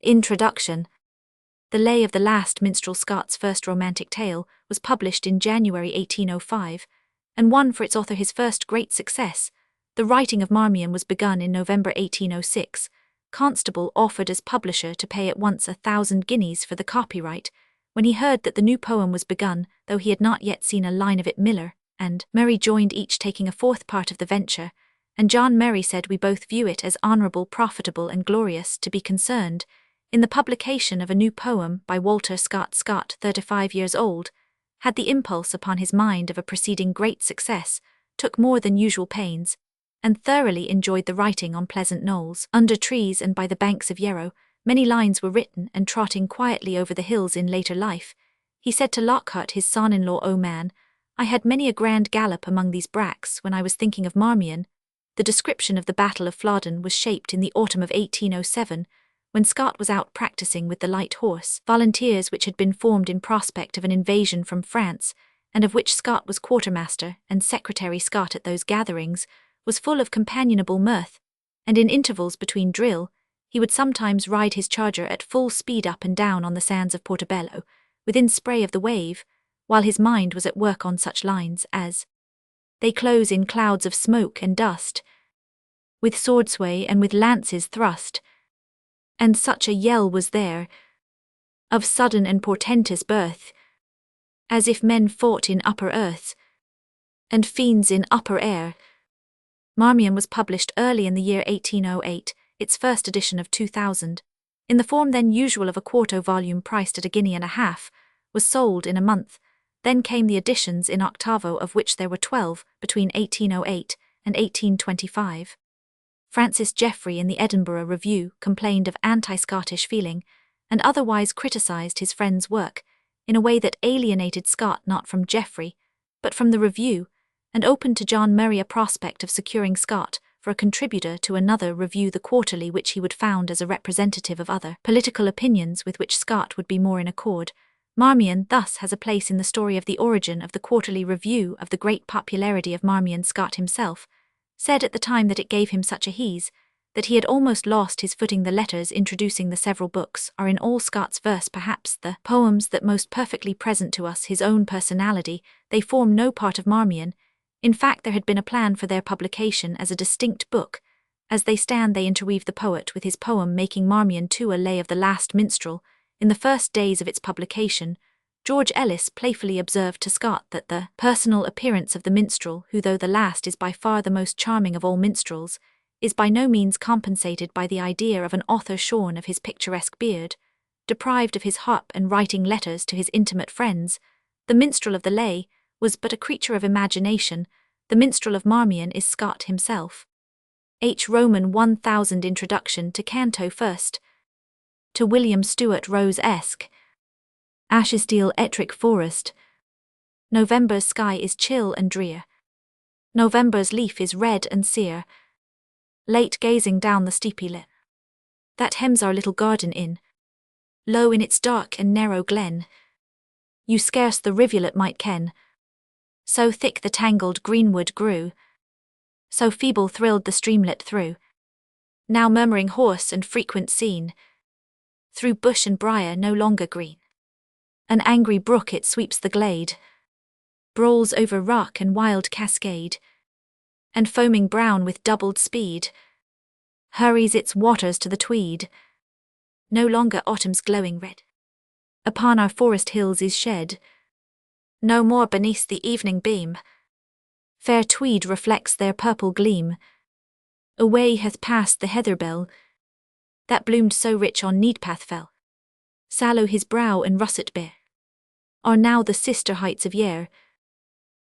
Introduction. The Lay of the Last Minstrel, Scott's first romantic tale, was published in January 1805, and won for its author his first great success. The writing of Marmion was begun in November 1806. Constable offered as publisher to pay at once 1,000 guineas for the copyright. When he heard that the new poem was begun, though he had not yet seen a line of it, Miller and Murray joined, each taking a fourth part of the venture, and John Murray said, "We both view it as honourable, profitable, and glorious to be concerned in the publication of a new poem by Walter Scott." Scott, 35 years old, had the impulse upon his mind of a preceding great success, took more than usual pains, and thoroughly enjoyed the writing on pleasant knolls, under trees and by the banks of Yarrow. Many lines were written, and trotting quietly over the hills in later life, he said to Lockhart, his son-in-law, "O man, I had many a grand gallop among these bracks when I was thinking of Marmion." The description of the Battle of Flodden was shaped in the autumn of 1807, when Scott was out practising with the light horse volunteers which had been formed in prospect of an invasion from France, and of which Scott was quartermaster, and Secretary Scott at those gatherings was full of companionable mirth, and in intervals between drill, he would sometimes ride his charger at full speed up and down on the sands of Portobello, within spray of the wave, while his mind was at work on such lines as, "They close in clouds of smoke and dust, with sword sway and with lances thrust, and such a yell was there, of sudden and portentous birth, as if men fought in upper earth, and fiends in upper air." Marmion was published early in the year 1808, its first edition of 2000, in the form then usual of a quarto volume priced at 1.50 guineas, was sold in a month. Then came the editions in octavo, of which there were 12, between 1808 and 1825. Francis Jeffrey in the Edinburgh Review complained of anti-Scottish feeling, and otherwise criticised his friend's work, in a way that alienated Scott not from Jeffrey, but from the Review, and opened to John Murray a prospect of securing Scott for a contributor to another review, the Quarterly, which he would found as a representative of other political opinions with which Scott would be more in accord. Marmion thus has a place in the story of the origin of the Quarterly Review. Of the great popularity of Marmion, Scott himself said at the time that it gave him such a hease that he had almost lost his footing. The letters introducing the several books are in all Scott's verse perhaps the poems that most perfectly present to us his own personality. They form no part of Marmion. In fact, there had been a plan for their publication as a distinct book. As they stand, they interweave the poet with his poem, making Marmion too a Lay of the Last Minstrel. In the first days of its publication, George Ellis playfully observed to Scott that the personal appearance of the minstrel, who though the last is by far the most charming of all minstrels, is by no means compensated by the idea of an author shorn of his picturesque beard, deprived of his harp and writing letters to his intimate friends. The minstrel of the lay was but a creature of imagination. The minstrel of Marmion is Scott himself. H. Roman 1000 Introduction to Canto First. To William Stewart Rose-esque. Ashestiel Ettrick Forest. November's sky is chill and drear. November's leaf is red and sere. Late gazing down the steepy linn, that hems our little garden in. Low in its dark and narrow glen, you scarce the rivulet might ken. So thick the tangled greenwood grew, so feeble thrilled the streamlet through. Now murmuring hoarse and frequent seen, through bush and briar no longer green. An angry brook it sweeps the glade, brawls over rock and wild cascade, and foaming brown with doubled speed, hurries its waters to the Tweed. No longer autumn's glowing red upon our forest hills is shed, no more beneath the evening beam fair Tweed reflects their purple gleam. Away hath passed the heatherbell, that bloomed so rich on Needpath fell. Sallow his brow and russet bare are now the sister heights of Yare.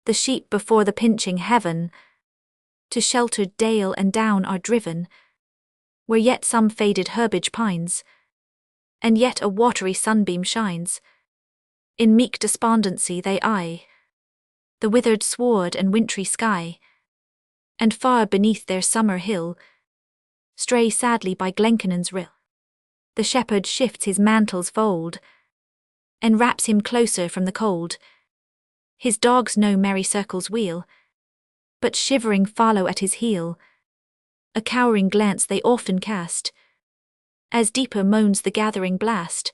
The sheep before the pinching heaven to sheltered dale and down are driven, where yet some faded herbage pines, and yet a watery sunbeam shines. In meek despondency they eye the withered sward and wintry sky, and far beneath their summer hill stray sadly by Glencannon's rill. The shepherd shifts his mantle's fold, and wraps him closer from the cold. His dogs no merry circles wheel, but shivering follow at his heel. A cowering glance they often cast, as deeper moans the gathering blast.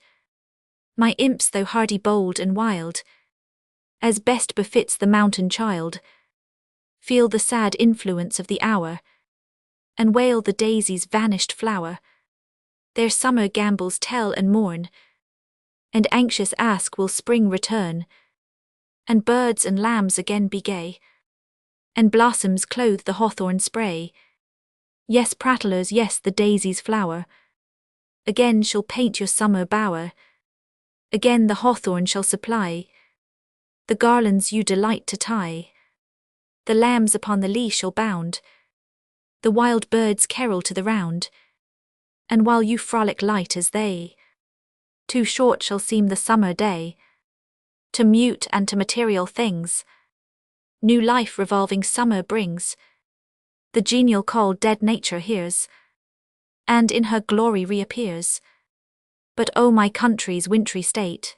My imps, though hardy, bold, and wild, as best befits the mountain child, feel the sad influence of the hour, and wail the daisy's vanished flower. Their summer gambols tell and mourn, and anxious ask, will spring return, and birds and lambs again be gay, and blossoms clothe the hawthorn spray? Yes, prattlers, yes, the daisy's flower again shall paint your summer bower, again the hawthorn shall supply the garlands you delight to tie. The lambs upon the lea shall bound, the wild birds carol to the round, and while you frolic light as they, too short shall seem the summer day. To mute and to material things, new life revolving summer brings. The genial call dead nature hears, and in her glory reappears. But O my country's wintry state,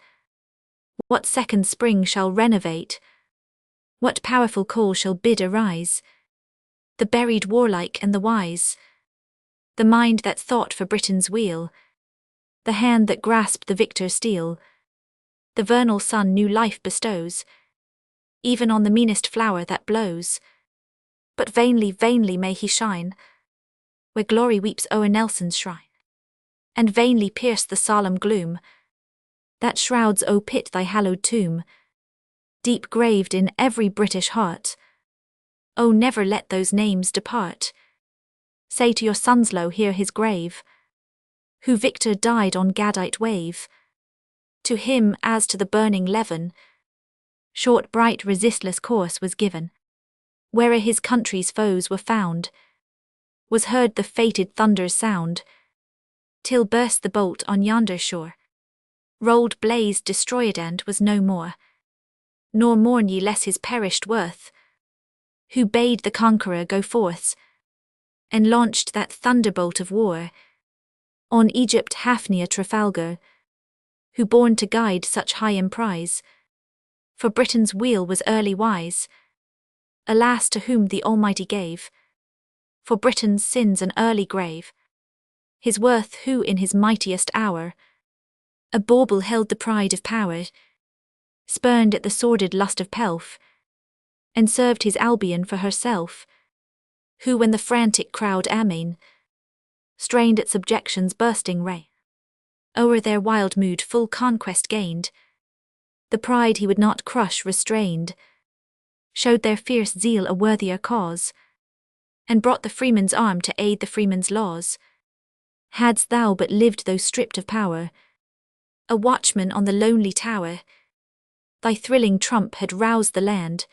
what second spring shall renovate? What powerful call shall bid arise the buried warlike and the wise? The mind that thought for Britain's weal, the hand that grasped the victor's steel. The vernal sun new life bestows, even on the meanest flower that blows. But vainly, vainly may he shine, where glory weeps o'er Nelson's shrine. And vainly pierce the solemn gloom that shrouds, O Pitt, thy hallowed tomb, deep graved in every British heart. O never let those names depart. Say to your Sunslow, here his grave, who victor died on Gadite wave. To him, as to the burning levin, short bright resistless course was given. Where'er his country's foes were found, was heard the fated thunder's sound, till burst the bolt on yonder shore. Rolled, blazed, destroyed, and was no more. Nor mourn ye less his perished worth, who bade the conqueror go forth, and launched that thunderbolt of war on Egypt, Hafnia, Trafalgar, who born to guide such high emprise, for Britain's weal was early wise. Alas, to whom the Almighty gave, for Britain's sins an early grave. His worth who in his mightiest hour a bauble held the pride of power, spurned at the sordid lust of pelf, and served his Albion for herself, who when the frantic crowd amain strained at subjection's bursting ray, o'er their wild mood full conquest gained, the pride he would not crush restrained, showed their fierce zeal a worthier cause, and brought the freeman's arm to aid the freeman's laws. Hadst thou but lived though stripped of power, a watchman on the lonely tower, thy thrilling trump had roused the land,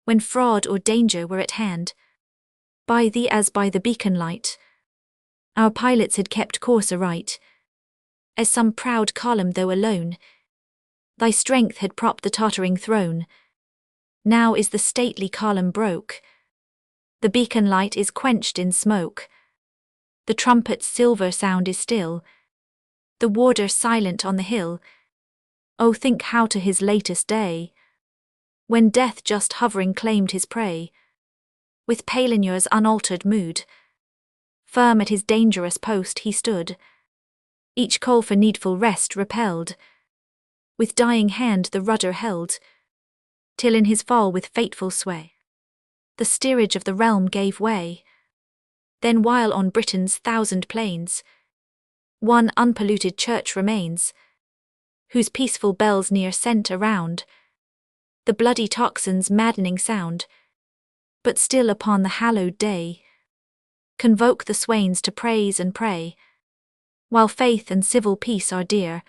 when fraud or danger were at hand. By thee as by the beacon light, our pilots had kept course aright, as some proud column though alone, thy strength had propped the tottering throne. Now is the stately column broke, the beacon light is quenched in smoke, the trumpet's silver sound is still, the warder silent on the hill. Oh, think how to his latest day, when death just hovering claimed his prey, with Palinur's unaltered mood, firm at his dangerous post he stood, each call for needful rest repelled, with dying hand the rudder held, till in his fall with fateful sway the steerage of the realm gave way. Then while on Britain's thousand plains one unpolluted church remains, whose peaceful bells near sent around the bloody tocsin's maddening sound, but still upon the hallowed day convoke the swains to praise and pray, while faith and civil peace are dear,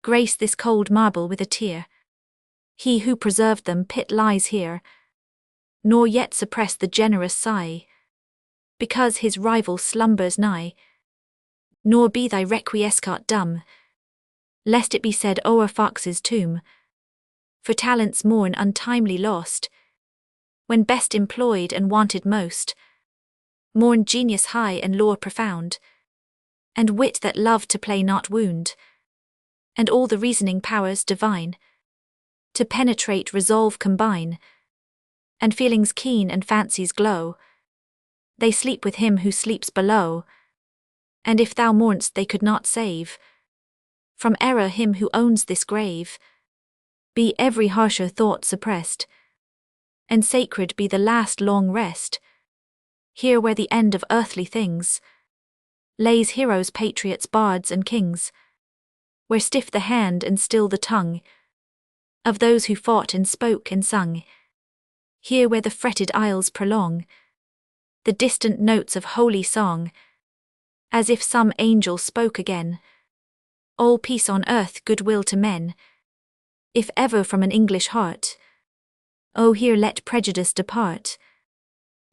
grace this cold marble with a tear. He who preserved them, Pitt, lies here, nor yet suppress the generous sigh, because his rival slumbers nigh. Nor be thy requiescat dumb, lest it be said o'er Fox's tomb, for talents mourn untimely lost, when best employed and wanted most. Mourn genius high and lore profound, and wit that loved to play not wound, and all the reasoning powers divine, to penetrate resolve combine, and feelings keen and fancies glow. They sleep with him who sleeps below, And if thou mourn'st they could not save from error him who owns this grave, be every harsher thought suppressed, and sacred be the last long rest. Here where the end of earthly things lays heroes, patriots, bards and kings, where stiff the hand and still the tongue of those who fought and spoke and sung. Here where the fretted aisles prolong the distant notes of holy song, as if some angel spoke again. All peace on earth, goodwill to men, if ever from an English heart. Oh, here let prejudice depart,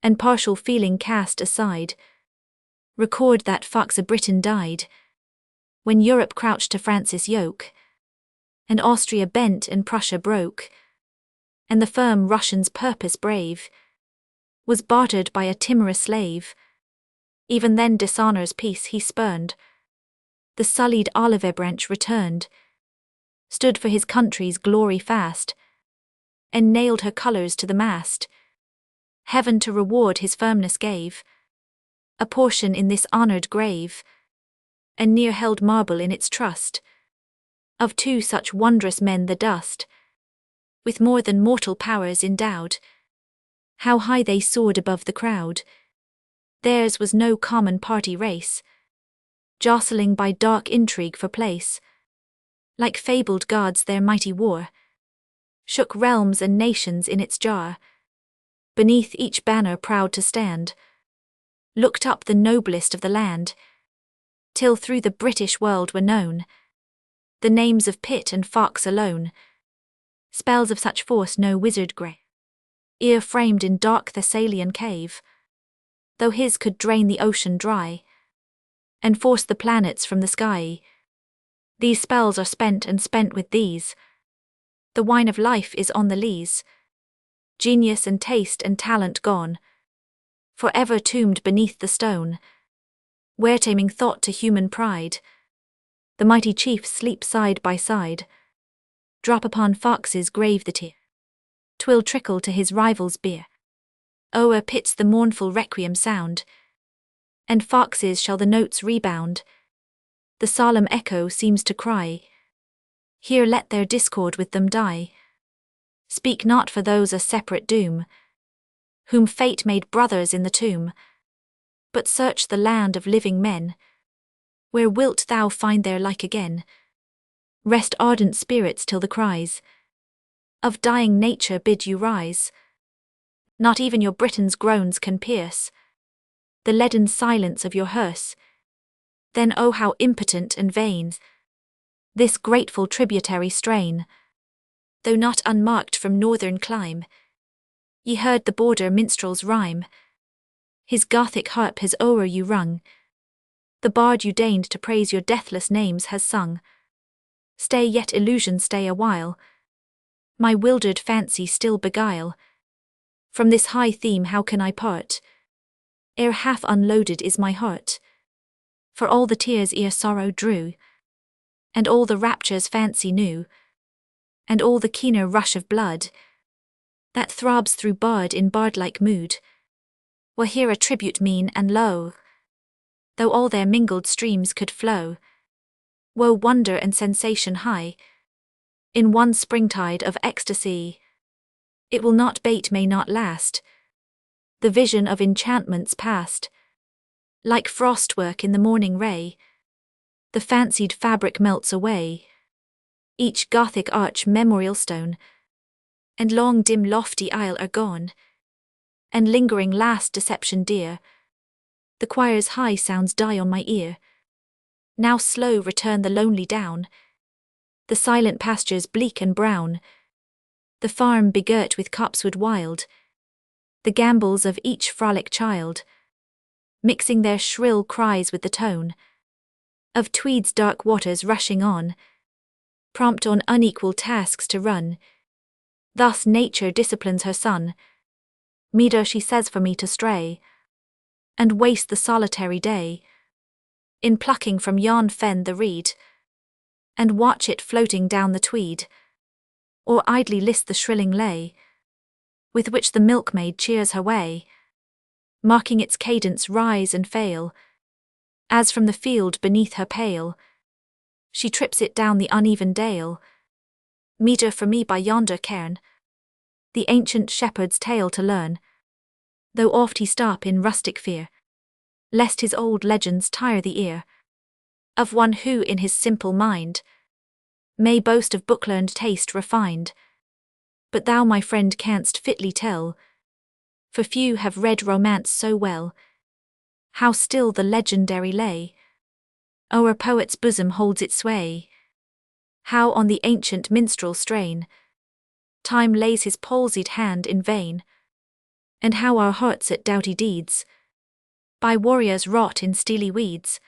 and partial feeling cast aside. Record that Fox a Briton died, when Europe crouched to Francis' yoke, and Austria bent and Prussia broke, and the firm Russian's purpose brave was bartered by a timorous slave. Even then dishonor's peace he spurned, the sullied olive branch returned, stood for his country's glory fast, and nailed her colours to the mast. Heaven to reward his firmness gave a portion in this honoured grave, and near held marble in its trust of two such wondrous men, the dust, with more than mortal powers endowed. How high they soared above the crowd! Theirs was no common party race, jostling by dark intrigue for place. Like fabled gods their mighty war shook realms and nations in its jar. Beneath each banner proud to stand looked up the noblest of the land, till through the British world were known the names of Pitt and Fox alone. Spells of such force no wizard grey e'er framed in dark Thessalian cave, though his could drain the ocean dry and force the planets from the sky. These spells are spent and spent with these. The wine of life is on the lees. Genius and taste and talent gone, forever tombed beneath the stone, where taming thought to human pride. The mighty chiefs sleep side by side. Drop upon Fox's grave the tear, 'twill trickle to his rival's bier. O'er Pitt's the mournful requiem sound, and Fox's shall the notes rebound. The solemn echo seems to cry, here let their discord with them die. Speak not for those a separate doom, whom fate made brothers in the tomb, but search the land of living men, where wilt thou find their like again? Rest ardent spirits till the cries of dying nature bid you rise. Not even your Britain's groans can pierce the leaden silence of your hearse. Then oh how impotent and vain this grateful tributary strain! Though not unmarked from northern clime, ye heard the border minstrel's rhyme. His Gothic harp has o'er you rung, the bard you deigned to praise your deathless names has sung. Stay yet illusion, stay a while, my wildered fancy still beguile. From this high theme how can I part, ere half unloaded is my heart? For all the tears ere sorrow drew, and all the raptures fancy knew, and all the keener rush of blood that throbs through bard in bard-like mood, were here a tribute mean and low, though all their mingled streams could flow. Woe, wonder and sensation high, in one springtide of ecstasy. It will not bate, may not last, the vision of enchantments past. Like frostwork in the morning ray, the fancied fabric melts away. Each Gothic arch, memorial stone, and long dim lofty aisle are gone, and lingering last deception dear. The choir's high sounds die on my ear. Now slow return the lonely down, the silent pastures bleak and brown, the farm begirt with copsewood wild, the gambols of each frolic child, mixing their shrill cries with the tone of Tweed's dark waters rushing on, prompt on unequal tasks to run. Thus nature disciplines her son. Meader she says for me to stray, and waste the solitary day, in plucking from yon fen the reed, and watch it floating down the Tweed, or idly list the shrilling lay, with which the milkmaid cheers her way, marking its cadence rise and fail, As from the field beneath her pale, she trips it down the uneven dale. Meter for me by yonder cairn, the ancient shepherd's tale to learn, though oft he stop in rustic fear, lest his old legends tire the ear of one who in his simple mind may boast of book-learned taste refined. But thou, my friend, canst fitly tell, for few have read romance so well, how still the legendary lay o'er poet's bosom holds its sway, how on the ancient minstrel strain time lays his palsied hand in vain, and how our hearts at doughty deeds, by warriors wrought in steely weeds,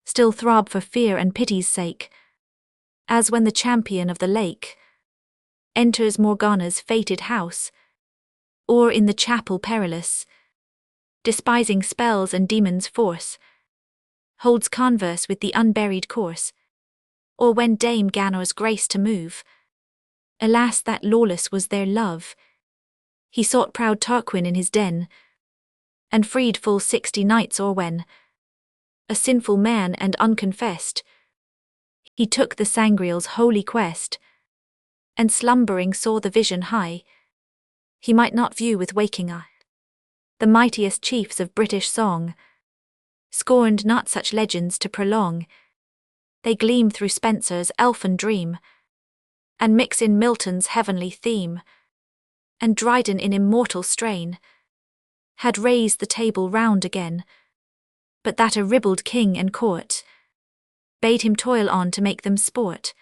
still throb for fear and pity's sake, as when the champion of the lake enters Morgana's fated house, or in the chapel perilous, despising spells and demons' force, holds converse with the unburied corse, or when Dame Ganor's grace to move, alas, that lawless was their love, he sought proud Tarquin in his den, and freed full 60 knights, or when, a sinful man and unconfessed, he took the Sangreal's holy quest, and slumbering saw the vision high, he might not view with waking eye. The mightiest chiefs of British song scorned not such legends to prolong, they gleam through Spenser's elfin dream, and mix in Milton's heavenly theme, and Dryden in immortal strain had raised the table round again, but that a ribald king and court bade him toil on to make them sport,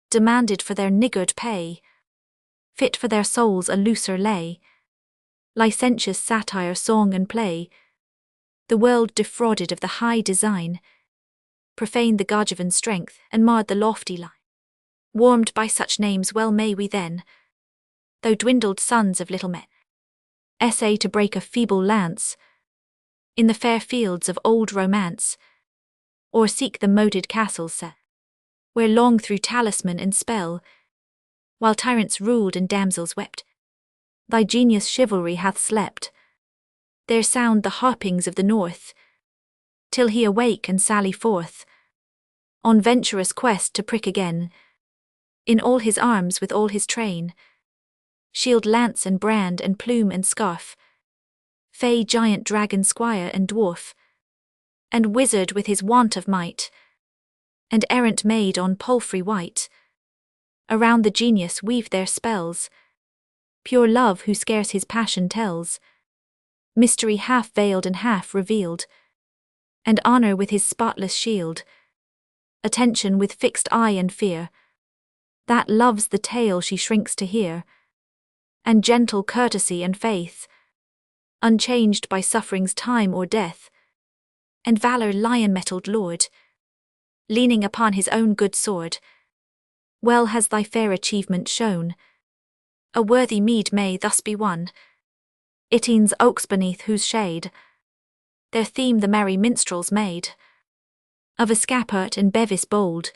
demanded for their niggard pay, fit for their souls a looser lay, licentious satire, song and play, the world defrauded of the high design, profaned the Gargivan strength and marred the lofty line. Warmed by such names well may we then, though dwindled sons of little men, essay to break a feeble lance in the fair fields of old romance, or seek the moated castles set, where long through talisman and spell, while tyrants ruled and damsels wept, thy genius chivalry hath slept. There sound the harpings of the north, till he awake and sally forth, on venturous quest to prick again, in all his arms with all his train, shield, lance and brand and plume and scarf, fey, giant, dragon, squire and dwarf, and wizard with his want of might, and errant maid on palfrey white, around the genius weave their spells, pure love who scarce his passion tells, mystery half veiled and half revealed, and honor with his spotless shield, attention with fixed eye and fear, that loves the tale she shrinks to hear, and gentle courtesy and faith, unchanged by suffering's time or death, and valor lion-mettled lord, leaning upon his own good sword. Well has thy fair achievement shown, a worthy meed may thus be won, Iteen's oaks beneath whose shade their theme the merry minstrels made, of a scappert and bevis bold,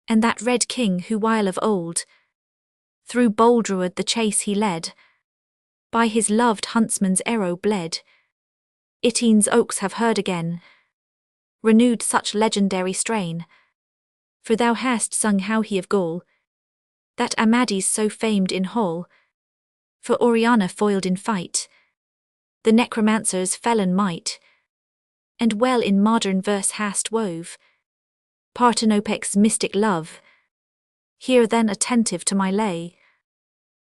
and that red king who while of old through Boldruad the chase he led, by his loved huntsman's arrow bled. Iteen's oaks have heard again, renewed such legendary strain, for thou hast sung how he of Gaul, that Amadis so famed in hall, for Oriana foiled in fight, the necromancer's felon might, and well in modern verse hast wove Partenopec's mystic love. Hear then attentive to my lay,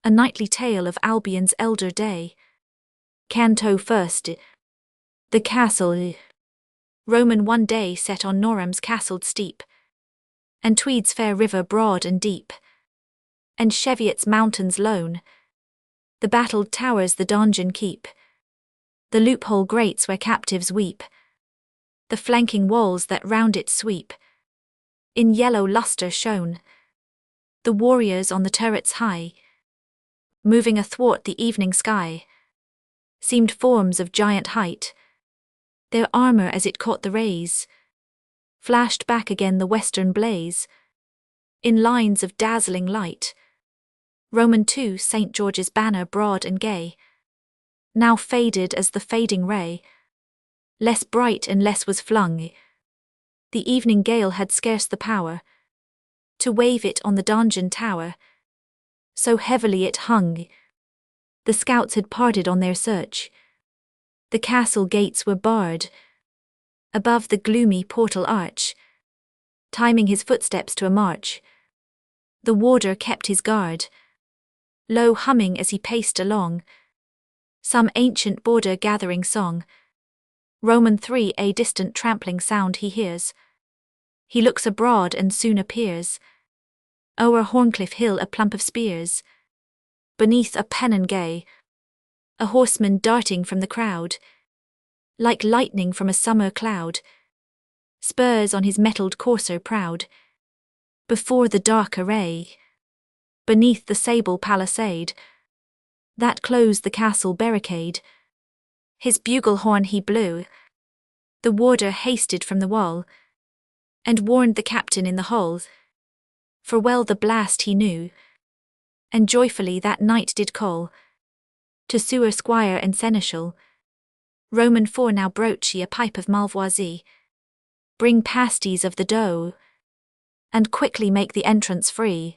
a knightly tale of Albion's elder day. Canto first. The castle. Roman one day set on Noram's castled steep, and Tweed's fair river broad and deep, and Cheviot's mountains lone, the battled towers the donjon keep, the loophole grates where captives weep, the flanking walls that round it sweep, in yellow lustre shone, the warriors on the turrets high, moving athwart the evening sky, seemed forms of giant height, their armor as it caught the rays, flashed back again the western blaze, in lines of dazzling light. Roman II St. George's banner broad and gay, now faded as the fading ray, less bright and less was flung. The evening gale had scarce the power to wave it on the donjon tower, so heavily it hung. The scouts had parted on their search. The castle gates were barred. Above the gloomy portal arch, timing his footsteps to a march, the warder kept his guard, low humming as he paced along some ancient border gathering song. Roman 3, a distant trampling sound he hears. He looks abroad and soon appears. O'er Horncliffe hill a plump of spears, beneath a pennon gay, a horseman darting from the crowd, like lightning from a summer cloud, spurs on his mettled courser proud. Before the dark array, beneath the sable palisade that closed the castle barricade, his bugle horn he blew. The warder hasted from the wall, and warned the captain in the hall, for well the blast he knew, and joyfully that night did call to sewer squire and seneschal. Roman 4, now broach ye a pipe of malvoisie, bring pasties of the dough, and quickly make the entrance free,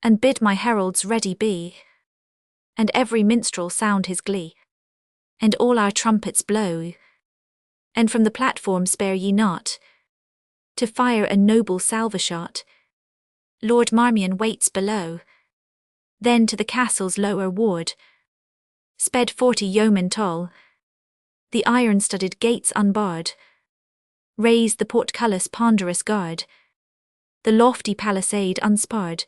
and bid my heralds ready be, and every minstrel sound his glee, and all our trumpets blow, and from the platform spare ye not to fire a noble salver shot. Lord Marmion waits below. Then to the castle's lower ward sped 40 yeomen tall, the iron-studded gates unbarred, raised the portcullis ponderous guard, the lofty palisade unsparred,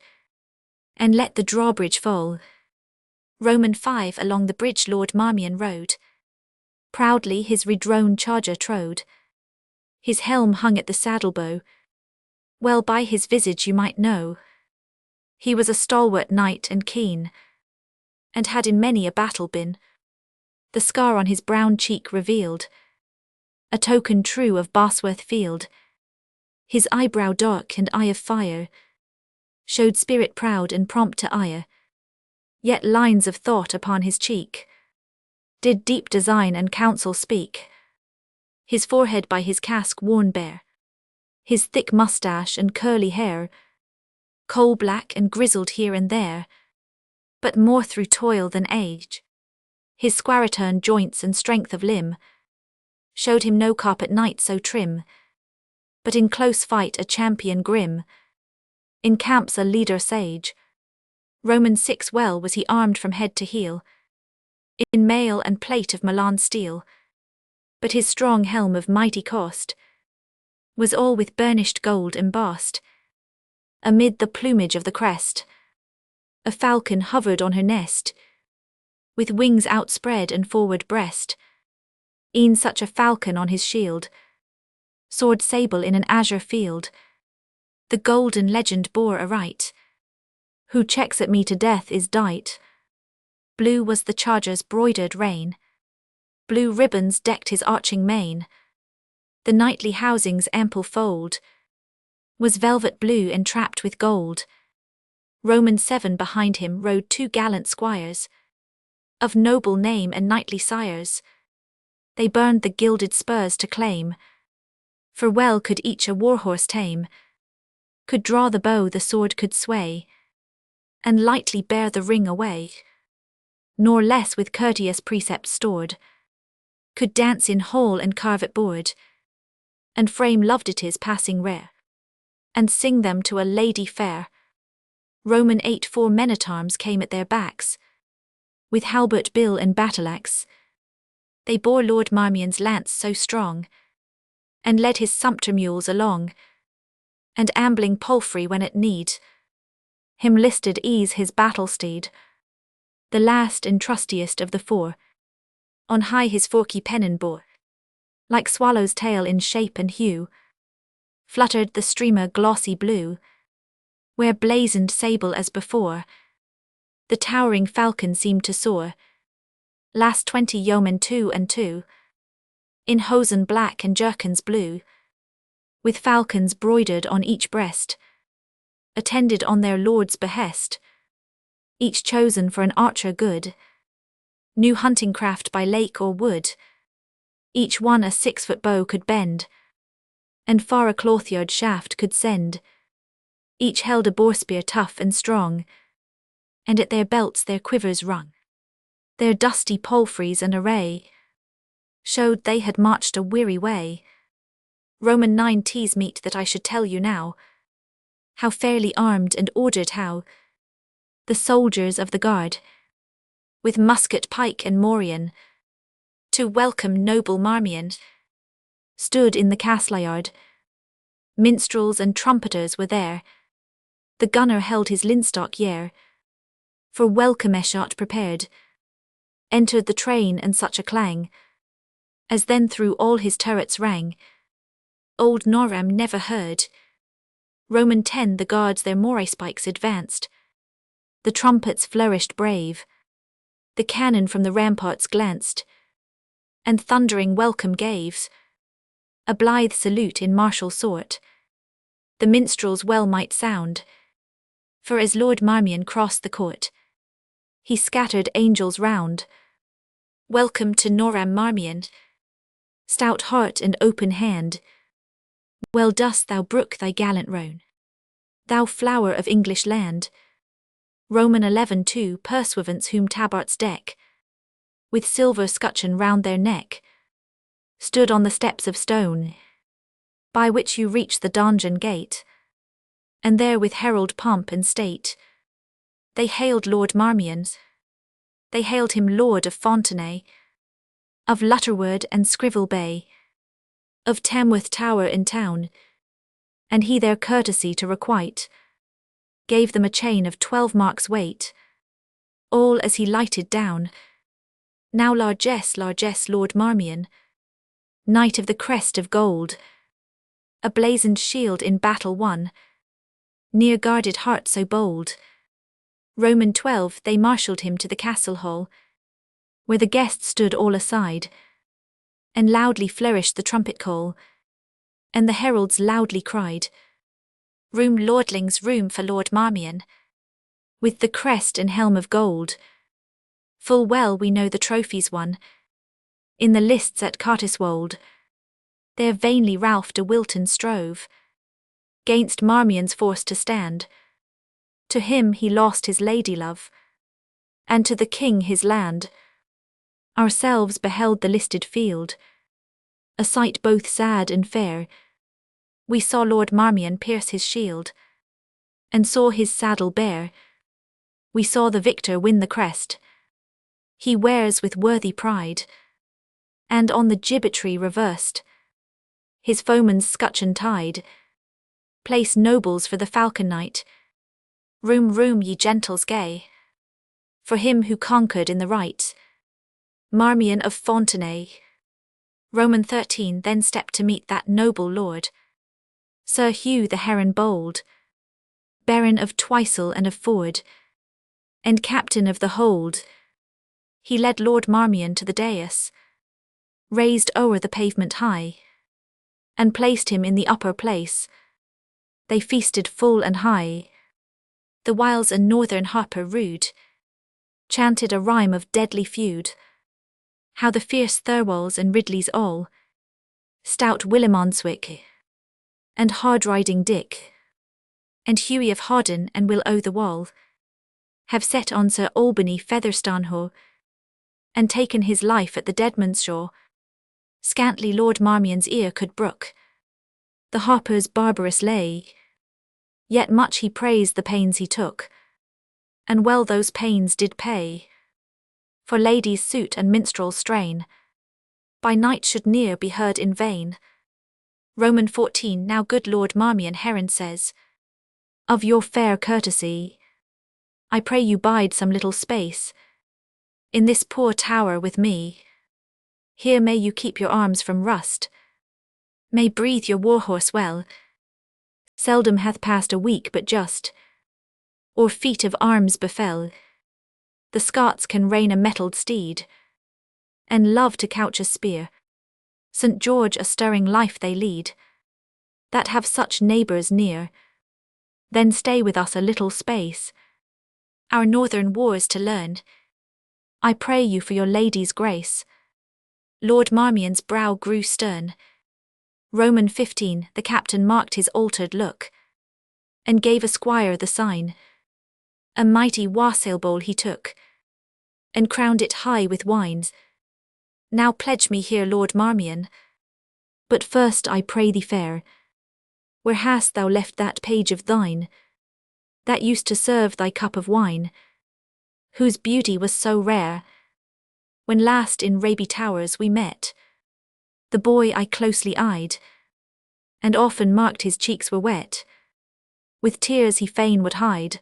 and let the drawbridge fall. Roman 5, along the bridge Lord Marmion rode, proudly his redrown charger trode. His helm hung at the saddle-bow, well by his visage you might know he was a stalwart knight and keen, and had in many a battle been. The scar on his brown cheek revealed a token true of Bosworth field. His eyebrow dark and eye of fire showed spirit proud and prompt to ire, yet lines of thought upon his cheek did deep design and counsel speak. His forehead by his casque worn bare, his thick moustache and curly hair, coal-black and grizzled here and there, but more through toil than age. His squareturn joints and strength of limb showed him no carpet knight so trim, but in close fight a champion grim, in camps a leader sage. Roman 6, well was he armed from head to heel, in mail and plate of Milan steel, but his strong helm of mighty cost was all with burnished gold embossed. Amid the plumage of the crest, a falcon hovered on her nest, with wings outspread and forward breast. E'en such a falcon on his shield, sword sable in an azure field, the golden legend bore aright, who checks at me to death is dight. Blue was the charger's broidered rein, blue ribbons decked his arching mane, the knightly housing's ample fold was velvet blue entrapped with gold. Roman 7, behind him rode 2 gallant squires, of noble name and knightly sires. They burned the gilded spurs to claim, for well could each a warhorse tame, could draw the bow the sword could sway, and lightly bear the ring away, nor less with courteous precepts stored, could dance in hall and carve at board, and frame lovedities passing rare, and sing them to a lady fair. Roman 8, 4 men-at-arms came at their backs, with halbert bill and battle-axe. They bore Lord Marmion's lance so strong, and led his sumpter mules along, and ambling palfrey when at need, him listed ease his battle-steed, the last and trustiest of the 4, on high his forky pennon bore, like swallow's tail in shape and hue, fluttered the streamer glossy blue, where blazoned sable as before, the towering falcon seemed to soar. Last 20 yeomen 2 and 2, in hosen black and jerkins blue, with falcons broidered on each breast, attended on their lord's behest, each chosen for an archer good, new hunting craft by lake or wood, Each one a 6-foot bow could bend, and far a clothyard shaft could send. Each held a boar-spear tough and strong, and at their belts their quivers rung. Their dusty palfreys and array showed they had marched a weary way. Roman 9 'tis meet that I should tell you now, how fairly armed and ordered how the soldiers of the guard, with musket, pike and morion, to welcome noble Marmion, stood in the castle yard. Minstrels and trumpeters were there, the gunner held his linstock yare, for welcome a shot prepared, entered the train and such a clang, as then through all his turrets rang, old Norham never heard. Roman 10 the guards their morispikes advanced, the trumpets flourished brave, the cannon from the ramparts glanced, and thundering welcome gave, a blithe salute in martial sort, the minstrels well might sound, for as Lord Marmion crossed the court, he scattered angels round. Welcome to Norham Marmion, stout heart and open hand, well dost thou brook thy gallant roan, thou flower of English land. Roman 11 2 pursuivants whom tabards deck, with silver scutcheon round their neck, stood on the steps of stone, by which you reach the donjon gate, and there with herald pomp and state, they hailed Lord Marmion. They hailed him Lord of Fontenay, of Lutterward and Scrivel Bay, of Tamworth Tower in town, and he their courtesy to requite, gave them a chain of 12 marks weight, all as he lighted down. Now largesse, largesse Lord Marmion, knight of the crest of gold, a blazoned shield in battle won, near guarded heart so bold. Roman 12 they marshalled him to the castle hall, where the guests stood all aside, and loudly flourished the trumpet call, and the heralds loudly cried, room lordlings, room for Lord Marmion, with the crest and helm of gold. Full well we know the trophies won, in the lists at Cartiswold, there vainly Ralph de Wilton strove, 'gainst Marmion's force to stand. To him he lost his lady love, and to the king his land. Ourselves beheld the listed field, a sight both sad and fair. We saw Lord Marmion pierce his shield, and saw his saddle bare. We saw the victor win the crest he wears with worthy pride, and on the gibbet-tree reversed, his foeman's scutcheon tied. Place nobles for the falcon knight, room, room ye gentles gay, for him who conquered in the right, Marmion of Fontenay. Roman 13 then stepped to meet that noble lord, Sir Hugh the Heron bold, Baron of Twisel and of Ford, and captain of the hold. He led Lord Marmion to the dais, raised o'er the pavement high, and placed him in the upper place. They feasted full and high, the whiles a northern harper rude chanted a rhyme of deadly feud, how the fierce Thirlwalls and Ridleys all, stout Williamonswick, and hard-riding Dick, and Hughie of Hawdon and Will o' the Wall, have set on Sir Albany Featherstonehaugh, and taken his life at the Deadman's Shaw. Scantly Lord Marmion's ear could brook the harper's barbarous lay, yet much he praised the pains he took, and well those pains did pay. For ladies' suit and minstrel strain, by night should ne'er be heard in vain. Roman 14 now good Lord Marmion Heron says, of your fair courtesy, I pray you bide some little space in this poor tower with me. Here may you keep your arms from rust, may breathe your warhorse well. Seldom hath passed a week but just, or feat of arms befell. The Scots can rein a mettled steed, and love to couch a spear. St. George a stirring life they lead, that have such neighbours near. Then stay with us a little space, our northern wars to learn. I pray you for your lady's grace, Lord Marmion's brow grew stern. Roman 15, the captain marked his altered look, and gave a squire the sign. A mighty wassail bowl he took, and crowned it high with wines. Now pledge me here, Lord Marmion. But first I pray thee fair, where hast thou left that page of thine, that used to serve thy cup of wine, whose beauty was so rare, when last in Raby Towers we met? The boy I closely eyed, and often marked his cheeks were wet, with tears he fain would hide.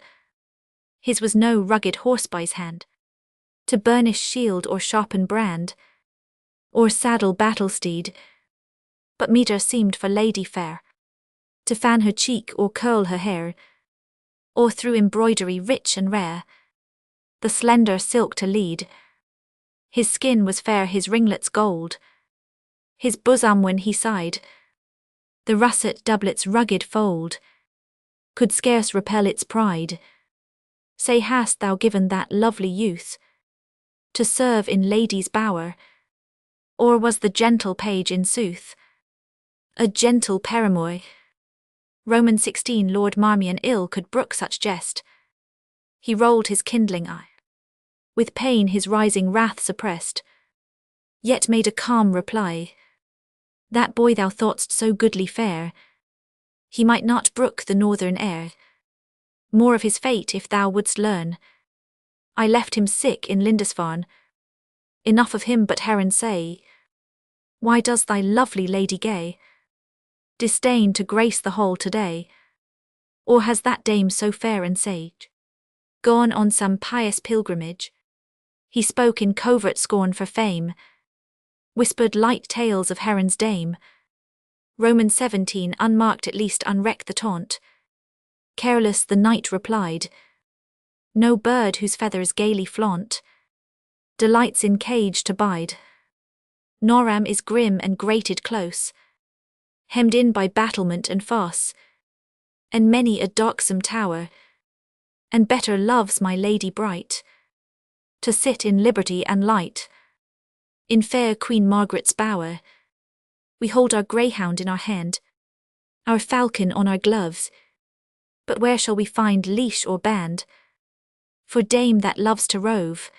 His was no rugged horseby's hand, to burnish shield or sharpen brand, or saddle battle steed, but meeter seemed for lady fair, to fan her cheek or curl her hair, or through embroidery rich and rare, the slender silk to lead. His skin was fair, his ringlets gold, his bosom when he sighed, the russet doublet's rugged fold could scarce repel its pride. Say, hast thou given that lovely youth to serve in lady's bower, or was the gentle page in sooth a gentle paramour? Roman 16, Lord Marmion ill could brook such jest. He rolled his kindling eye, with pain his rising wrath suppressed, yet made a calm reply. That boy thou thought'st so goodly fair, he might not brook the northern air. More of his fate if thou wouldst learn, I left him sick in Lindisfarne. Enough of him, but heron say, why does thy lovely lady gay disdain to grace the hall today? Or has that dame so fair and sage gone on some pious pilgrimage? He spoke in covert scorn for fame, whispered light tales of heron's dame. Roman 17, unmarked at least unrecked the taunt. Careless the knight replied, no bird whose feathers gaily flaunt delights in cage to bide. Noram is grim and grated close, hemmed in by battlement and fosse, and many a darksome tower, and better loves my lady bright to sit in liberty and light. In fair Queen Margaret's bower, we hold our greyhound in our hand, our falcon on our gloves, but where shall we find leash or band for dame that loves to rove?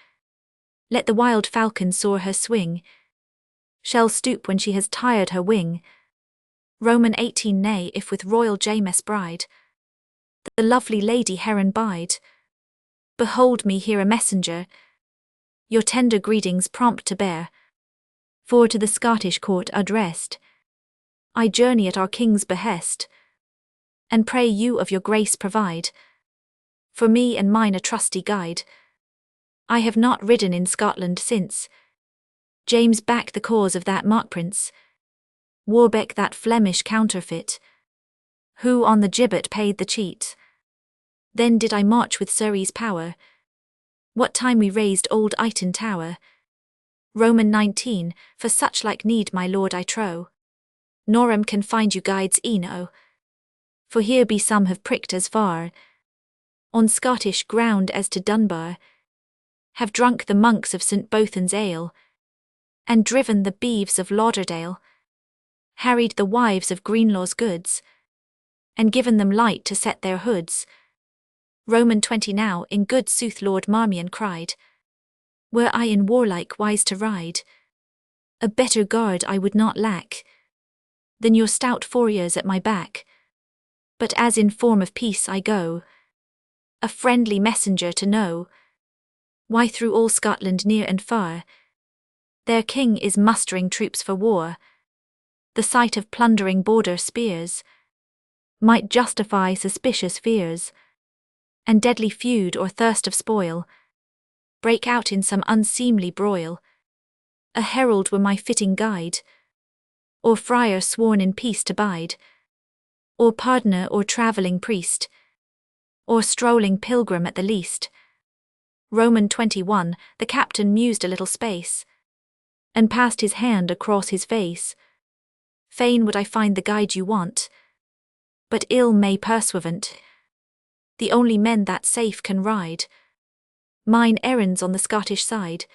Let the wild falcon soar her swing, shall stoop when she has tired her wing. Roman 18, nay, if with royal James bride the lovely lady heron bide, behold me here a messenger, your tender greetings prompt to bear, for to the Scottish court addressed I journey at our king's behest, and pray you of your grace provide for me and mine a trusty guide. I have not ridden in Scotland since James backed the cause of that mock prince, Warbeck that Flemish counterfeit, who on the gibbet paid the cheat. Then did I march with Surrey's power, what time we raised old Iton Tower. Roman 19, for such like need my lord I trow, Norham can find you guides eno, for here be some have pricked as far on Scottish ground as to Dunbar, have drunk the monks of St. Bothan's ale, and driven the beeves of Lauderdale, harried the wives of Greenlaw's goods, and given them light to set their hoods. Roman 20, now in good sooth Lord Marmion cried, were I in warlike wise to ride, a better guard I would not lack than your stout warriors at my back. But as in form of peace I go, a friendly messenger to know why through all Scotland near and far their king is mustering troops for war. The sight of plundering border spears might justify suspicious fears, and deadly feud or thirst of spoil break out in some unseemly broil. A herald were my fitting guide, or friar sworn in peace to bide, or pardoner or travelling priest, or strolling pilgrim at the least. Roman 21, the captain mused a little space, and passed his hand across his face. Fain would I find the guide you want, but ill may pursuivant, the only men that safe can ride mine errands on the Scottish side,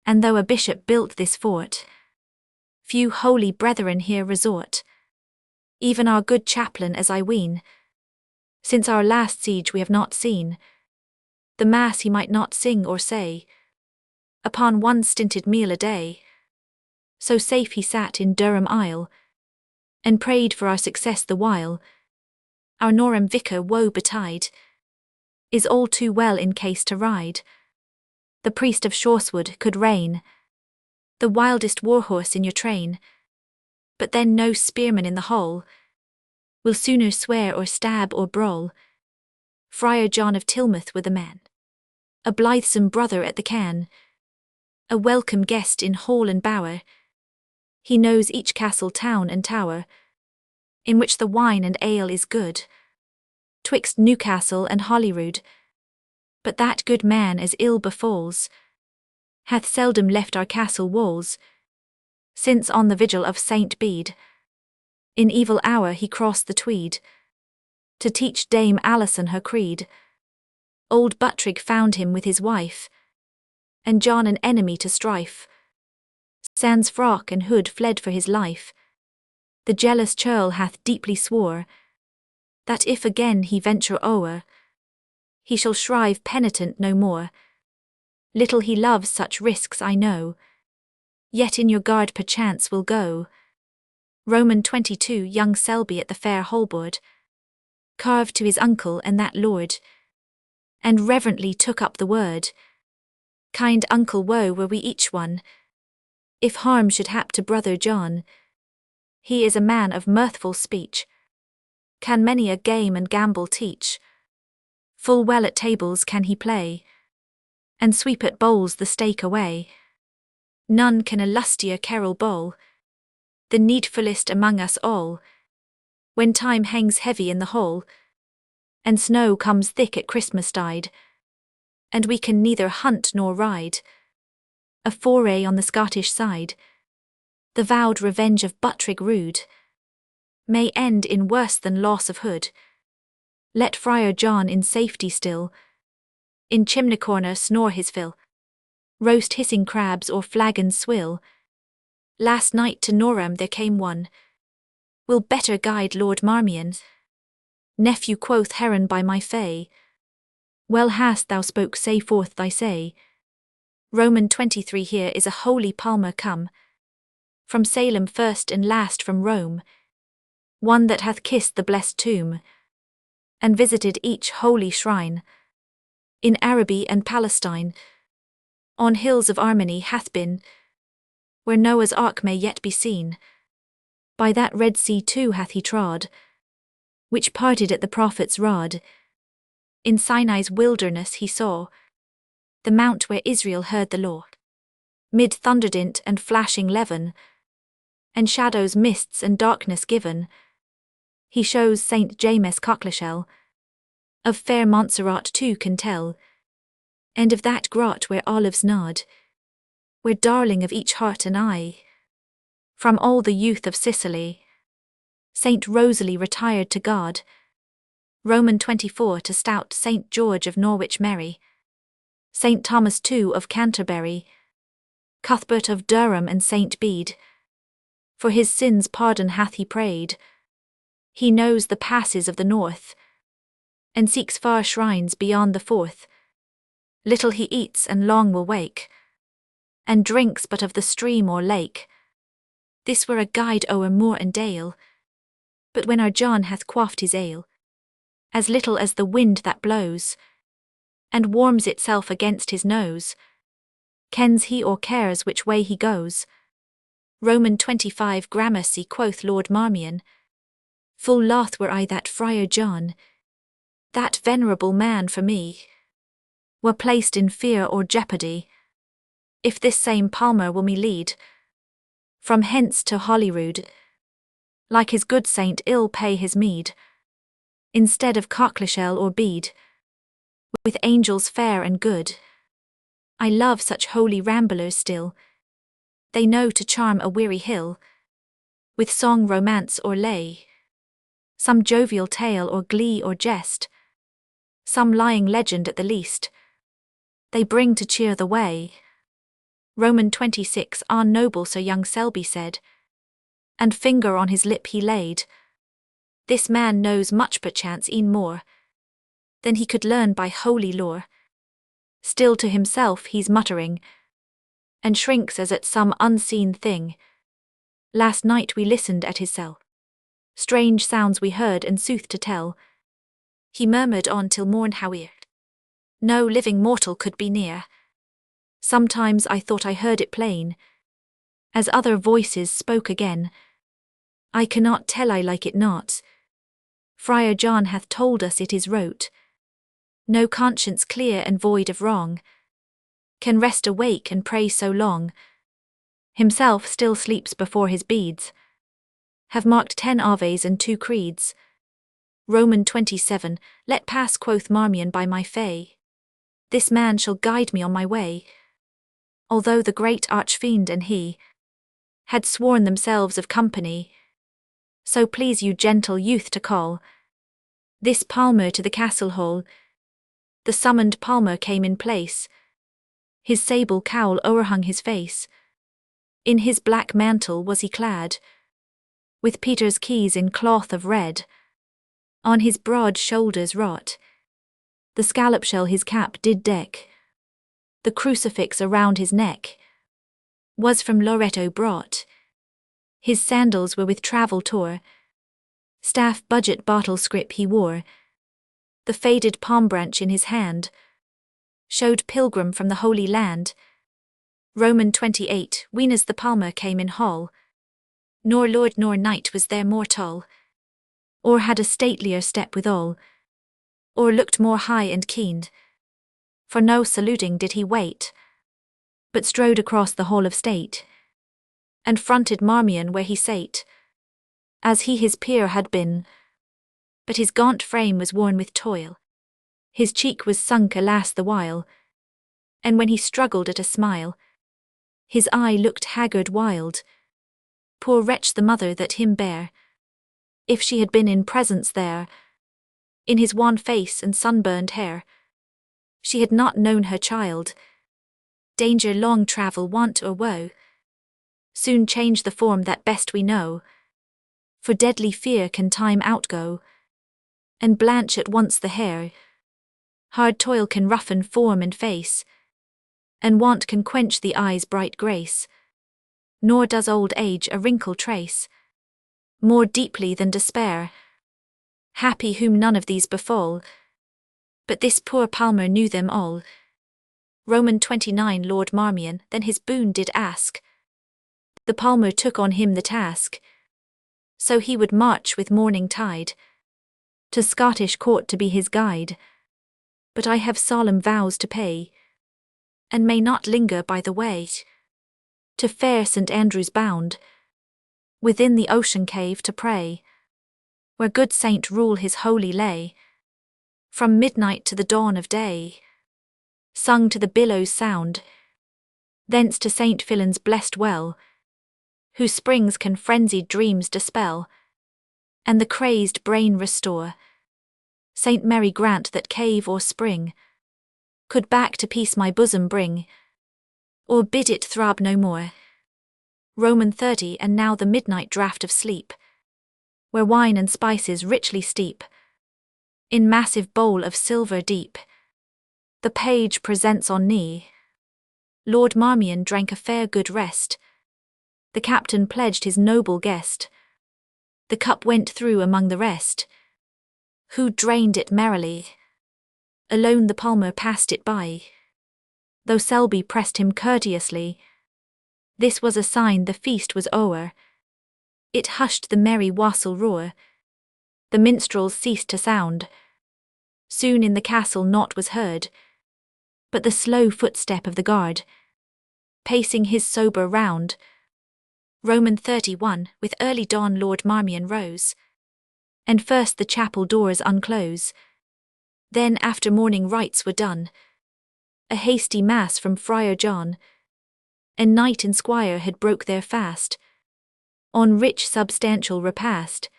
And though a bishop built this fort, few holy brethren here resort, even our good chaplain as I ween. Since our last siege we have not seen the mass he might not sing or say, upon one stinted meal a day. So safe he sat in Durham Isle, and prayed for our success the while. Our Norham vicar, woe betide, is all too well in case to ride. The priest of Shoreswood could rein the wildest warhorse in your train, but then no spearman in the hall will sooner swear or stab or brawl. Friar John of Tilmouth were the man, a blithesome brother at the can, a welcome guest in hall and bower. He knows each castle, town and tower, in which the wine and ale is good, twixt Newcastle and Holyrood. But that good man, as ill befalls, hath seldom left our castle walls, since on the vigil of Saint Bede, in evil hour he crossed the Tweed, to teach Dame Alison her creed. Old Buttrick found him with his wife, and John an enemy to strife. Sans frock and hood fled for his life. The jealous churl hath deeply swore, that if again he venture o'er, he shall shrive penitent no more. Little he loves such risks I know, yet in your guard perchance will go. Roman 22 Young Selby at the fair Holborn carved to his uncle and that lord, and reverently took up the word. Kind uncle, woe were we each one, if harm should hap to brother John. He is a man of mirthful speech, can many a game and gambol teach. Full well at tables can he play, and sweep at bowls the stake away. None can a lustier carol bowl, the needfulest among us all. When time hangs heavy in the hall, and snow comes thick at Christmastide, and we can neither hunt nor ride, a foray on the Scottish side, the vowed revenge of Buttrick rude, may end in worse than loss of hood. Let Friar John in safety still, in chimney corner snore his fill, roast hissing crabs or flagons swill. Last night to Norham there came one, will better guide Lord Marmion. Nephew, quoth Heron, by my fay, well hast thou spoke, say forth thy say. Roman 23 Here is a holy palmer come, from Salem first and last from Rome, one that hath kissed the blessed tomb, and visited each holy shrine. In Araby and Palestine, on hills of Armony hath been, where Noah's ark may yet be seen. By that Red Sea too hath he trod, which parted at the prophet's rod. In Sinai's wilderness he saw the mount where Israel heard the law. Mid thunderdint and flashing levin, and shadows, mists and darkness given, he shows Saint James Cockleshell. Of fair Montserrat too can tell, and of that grot where olives nod, where darling of each heart and eye, from all the youth of Sicily, Saint Rosalie retired to God. Roman 24 To stout Saint George of Norwich merry, Saint Thomas too of Canterbury, Cuthbert of Durham and Saint Bede, for his sins pardon hath he prayed. He knows the passes of the north, and seeks far shrines beyond the Forth. Little he eats and long will wake, and drinks but of the stream or lake. This were a guide o'er moor and dale, but when our John hath quaffed his ale, as little as the wind that blows, and warms itself against his nose, kens he or cares which way he goes. Roman 25 Gramercy, quoth Lord Marmion, full loth were I that Friar John, that venerable man for me, were placed in fear or jeopardy, if this same Palmer will me lead from hence to Holyrood, like his good saint ill pay his meed, instead of Cockleshell or Bede, with angels fair and good. I love such holy ramblers still, they know to charm a weary hill, with song, romance or lay, some jovial tale or glee or jest, some lying legend at the least, they bring to cheer the way. Roman 26. Our noble Sir young Selby said, and finger on his lip he laid, this man knows much perchance e'en more than he could learn by holy lore. Still to himself he's muttering, and shrinks as at some unseen thing. Last night we listened at his cell. Strange sounds we heard, and sooth to tell, he murmured on till morn how no living mortal could be near. Sometimes I thought I heard it plain, as other voices spoke again. I cannot tell, I like it not. Friar John hath told us it is wrote, no conscience clear and void of wrong can rest awake and pray so long. Himself still sleeps before his beads, have marked 10 Aves and 2 creeds. Roman 27. Let pass, quoth Marmion, by my fay. This man shall guide me on my way. Although the great archfiend and he had sworn themselves of company, so please you, gentle youth, to call this palmer to the castle hall. The summoned palmer came in place, his sable cowl o'erhung his face. In his black mantle was he clad, with Peter's keys in cloth of red. On his broad shoulders wrought, the scallop shell his cap did deck. The crucifix around his neck was from Loretto brought. His sandals were with travel tore, staff budget bottle scrip he wore. The faded palm branch in his hand showed pilgrim from the Holy Land. Roman 28. Ween as the palmer came in hall, nor lord nor knight was there more tall, or had a statelier step withal, or looked more high and keen. For no saluting did he wait, but strode across the hall of state, and fronted Marmion where he sate, as he his peer had been. But his gaunt frame was worn with toil, his cheek was sunk, alas, the while, and when he struggled at a smile, his eye looked haggard wild. Poor wretch the mother that him bare, if she had been in presence there, in his wan face and sunburned hair, she had not known her child. Danger, long travel, want or woe, soon change the form that best we know, for deadly fear can time outgo, and blanch at once the hair. Hard toil can roughen form and face, and want can quench the eye's bright grace. Nor does old age a wrinkle trace more deeply than despair. Happy whom none of these befall, but this poor palmer knew them all. Roman 29. Lord Marmion then his boon did ask. The palmer took on him the task, so he would march with morning tide to Scottish court to be his guide. But I have solemn vows to pay, and may not linger by the way, to fair St. Andrew's bound, within the ocean cave to pray, where good saint rule his holy lay, from midnight to the dawn of day, sung to the billows' sound, thence to St. Fillan's blessed well, whose springs can frenzied dreams dispel, and the crazed brain restore. St. Mary grant that cave or spring could back to peace my bosom bring, or bid it throb no more. Roman 30. And now the midnight draught of sleep, where wine and spices richly steep, in massive bowl of silver deep, the page presents on knee. Lord Marmion drank a fair good rest, the captain pledged his noble guest, the cup went through among the rest, who drained it merrily. Alone the palmer passed it by, though Selby pressed him courteously. This was a sign the feast was o'er. It hushed the merry wassail roar. The minstrels ceased to sound. Soon in the castle naught was heard, but the slow footstep of the guard, pacing his sober round. Roman 31. With early dawn Lord Marmion rose, and first the chapel doors unclose. Then after morning rites were done, a hasty mass from Friar John, and knight and squire had broke their fast, on rich substantial repast.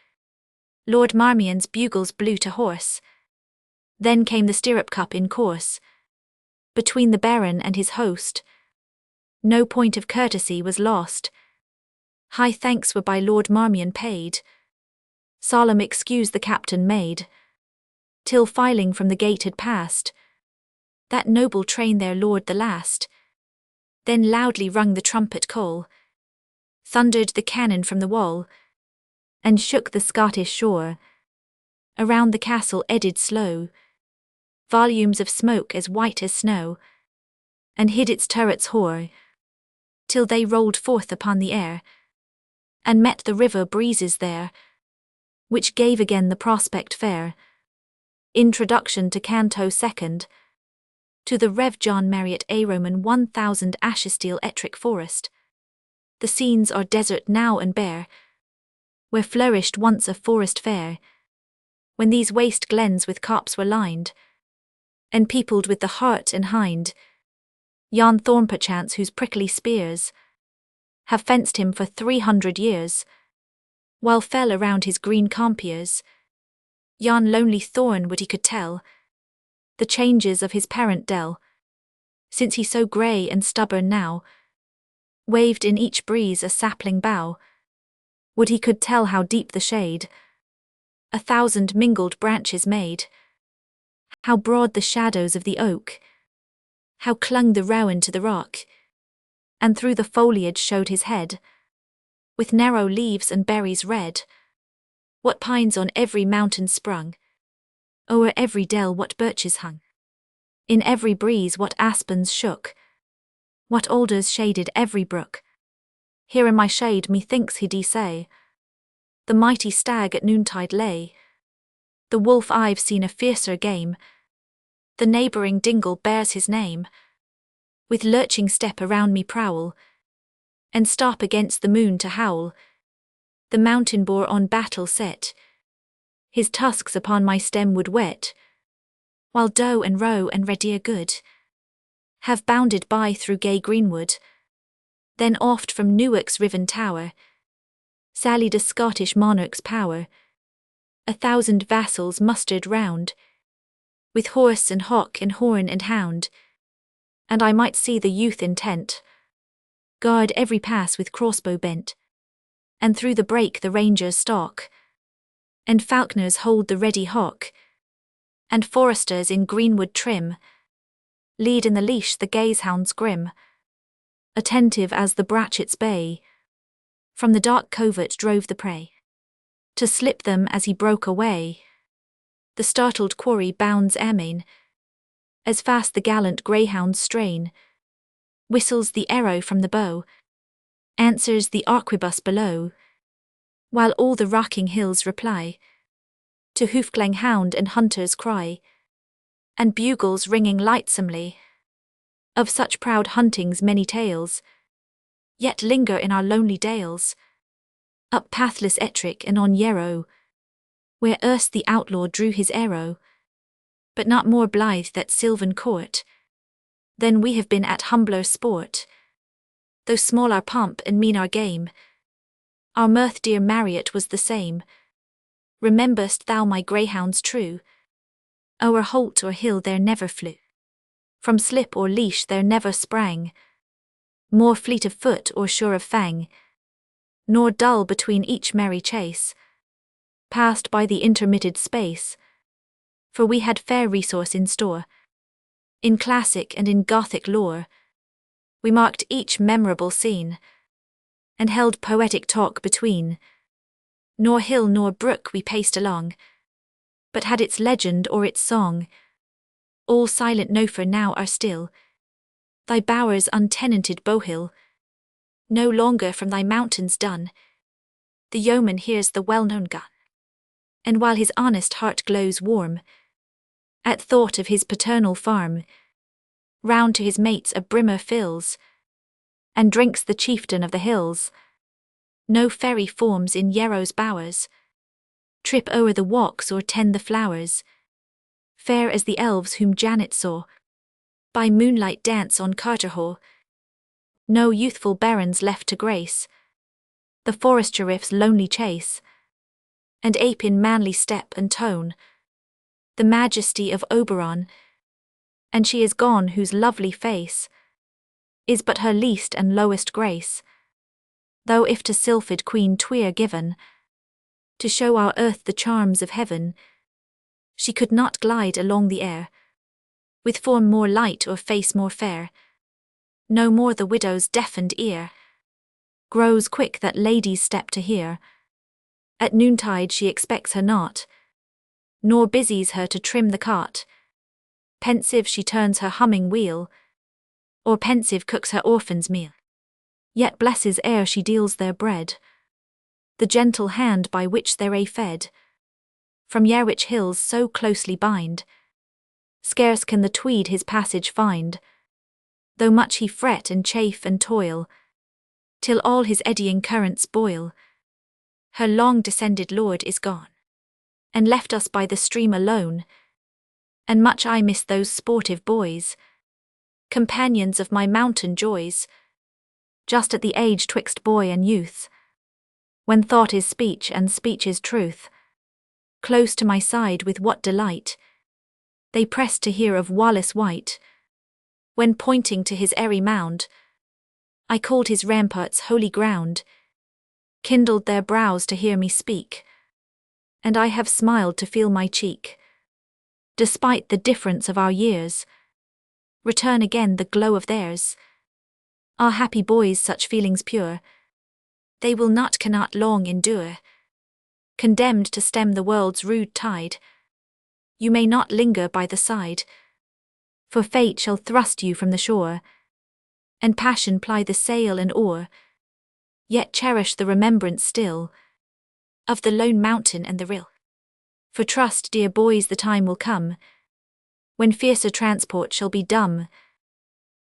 Lord Marmion's bugles blew to horse, then came the stirrup cup in course, between the baron and his host. No point of courtesy was lost. High thanks were by Lord Marmion paid. Solemn excuse the captain made, till filing from the gate had passed that noble train their lord the last. Then loudly rung the trumpet call, thundered the cannon from the wall, and shook the Scottish shore. Around the castle eddied slow volumes of smoke as white as snow, and hid its turrets hoar, till they rolled forth upon the air, and met the river breezes there, which gave again the prospect fair. Introduction to Canto Second. To the Rev. John Marriott A. Roman 1000 Ashestiel Ettrick Forest. The scenes are desert now and bare, where flourished once a forest fair, when these waste glens with copse were lined, and peopled with the hart and hind. Yon thorn perchance whose prickly spears have fenced him for 300 years, while fell around his green compeers. Yon lonely thorn would he could tell the changes of his parent dell, since he so grey and stubborn now waved in each breeze a sapling bough. Would he could tell how deep the shade 1,000 mingled branches made, how broad the shadows of the oak, how clung the rowan to the rock, and through the foliage showed his head, with narrow leaves and berries red. What pines on every mountain sprung, o'er every dell what birches hung, in every breeze what aspens shook, what alders shaded every brook. Here in my shade methinks he did say, the mighty stag at noontide lay. The wolf I've seen a fiercer game, the neighbouring dingle bears his name, with lurching step around me prowl, and stop against the moon to howl. The mountain boar on battle set, his tusks upon my stem would whet, while doe and roe and red deer good have bounded by through gay greenwood. Then oft from Newark's riven tower sallied a Scottish monarch's power, 1,000 vassals mustered round, with horse and hawk and horn and hound, and I might see the youth intent guard every pass with crossbow bent, and through the brake the rangers stalk, and falconers hold the ready hawk, and foresters in greenwood trim lead in the leash the gazehounds grim. Attentive as the brachet's bay, from the dark covert drove the prey, to slip them as he broke away. The startled quarry bounds amain, as fast the gallant greyhounds strain. Whistles the arrow from the bow, answers the arquebus below, while all the rocking hills reply to hoofclang hound and hunter's cry, and bugles ringing lightsomely. Of such proud hunting's many tales yet linger in our lonely dales, up pathless Ettrick and on Yarrow, where erst the outlaw drew his arrow, but not more blithe that sylvan court than we have been at humbler sport. Though small our pomp and mean our game, our mirth dear Marriott was the same. Remember'st thou my greyhounds true? O'er holt or hill there never flew, from slip or leash there never sprang, more fleet of foot or sure of fang, nor dull between each merry chase, passed by the intermitted space. For we had fair resource in store, in classic and in Gothic lore. We marked each memorable scene, and held poetic talk between. Nor hill nor brook we paced along, but had its legend or its song. All silent Nofer now are still, thy bowers untenanted Bohill. No longer from thy mountains dun, the yeoman hears the well-known gun. And while his honest heart glows warm at thought of his paternal farm, round to his mates a brimmer fills, and drinks the chieftain of the hills. No fairy forms in Yarrow's bowers trip o'er the walks or tend the flowers, fair as the elves whom Janet saw by moonlight dance on Carterhaugh. No youthful barons left to grace the forest giraffe's lonely chase, and ape in manly step and tone the majesty of Oberon. And she is gone whose lovely face is but her least and lowest grace. Though if to sylphid queen Tweer given, to show our earth the charms of heaven, she could not glide along the air, with form more light or face more fair. No more the widow's deafened ear grows quick that lady's step to hear. At noontide she expects her not, nor busies her to trim the cart. Pensive she turns her humming wheel, or pensive cooks her orphan's meal. Yet blesses ere she deals their bread the gentle hand by which they're fed. From Yerwich hills so closely bind, scarce can the Tweed his passage find, though much he fret and chafe and toil, till all his eddying currents boil. Her long descended lord is gone, and left us by the stream alone, and much I miss those sportive boys, companions of my mountain joys, just at the age twixt boy and youth, when thought is speech and speech is truth. Close to my side with what delight they pressed to hear of Wallace White, when pointing to his airy mound, I called his ramparts holy ground, kindled their brows to hear me speak, and I have smiled to feel my cheek, despite the difference of our years, return again the glow of theirs. Our happy boys such feelings pure, they will not cannot long endure. Condemned to stem the world's rude tide, you may not linger by the side, for fate shall thrust you from the shore, and passion ply the sail and oar. Yet cherish the remembrance still of the lone mountain and the rill. For trust, dear boys, the time will come when fiercer transport shall be dumb,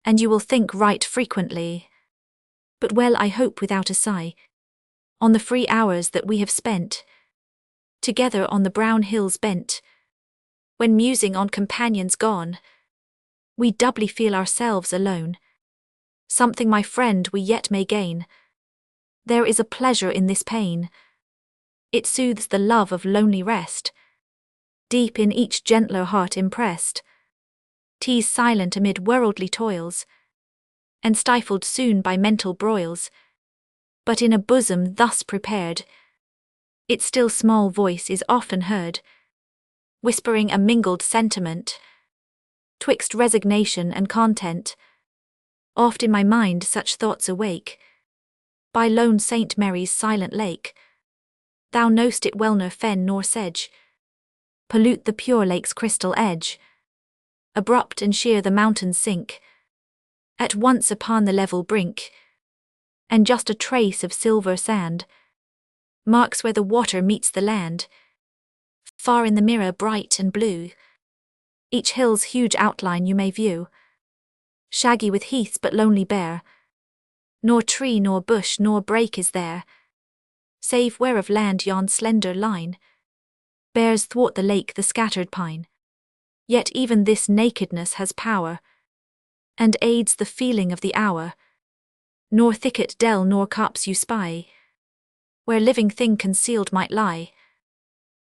and you will think right frequently, but well I hope without a sigh, on the free hours that we have spent together on the brown hills bent. When musing on companions gone, we doubly feel ourselves alone. Something, my friend, we yet may gain. There is a pleasure in this pain. It soothes the love of lonely rest, deep in each gentler heart impressed. 'Tis silent amid worldly toils, and stifled soon by mental broils. But in a bosom thus prepared, its still small voice is often heard, whispering a mingled sentiment, twixt resignation and content. Oft in my mind such thoughts awake, by lone St. Mary's silent lake. Thou know'st it well, nor fen nor sedge pollute the pure lake's crystal edge. Abrupt and sheer the mountains sink at once upon the level brink, and just a trace of silver sand marks where the water meets the land. Far in the mirror bright and blue, each hill's huge outline you may view, shaggy with heaths but lonely bare, nor tree nor bush nor brake is there, save where of land yon slender line bears thwart the lake the scattered pine. Yet even this nakedness has power, and aids the feeling of the hour. Nor thicket dell nor copse you spy, where living thing concealed might lie,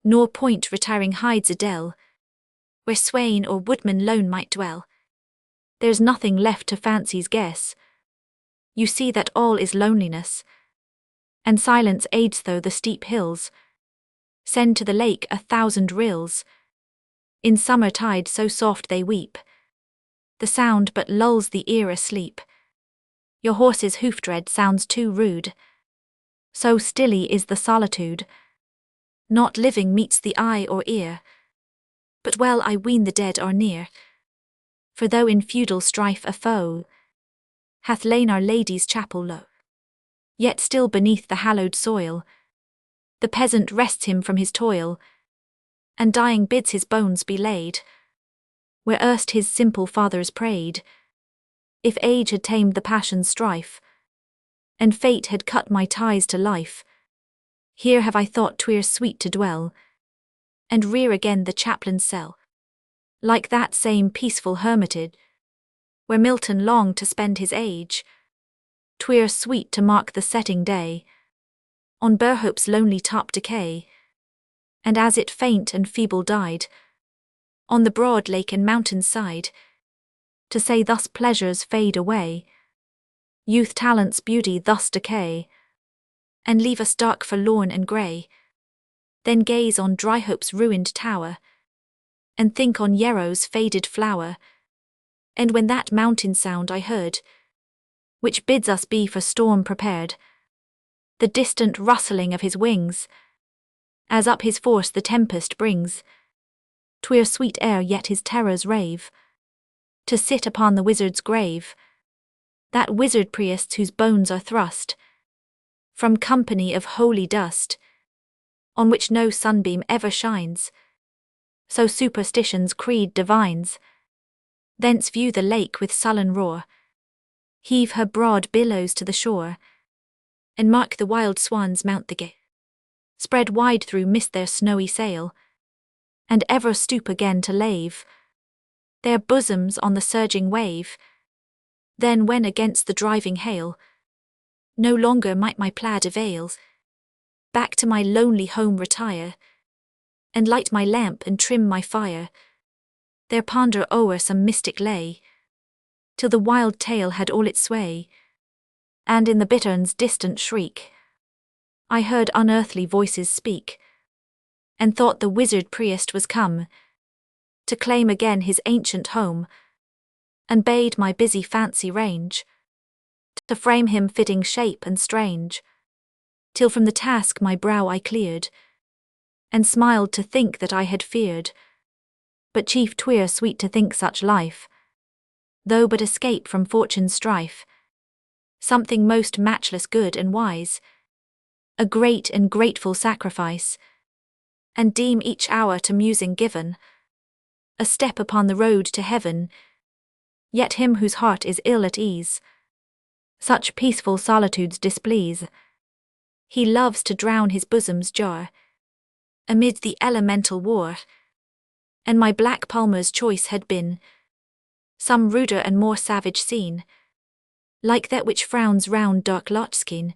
nor point retiring hides a dell, where swain or woodman lone might dwell. There's nothing left to fancy's guess. You see that all is loneliness, and silence aids though the steep hills send to the lake 1,000 rills. In summer tide so soft they weep, the sound but lulls the ear asleep. Your horse's hoof tread sounds too rude, so stilly is the solitude. Not living meets the eye or ear, but well I ween the dead are near. For though in feudal strife a foe hath lain Our Lady's chapel low, yet still beneath the hallowed soil the peasant rests him from his toil, and dying bids his bones be laid where erst his simple fathers prayed. If age had tamed the passion's strife, and fate had cut my ties to life, here have I thought 'twere sweet to dwell, and rear again the chaplain's cell, like that same peaceful hermitage where Milton longed to spend his age. 'Twere sweet to mark the setting day on Burhope's lonely top decay, and as it faint and feeble died on the broad lake and mountain side, to say thus pleasures fade away, Youth, talents, beauty thus decay, and leave us dark, forlorn and grey. Then gaze on dry hope's ruined tower, and think on Yarrow's faded flower. And when that mountain sound I heard, which bids us be for storm prepared, the distant rustling of his wings, as up his force the tempest brings, 'twere sweet air yet his terrors rave, to sit upon the wizard's grave, that wizard priest whose bones are thrust from company of holy dust, on which no sunbeam ever shines, so superstition's creed divines. Thence view the lake with sullen roar, heave her broad billows to the shore, and mark the wild swans mount the gate, spread wide through mist their snowy sail, and ever stoop again to lave their bosoms on the surging wave. Then when against the driving hail no longer might my plaid avail, back to my lonely home retire, and light my lamp and trim my fire, there ponder o'er some mystic lay, till the wild tale had all its sway, and in the bittern's distant shriek I heard unearthly voices speak, and thought the wizard priest was come to claim again his ancient home, and bade my busy fancy range to frame him fitting shape and strange, till from the task my brow I cleared, and smiled to think that I had feared. But chief 'twere sweet to think such life, though but escape from fortune's strife, something most matchless good and wise, a great and grateful sacrifice, and deem each hour to musing given a step upon the road to heaven. Yet him whose heart is ill at ease such peaceful solitudes displease. He loves to drown his bosom's jar amid the elemental war, and my black palmer's choice had been some ruder and more savage scene, like that which frowns round dark Lotskine.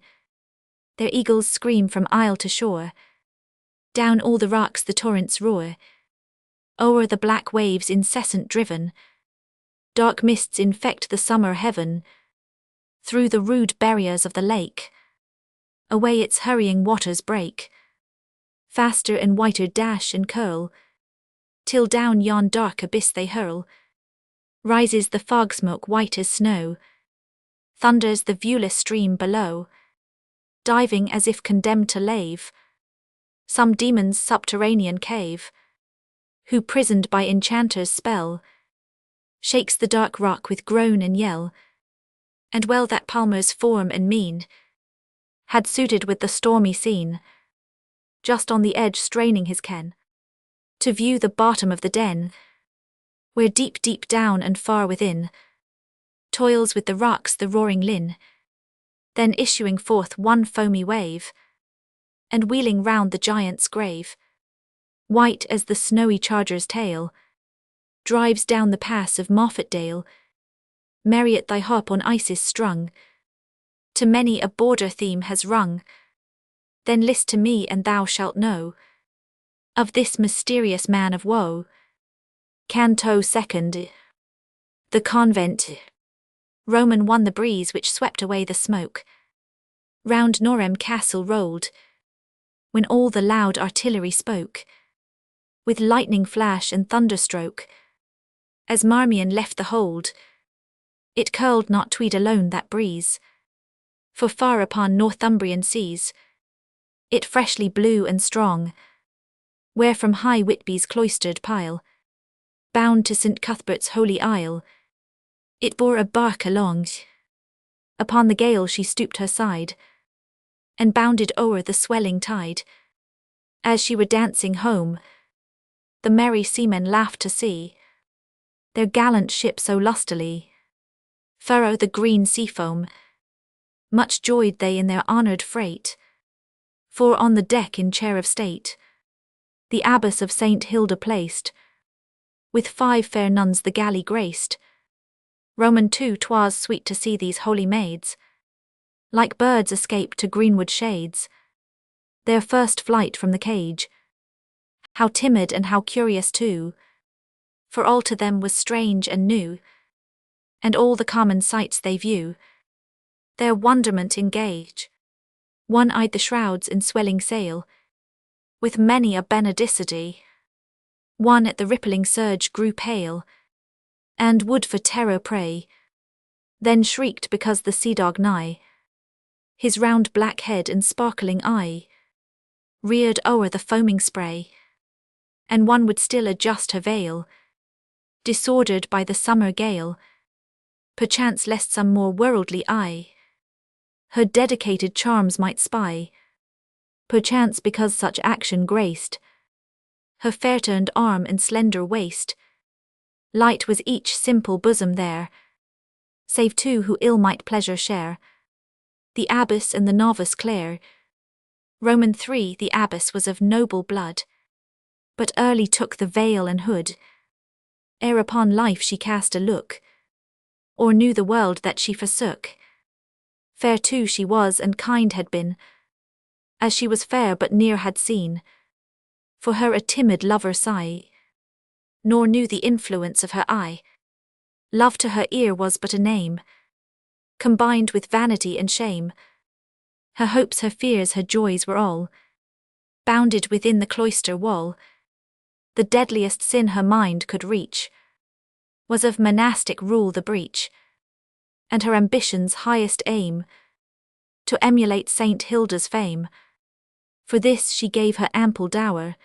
Their eagles scream from isle to shore, down all the rocks the torrents roar, o'er the black waves incessant driven, dark mists infect the summer heaven, through the rude barriers of the lake, away its hurrying waters break, faster and whiter dash and curl, till down yon dark abyss they hurl. Rises the fog smoke white as snow, thunders the viewless stream below, diving as if condemned to lave some demon's subterranean cave, who prisoned by enchanter's spell shakes the dark rock with groan and yell. And well that palmer's form and mien had suited with the stormy scene, just on the edge straining his ken to view the bottom of the den, where deep deep down and far within toils with the rocks the roaring Lynn, then issuing forth one foamy wave, and wheeling round the giant's grave, white as the snowy charger's tail, drives down the pass of Moffatdale. Merry at thy harp on Isis strung, to many a border theme has rung. Then list to me and thou shalt know of this mysterious man of woe. Canto second. The convent. Roman won the breeze which swept away the smoke, round Norham castle rolled, when all the loud artillery spoke, with lightning flash and thunderstroke. As Marmion left the hold, it curled not Tweed alone that breeze, for far upon Northumbrian seas it freshly blew and strong, where from high Whitby's cloistered pile, bound to St. Cuthbert's holy isle, it bore a bark along. Upon the gale she stooped her side, and bounded o'er the swelling tide. As she were dancing home, the merry seamen laughed to see their gallant ship so lustily furrow the green sea foam. Much joyed they in their honoured freight, for on the deck in chair of state the abbess of St. Hilda placed, with 5 fair nuns the galley graced. Roman too 'twas sweet to see these holy maids, like birds escaped to greenwood shades, their first flight from the cage. How timid and how curious too, for all to them was strange and new, and all the common sights they view their wonderment engage. One eyed the shrouds in swelling sail, with many a benedicity. One at the rippling surge grew pale, and would for terror pray, then shrieked because the sea-dog nigh, his round black head and sparkling eye, reared o'er the foaming spray. And one would still adjust her veil, disordered by the summer gale, perchance lest some more worldly eye her dedicated charms might spy, perchance because such action graced her fair-turned arm and slender waist. Light was each simple bosom there, save two who ill might pleasure share, the abbess and the novice Clare. Roman 3 The abbess was of noble blood, but early took the veil and hood, ere upon life she cast a look, or knew the world that she forsook. Fair too she was and kind had been, as she was fair but near had seen, for her a timid lover sigh, nor knew the influence of her eye. Love to her ear was but a name, combined with vanity and shame. Her hopes, her fears, her joys were all bounded within the cloister wall. The deadliest sin her mind could reach was of monastic rule the breach, and her ambition's highest aim to emulate Saint Hilda's fame. For this she gave her ample dower,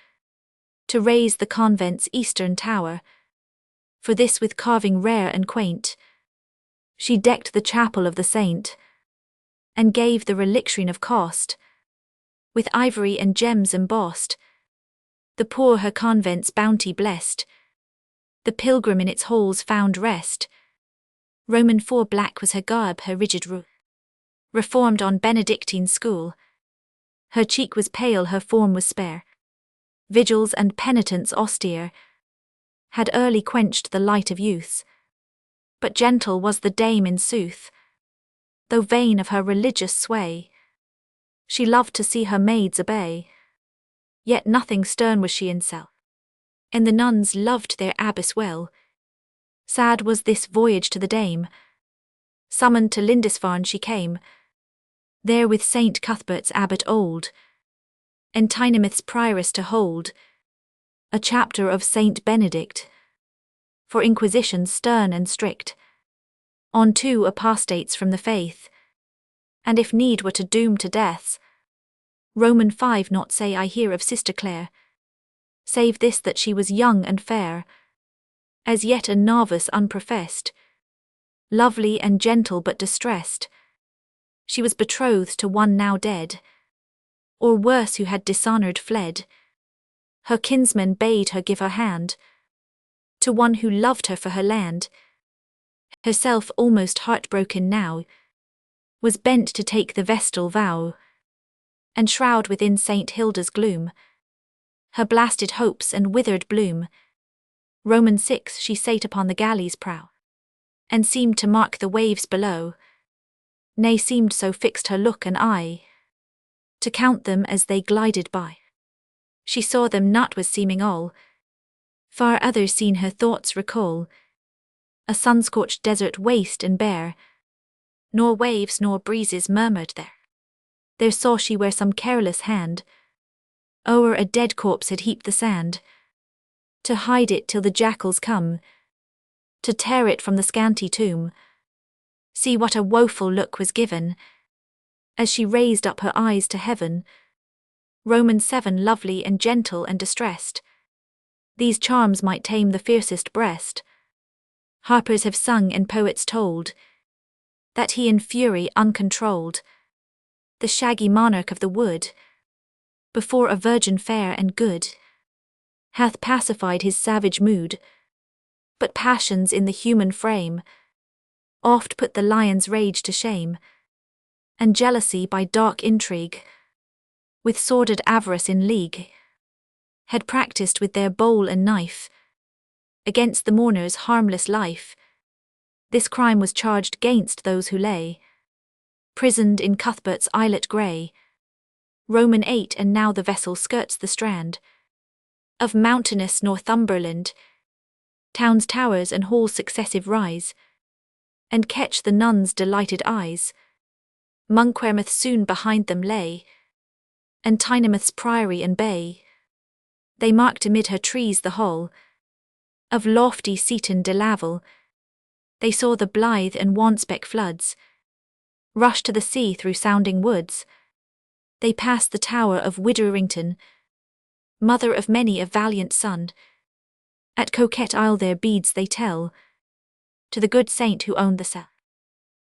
to raise the convent's eastern tower. For this with carving rare and quaint she decked the chapel of the saint, and gave the relictrine of cost, with ivory and gems embossed. The poor her convent's bounty blessed, the pilgrim in its halls found rest. Roman 4 Black was her garb, her rigid rule, reformed on Benedictine school. Her cheek was pale, her form was spare, vigils and penitence austere had early quenched the light of youth. But gentle was the dame in sooth, though vain of her religious sway. She loved to see her maids obey, yet nothing stern was she in self. And the nuns loved their abbess well. Sad was this voyage to the dame. Summoned to Lindisfarne she came, there with Saint Cuthbert's abbot old, and Tynemouth's prioress to hold a chapter of Saint Benedict, for inquisitions stern and strict on two apostates from the faith, and if need were to doom to death. Roman 5 Not say I hear of Sister Clare, save this that she was young and fair, as yet a novice unprofessed, lovely and gentle but distressed. She was betrothed to one now dead, or worse who had dishonoured fled. Her kinsmen bade her give her hand to one who loved her for her land. Herself almost heartbroken now, was bent to take the vestal vow, and shroud within Saint Hilda's gloom her blasted hopes and withered bloom. Roman 6 She sate upon the galley's prow, and seemed to mark the waves below, nay seemed so fixed her look and eye, to count them as they glided by. She saw them not with seeming all, far others seen her thoughts recall, a sun-scorched desert waste and bare, nor waves nor breezes murmured there. There saw she where some careless hand o'er a dead corpse had heaped the sand, to hide it till the jackals come, to tear it from the scanty tomb. See what a woeful look was given, as she raised up her eyes to heaven. Roman 7 Lovely and gentle and distressed, these charms might tame the fiercest breast. Harpers have sung and poets told, that he in fury uncontrolled, the shaggy monarch of the wood, before a virgin fair and good, hath pacified his savage mood. But passions in the human frame oft put the lion's rage to shame, and jealousy by dark intrigue, with sordid avarice in league, had practised with their bowl and knife against the mourner's harmless life. This crime was charged 'gainst those who lay prisoned in Cuthbert's islet grey. Roman 8 And now the vessel skirts the strand of mountainous Northumberland. Town's towers and halls successive rise, and catch the nuns' delighted eyes. Monkwearmouth soon behind them lay, and Tynemouth's priory and bay. They marked amid her trees the hall of lofty Seaton de Laval. They saw the Blythe and Wansbeck floods rush to the sea through sounding woods. They passed the tower of Widdrington, mother of many a valiant son. At Coquette Isle their beads they tell to the good saint who owned the cell.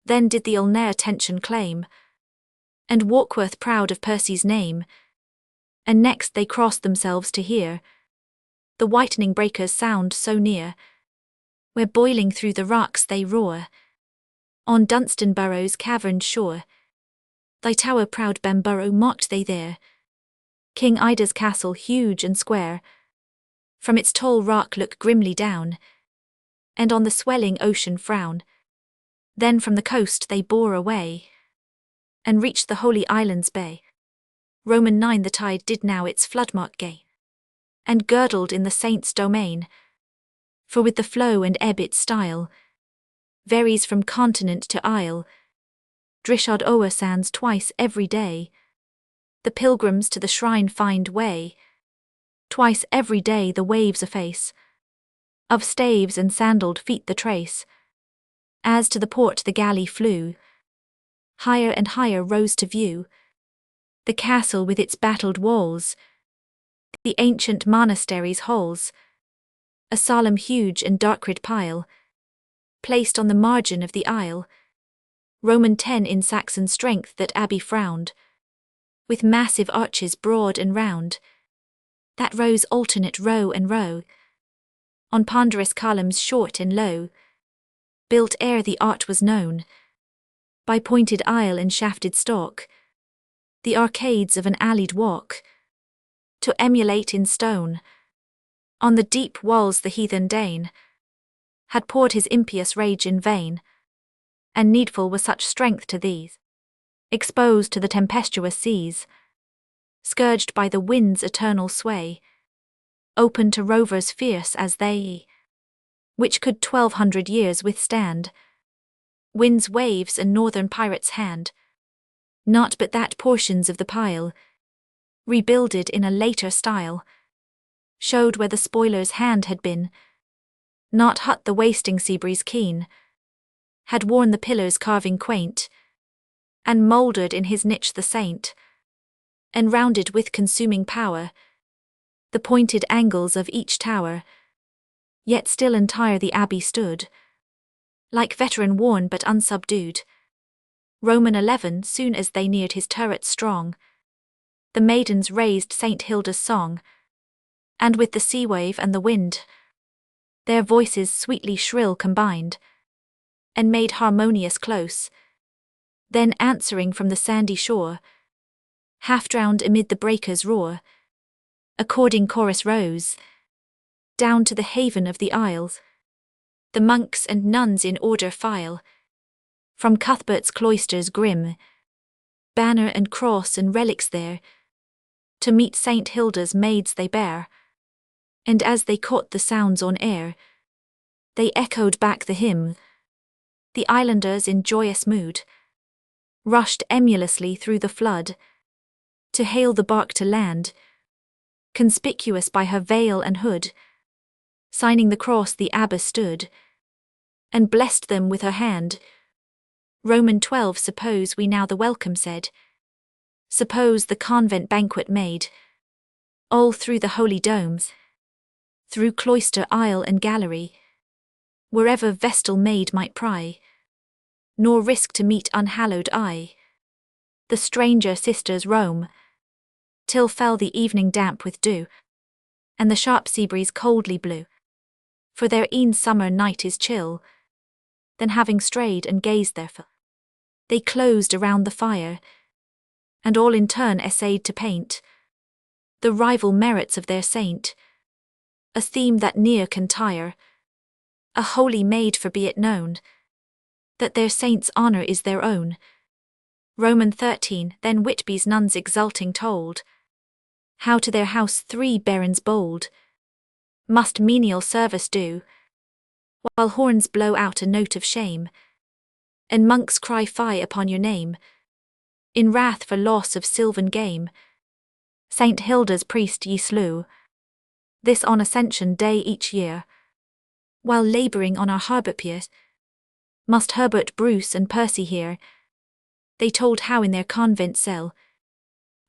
Then did the Ulner attention claim, and Warkworth proud of Percy's name. And next they crossed themselves to hear the whitening breakers sound so near, where boiling through the rocks they roar, on Dunstan Burrow's caverned shore. Thy tower proud Bamborough mocked they there, King Ida's castle huge and square. From its tall rock look grimly down, and on the swelling ocean frown. Then from the coast they bore away, and reached the Holy Islands Bay. Roman 9 the tide did now its floodmark gain, and girdled in the saint's domain. For with the flow and ebb its style varies from continent to isle. Drishod o'er sands twice every day, the pilgrims to the shrine find way. Twice every day the waves efface of staves and sandalled feet the trace. As to the port the galley flew, higher and higher rose to view the castle with its battled walls, the ancient monastery's halls, a solemn huge and dark-red pile, placed on the margin of the isle. Roman 10 in Saxon strength that abbey frowned, with massive arches broad and round, that rose alternate row and row, on ponderous columns short and low, built ere the art was known, by pointed aisle and shafted stalk, the arcades of an alleyed walk, to emulate in stone. On the deep walls the heathen Dane had poured his impious rage in vain, and needful was such strength to these, exposed to the tempestuous seas, scourged by the wind's eternal sway, open to rovers fierce as they, which could 1200 years withstand wind's waves and northern pirates' hand. Not but that portions of the pile, rebuilded in a later style, showed where the spoiler's hand had been. Not hut the wasting sea breeze keen had worn the pillars carving quaint, and mouldered in his niche the saint, and rounded with consuming power the pointed angles of each tower. Yet still entire the abbey stood, like veteran worn but unsubdued. Roman 11 soon as they neared his turrets strong, the maidens raised Saint Hilda's song, and with the sea wave and the wind, their voices sweetly shrill combined, and made harmonious close. Then answering from the sandy shore, half drowned amid the breakers' roar, according chorus rose, down to the haven of the isles. The monks and nuns in order file, from Cuthbert's cloisters grim, banner and cross and relics there, to meet Saint Hilda's maids they bear. And as they caught the sounds on air, they echoed back the hymn. The islanders in joyous mood rushed emulously through the flood, to hail the bark to land, conspicuous by her veil and hood. Signing the cross the abbess stood, and blessed them with her hand. Roman 12 suppose we now the welcome said, suppose the convent banquet made, all through the holy domes, through cloister aisle and gallery, wherever vestal maid might pry, nor risk to meet unhallowed eye. The stranger sisters roam, till fell the evening damp with dew, and the sharp sea breeze coldly blew. For their e'en summer night is chill. Then having strayed and gazed their fill, they closed around the fire, and all in turn essayed to paint the rival merits of their saint, a theme that ne'er can tire, a holy maid for be it known, that their saint's honour is their own. Roman 13 Then Whitby's nuns exulting told, how to their house 3 barons bold must menial service do, while horns blow out a note of shame, and monks cry fie upon your name. In wrath for loss of sylvan game, Saint Hilda's priest ye slew, this on Ascension Day each year. While labouring on our harbour pier, must Herbert Bruce and Percy hear, they told how in their convent cell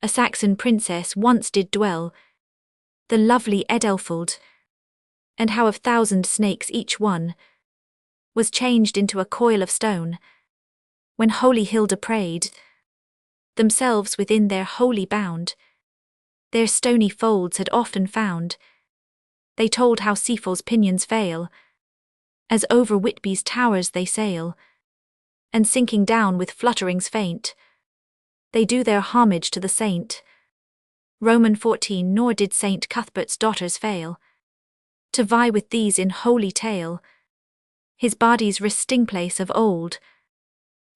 a Saxon princess once did dwell, the lovely Edelfold, and how of 1,000 snakes each one was changed into a coil of stone, when holy Hilda prayed, themselves within their holy bound, their stony folds had often found. They told how Seafol's pinions fail, as over Whitby's towers they sail, and sinking down with flutterings faint, they do their homage to the saint. Roman 14. Nor did Saint Cuthbert's daughters fail to vie with these in holy tale, his body's resting place of old.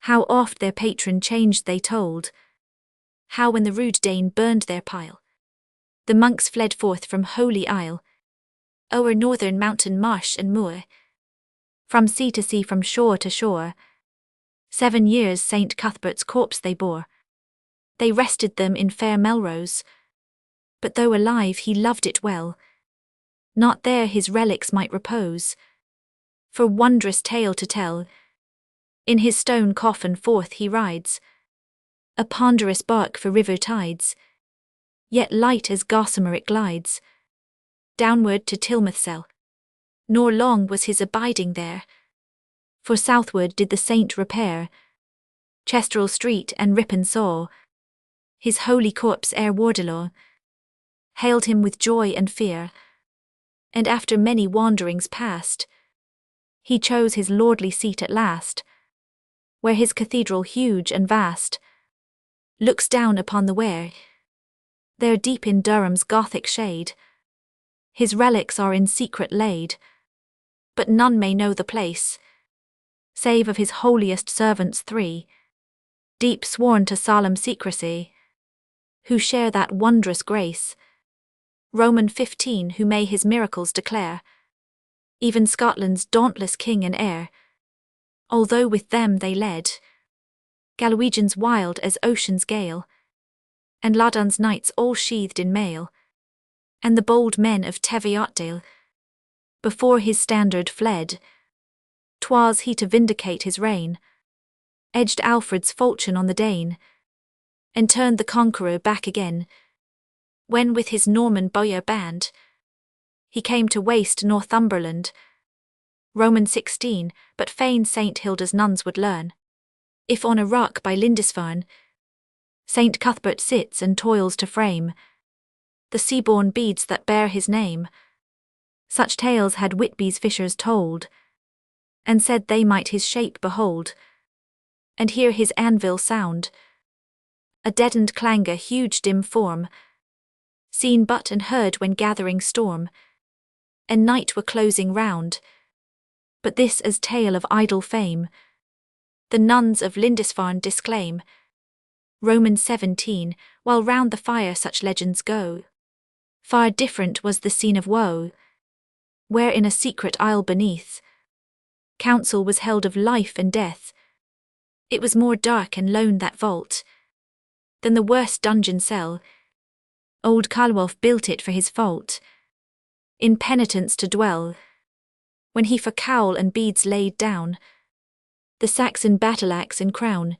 How oft their patron changed they told, how when the rude Dane burned their pile, the monks fled forth from holy isle, o'er northern mountain marsh and moor, from sea to sea, from shore to shore. 7 years Saint Cuthbert's corpse they bore. They rested them in fair Melrose, but though alive he loved it well, not there his relics might repose. For wondrous tale to tell, in his stone coffin forth he rides, a ponderous bark for river tides, yet light as gossamer it glides, downward to Tilmouthsell. Nor long was his abiding there, for southward did the saint repair, Chesterel Street and Ripon saw, his holy corpse ere Wardilaw hailed him with joy and fear, and after many wanderings past, he chose his lordly seat at last, where his cathedral huge and vast looks down upon the Wear. There deep in Durham's Gothic shade, his relics are in secret laid, but none may know the place, save of his holiest servants 3, deep sworn to solemn secrecy, who share that wondrous grace. Roman 15. Who may his miracles declare, even Scotland's dauntless king and heir, although with them they led Galwegians wild as ocean's gale, and Loddon's knights all sheathed in mail, and the bold men of Teviotdale before his standard fled. 'Twas he to vindicate his reign edged Alfred's falchion on the Dane, and turned the conqueror back again, when with his Norman bowyer band he came to waste Northumberland. Roman 16. But fain Saint Hilda's nuns would learn, if on a rock by Lindisfarne Saint Cuthbert sits and toils to frame the sea-born beads that bear his name. Such tales had Whitby's fishers told, and said they might his shape behold, and hear his anvil sound, a deadened clangor, huge dim form, seen but and heard when gathering storm and night were closing round. But this as tale of idle fame the nuns of Lindisfarne disclaim. Roman 17. While round the fire such legends go, far different was the scene of woe, where in a secret isle beneath council was held of life and death. It was more dark and lone that vault than the worst dungeon cell. Old Carlwolf built it for his fault, in penitence to dwell, when he for cowl and beads laid down the Saxon battle-axe and crown.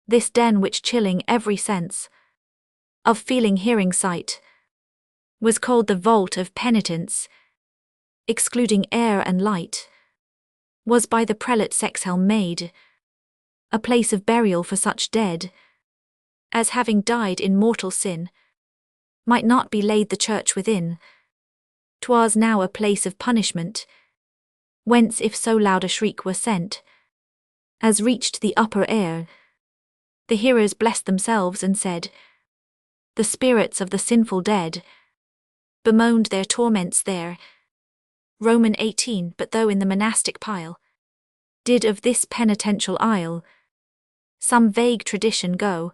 This den, which chilling every sense of feeling, hearing, sight, was called the vault of penitence, excluding air and light, was by the prelate Sexhelm made a place of burial for such dead as, having died in mortal sin, might not be laid the church within. 'Twas now a place of punishment, whence if so loud a shriek were sent as reached the upper air, the hearers blessed themselves and said, the spirits of the sinful dead bemoaned their torments there. Roman 18. But though in the monastic pile did of this penitential isle some vague tradition go,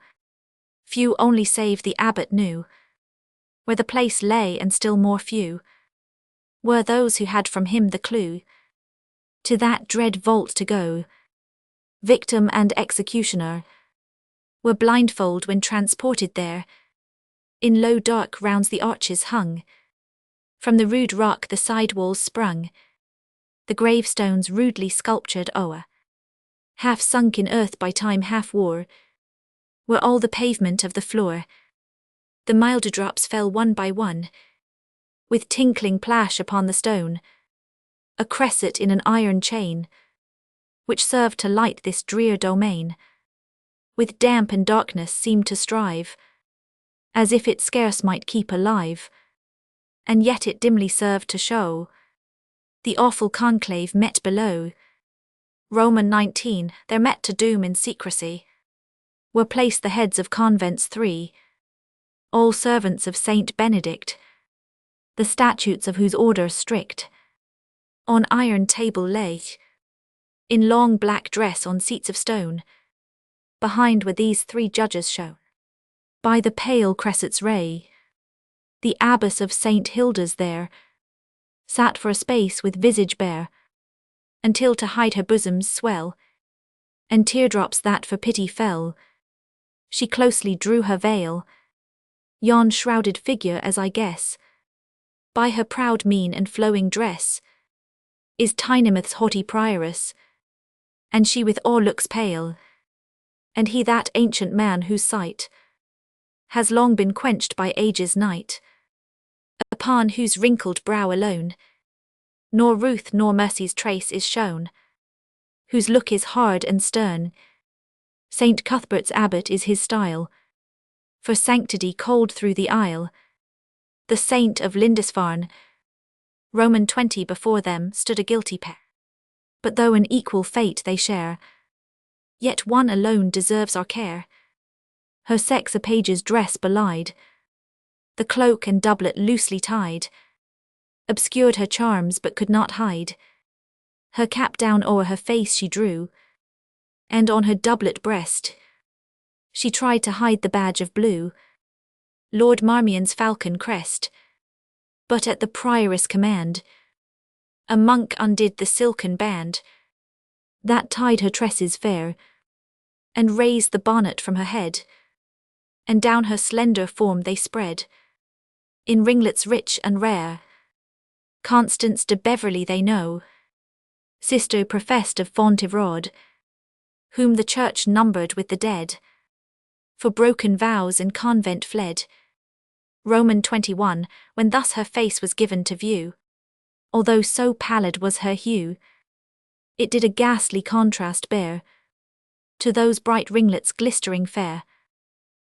few only save the abbot knew where the place lay, and still more few were those who had from him the clue to that dread vault to go. Victim and executioner were blindfold when transported there. In low dark rounds the arches hung. From the rude rock the side walls sprung. The gravestones rudely sculptured o'er, half sunk in earth by time half wore, were all the pavement of the floor. The milder drops fell one by one, with tinkling plash upon the stone, a cresset in an iron chain, which served to light this drear domain, with damp and darkness seemed to strive, as if it scarce might keep alive, and yet it dimly served to show the awful conclave met below. Roman 19, there met to doom in secrecy, were placed the heads of convents 3, all servants of Saint Benedict, the statutes of whose order strict, on iron table lay, in long black dress on seats of stone. Behind were these 3 judges shown, by the pale cresset's ray. The abbess of St. Hilda's there sat for a space with visage bare, until to hide her bosom's swell, and teardrops that for pity fell, she closely drew her veil. Yon shrouded figure, as I guess, by her proud mien and flowing dress, is Tynemouth's haughty prioress, and she with awe looks pale, and he that ancient man whose sight has long been quenched by age's night, upon whose wrinkled brow alone nor ruth nor mercy's trace is shown, whose look is hard and stern. Saint Cuthbert's abbot is his style, for sanctity cold through the aisle. The saint of Lindisfarne, Roman 20, before them stood a guilty pair. But though an equal fate they share, yet one alone deserves our care. Her sex a page's dress belied, the cloak and doublet loosely tied obscured her charms but could not hide. Her cap down o'er her face she drew, and on her doublet breast she tried to hide the badge of blue, Lord Marmion's falcon crest. But at the prioress' command, a monk undid the silken band that tied her tresses fair, and raised the bonnet from her head, and down her slender form they spread, in ringlets rich and rare. Constance de Beverley they know, sister professed of Fontevraud, whom the church numbered with the dead, for broken vows and convent fled. Roman 21, when thus her face was given to view, although so pallid was her hue, it did a ghastly contrast bear to those bright ringlets glistering fair.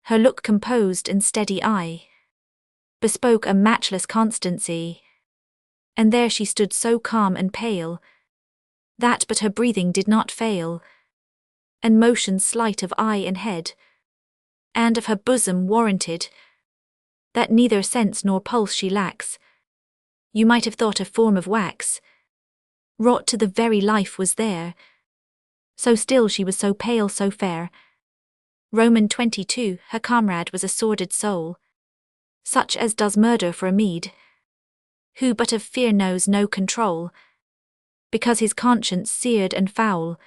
Her look composed and steady eye bespoke a matchless constancy, and there she stood so calm and pale, that but her breathing did not fail, and motion slight of eye and head, and of her bosom warranted that neither sense nor pulse she lacks. You might have thought a form of wax, wrought to the very life was there, so still she was, so pale, so fair. Roman 22, her comrade was a sordid soul, such as does murder for a meed, who but of fear knows no control, because his conscience seared and foul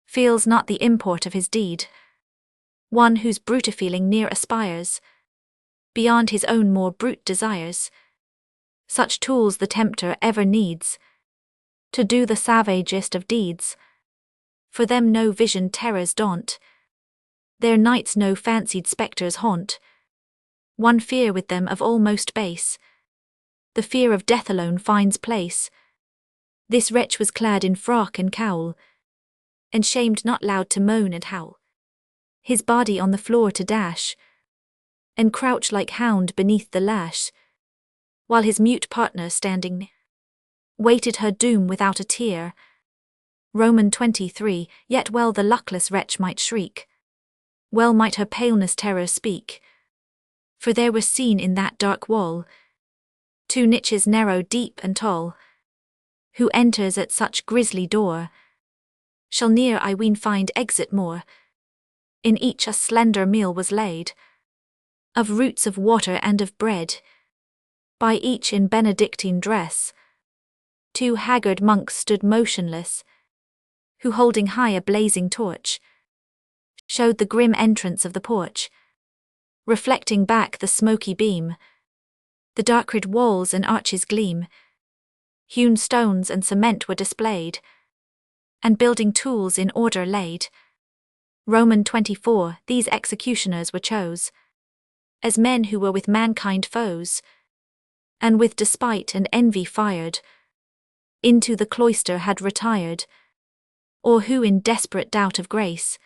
feels not the import of his deed. One whose bruter feeling near aspires beyond his own more brute desires. Such tools the tempter ever needs to do the savagest of deeds. For them no visioned terrors daunt, their nights no fancied spectres haunt. One fear with them of all most base, the fear of death alone finds place. This wretch was clad in frock and cowl, and shamed not loud to moan and howl, his body on the floor to dash, and crouch like hound beneath the lash, while his mute partner standing near waited her doom without a tear. Roman 23, yet well the luckless wretch might shriek, well might her paleness terror speak, for there was seen in that dark wall 2 niches narrow, deep and tall. Who enters at such grisly door shall near, I ween, find exit more. In each a slender meal was laid, of roots of water and of bread, by each in Benedictine dress. 2 haggard monks stood motionless, who holding high a blazing torch, showed the grim entrance of the porch, reflecting back the smoky beam. The dark-red walls and arches gleam. Hewn stones and cement were displayed, and building tools in order laid. Roman 24, these executioners were chose, as men who were with mankind foes, and with despite and envy fired, into the cloister had retired, or who in desperate doubt of grace,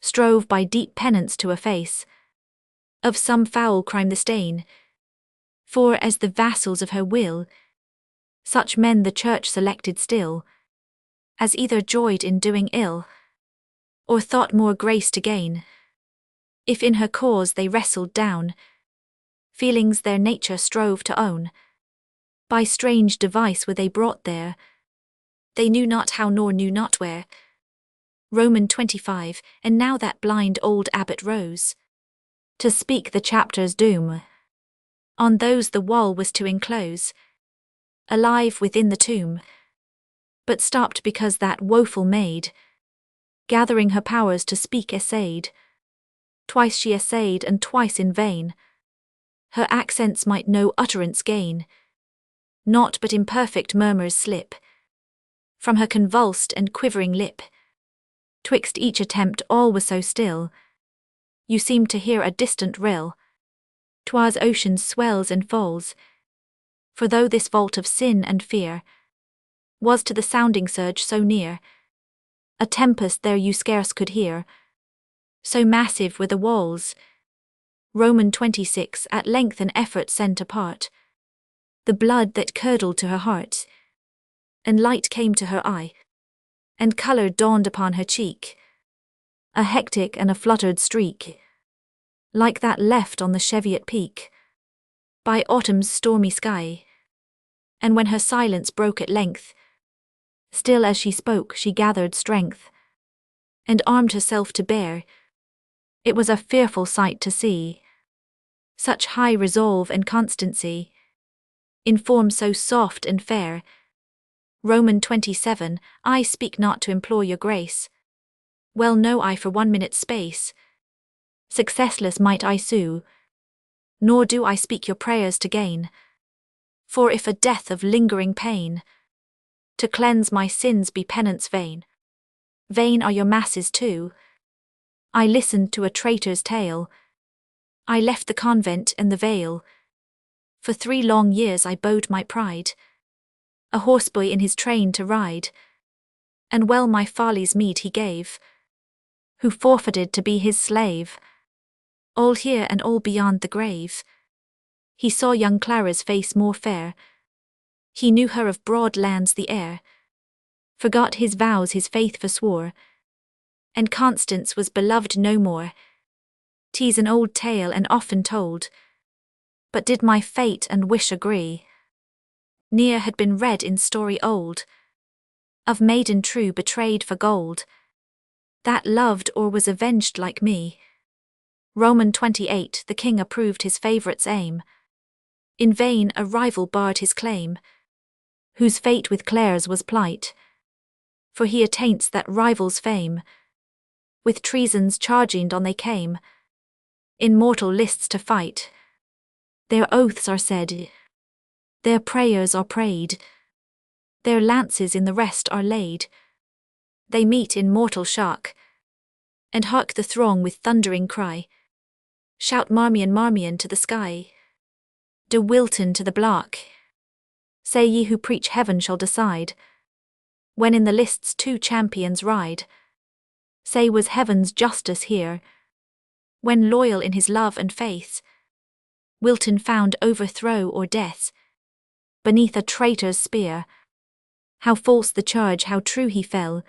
strove by deep penance to efface, of some foul crime the stain, for as the vassals of her will, such men the church selected still, as either joyed in doing ill, or thought more grace to gain, if in her cause they wrestled down feelings their nature strove to own. By strange device were they brought there, they knew not how nor knew not where. Roman 25, and now that blind old abbot rose, to speak the chapter's doom, on those the wall was to enclose, alive within the tomb, but stopped because that woeful maid, gathering her powers to speak essayed. Twice she essayed and twice in vain, her accents might no utterance gain, naught but imperfect murmurs slip from her convulsed and quivering lip. Twixt each attempt all was so still, you seemed to hear a distant rill. 'Twas ocean's swells and falls, for though this vault of sin and fear was to the sounding surge so near, a tempest there you scarce could hear, so massive were the walls. Roman 26, at length an effort sent apart the blood that curdled to her heart, and light came to her eye, and colour dawned upon her cheek, a hectic and a fluttered streak, like that left on the Cheviot peak by autumn's stormy sky. And when her silence broke at length, still as she spoke she gathered strength, and armed herself to bear. It was a fearful sight to see, such high resolve and constancy, in form so soft and fair. Roman 27, I speak not to implore your grace, well know I for 1 minute's space, successless might I sue, nor do I speak your prayers to gain, for if a death of lingering pain, to cleanse my sins be penance vain, vain are your masses too. I listened to a traitor's tale, I left the convent and the veil, for 3 long years I bowed my pride, a horseboy in his train to ride, and well my folly's meed he gave, who forfeited to be his slave, all here and all beyond the grave. He saw young Clara's face more fair, he knew her of broad lands the heir, forgot his vows his faith forswore, and Constance was beloved no more. 'Tis an old tale and often told, but did my fate and wish agree? Ne'er had been read in story old, of maiden true betrayed for gold, that loved or was avenged like me. Roman 28, the king approved his favourite's aim, in vain a rival barred his claim, whose fate with Clare's was plight, for he attaints that rival's fame. With treasons charging on they came, in mortal lists to fight. Their oaths are said, their prayers are prayed, their lances in the rest are laid. They meet in mortal shock, and hark the throng with thundering cry, shout Marmion, Marmion to the sky, De Wilton to the block. Say ye who preach heaven shall decide, when in the lists 2 champions ride. Say was heaven's justice here, when loyal in his love and faith, Wilton found overthrow or death beneath a traitor's spear. How false the charge, how true he fell,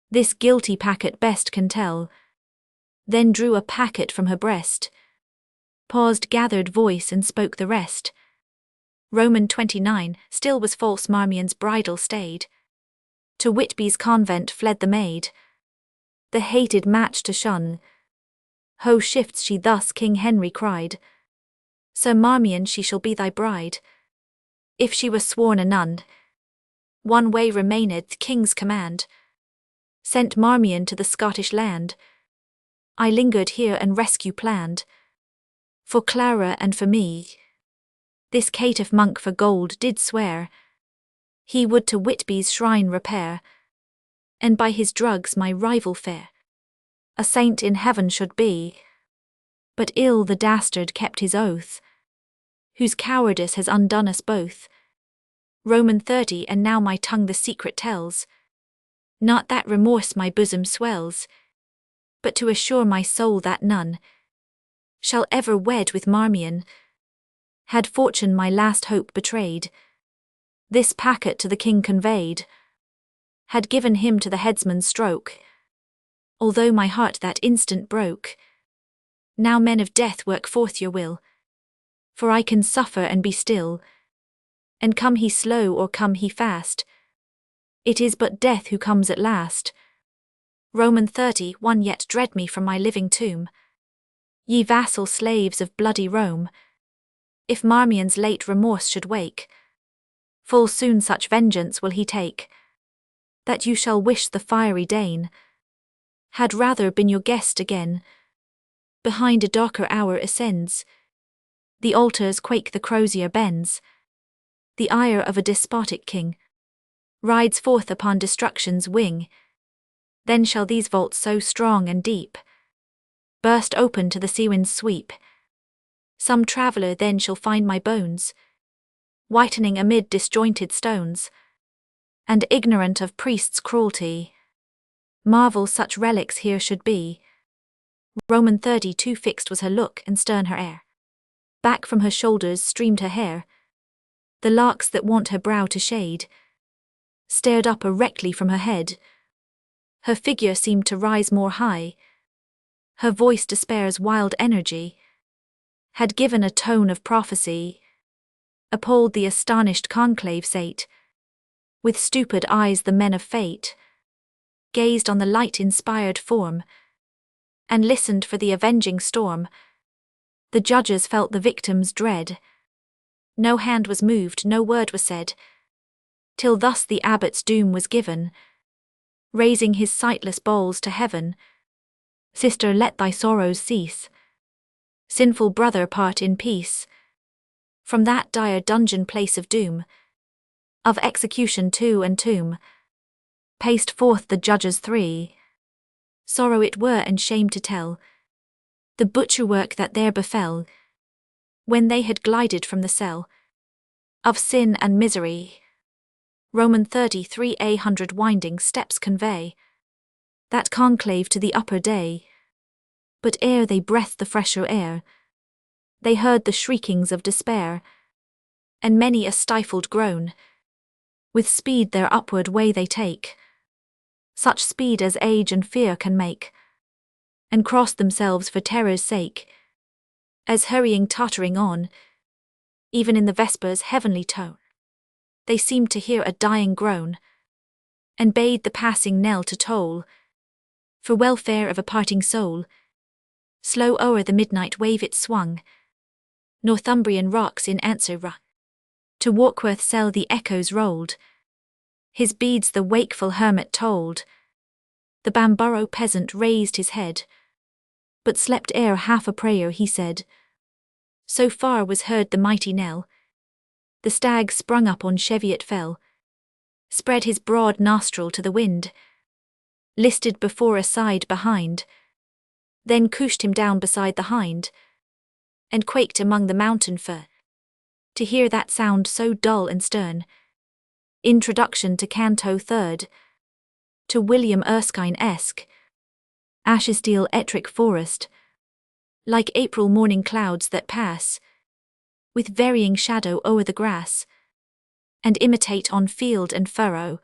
this guilty packet best can tell. Then drew a packet from her breast, paused, gathered voice and spoke the rest. Roman 29, still was false Marmion's bridal stayed, to Whitby's convent fled the maid, the hated match to shun. Ho shifts she thus, King Henry cried, Sir Marmion, she shall be thy bride, if she were sworn a nun. One way remaineth, king's command, sent Marmion to the Scottish land, I lingered here and rescue planned. For Clara and for me. This caitiff monk for gold did swear. He would to Whitby's shrine repair, and by his drugs my rival fair. A saint in heaven should be. But ill the dastard kept his oath, whose cowardice has undone us both. Roman 30, and now my tongue the secret tells. Not that remorse my bosom swells, but to assure my soul that none shall ever wed with Marmion. Had fortune my last hope betrayed, this packet to the king conveyed, had given him to the headsman's stroke, although my heart that instant broke. Now men of death work forth your will, for I can suffer and be still, and come he slow or come he fast, it is but death who comes at last. Roman 31, yet dread me from my living tomb, ye vassal slaves of bloody Rome. If Marmion's late remorse should wake, full soon such vengeance will he take, that you shall wish the fiery Dane had rather been your guest again. Behind a darker hour ascends, the altars quake, the crozier bends, the ire of a despotic king rides forth upon destruction's wing. Then shall these vaults so strong and deep burst open to the sea wind's sweep. Some traveller then shall find my bones whitening amid disjointed stones, and ignorant of priests' cruelty, marvel such relics here should be. Roman 32, fixed was her look and stern her air. Back from her shoulders streamed her hair. The larks that wont her brow to shade stared up erectly from her head. Her figure seemed to rise more high. Her voice despair's wild energy had given a tone of prophecy. Appalled the astonished conclave sate. With stupid eyes the men of fate gazed on the light-inspired form, and listened for the avenging storm. The judges felt the victim's dread. No hand was moved, no word was said, till thus the abbot's doom was given. Raising his sightless bowls to heaven, Sister, let thy sorrows cease. Sinful brother, part in peace from that dire dungeon place of doom, of execution too and tomb. Paced forth the judges three. Sorrow it were and shame to tell the butcher work that there befell, when they had glided from the cell of sin and misery. Roman 33, 100 winding steps convey that conclave to the upper day. But ere they breathed the fresher air, they heard the shriekings of despair, and many a stifled groan. With speed their upward way they take, such speed as age and fear can make, and cross themselves for terror's sake, as hurrying tottering on, even in the vesper's heavenly tone, they seemed to hear a dying groan, and bade the passing knell to toll, for welfare of a parting soul. Slow o'er the midnight wave it swung, Northumbrian rocks in answer rung. To Warkworth cell the echoes rolled, his beads the wakeful hermit told. The Bamborough peasant raised his head, but slept ere half a prayer he said. So far was heard the mighty knell, the stag sprung up on Cheviot fell, spread his broad nostril to the wind, listed before aside behind, then cooshed him down beside the hind, and quaked among the mountain fir. To hear that sound so dull and stern. Introduction to Canto Third. To William Erskine-esque. Ashestiel Ettrick Forest. Like April morning clouds that pass, with varying shadow o'er the grass, and imitate on field and furrow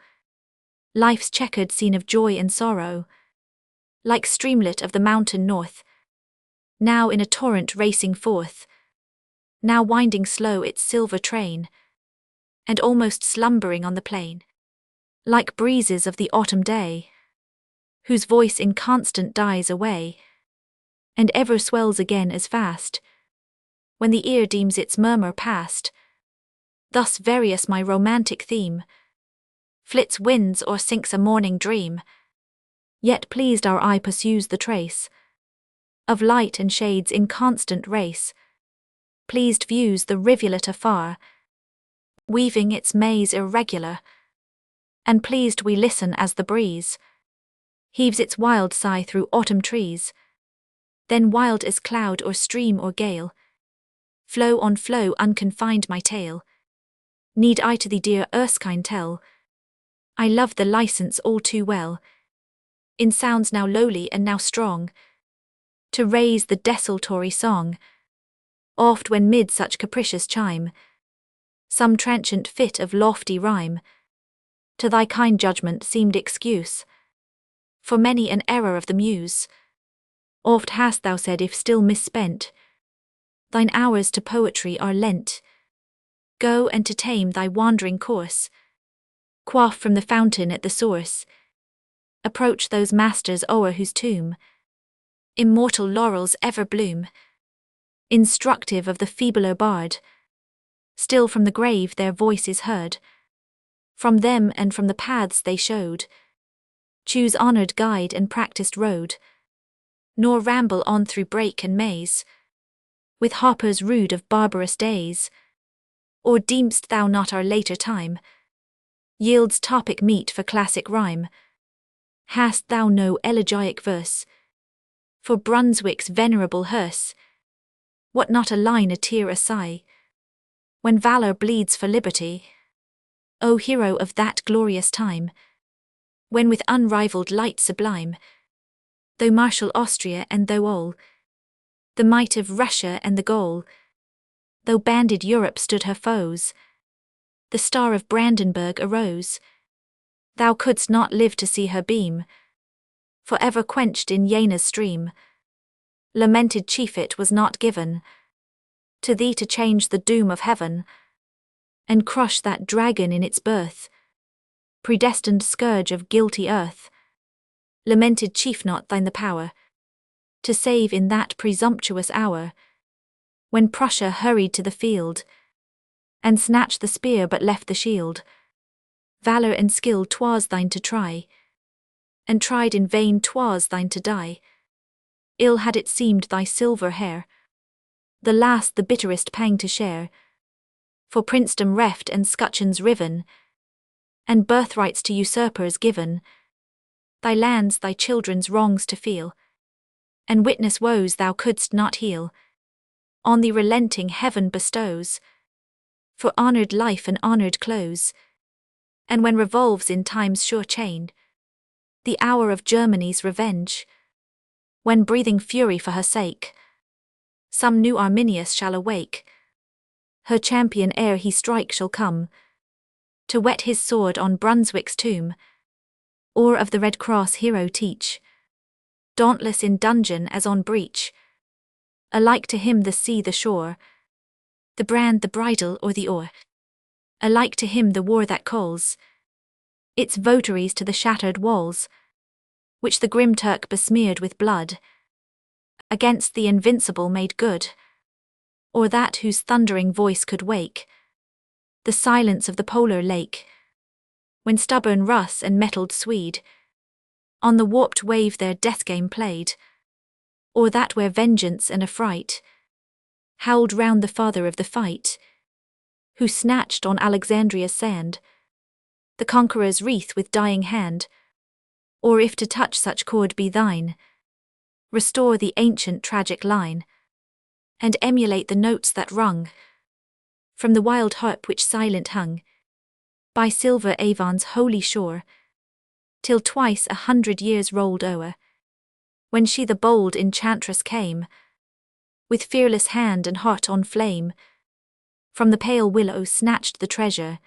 life's checkered scene of joy and sorrow. Like streamlet of the mountain north, now in a torrent racing forth, now winding slow its silver train, and almost slumbering on the plain. Like breezes of the autumn day, whose voice inconstant dies away, and ever swells again as fast, when the ear deems its murmur past. Thus various my romantic theme flits winds or sinks a morning dream, yet pleased our eye pursues the trace of light and shades in constant race. Pleased views the rivulet afar, weaving its maze irregular, and pleased we listen as the breeze heaves its wild sigh through autumn trees. Then wild as cloud or stream or gale, flow on flow unconfined my tale. Need I to thee, dear Erskine, tell? I love the license all too well, in sounds now lowly and now strong, to raise the desultory song. Oft when mid such capricious chime, some transient fit of lofty rhyme, to thy kind judgment seemed excuse, for many an error of the muse. Oft hast thou said, if still misspent, thine hours to poetry are lent. Go and to tame thy wandering course, quaff from the fountain at the source. Approach those masters o'er whose tomb immortal laurels ever bloom, instructive of the feebler bard. Still from the grave their voice is heard. From them and from the paths they showed, choose honoured guide and practised road, nor ramble on through brake and maze, with harpers rude of barbarous days. Or deem'st thou not our later time yields topic meet for classic rhyme? Hast thou no elegiac verse for Brunswick's venerable hearse? What not a line, a tear, a sigh, when valour bleeds for liberty? O hero of that glorious time, when with unrivalled light sublime, though martial Austria and though all the might of Russia and the Gaul, though banded Europe stood her foes, the star of Brandenburg arose. Thou couldst not live to see her beam, for ever quenched in Jena's stream. Lamented chief, it was not given to thee to change the doom of heaven, and crush that dragon in its birth, predestined scourge of guilty earth. Lamented chief, not thine the power to save in that presumptuous hour, when Prussia hurried to the field, and snatched the spear but left the shield. Valour and skill 'twas thine to try, and tried in vain 'twas thine to die. Ill had it seemed thy silver hair, the last the bitterest pang to share, for princedom reft and scutcheons riven, and birthrights to usurpers given. Thy lands, thy children's wrongs to feel, and witness woes thou couldst not heal, on thee relenting heaven bestows, for honoured life and honoured close. And when revolves in time's sure chain the hour of Germany's revenge, when breathing fury for her sake some new Arminius shall awake, her champion ere he strike shall come, to whet his sword on Brunswick's tomb, or of the Red Cross hero teach, dauntless in dungeon as on breach. Alike to him the sea, the shore, the brand, the bridle, or the oar. Alike to him the war that calls its votaries to the shattered walls, which the grim Turk besmeared with blood, against the invincible made good, or that whose thundering voice could wake the silence of the polar lake, when stubborn Russ and mettled Swede on the warped wave their death game played, or that where vengeance and affright howled round the father of the fight, who snatched on Alexandria's sand the conqueror's wreath with dying hand. Or if to touch such chord be thine, restore the ancient tragic line, and emulate the notes that rung from the wild harp which silent hung by silver Avon's holy shore, till twice 100 years rolled o'er, when she the bold enchantress came, with fearless hand and heart on flame, from the pale willow snatched the treasure,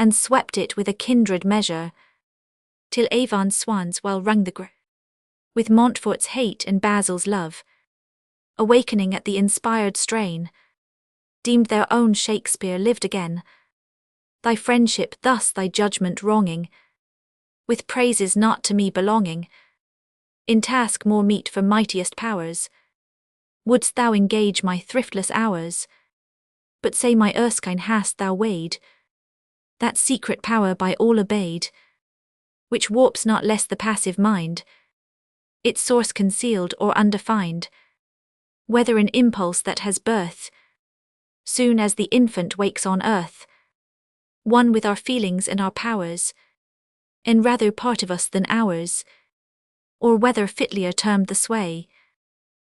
and swept it with a kindred measure, till Avon's swans well rung the with Montfort's hate and Basil's love, awakening at the inspired strain, deemed their own Shakespeare lived again. Thy friendship thus, thy judgment wronging, with praises not to me belonging, in task more meet for mightiest powers, wouldst thou engage my thriftless hours? But say, my Erskine, hast thou weighed that secret power by all obeyed, which warps not less the passive mind, its source concealed or undefined, whether an impulse that has birth, soon as the infant wakes on earth, one with our feelings and our powers, and rather part of us than ours, or whether fitlier termed the sway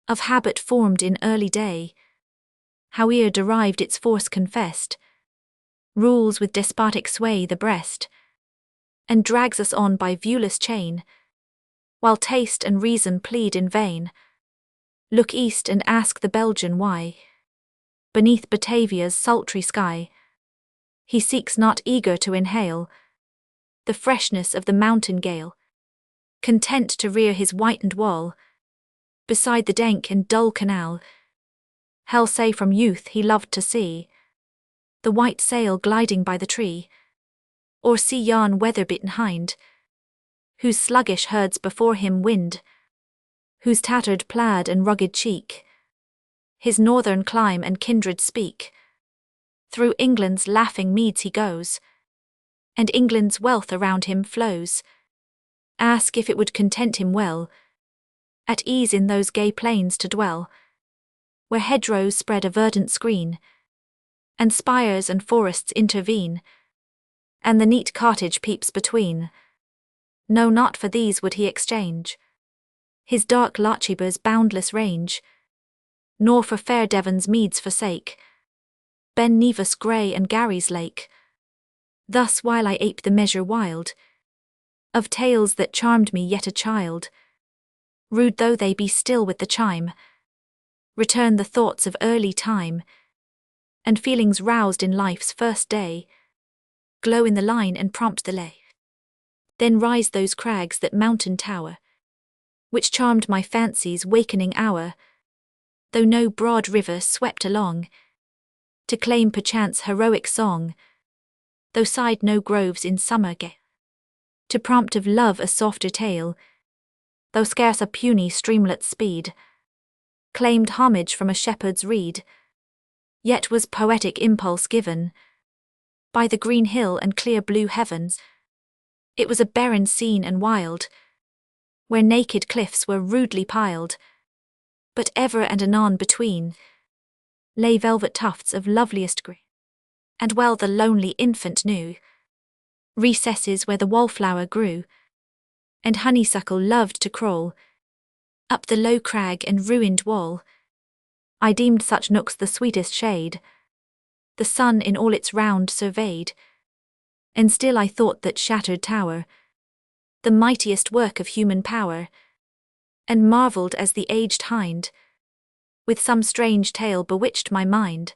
of habit formed in early day, howe'er derived its force confessed, rules with despotic sway the breast, and drags us on by viewless chain, while taste and reason plead in vain. Look east and ask the Belgian why, beneath Batavia's sultry sky, he seeks not eager to inhale the freshness of the mountain gale, content to rear his whitened wall beside the dank and dull canal. Hell say from youth he loved to see the white sail gliding by the tree, or see yon weather-bitten hind, whose sluggish herds before him wind, whose tattered plaid and rugged cheek his northern clime and kindred speak. Through England's laughing meads he goes, and England's wealth around him flows. Ask if it would content him well, at ease in those gay plains to dwell, where hedgerows spread a verdant screen, and spires and forests intervene, and the neat cottage peeps between. No, not for these would he exchange his dark Lochaber's boundless range, nor for fair Devon's meads forsake Ben Nevis grey and Gary's lake. Thus while I ape the measure wild of tales that charmed me yet a child, rude though they be still with the chime, return the thoughts of early time, and feelings roused in life's first day, glow in the line and prompt the lay. Then rise those crags that mountain tower, which charmed my fancy's wakening hour, though no broad river swept along, to claim perchance heroic song, though sighed no groves in summer gale, to prompt of love a softer tale, though scarce a puny streamlet's speed claimed homage from a shepherd's reed, yet was poetic impulse given by the green hill and clear blue heavens. It was a barren scene and wild, where naked cliffs were rudely piled, but ever and anon between lay velvet tufts of loveliest green, and well the lonely infant knew recesses where the wallflower grew, and honeysuckle loved to crawl up the low crag and ruined wall. I deemed such nooks the sweetest shade the sun in all its round surveyed, and still I thought that shattered tower the mightiest work of human power, and marvelled as the aged hind with some strange tale bewitched my mind,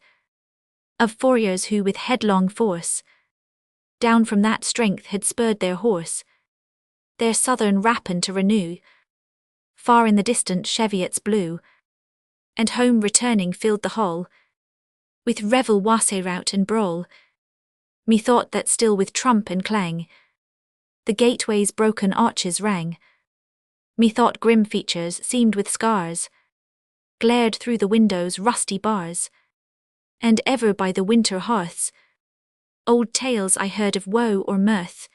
of warriors who with headlong force down from that strength had spurred their horse, their southern rapine to renew, far in the distant Cheviot's blue, and home returning filled the hall with revel, wassail-rout and brawl. Methought that still with trump and clang the gateway's broken arches rang. Methought grim features seamed with scars glared through the window's rusty bars, and ever by the winter hearths old tales I heard of woe or mirth,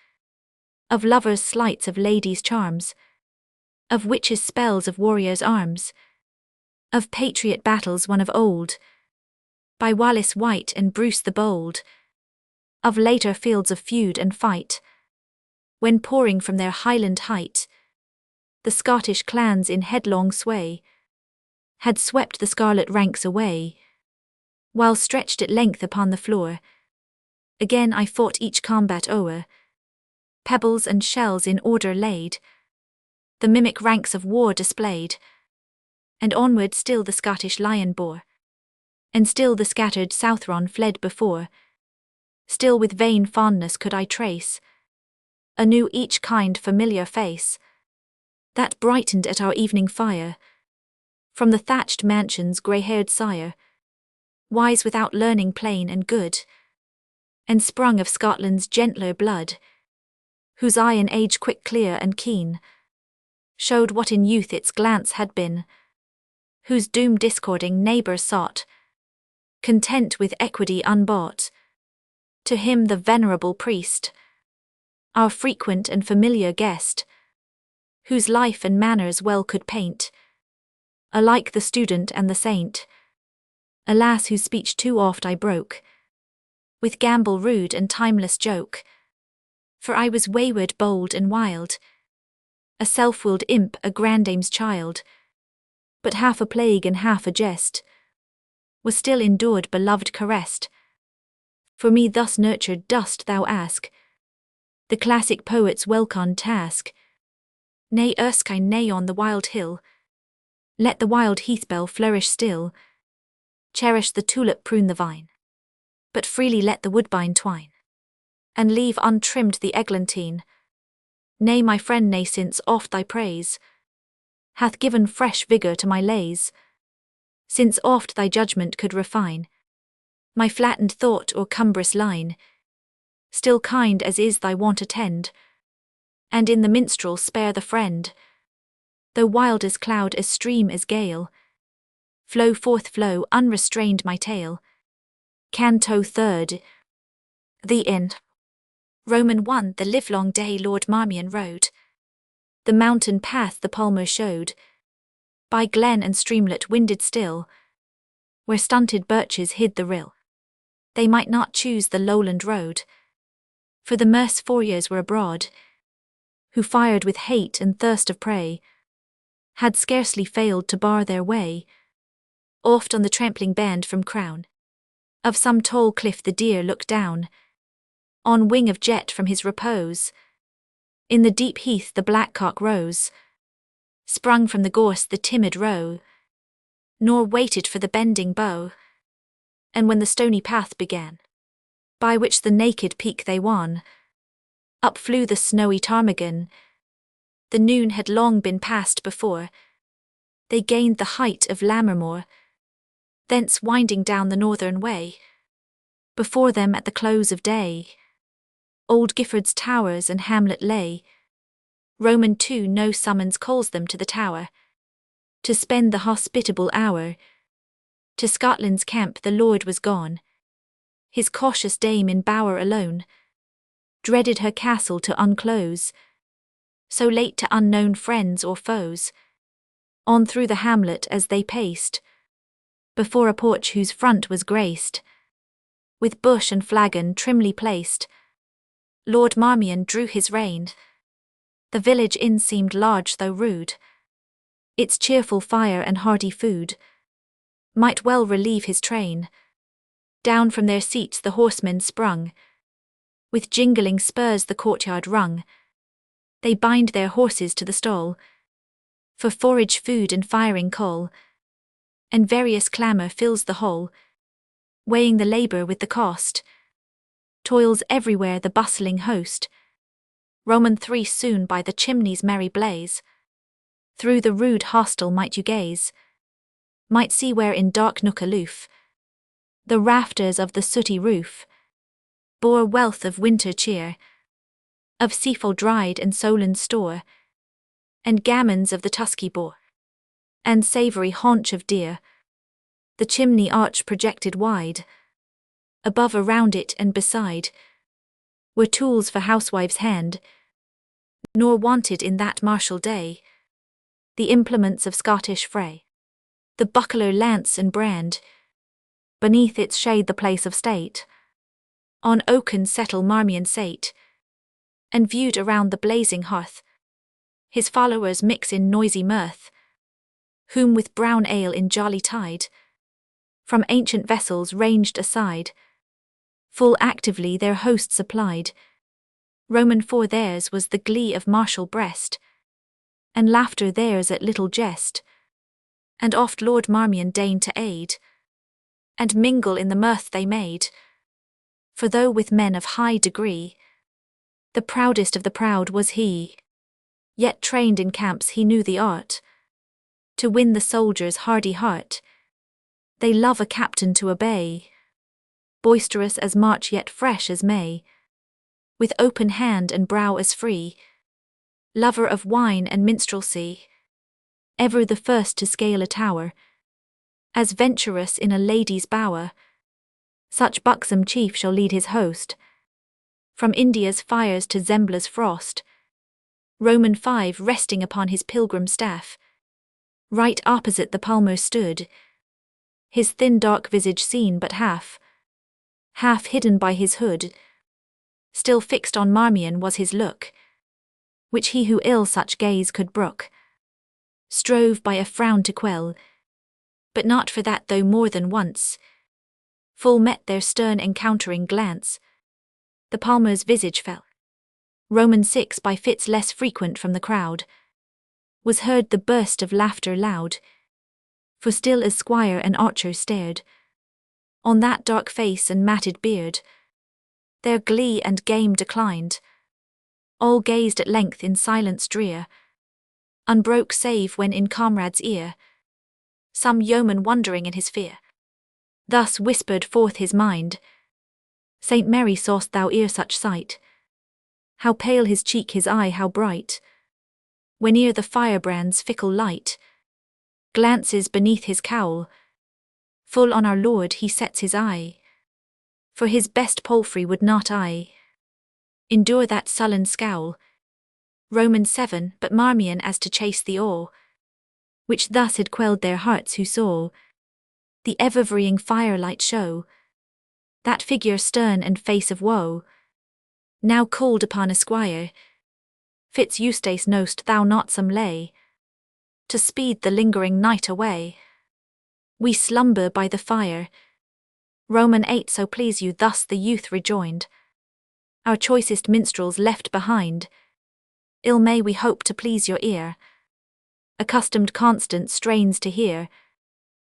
of lovers' sleights of ladies' charms, of witches' spells of warriors' arms, of patriot battles won of old by Wallace White and Bruce the Bold, of later fields of feud and fight, when pouring from their Highland height the Scottish clans in headlong sway had swept the scarlet ranks away, while stretched at length upon the floor, again I fought each combat o'er, pebbles and shells in order laid, the mimic ranks of war displayed, and onward still the Scottish lion bore, and still the scattered Southron fled before, still with vain fondness could I trace anew each kind familiar face that brightened at our evening fire, from the thatched mansion's grey-haired sire, wise without learning plain and good, and sprung of Scotland's gentler blood, whose eye in age quick, clear and keen showed what in youth its glance had been, whose doom discording neighbour sought content with equity unbought. To him the venerable priest, our frequent and familiar guest, whose life and manners well could paint alike the student and the saint. Alas, whose speech too oft I broke with gambol rude and timeless joke. For I was wayward, bold, and wild, a self-willed imp, a grandame's child, but half a plague and half a jest, was still endured, beloved, caressed. For me thus nurtured dost thou ask the classic poet's well-conned task? Nay, Erskine, nay, on the wild hill let the wild heathbell flourish still, cherish the tulip, prune the vine, but freely let the woodbine twine, and leave untrimmed the eglantine. Nay, my friend, nay, since oft thy praise hath given fresh vigour to my lays, since oft thy judgment could refine my flattened thought or cumbrous line, still kind as is thy wont attend, and in the minstrel spare the friend. Though wild as cloud, as stream, as gale, flow forth, flow unrestrained my tale. Canto third. The End. Roman 1. The livelong day Lord Marmion rode the mountain path the palmer showed, by glen and streamlet winded still, where stunted birches hid the rill. They might not choose the lowland road, for the merse fouriers were abroad, who, fired with hate and thirst of prey, had scarcely failed to bar their way. Oft on the trampling band from crown of some tall cliff the deer looked down, on wing of jet from his repose. In the deep heath the blackcock rose, sprung from the gorse the timid roe, nor waited for the bending bow. And when the stony path began, by which the naked peak they won, up flew the snowy ptarmigan. The noon had long been past before they gained the height of Lammermoor, thence winding down the northern way. Before them at the close of day, old Gifford's towers and hamlet lay. Roman 2. No summons calls them to the tower, to spend the hospitable hour. To Scotland's camp the Lord was gone, his cautious dame in bower alone, dreaded her castle to unclose, so late to unknown friends or foes. On through the hamlet as they paced, before a porch whose front was graced with bush and flagon trimly placed, Lord Marmion drew his rein. The village inn seemed large though rude, its cheerful fire and hearty food might well relieve his train. Down from their seats the horsemen sprung, with jingling spurs the courtyard rung. They bind their horses to the stall, for forage, food, and firing coal, and various clamour fills the hall, weighing the labour with the cost. Toils everywhere the bustling host. Roman 3. Soon by the chimney's merry blaze, through the rude hostel might you gaze, might see where in dark nook aloof the rafters of the sooty roof bore wealth of winter cheer, of seafowl dried and solan store, and gammons of the tusky boar, and savoury haunch of deer. The chimney arch projected wide, above, around it, and beside, were tools for housewife's hand, nor wanted in that martial day the implements of Scottish fray, the buckler, lance, and brand. Beneath its shade the place of state, on oaken settle Marmion sate, and viewed around the blazing hearth his followers mix in noisy mirth, whom with brown ale in jolly tide from ancient vessels ranged aside, full actively their host supplied. Roman 4. Theirs was the glee of martial breast, and laughter theirs at little jest, and oft Lord Marmion deigned to aid, and mingle in the mirth they made. For though with men of high degree the proudest of the proud was he, yet trained in camps he knew the art to win the soldier's hardy heart. They love a captain to obey, boisterous as March yet fresh as May, with open hand and brow as free, lover of wine and minstrelsy, ever the first to scale a tower, as venturous in a lady's bower. Such buxom chief shall lead his host from India's fires to Zembla's frost, Roman 5 resting upon his pilgrim staff. Right opposite the palmer stood, his thin dark visage seen but half hidden by his hood. Still fixed on Marmion was his look, which he who ill such gaze could brook, strove by a frown to quell, but not for that though more than once full met their stern encountering glance, the palmer's visage fell. Roman 6 by fits less frequent from the crowd, was heard the burst of laughter loud, for still as squire and archer stared on that dark face and matted beard, their glee and game declined. All gazed at length in silence drear, unbroke save when in comrade's ear some yeoman wondering in his fear thus whispered forth his mind, Saint Mary, saw'st thou ere such sight? How pale his cheek, his eye how bright, whene'er the firebrand's fickle light glances beneath his cowl. Full on our Lord he sets his eye, for his best palfrey would not I endure that sullen scowl. Roman 7 but Marmion as to chase the awe, which thus had quelled their hearts who saw the ever-varying firelight show, that figure stern and face of woe, now called upon a squire. Fitz Eustace, know'st thou not some lay to speed the lingering night away? We slumber by the fire. Roman 8 so please you, thus the youth rejoined, our choicest minstrels left behind. Ill may we hope to please your ear, accustomed constant strains to hear.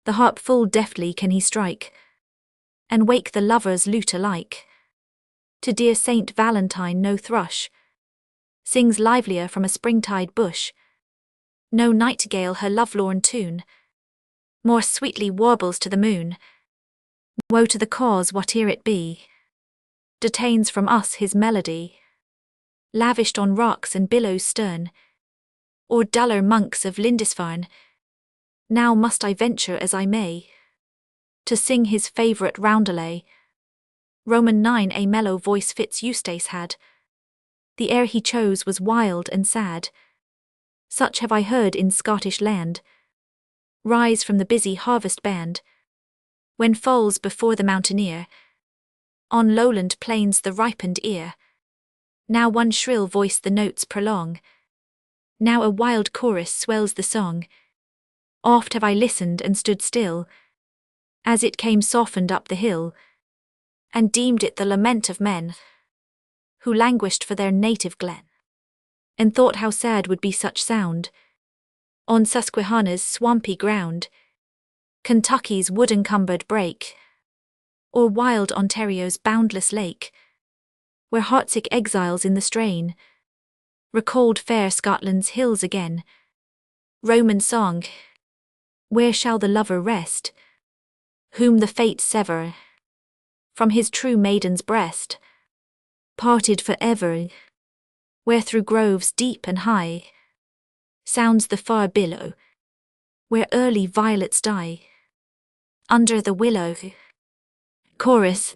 The harp full deftly can he strike, and wake the lover's lute alike. To dear Saint Valentine no thrush sings livelier from a springtide bush, no nightingale her lovelorn tune more sweetly warbles to the moon. Woe to the cause, whate'er it be, detains from us his melody, lavished on rocks and billows stern, or duller monks of Lindisfarne. Now must I venture as I may to sing his favourite roundelay. Roman 9 a mellow voice Fitz Eustace had, the air he chose was wild and sad. Such have I heard in Scottish land rise from the busy harvest band, when falls before the mountaineer on lowland plains the ripened ear. Now one shrill voice the notes prolong, now a wild chorus swells the song. Oft have I listened and stood still, as it came softened up the hill, and deemed it the lament of men who languished for their native glen, and thought how sad would be such sound on Susquehanna's swampy ground, Kentucky's wood-encumbered brake, or wild Ontario's boundless lake, where heartsick exiles in the strain recalled fair Scotland's hills again. Roman song, where shall the lover rest, whom the fates sever from his true maiden's breast, parted for ever, where through groves deep and high sounds the far billow, where early violets die under the willow. Chorus,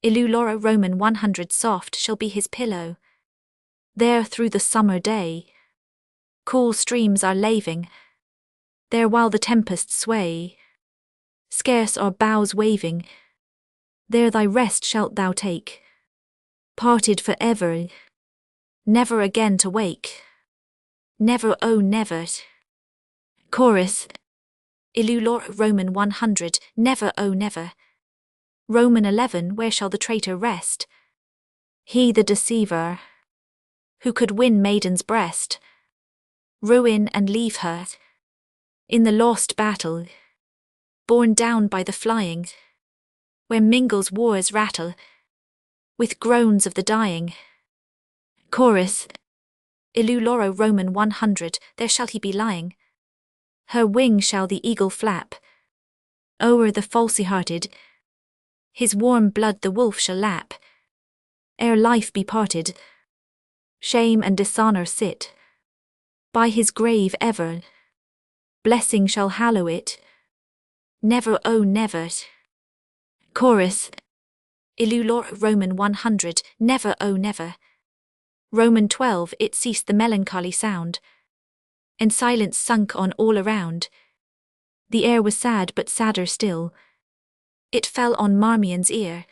Illulora. Roman 100 soft shall be his pillow, there through the summer day cool streams are laving, there while the tempests sway scarce are boughs waving, there thy rest shalt thou take, parted for ever, never again to wake. Never, oh never. Chorus, Illulora. Roman 100 never, oh never. Roman 11 where shall the traitor rest, he the deceiver who could win maiden's breast, ruin and leave her in the lost battle, borne down by the flying, where mingles war's rattle with groans of the dying. Chorus, Illulora. Roman 100 there shall he be lying, her wing shall the eagle flap o'er the falsy-hearted, his warm blood the wolf shall lap, ere life be parted. Shame and dishonour sit by his grave ever, blessing shall hallow it, never, oh never. Chorus, Illulora. Roman 100 never, oh never. Roman 12 It ceased the melancholy sound, and silence sunk on all around. The air was sad but sadder still. It fell on Marmion's ear,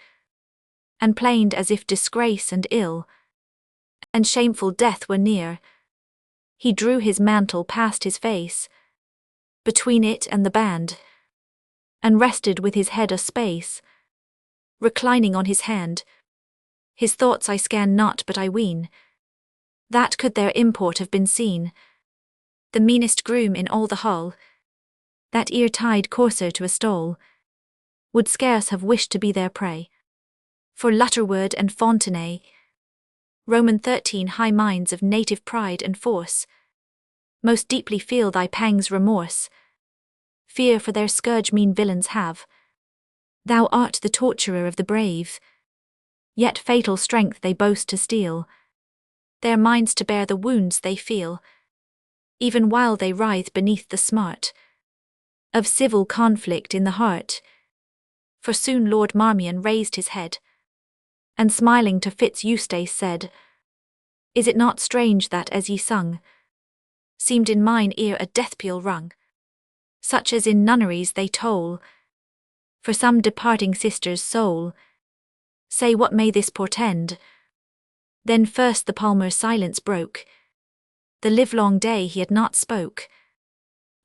and plained as if disgrace and ill, and shameful death were near. He drew his mantle past his face, between it and the band, and rested with his head a space, reclining on his hand. His thoughts I scan not, but I ween that could their import have been seen, the meanest groom in all the hall, that ere tied courser to a stall, would scarce have wished to be their prey. For Lutterward and Fontenay, Roman 13 high minds of native pride and force, most deeply feel thy pangs' remorse. Fear for their scourge mean villains have. Thou art the torturer of the brave, yet fatal strength they boast to steal, their minds to bear the wounds they feel, even while they writhe beneath the smart of civil conflict in the heart. For soon Lord Marmion raised his head, and smiling to Fitz Eustace said, Is it not strange that as ye sung, seemed in mine ear a death peal rung, such as in nunneries they toll, for some departing sister's soul? Say, what may this portend? Then first the palmer's silence broke. The livelong day he had not spoke.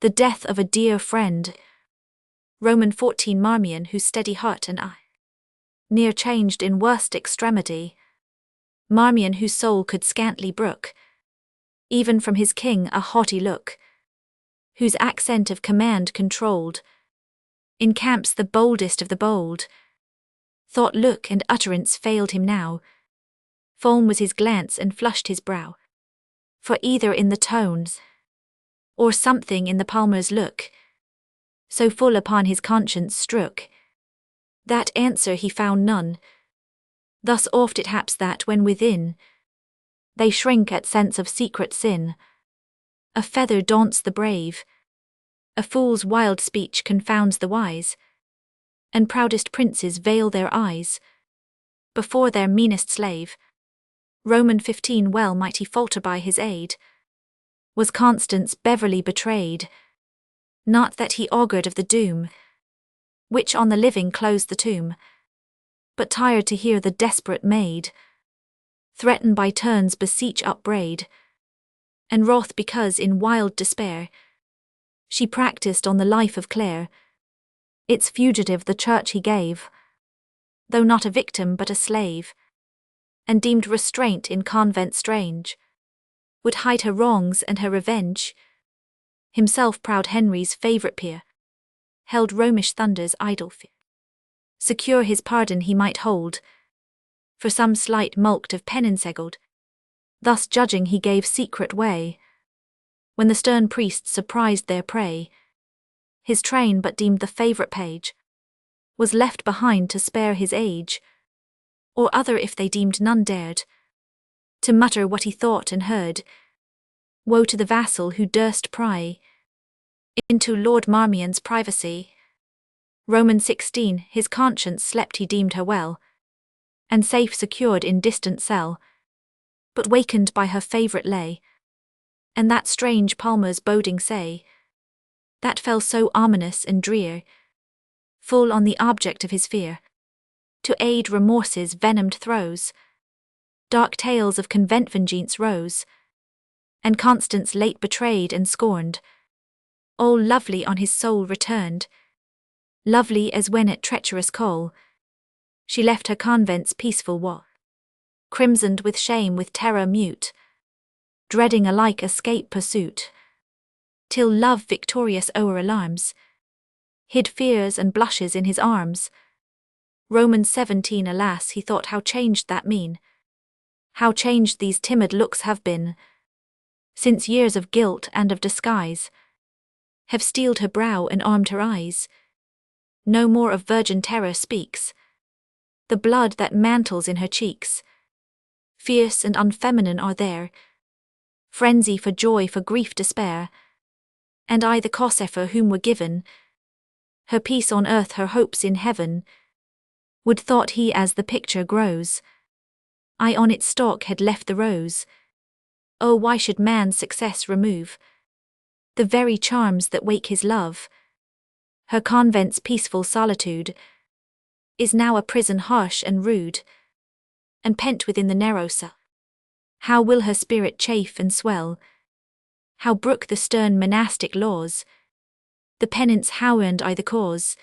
The death of a dear friend. Roman 14 Marmion, whose steady heart and eye near changed in worst extremity. Marmion, whose soul could scantly brook, even from his king, a haughty look, whose accent of command controlled, in camps the boldest of the bold. Thought, look, and utterance failed him now. Foam was his glance and flushed his brow. For either in the tones, or something in the palmer's look, so full upon his conscience strook, that answer he found none. Thus oft it haps that when within, they shrink at sense of secret sin. A feather daunts the brave, a fool's wild speech confounds the wise, and proudest princes veil their eyes before their meanest slave. Roman 15 Well might he falter by his aid. Was Constance Beverley betrayed? Not that he augured of the doom which on the living closed the tomb, but tired to hear the desperate maid threaten by turns beseech upbraid, and wroth because in wild despair she practised on the life of Clare. Its fugitive the church he gave, though not a victim but a slave, and deemed restraint in convent strange would hide her wrongs and her revenge. Himself proud Henry's favourite peer held Romish thunder's idle fear. Secure his pardon he might hold, for some slight mulct of penance-eggled. Thus judging he gave secret way, when the stern priests surprised their prey. His train, but deemed the favourite page, was left behind to spare his age, or other if they deemed none dared to mutter what he thought and heard. Woe to the vassal who durst pry into Lord Marmion's privacy. Roman 16 His conscience slept, he deemed her well, and safe secured in distant cell, but wakened by her favourite lay, and that strange palmer's boding say, that fell so ominous and drear, full on the object of his fear, to aid remorse's venomed throes. Dark tales of convent vengeance rose, and Constance late betrayed and scorned, all lovely on his soul returned, lovely as when at treacherous call she left her convent's peaceful wall, crimsoned with shame, with terror mute, dreading alike escape pursuit, till love victorious o'er alarms hid fears and blushes in his arms. Roman 17 Alas, he thought, how changed that mien, how changed these timid looks have been, since years of guilt and of disguise have steeled her brow and armed her eyes. No more of virgin terror speaks the blood that mantles in her cheeks. Fierce and unfeminine are there, frenzy for joy, for grief, despair, and I the cause for whom were given her peace on earth, her hopes in heaven. Would thought he as the picture grows, I on its stalk had left the rose. Oh, why should man's success remove the very charms that wake his love? Her convent's peaceful solitude is now a prison harsh and rude, and pent within the narrow cell. How will her spirit chafe and swell? How brook the stern monastic laws? The penance how earned I the cause?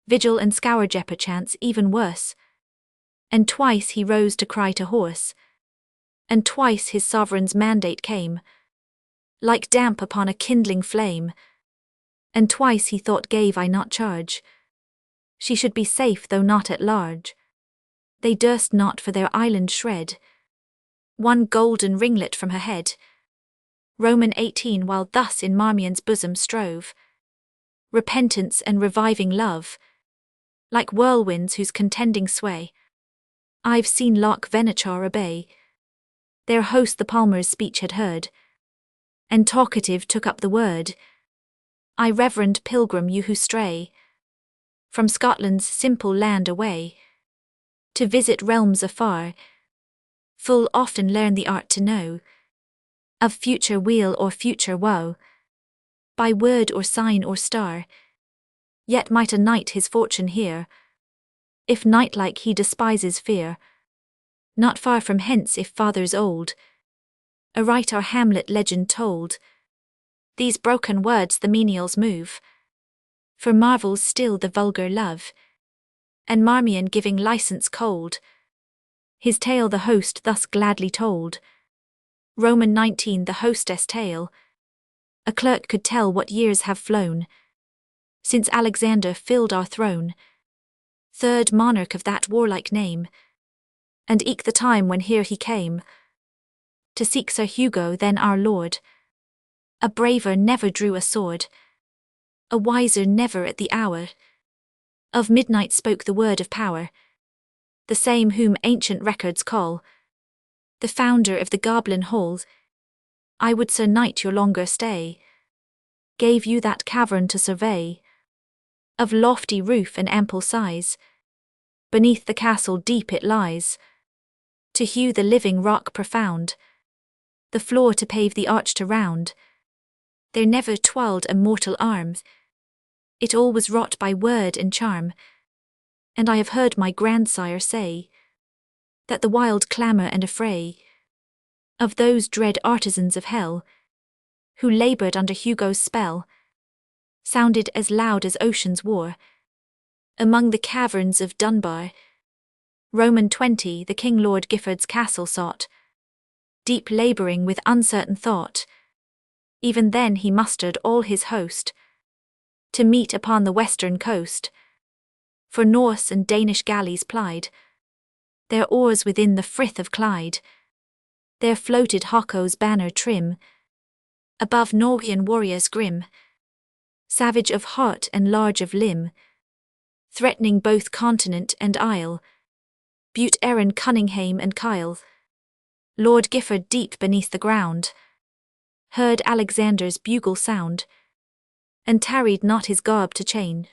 Vigil and scourge perchance even worse. And twice he rose to cry to horse, and twice his sovereign's mandate came, like damp upon a kindling flame, and twice he thought gave I not charge she should be safe though not at large. They durst not for their island shred one golden ringlet from her head. Roman 18 while thus in Marmion's bosom strove repentance and reviving love, like whirlwinds whose contending sway I've seen Loch Venator obey. Their host the palmer's speech had heard, and talkative took up the word. I reverend pilgrim, you who stray from Scotland's simple land away to visit realms afar, full often learn the art to know of future weal or future woe, by word or sign or star. Yet might a knight his fortune hear, if knight-like he despises fear. Not far from hence if fathers old aright our Hamlet legend told, these broken words the menials move, for marvels still the vulgar love, and Marmion giving license cold, his tale the host thus gladly told. Roman 19 the hostess tale, a clerk could tell what years have flown since Alexander filled our throne, third monarch of that warlike name, and eke the time when here he came to seek Sir Hugo then our lord. A braver never drew a sword, a wiser never at the hour of midnight spoke the word of power, the same whom ancient records call the founder of the Goblin Hall. I would Sir Knight your longer stay gave you that cavern to survey, of lofty roof and ample size, beneath the castle deep it lies, to hew the living rock profound, the floor to pave the arch to round. There never twirled a mortal arm, it all was wrought by word and charm, and I have heard my grandsire say that the wild clamour and affray of those dread artisans of hell who laboured under Hugo's spell sounded as loud as ocean's war among the caverns of Dunbar. Roman 20 the King Lord Gifford's castle sought, deep labouring with uncertain thought. Even then he mustered all his host to meet upon the western coast, for Norse and Danish galleys plied their oars within the frith of Clyde. There floated Hocko's banner trim above Norwegian warriors grim, savage of heart and large of limb, threatening both continent and isle. Bute Erin Cunningham and Kyle, Lord Gifford deep beneath the ground, heard Alexander's bugle sound, and tarried not his garb to chain,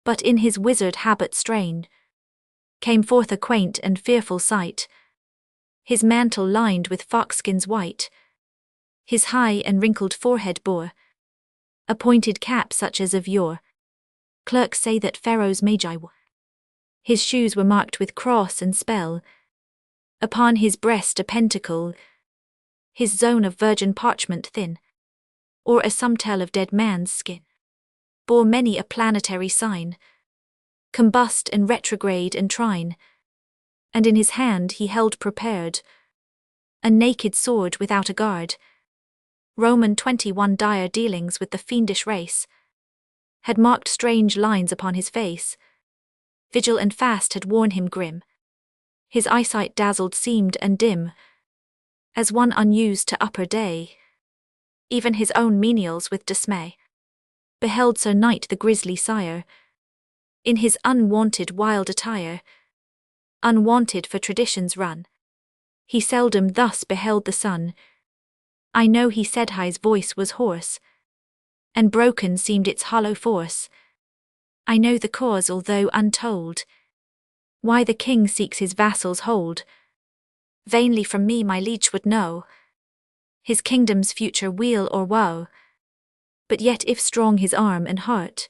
but in his wizard habit strain, came forth a quaint and fearful sight, his mantle lined with foxskins white, his high and wrinkled forehead bore a pointed cap such as of yore clerks say that Pharaoh's magi wore. His shoes were marked with cross and spell, upon his breast a pentacle, his zone of virgin parchment thin, or as some tell of dead man's skin, bore many a planetary sign, combust and retrograde and trine, and in his hand he held prepared a naked sword without a guard. Roman 21 dire dealings with the fiendish race had marked strange lines upon his face, vigil and fast had worn him grim, his eyesight dazzled seemed and dim, as one unused to upper day. Even his own menials with dismay beheld Sir Knight the grisly sire in his unwanted wild attire, unwanted for tradition's run. He seldom thus beheld the sun. I know he said his voice was hoarse, and broken seemed its hollow force. I know the cause although untold, why the king seeks his vassals hold, Vainly from me my liege would know his kingdom's future weal or woe. But yet if strong his arm and heart,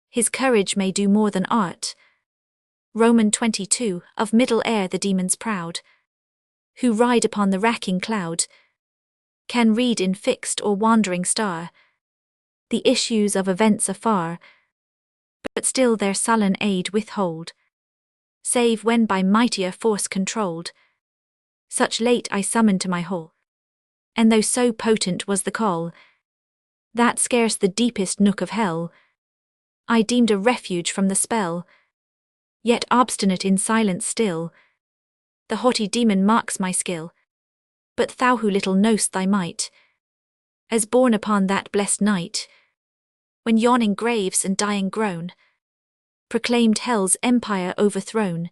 his courage may do more than art. Roman 22, of middle air the demons proud, who ride upon the racking cloud, can read in fixed or wandering star the issues of events afar, but still their sullen aid withhold, save when by mightier force controlled. Such late I summoned to my hall, and though so potent was the call, that scarce the deepest nook of hell I deemed a refuge from the spell, yet obstinate in silence still, the haughty demon marks my skill. But thou who little know'st thy might, as born upon that blessed night, when yawning graves and dying groan proclaimed hell's empire overthrown,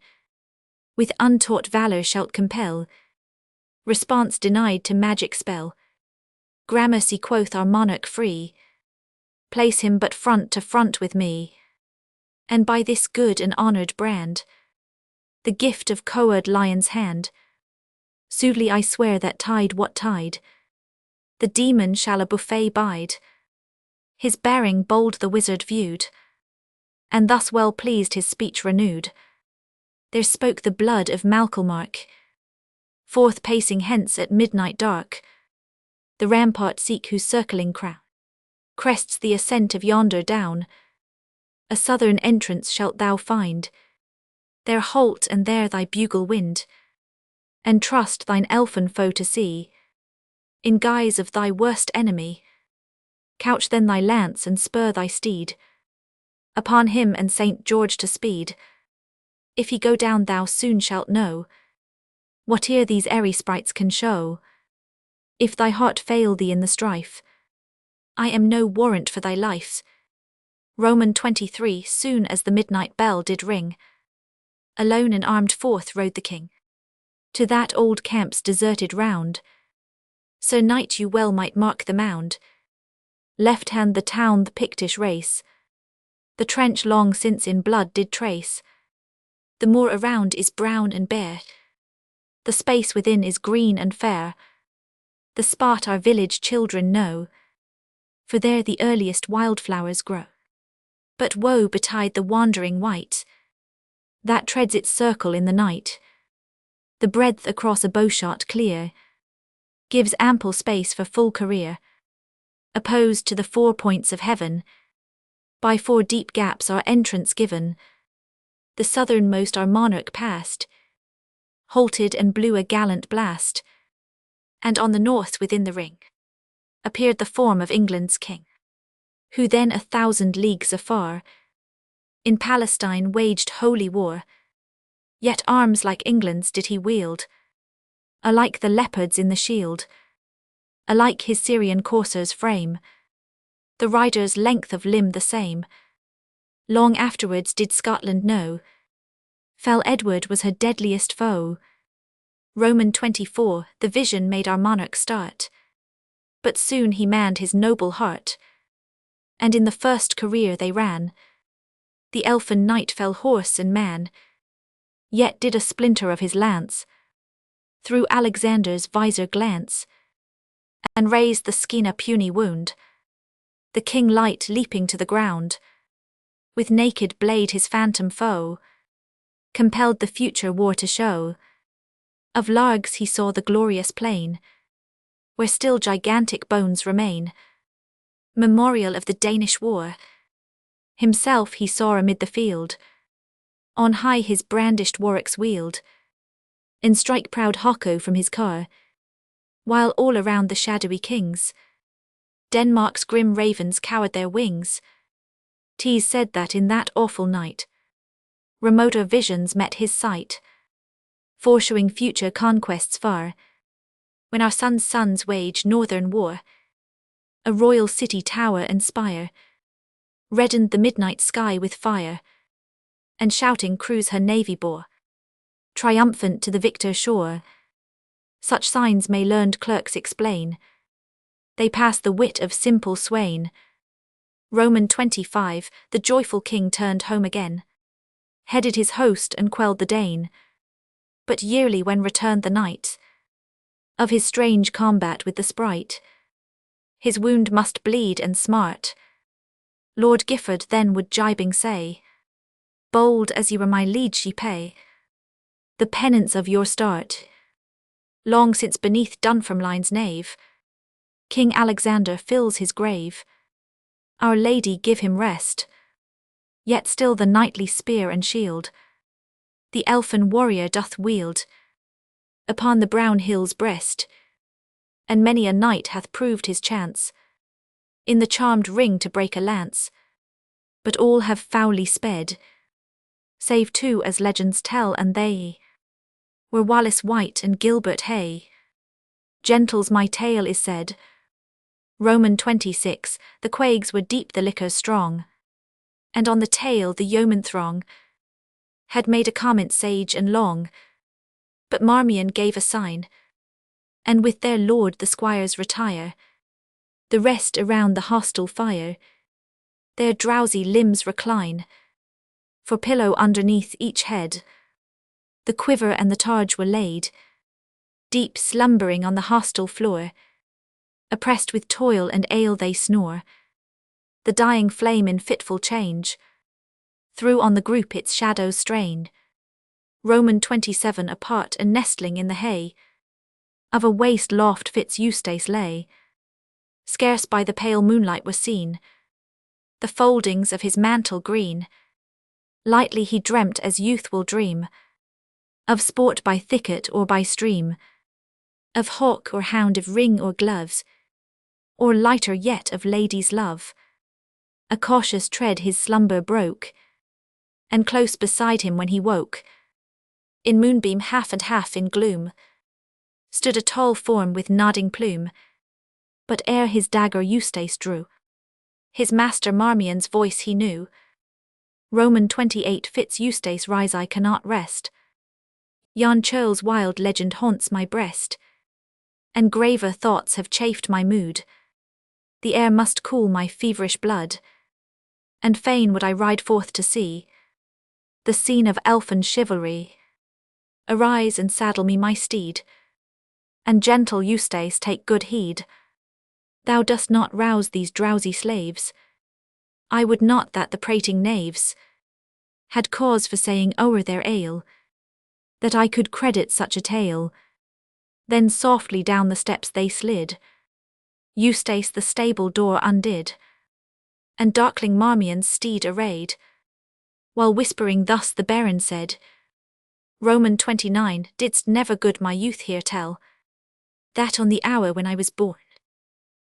with untaught valour shalt compel response denied to magic spell. Gramercy quoth our monarch free, place him but front to front with me, and by this good and honoured brand, the gift of coward lion's hand, soothly I swear that tide what tide, the demon shall a buffet bide. His bearing bold the wizard viewed, and thus well pleased his speech renewed. There spoke the blood of Malcolmark, forth pacing hence at midnight dark, the rampart seek whose circling crown crests the ascent of yonder down. A southern entrance shalt thou find, there halt and there thy bugle wind, and trust thine elfin foe to see, in guise of thy worst enemy. Couch then thy lance and spur thy steed upon him and St. George to speed. If he go down thou soon shalt know whate'er these airy sprites can show. If thy heart fail thee in the strife, I am no warrant for thy life. Roman 23. Soon as the midnight bell did ring, alone and armed forth rode the king to that old camp's deserted round. Sir Knight, you well might mark the mound. Left hand the town the Pictish race, the trench long since in blood did trace. The moor around is brown and bare, the space within is green and fair. The spot our village children know, for there the earliest wildflowers grow. But woe betide the wandering wight that treads its circle in the night. The breadth across a bowshot clear gives ample space for full career. Opposed to the 4 points of heaven, by 4 deep gaps our entrance given. The southernmost our monarch passed, halted and blew a gallant blast, and on the north within the ring appeared the form of England's king, who then 1,000 leagues afar in Palestine waged holy war. Yet arms like England's did he wield, alike the leopards in the shield, alike his Syrian courser's frame, the rider's length of limb the same. Long afterwards did Scotland know fell Edward was her deadliest foe. Roman 24. The vision made our monarch start, but soon he manned his noble heart, and in the first career they ran. The elfin knight fell horse and man, yet did a splinter of his lance through Alexander's visor glance, and raised the skin a puny wound. The king light leaping to the ground, with naked blade his phantom foe compelled the future war to show. Of Largs he saw the glorious plain, where still gigantic bones remain, memorial of the Danish war. Himself he saw amid the field, on high his brandished Warwick's wield, and strike proud Hocko from his car, while all around the shadowy kings Denmark's grim ravens cowered their wings. 'Tis said that in that awful night remoter visions met his sight, foreshowing future conquests far, when our sons' wage northern war. A royal city tower and spire reddened the midnight sky with fire, and shouting crews her navy bore triumphant to the victor shore. Such signs may learned clerks explain, they pass the wit of simple swain. Roman 25. The joyful king turned home again, headed his host and quelled the Dane. But yearly when returned the night of his strange combat with the sprite, his wound must bleed and smart. Lord Gifford then would gibing say, "Bold as ye were my liege ye pay the penance of your start. Long since beneath Dunfermline's nave, King Alexander fills his grave. Our Lady give him rest. Yet still the knightly spear and shield the elfin warrior doth wield upon the brown hill's breast, and many a knight hath proved his chance in the charmed ring to break a lance. But all have foully sped, save two as legends tell, and they were Wallace White and Gilbert Hay. Gentles, my tale is said. Roman 26, the quaigs were deep, the liquor strong, and on the tale the yeoman throng had made a comment sage and long. But Marmion gave a sign, and with their lord the squires retire, the rest around the hostile fire their drowsy limbs recline. For pillow underneath each head the quiver and the targe were laid, deep slumbering on the hostile floor. Oppressed with toil and ale they snore, the dying flame in fitful change threw on the group its shadows strain. Roman 27, apart and nestling in the hay of a waste loft Fitz Eustace lay. Scarce by the pale moonlight were seen the foldings of his mantle green. Lightly he dreamt as youth will dream of sport by thicket or by stream, of hawk or hound, of ring or gloves, or lighter yet of lady's love. A cautious tread his slumber broke, and close beside him when he woke, in moonbeam half and half in gloom, stood a tall form with nodding plume. But ere his dagger Eustace drew, his master Marmion's voice he knew. Roman 28, Fitz Eustace, rise, I cannot rest. Yon churl's wild legend haunts my breast, and graver thoughts have chafed my mood. The air must cool my feverish blood, and fain would I ride forth to see the scene of elfin chivalry. Arise and saddle me my steed, and gentle Eustace, take good heed. Thou dost not rouse these drowsy slaves. I would not that the prating knaves had cause for saying o'er their ale that I could credit such a tale. Then softly down the steps they slid. Eustace the stable door undid, and darkling Marmion's steed arrayed, while whispering thus the baron said, Roman 29, didst never, good my youth, here tell that on the hour when I was born,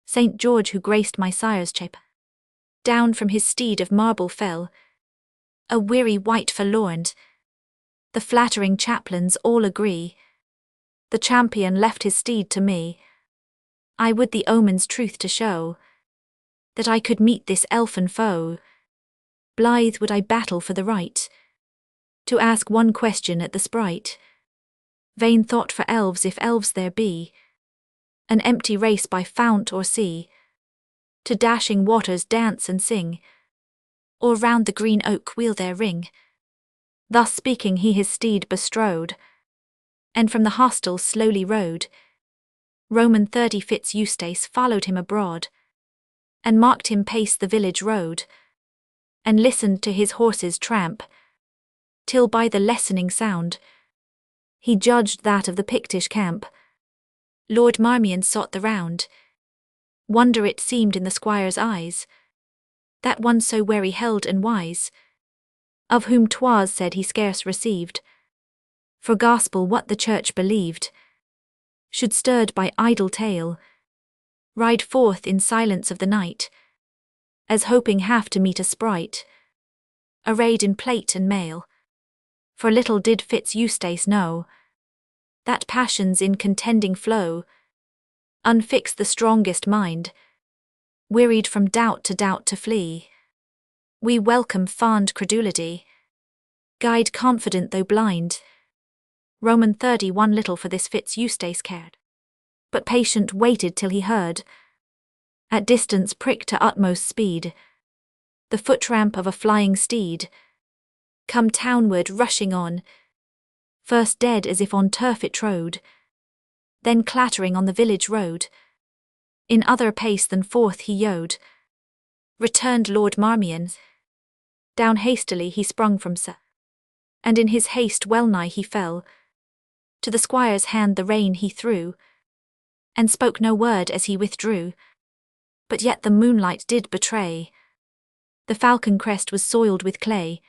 Saint George, who graced my sire's chamber, down from his steed of marble fell, a weary wight forlorn. The flattering chaplains all agree the champion left his steed to me. I would the omen's truth to show that I could meet this elfin foe. Blithe would I battle for the right to ask one question at the sprite. Vain thought for elves, if elves there be, an empty race by fount or sea, to dashing waters dance and sing, or round the green oak wheel their ring. Thus speaking he his steed bestrode, and from the hostel slowly rode. Roman 30, Fitz Eustace followed him abroad, and marked him pace the village road, and listened to his horse's tramp, till by the lessening sound he judged that of the Pictish camp. Lord Marmion sought the round. Wonder it seemed in the squire's eyes, that one so wary held and wise, of whom 'twas said he scarce received for gospel what the church believed, should stirred by idle tale ride forth in silence of the night, as hoping half to meet a sprite arrayed in plate and mail. For little did Fitz Eustace know that passions in contending flow unfix the strongest mind, wearied from doubt to flee. We welcome fond credulity, guide confident though blind. Roman 31, little for this Fitz Eustace cared, but patient waited till he heard, at distance prick to utmost speed, the foot-tramp of a flying steed, come townward rushing on, First dead as if on turf it trode, then clattering on the village road. In other pace than forth he yode, returned Lord Marmion. Down hastily he sprung from Sir, and in his haste wellnigh he fell. To the squire's hand the rein he threw, and spoke no word as he withdrew. But yet the moonlight did betray the falcon crest was soiled with clay,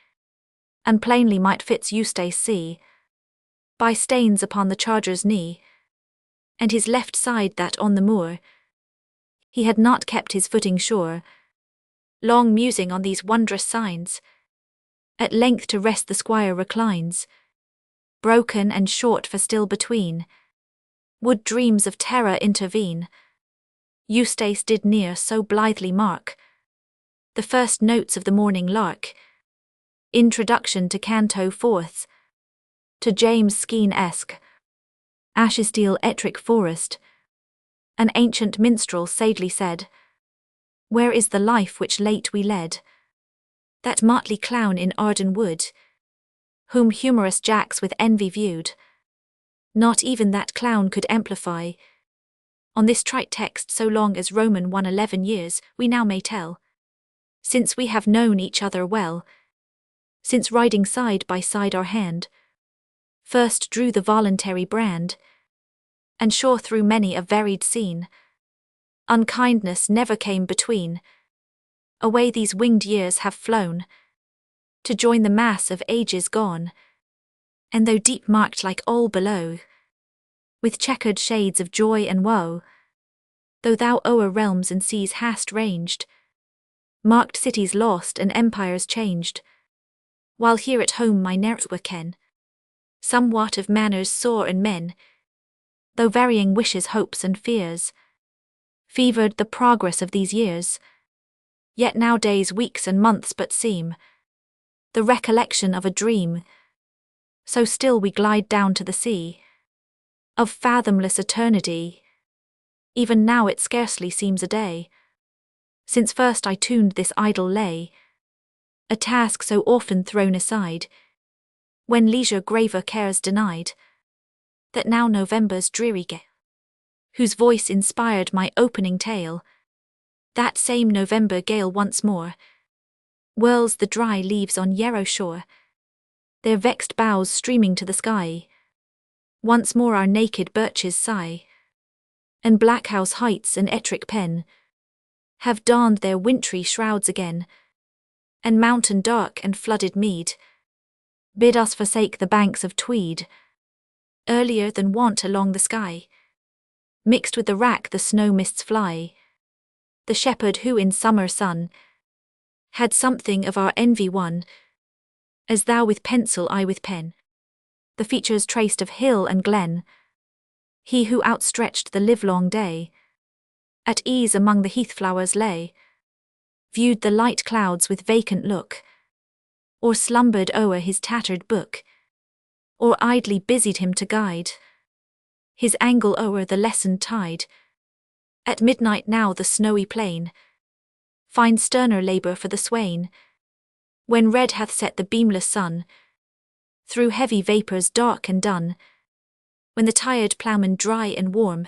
and plainly might Fitz Eustace see by stains upon the charger's knee, and his left side that on the moor he had not kept his footing sure. Long musing on these wondrous signs, at length to rest the squire reclines, broken and short, for still between would dreams of terror intervene. Eustace did near so blithely mark the first notes of the morning lark, introduction to canto fourth, to James Skene-esque Ashestiel Ettrick forest. An ancient minstrel sadly said, "Where is the life which late we led? That motley clown in Arden wood, whom humorous Jacks with envy viewed, not even that clown could amplify." On this trite text, so long as Roman 111 years, we now may tell, since we have known each other well, since riding side by side our hand first drew the voluntary brand, and sure through many a varied scene unkindness never came between. Away these winged years have flown to join the mass of ages gone, and though deep marked like all below with checkered shades of joy and woe, though thou o'er realms and seas hast ranged, marked cities lost and empires changed, while here at home my nerves were ken somewhat of manners sore and men, though varying wishes, hopes and fears fevered the progress of these years, yet now days, weeks and months but seem the recollection of a dream. So still we glide down to the sea of fathomless eternity. Even now it scarcely seems a day since first I tuned this idle lay, a task so often thrown aside when leisure graver cares denied, that now November's dreary gale, whose voice inspired my opening tale, that same November gale once more whirls the dry leaves on Yarrow shore, their vexed boughs streaming to the sky. Once more our naked birches sigh, and Blackhouse heights and Ettrick Pen have donned their wintry shrouds again, and mountain dark and flooded mead bid us forsake the banks of Tweed. Earlier than wont along the sky, mixed with the rack the snow mists fly. The shepherd who in summer sun had something of our envy won, as thou with pencil I with pen, the features traced of hill and glen. He who outstretched the livelong day at ease among the heath flowers lay, viewed the light clouds with vacant look, or slumbered o'er his tattered book, or idly busied him to guide his angle o'er the lessened tide. At midnight now the snowy plain finds sterner labour for the swain, when red hath set the beamless sun through heavy vapours dark and dun, when the tired ploughman dry and warm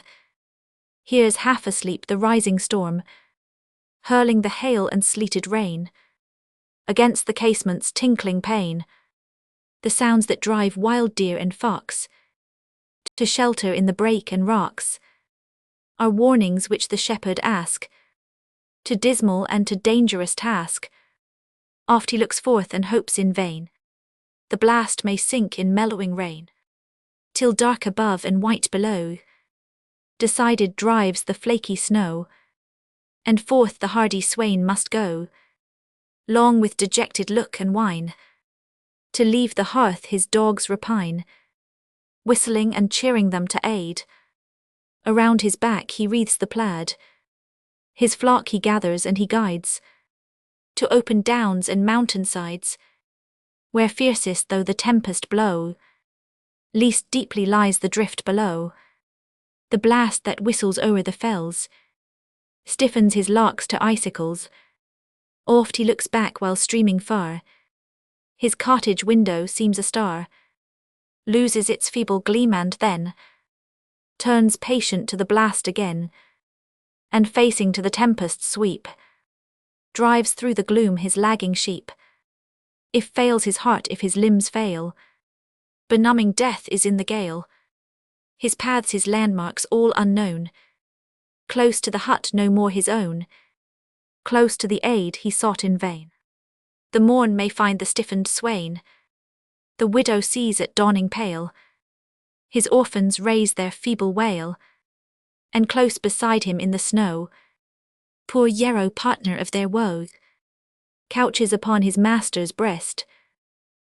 hears half asleep the rising storm hurling the hail and sleeted rain against the casement's tinkling pane. The sounds that drive wild deer and fox to shelter in the brake and rocks are warnings which the shepherd ask to dismal and to dangerous task. Oft he looks forth and hopes in vain the blast may sink in mellowing rain, till dark above and white below decided drives the flaky snow, and forth the hardy swain must go, long with dejected look and whine, to leave the hearth his dogs repine, whistling and cheering them to aid. Around his back he wreathes the plaid, his flock he gathers and he guides to open downs and mountain sides, where fiercest though the tempest blow, least deeply lies the drift below. The blast that whistles o'er the fells stiffens his locks to icicles. Oft he looks back while streaming far, his cottage window seems a star, loses its feeble gleam and then turns patient to the blast again, and facing to the tempest's sweep, drives through the gloom his lagging sheep. If fails his heart, if his limbs fail, benumbing death is in the gale. His paths, his landmarks all unknown, close to the hut no more his own, close to the aid he sought in vain. The morn may find the stiffened swain, the widow sees at dawning pale, his orphans raise their feeble wail, and close beside him in the snow, poor Yarrow, partner of their woe, couches upon his master's breast,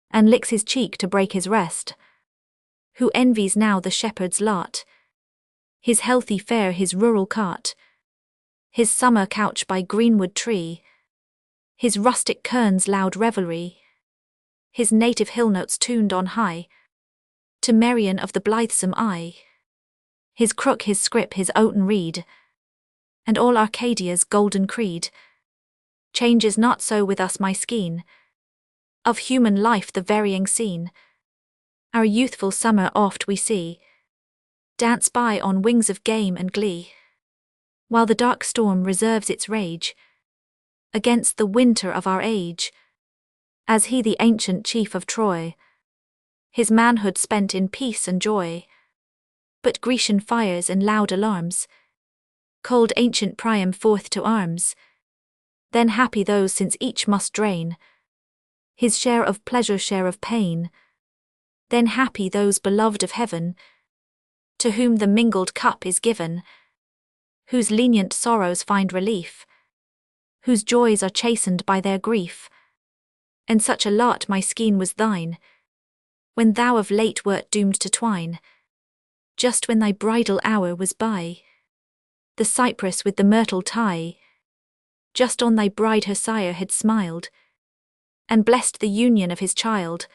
and licks his cheek to break his rest, who envies now the shepherd's lot, his healthy fare, his rural cot, his summer couch by greenwood tree, his rustic kern's loud revelry, his native hill notes tuned on high, to Marion of the blithesome eye, his crook, his scrip, his oaten reed, and all Arcadia's golden creed. Changes not so with us my skein, of human life the varying scene. Our youthful summer oft we see dance by on wings of game and glee, while the dark storm reserves its rage against the winter of our age, as he the ancient chief of Troy, his manhood spent in peace and joy. But Grecian fires and loud alarms called ancient Priam forth to arms. Then happy those, since each must drain his share of pleasure, share of pain. Then happy those beloved of heaven, to whom the mingled cup is given, whose lenient sorrows find relief, whose joys are chastened by their grief. And such a lot, my skein, was thine, when thou of late wert doomed to twine, just when thy bridal hour was by, the cypress with the myrtle tie, just on thy bride her sire had smiled, and blessed the union of his child,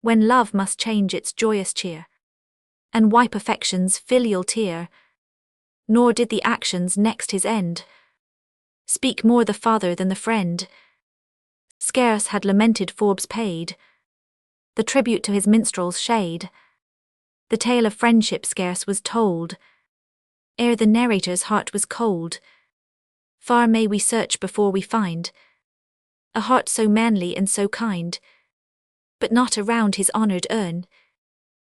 when love must change its joyous cheer, and wipe affection's filial tear. Nor did the actions next his end speak more the father than the friend. Scarce had lamented Forbes paid the tribute to his minstrel's shade, the tale of friendship scarce was told, ere the narrator's heart was cold. Far may we search before we find a heart so manly and so kind, but not around his honoured urn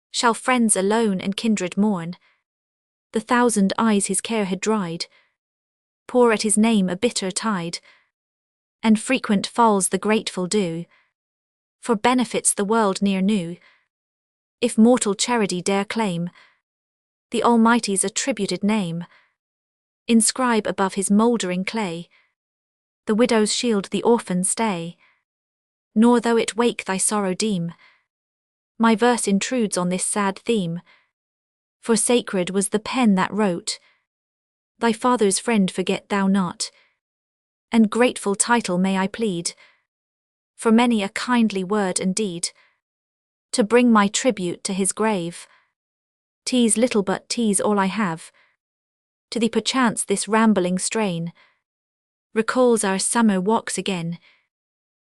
shall friends alone and kindred mourn. The thousand eyes his care had dried pour at his name a bitter tide, and frequent falls the grateful dew for benefits the world ne'er knew. If mortal charity dare claim the Almighty's attributed name, inscribe above his mouldering clay the widow's shield, the orphan's stay. Nor though it wake thy sorrow deem, my verse intrudes on this sad theme, for sacred was the pen that wrote, thy father's friend forget thou not, and grateful title may I plead, for many a kindly word and deed, to bring my tribute to his grave. 'Tis little but 'tis all I have, to thee perchance this rambling strain recalls our summer walks again,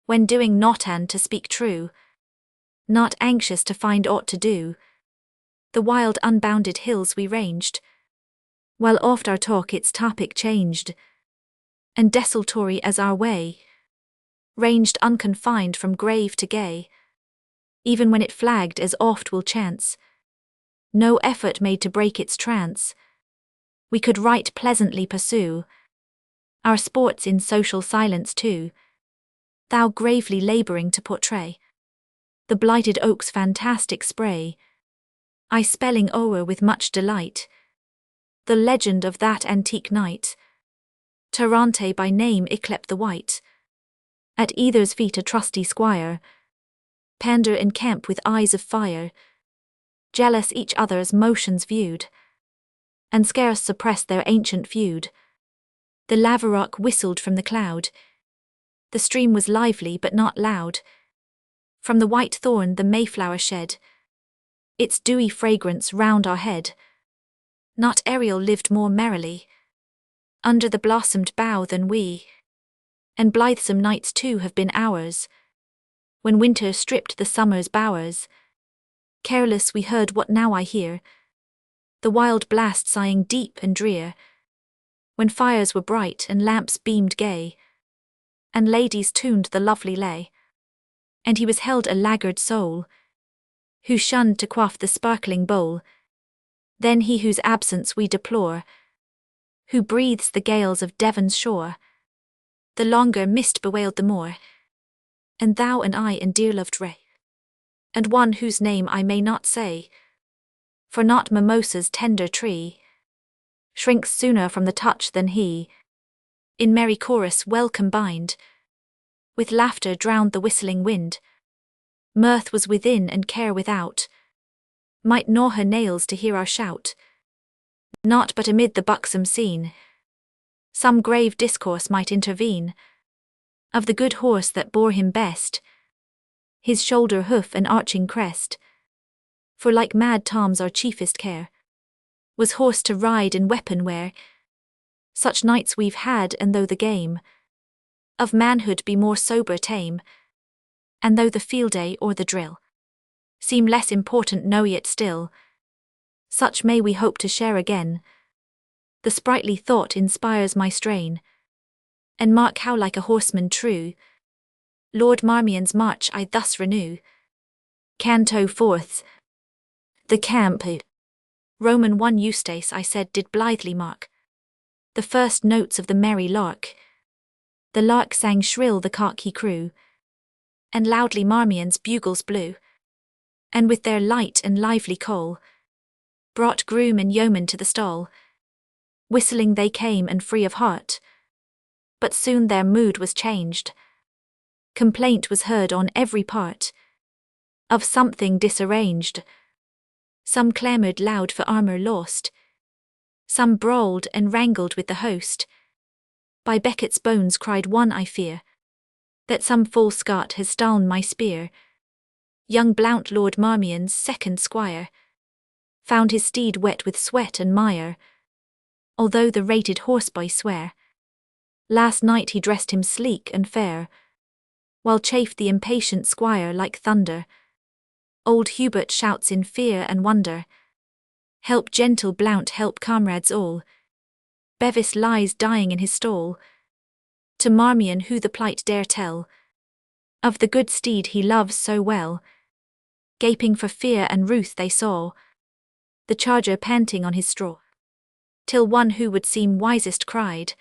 when doing naught and to speak true, not anxious to find aught to do, the wild unbounded hills we ranged, while oft our talk its topic changed, and desultory as our way, ranged unconfined from grave to gay, even when it flagged as oft will chance, no effort made to break its trance, we could right pleasantly pursue our sports in social silence too, thou gravely labouring to portray the blighted oak's fantastic spray, I spelling o'er with much delight the legend of that antique knight, Tarante by name, yclept the White, at either's feet a trusty squire, pander in camp with eyes of fire, jealous each other's motions viewed, and scarce suppressed their ancient feud. The laverock whistled from the cloud, the stream was lively but not loud, from the white thorn the mayflower shed its dewy fragrance round our head. Not Ariel lived more merrily under the blossomed bough than we, and blithesome nights too have been ours, when winter stripped the summer's bowers, Careless we heard what now I hear, the wild blast sighing deep and drear, when fires were bright and lamps beamed gay, and ladies tuned the lovely lay. And he was held a laggard soul, who shunned to quaff the sparkling bowl. Then he whose absence we deplore, who breathes the gales of Devon's shore, the longer mist bewailed the more, and thou and I and dear-loved Ray, and one whose name I may not say, for not mimosa's tender tree shrinks sooner from the touch than he, in merry chorus well combined, with laughter drowned the whistling wind. Mirth was within and care without, might gnaw her nails to hear our shout. Not but amid the buxom scene, some grave discourse might intervene, of the good horse that bore him best, his shoulder hoof and arching crest. For like mad Tom's our chiefest care, was horse to ride and weapon wear. Such nights we've had, and though the game of manhood be more sober tame, and though the field day or the drill seem less important, know yet still, such may we hope to share again. The sprightly thought inspires my strain, and mark how like a horseman true, Lord Marmion's march I thus renew. Canto 4th. The camp. Roman 1 Eustace I said did blithely mark the first notes of the merry lark. The lark sang shrill, the cock he crew, and loudly Marmion's bugles blew, and with their light and lively call brought groom and yeoman to the stall. Whistling they came and free of heart, but soon their mood was changed. Complaint was heard on every part of something disarranged. Some clamoured loud for armour lost, some brawled and wrangled with the host. By Becket's bones cried one, I fear that some false Scot has stolen my spear. Young Blount, Lord Marmion's second squire, found his steed wet with sweat and mire, although the rated horseboy swear last night he dressed him sleek and fair, while chafed the impatient squire like thunder. Old Hubert shouts in fear and wonder, help gentle Blount, help comrades all. Bevis lies dying in his stall. To Marmion who the plight dare tell of the good steed he loves so well? Gaping for fear and ruth they saw the charger panting on his straw, till one who would seem wisest cried,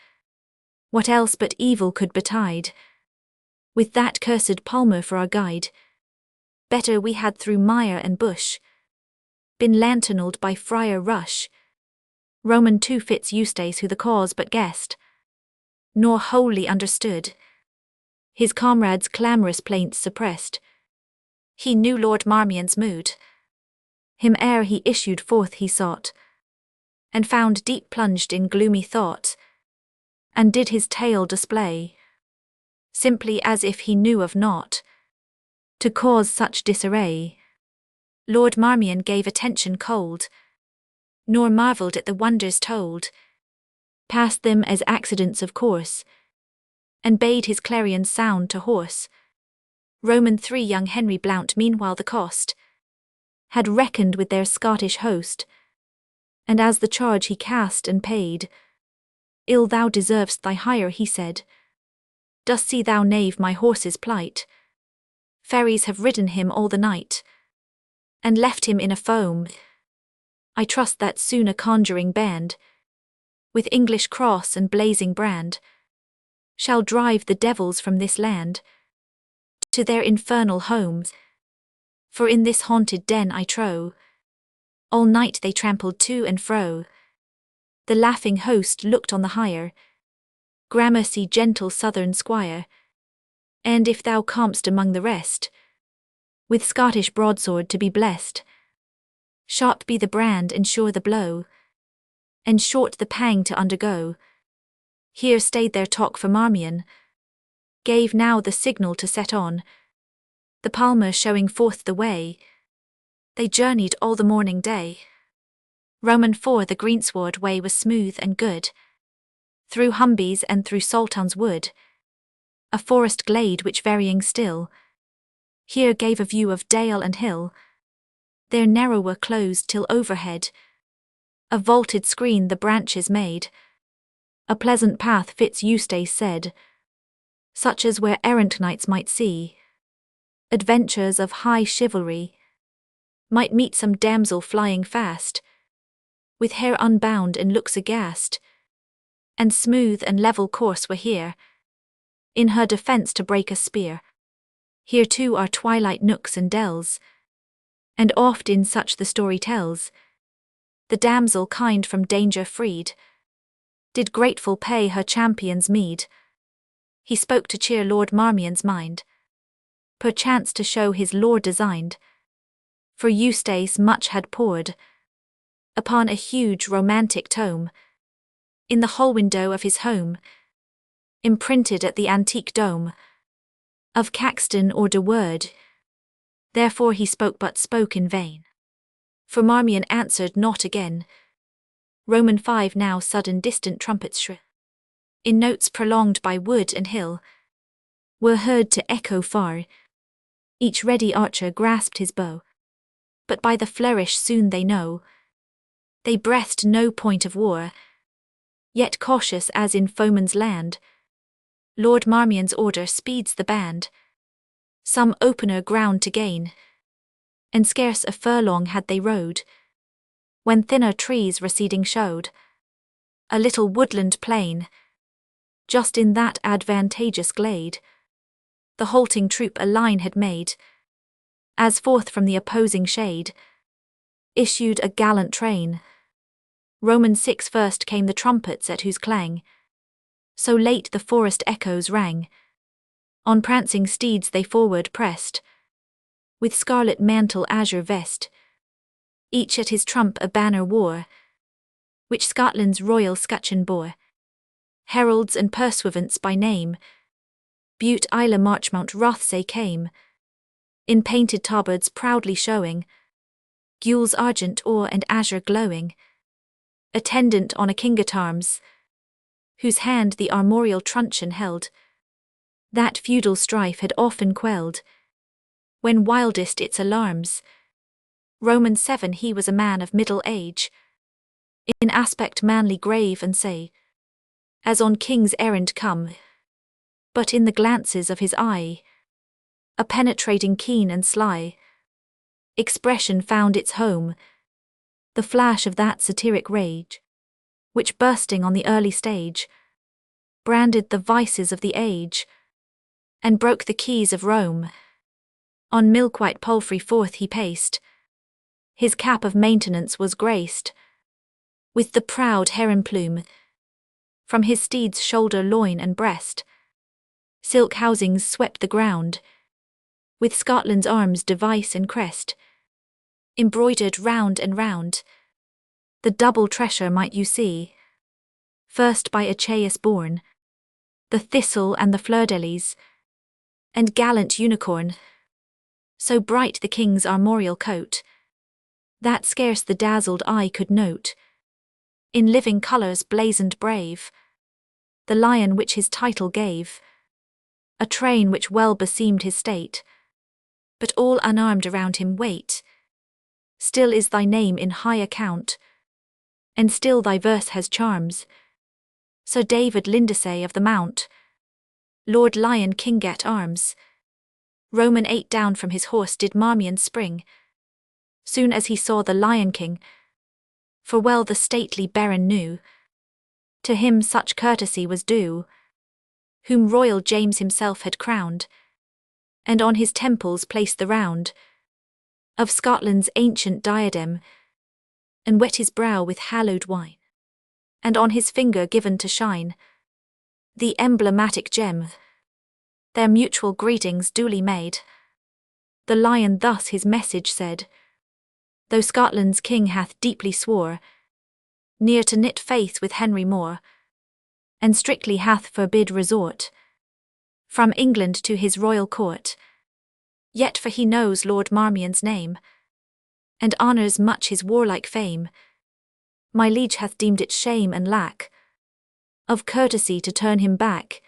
what else but evil could betide? With that cursed palmer for our guide, better we had through mire and bush been lanternelled by Friar Rush. Roman 2 Fitz Eustace who the cause but guessed, nor wholly understood, his comrades' clamorous plaints suppressed. He knew Lord Marmion's mood, him ere he issued forth he sought, and found deep plunged in gloomy thought, and did his tale display, simply as if he knew of naught to cause such disarray. Lord Marmion gave attention cold, nor marvelled at the wonders told, passed them as accidents of course, and bade his clarions sound to horse. Roman 3 Young Henry Blount meanwhile the cost had reckoned with their Scottish host, and as the charge he cast and paid, ill thou deservest thy hire, he said. Dost see, thou knave, my horse's plight? Fairies have ridden him all the night, and left him in a foam. I trust that soon a conjuring band, with English cross and blazing brand, shall drive the devils from this land to their infernal homes. For in this haunted den, I trow, all night they trampled to and fro. The laughing host looked on the higher Gramercy, gentle southern squire, and if thou comest among the rest, with Scottish broadsword to be blessed, sharp be the brand and sure the blow, and short the pang to undergo. Here stayed their talk, for Marmion gave now the signal to set on, the palmer showing forth the way. They journeyed all the morning day. Roman 4 The greensward way was smooth and good, through Humbees and through Saltown's wood, a forest glade which varying still here gave a view of dale and hill. Their narrower closed till overhead a vaulted screen the branches made. A pleasant path fits Eustace said, such as where errant knights might see adventures of high chivalry, might meet some damsel flying fast, with hair unbound and looks aghast, and smooth and level course were here, in her defence to break a spear. Here too are twilight nooks and dells, and oft in such the story tells, the damsel kind from danger freed, did grateful pay her champion's meed. He spoke to cheer Lord Marmion's mind, perchance to show his lore designed, for Eustace much had poured upon a huge romantic tome, in the hall window of his home, imprinted at the antique dome of Caxton or de Worde. Therefore he spoke but spoke in vain, for Marmion answered not again. Roman 5 Now sudden distant trumpets shrill, in notes prolonged by wood and hill, were heard to echo far. Each ready archer grasped his bow, but by the flourish soon they know, they breathed no point of war. Yet cautious as in foeman's land, Lord Marmion's order speeds the band, some opener ground to gain, and scarce a furlong had they rode, when thinner trees receding showed a little woodland plain. Just in that advantageous glade, the halting troop a line had made, as forth from the opposing shade issued a gallant train. Roman 6 First came the trumpets at whose clang so late the forest echoes rang. On prancing steeds they forward pressed, with scarlet mantle azure vest, each at his trump a banner wore, which Scotland's royal scutcheon bore. Heralds and pursuivants by name, Bute Isla Marchmount Rothsay came, in painted tabards proudly showing gules argent or and azure glowing, attendant on a king at arms, whose hand the armorial truncheon held, that feudal strife had often quelled, when wildest its alarms. Roman 7 He was a man of middle age, in aspect manly grave and say, as on king's errand come, but in the glances of his eye, a penetrating keen and sly expression found its home, the flash of that satiric rage, which bursting on the early stage, branded the vices of the age, and broke the keys of Rome. On milk-white palfrey forth he paced, his cap of maintenance was graced with the proud heron plume, from his steed's shoulder, loin and breast, silk housings swept the ground, with Scotland's arms device and crest, embroidered round and round. The double treasure might you see, first by Achaeus born, the thistle and the fleur-de-lis, and gallant unicorn, so bright the king's armorial coat, that scarce the dazzled eye could note, in living colours blazoned brave, the lion which his title gave, a train which well beseemed his state, but all unarmed around him wait. Still is thy name in high account, and still thy verse has charms. Sir David Lindesay of the Mount, Lord Lion King at arms. Roman 8 Down from his horse did Marmion spring, soon as he saw the Lion King, for well the stately baron knew, to him such courtesy was due, whom royal James himself had crowned, and on his temples placed the round of Scotland's ancient diadem, and wet his brow with hallowed wine, and on his finger given to shine the emblematic gem. Their mutual greetings duly made, the lion thus his message said, though Scotland's king hath deeply swore near to knit faith with Henry More, and strictly hath forbid resort from England to his royal court, yet for he knows Lord Marmion's name, and honours much his warlike fame, my liege hath deemed it shame and lack of courtesy to turn him back,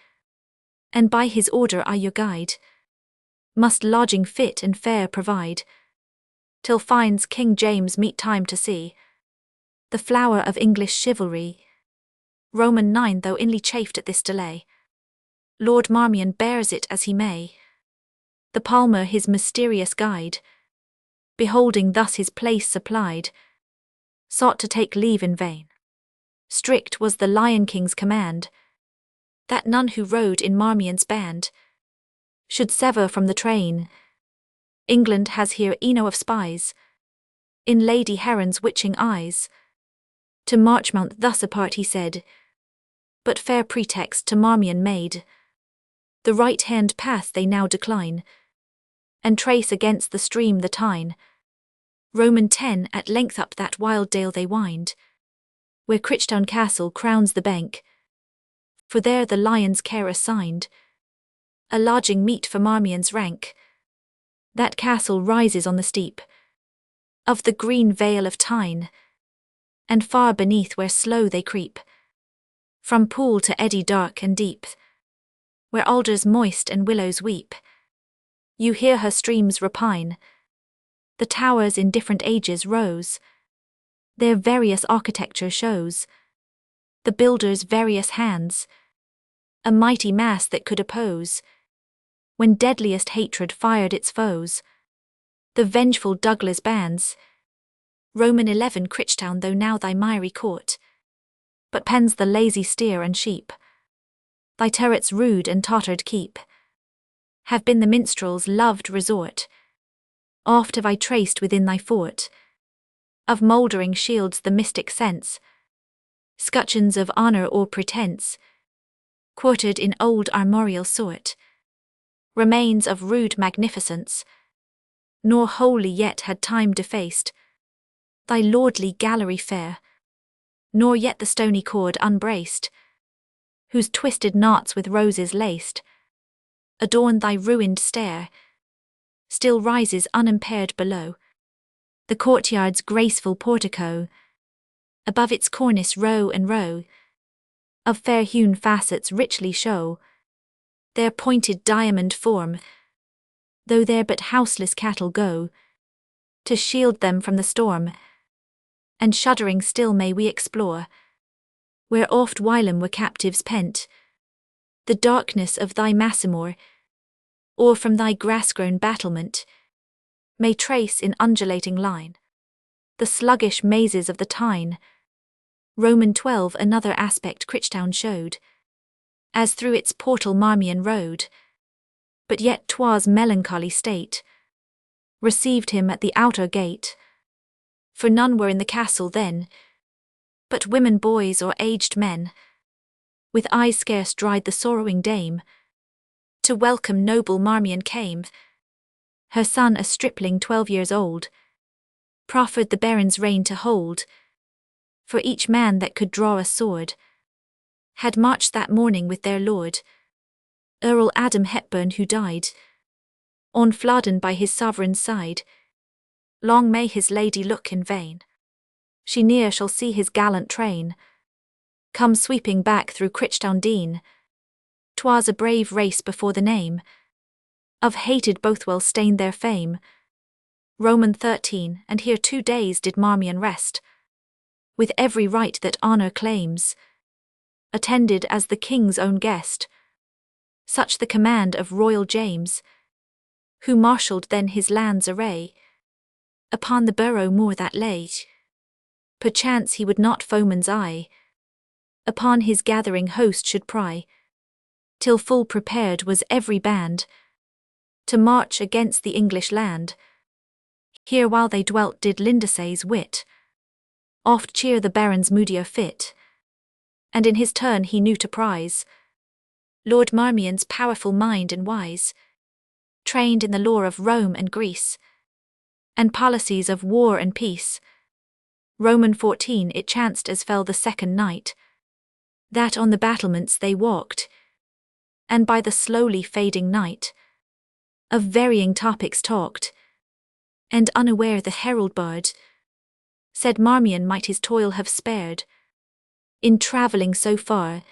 and by his order I your guide must lodging fit and fair provide, till finds King James meet time to see the flower of English chivalry. Roman 9. Though inly chafed at this delay, Lord Marmion bears it as he may. The palmer his mysterious guide, beholding thus his place supplied, sought to take leave in vain. Strict was the Lion King's command, that none who rode in Marmion's band should sever from the train. England has here eno of spies, in Lady Heron's witching eyes. To Marchmount thus apart he said, but fair pretext to Marmion made. The right-hand path they now decline, and trace against the stream the Tyne. Roman 10. At length up that wild dale they wind, where Crichtown Castle crowns the bank, for there the Lion's care assigned a lodging meet for Marmion's rank. That castle rises on the steep of the green vale of Tyne, and far beneath where slow they creep, from pool to eddy dark and deep, where alders moist and willows weep, you hear her streams repine. The towers in different ages rose, their various architecture shows the builders' various hands, a mighty mass that could oppose, when deadliest hatred fired its foes, the vengeful Douglas bands. Roman 11. Crichtown, though now thy miry court but pens the lazy steer and sheep, thy turrets rude and tottered keep, have been the minstrel's loved resort. Oft have I traced within thy fort of mouldering shields the mystic sense, scutcheons of honour or pretence, quartered in old armorial sort, remains of rude magnificence, nor wholly yet had time defaced thy lordly gallery fair, nor yet the stony cord unbraced, whose twisted knots with roses laced adorn thy ruined stair, still rises unimpaired below the courtyard's graceful portico. Above its cornice row and row of fair-hewn facets richly show their pointed diamond form, though there but houseless cattle go to shield them from the storm. And shuddering still may we explore, where oft whilom were captives pent, the darkness of thy Massimore, or from thy grass-grown battlement may trace in undulating line the sluggish mazes of the Tyne. Roman 12. Another aspect Crichtown showed, as through its portal Marmion rode, but yet 'twas melancholy state received him at the outer gate, for none were in the castle then, but women, boys, or aged men, with eyes scarce dried the sorrowing dame, to welcome noble Marmion came. Her son, a stripling 12 years old, proffered the baron's reign to hold, for each man that could draw a sword had marched that morning with their lord, Earl Adam Hepburn, who died on Flodden by his sovereign's side. Long may his lady look in vain, she ne'er shall see his gallant train come sweeping back through Crichtown Dean. 'Twas a brave race before the name of hated Bothwell stained their fame. Roman 13. And here 2 days did Marmion rest, with every right that honour claims, attended as the king's own guest, such the command of royal James, who marshalled then his land's array upon the borough moor that lay. Perchance he would not foeman's eye upon his gathering host should pry, till full prepared was every band to march against the English land. Here while they dwelt did Lindesay's wit oft cheer the baron's moodier fit, and in his turn he knew to prize Lord Marmion's powerful mind and wise, trained in the lore of Rome and Greece, and policies of war and peace. Roman 14. It chanced as fell the second night, that on the battlements they walked, and by the slowly fading night of varying topics talked, and unaware the herald bard said Marmion might his toil have spared in travelling so far,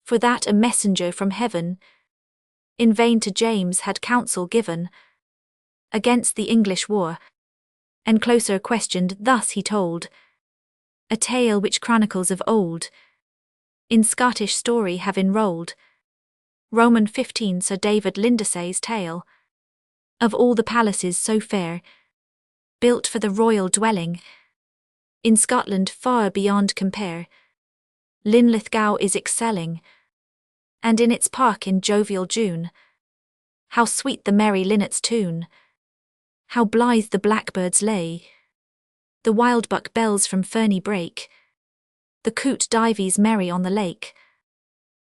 for that a messenger from heaven in vain to James had counsel given against the English war. and closer questioned, thus he told a tale which chronicles of old in Scottish story have enrolled. Roman 15 Sir David Lindesay's tale of all the palaces so fair, built for the royal dwelling in Scotland far beyond compare. Linlithgow is excelling, and in its park in jovial June, how sweet the merry linnet's tune, how blithe the blackbird's lay, the wildbuck bells from ferny brake, the coot dives merry on the lake.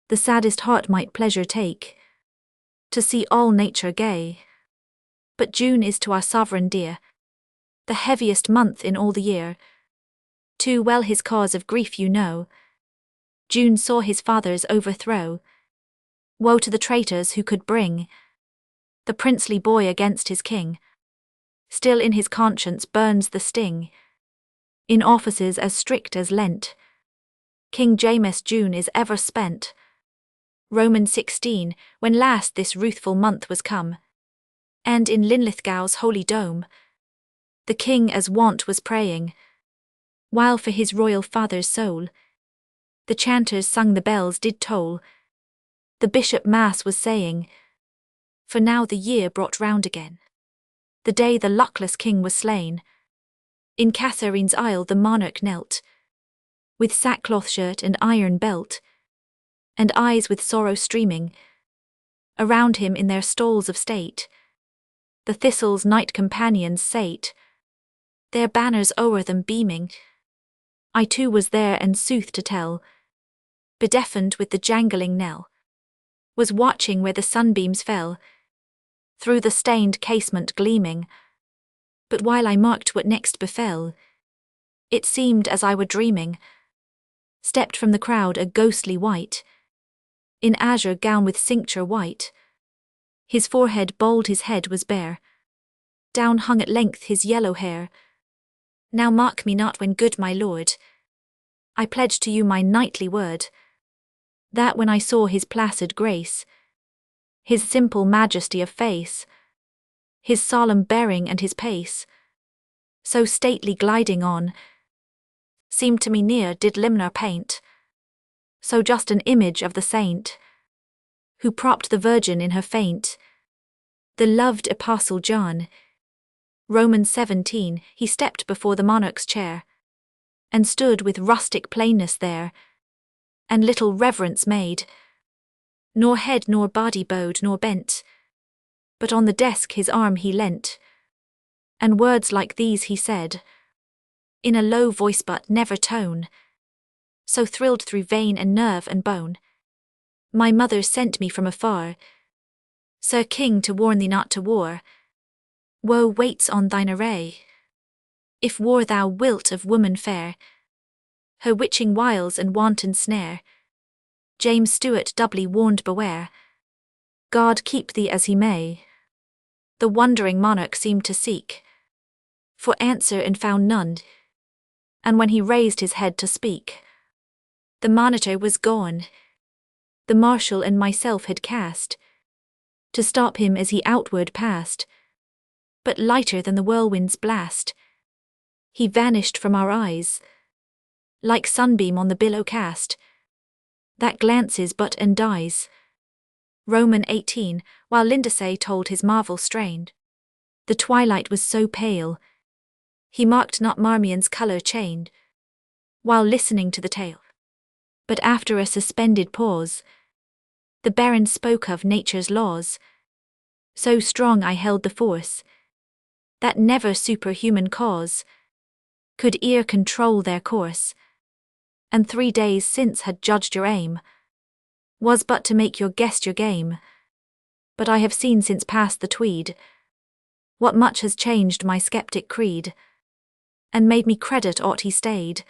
The saddest heart might pleasure take to see all nature gay, but June is to our sovereign dear the heaviest month in all the year. Too well his cause of grief you know, June saw his father's overthrow. Woe to the traitors who could bring the princely boy against his king. Still in his conscience burns the sting. In offices as strict as Lent, King James June is ever spent. Roman 16, when last this ruthful month was come, and in Linlithgow's holy dome, the king as wont was praying, while for his royal father's soul, the chanters sung the bells did toll. The bishop mass was saying, for now the year brought round again, the day the luckless king was slain. In Catherine's isle the monarch knelt, with sackcloth shirt and iron belt, and eyes with sorrow streaming. Around him in their stalls of state, the thistle's night companions sate, their banners o'er them beaming. I too was there, and sooth to tell, bedeafened with the jangling knell, was watching where the sunbeams fell, through the stained casement gleaming. But while I marked what next befell, it seemed as I were dreaming. Stepped from the crowd a ghostly wight, in azure gown with cincture white. His forehead bald, his head was bare, down hung at length his yellow hair. Now mark me not when, good my lord, I pledge to you my knightly word, that when I saw his placid grace, his simple majesty of face, his solemn bearing and his pace, so stately gliding on, seemed to me near did limner paint, so just an image of the saint, who propped the Virgin in her faint, the loved Apostle John. Romans 17, he stepped before the monarch's chair, and stood with rustic plainness there, and little reverence made, nor head nor body bowed nor bent, but on the desk his arm he leant, and words like these he said, in a low voice but never tone, so thrilled through vein and nerve and bone. My mother sent me from afar, Sir King, to warn thee not to war. Woe waits on thine array, if war thou wilt of woman fair, her witching wiles and wanton snare. James Stuart doubly warned, beware. God keep thee as he may. The wondering monarch seemed to seek for answer and found none, and when he raised his head to speak, the monitor was gone. The marshal and myself had cast to stop him as he outward passed, but lighter than the whirlwind's blast, he vanished from our eyes, like sunbeam on the billow cast, that glances but and dies. Roman 18, while Lindesay told his marvel strained, the twilight was so pale, he marked not Marmion's colour chained, while listening to the tale. But after a suspended pause, the Baron spoke of nature's laws. So strong I held the force, that never superhuman cause could e'er control their course, and 3 days since had judged your aim was but to make your guest your game. But I have seen since past the Tweed what much has changed my sceptic creed, and made me credit aught he stayed,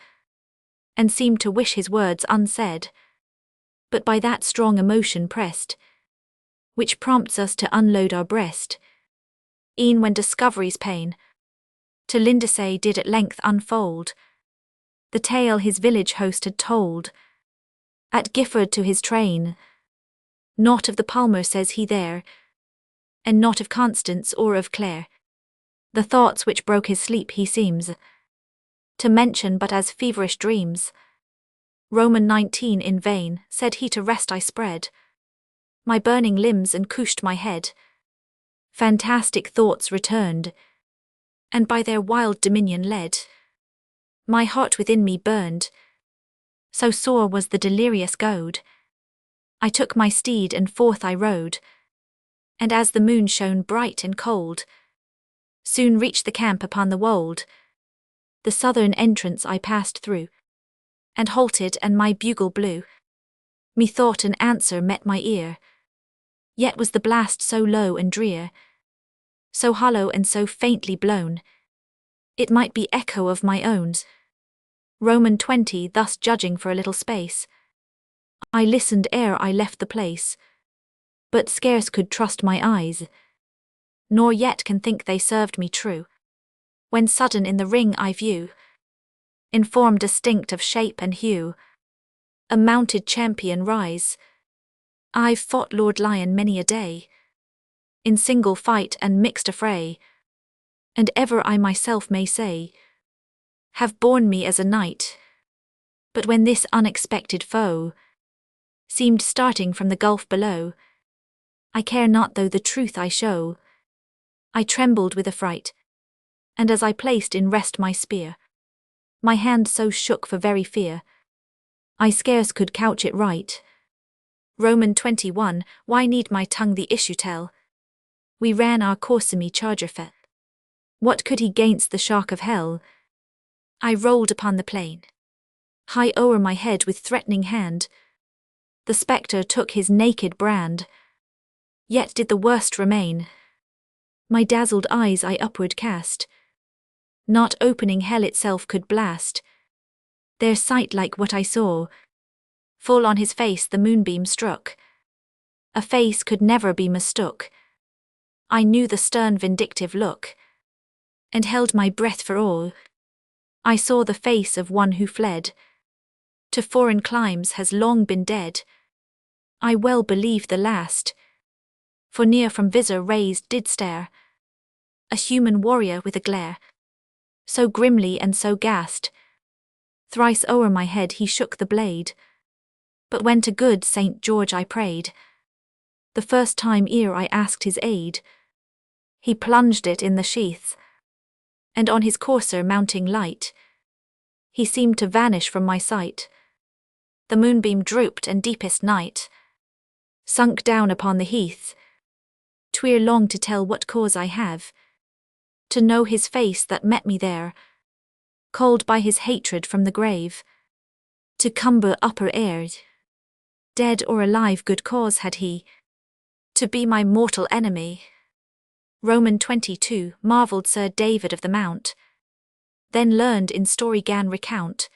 and seemed to wish his words unsaid, but by that strong emotion pressed, which prompts us to unload our breast, e'en when discovery's pain to Lindesay did at length unfold the tale his village host had told at Gifford to his train. Not of the Palmer says he there, and not of Constance or of Clare, The thoughts which broke his sleep he seems to mention but as feverish dreams. Roman 19 in vain, said he, to rest I spread my burning limbs and couched my head. Fantastic thoughts returned, and by their wild dominion led, my heart within me burned, so sore was the delirious goad. I took my steed and forth I rode, and as the moon shone bright and cold, soon reached the camp upon the wold. The southern entrance I passed through, and halted, and my bugle blew. Methought an answer met my ear, yet was the blast so low and drear, so hollow and so faintly blown, it might be echo of my own. Roman 20. Thus judging for a little space, I listened ere I left the place, but scarce could trust my eyes, nor yet can think they served me true, when sudden in the ring I view, in form distinct of shape and hue, a mounted champion rise. I've fought Lord Lion many a day, in single fight and mixed affray, and ever I myself may say, have borne me as a knight. But when this unexpected foe seemed starting from the gulf below, I care not though the truth I show, I trembled with affright, and as I placed in rest my spear, my hand so shook for very fear, I scarce could couch it right. Roman 21. Why need my tongue the issue tell? We ran our coursemy charger fell. What could he gainst the shark of hell? I rolled upon the plain, high o'er my head with threatening hand. The spectre took his naked brand, yet did the worst remain. My dazzled eyes I upward cast, not opening hell itself could blast their sight like what I saw. Full on his face the moonbeam struck, a face could never be mistook. I knew the stern vindictive look, and held my breath for awe. I saw the face of one who fled to foreign climes, has long been dead. I well believe the last, for near from visor raised did stare a human warrior with a glare, so grimly and so ghast. Thrice o'er my head he shook the blade, but when to good Saint George I prayed, the first time ere I asked his aid, he plunged it in the sheath, and on his courser mounting light, he seemed to vanish from my sight. The moonbeam drooped, and deepest night sunk down upon the heath. 'Twere long to tell what cause I have to know his face that met me there, called by his hatred from the grave to cumber upper air. Dead or alive, good cause had he to be my mortal enemy. Roman 22. Marvelled Sir David of the Mount, then learned in story gan recount,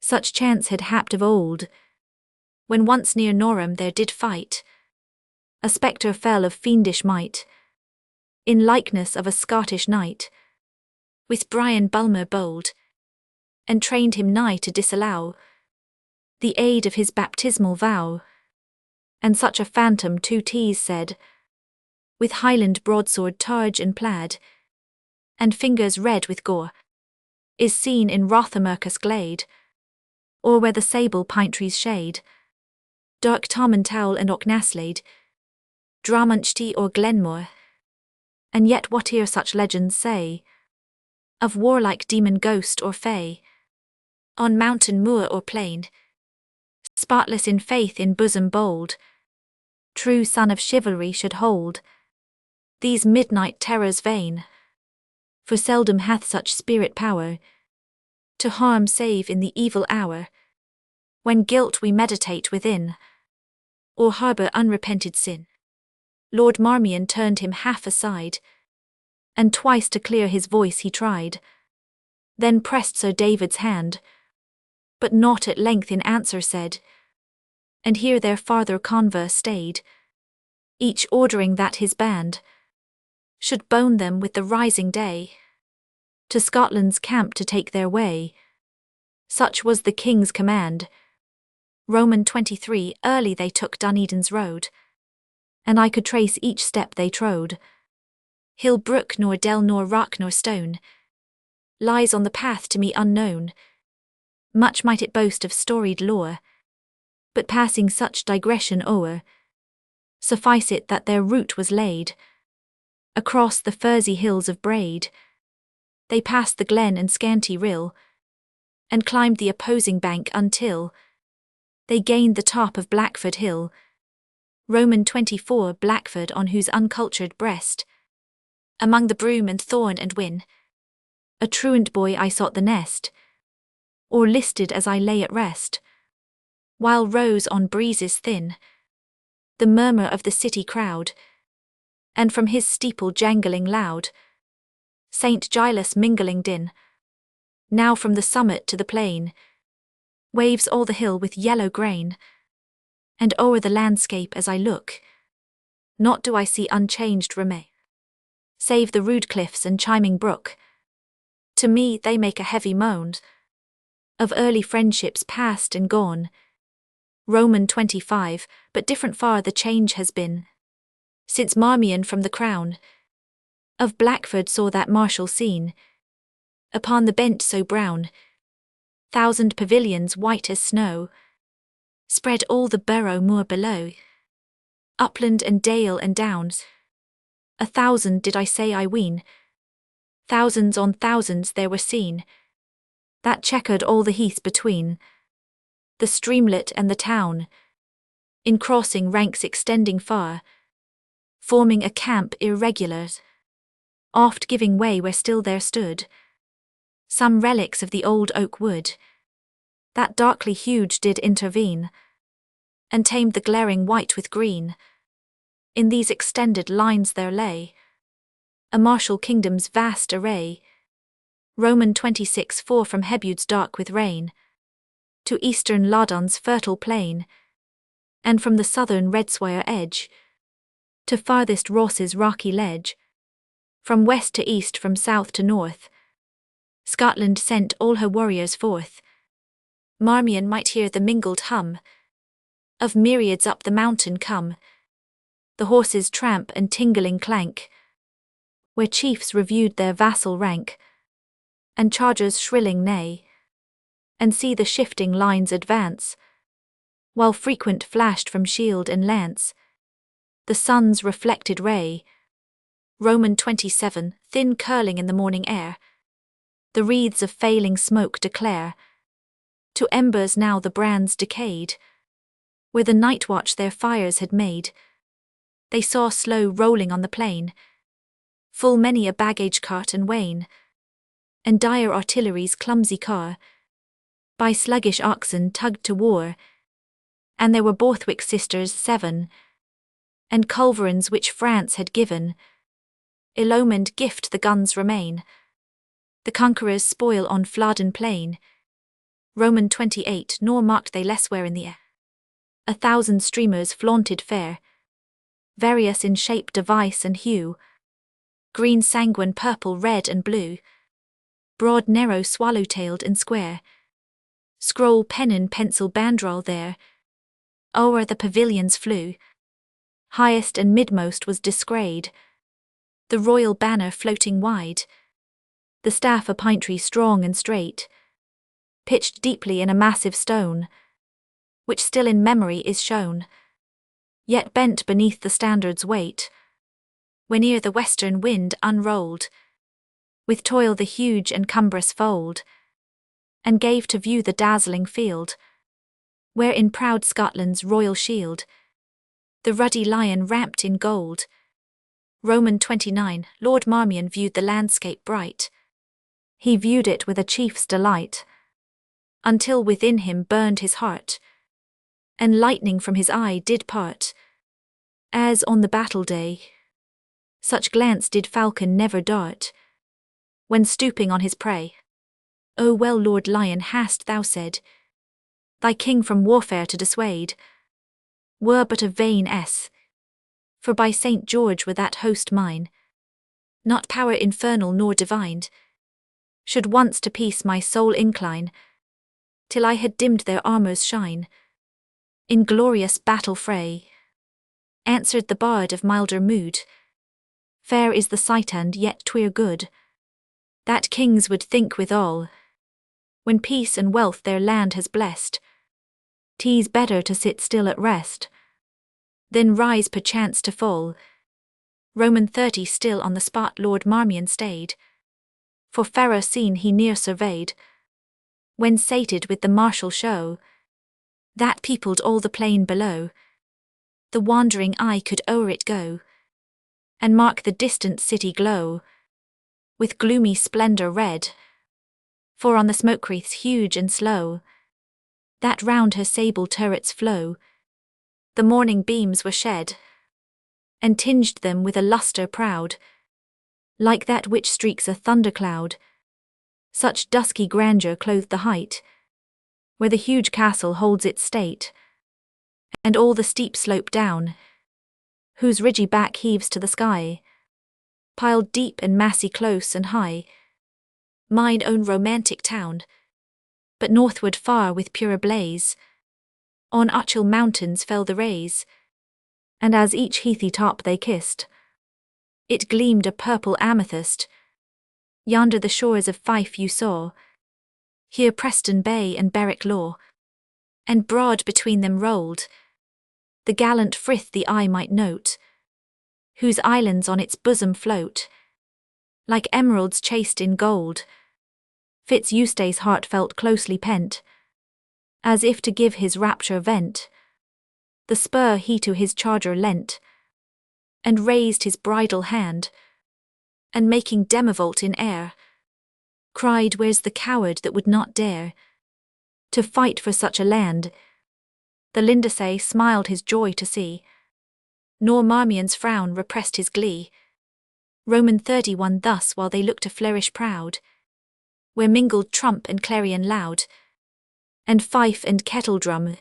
such chance had happed of old, when once near Norham there did fight a spectre fell of fiendish might, in likeness of a Scottish knight, with Brian Bulmer bold, and trained him nigh to disallow the aid of his baptismal vow. And such a phantom to tease said, with Highland broadsword targe and plaid, and fingers red with gore, is seen in Rothamercus glade, or where the sable pine trees shade dark Tomintoul and Auchnaslade, Dramunchty or Glenmore. And yet whate'er such legends say of warlike demon ghost or fay, on mountain, moor or plain, spotless in faith, in bosom bold, true son of chivalry should hold these midnight terrors vain, for seldom hath such spirit power to harm save in the evil hour, when guilt we meditate within, or harbour unrepented sin. Lord Marmion turned him half aside, and twice to clear his voice he tried, then pressed Sir David's hand, but naught at length in answer said, and here their farther converse stayed, each ordering that his band should bone them with the rising day, to Scotland's camp to take their way. Such was the king's command. Roman 23. Early they took Duneden's road, and I could trace each step they trode. Hill, brook, nor dell, nor rock, nor stone lies on the path to me unknown. Much might it boast of storied lore, but passing such digression o'er, suffice it that their route was laid across the furzy hills of Braid. They passed the glen and scanty rill, and climbed the opposing bank until they gained the top of Blackford Hill. Roman 24 Blackford, on whose uncultured breast, among the broom and thorn and whin, a truant boy I sought the nest, or listed as I lay at rest, while rose on breezes thin the murmur of the city crowd, and from his steeple jangling loud St. Giles mingling din. Now from the summit to the plain waves all the hill with yellow grain, and o'er the landscape as I look, naught do I see unchanged remain, save the rude cliffs and chiming brook. To me they make a heavy moan of early friendships past and gone. Roman 25, but different far the change has been since Marmion from the crown of Blackford saw that martial scene. Upon the bent so brown, 1,000 pavilions white as snow spread all the borough moor below, upland and dale and downs. 1,000 did I say, I ween, thousands on thousands there were seen, that checkered all the heath between the streamlet and the town, in crossing ranks extending far, forming a camp irregular, oft giving way where still there stood some relics of the old oak wood, that darkly huge did intervene, and tamed the glaring white with green. In these extended lines there lay a martial kingdom's vast array. Roman 26 4 from Hebude's dark with rain to eastern Loddon's fertile plain, and from the southern Redswire edge to farthest Ross's rocky ledge, from west to east, from south to north, Scotland sent all her warriors forth. Marmion might hear the mingled hum of myriads up the mountain come, the horses' tramp and tingling clank, where chiefs reviewed their vassal rank, and chargers shrilling neigh, and see the shifting lines advance, while frequent flashed from shield and lance the sun's reflected ray. Roman 27, thin curling in the morning air, the wreaths of failing smoke declare to embers now the brands decayed, where the night watch their fires had made. They saw slow rolling on the plain full many a baggage cart and wain, and dire artillery's clumsy car, by sluggish oxen tugged to war. And there were Borthwick sisters 7, and culverins which France had given, illumined gift the guns remain, the conquerors spoil on Flodden plain. Roman 28, nor marked they less where in the air 1,000 streamers flaunted fair, various in shape, device and hue, green, sanguine, purple, red and blue, broad, narrow, swallow-tailed and square, scroll, pennon, pencil, banderole there, o'er the pavilions flew. Highest and midmost was disgrayed the royal banner floating wide, the staff a pine tree strong and straight, pitched deeply in a massive stone, which still in memory is shown, yet bent beneath the standard's weight, whene'er the western wind unrolled with toil the huge and cumbrous fold, and gave to view the dazzling field, where in proud Scotland's royal shield the ruddy lion ramped in gold. Roman 29, Lord Marmion viewed the landscape bright, he viewed it with a chief's delight, until within him burned his heart, and lightning from his eye did part, as on the battle day such glance did falcon never dart, when stooping on his prey. O well, Lord Lion, hast thou said, thy king from warfare to dissuade were but a vain ess, for by St. George were that host mine, not power infernal nor divine, should once to peace my soul incline, till I had dimmed their armour's shine. In glorious battle fray, answered the bard of milder mood, Fair is the sight and yet 'twere good that kings would think withal, when peace and wealth their land has blessed, 'tis better to sit still at rest than rise perchance to fall. Roman 30 still on the spot Lord Marmion stayed, for fairer scene he near surveyed, when sated with the martial show that peopled all the plain below. The wandering eye could o'er it go, and mark the distant city glow with gloomy splendour red, for on the smoke wreaths huge and slow that round her sable turrets flow, the morning beams were shed, and tinged them with a lustre proud, like that which streaks a thundercloud. Such dusky grandeur clothed the height, where the huge castle holds its state, and all the steep slope down, whose ridgy back heaves to the sky, piled deep and massy close and high, mine own romantic town. But northward far with purer blaze, on Uchel mountains fell the rays, and as each heathy top they kissed, it gleamed a purple amethyst. Yonder the shores of Fife you saw, here Preston Bay and Berwick Law, and broad between them rolled the gallant Frith the eye might note, whose islands on its bosom float like emeralds chased in gold. Fitz Eustace heart felt closely pent, as if to give his rapture vent. The spur he to his charger leant, and raised his bridle hand, and making demivolt in air, cried, "Where's the coward that would not dare to fight for such a land?" The Lindesay smiled his joy to see, nor Marmion's frown repressed his glee. Roman 31 thus while they looked to flourish proud, where mingled trump and clarion loud, and fife and kettledrum,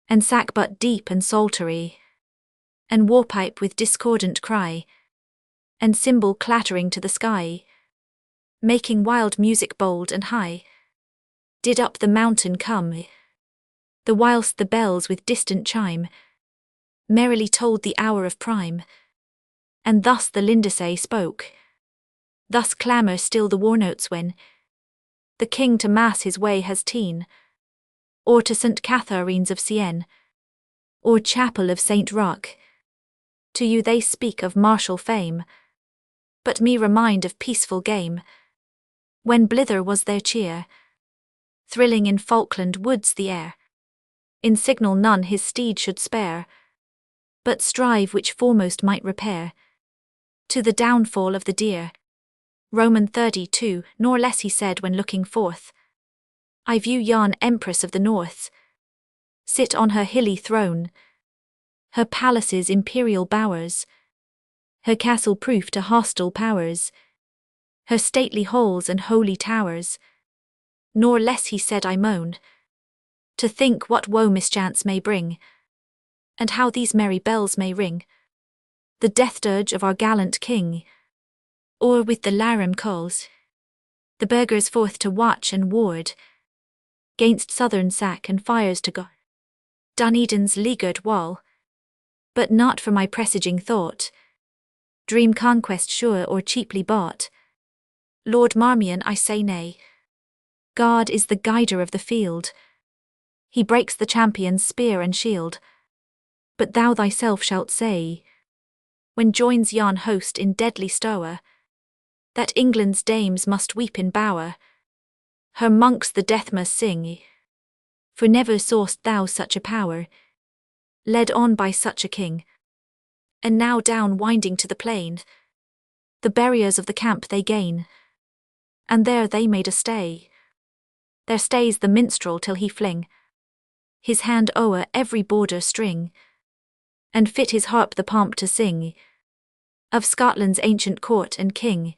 and sackbut deep and psaltery, and warpipe with discordant cry, and cymbal clattering to the sky, making wild music bold and high, did up the mountain come, the whilst the bells with distant chime merrily told the hour of prime. And thus the Lindesay spoke, thus clamour still the war notes when the king to mass his way has ta'en, or to St. Catharines of Sienne, or chapel of St. Roch. To you they speak of martial fame, but me remind of peaceful game, when blither was their cheer, thrilling in Falkland woods the air. In signal none his steed should spare, but strive which foremost might repair to the downfall of the deer. Roman 32 nor less he said when looking forth, I view yon Empress of the North sit on her hilly throne, her palaces imperial bowers, her castle proof to hostile powers, her stately halls and holy towers. Nor less he said I moan, to think what woe mischance may bring, and how these merry bells may ring, the death dirge of our gallant king, or with the larum calls the burghers forth to watch and ward, gainst southern sack and fires to guard Duneden's leaguered wall. But not for my presaging thought, dream conquest sure or cheaply bought. Lord Marmion, I say nay. God is the guider of the field, he breaks the champion's spear and shield. But thou thyself shalt say, when joins yon host in deadly stour, that England's dames must weep in bower, her monks the death must sing, for never saw'st thou such a power, led on by such a king. And now down winding to the plain, the barriers of the camp they gain, and there they made a stay. There stays the minstrel till he fling his hand o'er every border string, and fit his harp the pomp to sing of Scotland's ancient court and king.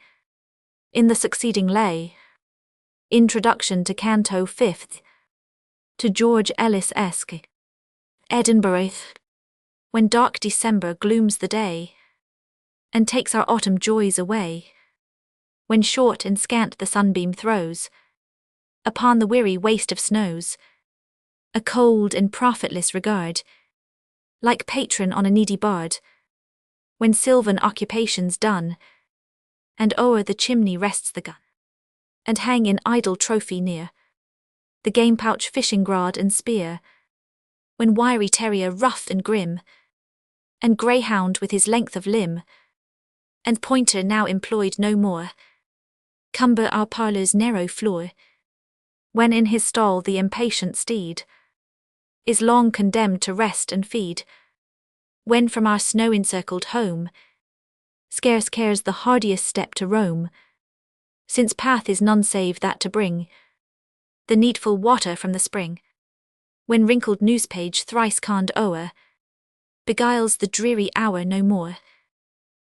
In the succeeding lay, Introduction to Canto 5th, to George Ellis-esque. Edinburgh, when dark December glooms the day, and takes our autumn joys away, when short and scant the sunbeam throws upon the weary waste of snows, a cold and profitless regard, like patron on a needy bard, when sylvan occupation's done, and o'er the chimney rests the gun, and hang in idle trophy near the game pouch, fishing rod and spear, when wiry terrier rough and grim, and greyhound with his length of limb, and pointer now employed no more, cumber our parlour's narrow floor, when in his stall the impatient steed is long condemned to rest and feed, when from our snow-encircled home scarce cares the hardiest step to roam, since path is none save that to bring the needful water from the spring, when wrinkled newspage thrice conned o'er beguiles the dreary hour no more,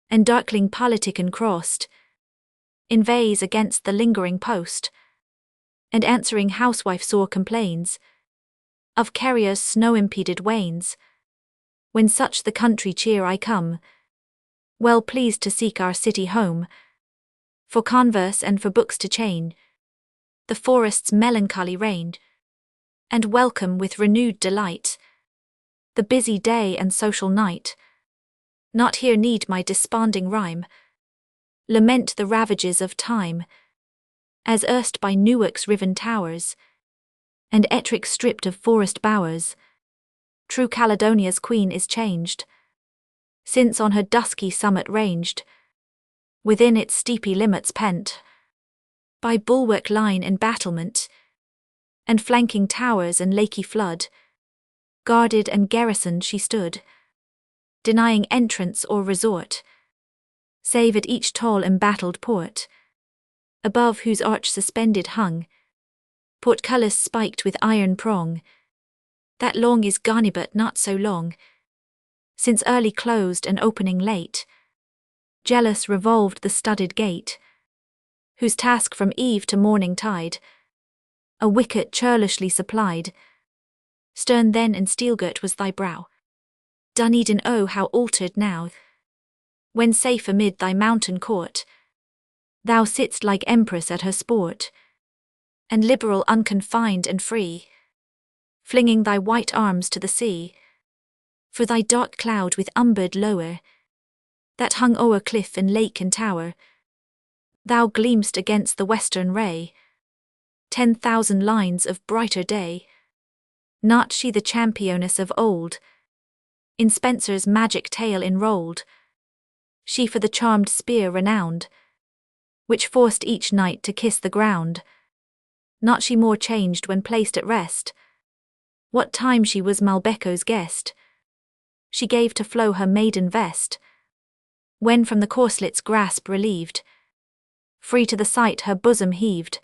and darkling politician crossed inveighs against the lingering post, and answering housewife sore complains of carrier's snow-impeded wains, when such the country cheer I come, well pleased to seek our city home, for converse and for books to chain the forest's melancholy range, and welcome with renewed delight the busy day and social night. Not here need my desponding rhyme lament the ravages of time, as erst by Newark's riven towers, and Ettrick stripped of forest bowers, true Caledonia's queen is changed, since on her dusky summit ranged, within its steepy limits pent, by bulwark line and battlement, and flanking towers and lakey flood, guarded and garrisoned she stood, denying entrance or resort, save at each tall embattled port, above whose arch suspended hung portcullis spiked with iron prong, that long is gone but not so long, since early closed and opening late, jealous revolved the studded gate, whose task from eve to morning tide a wicket churlishly supplied. Stern then and steel-girt was thy brow, Dunedin, oh how altered now, when safe amid thy mountain court thou sit'st like empress at her sport, and liberal unconfined and free, flinging thy white arms to the sea, for thy dark cloud with umbered lower, that hung o'er cliff and lake and tower, thou gleam'st against the western ray, 10,000 lines of brighter day. Not she the championess of old, in Spenser's magic tale enrolled, she for the charmed spear renowned, which forced each knight to kiss the ground. Not she more changed when placed at rest, what time she was Malbecco's guest, she gave to flow her maiden vest, when from the corset's grasp relieved, free to the sight her bosom heaved.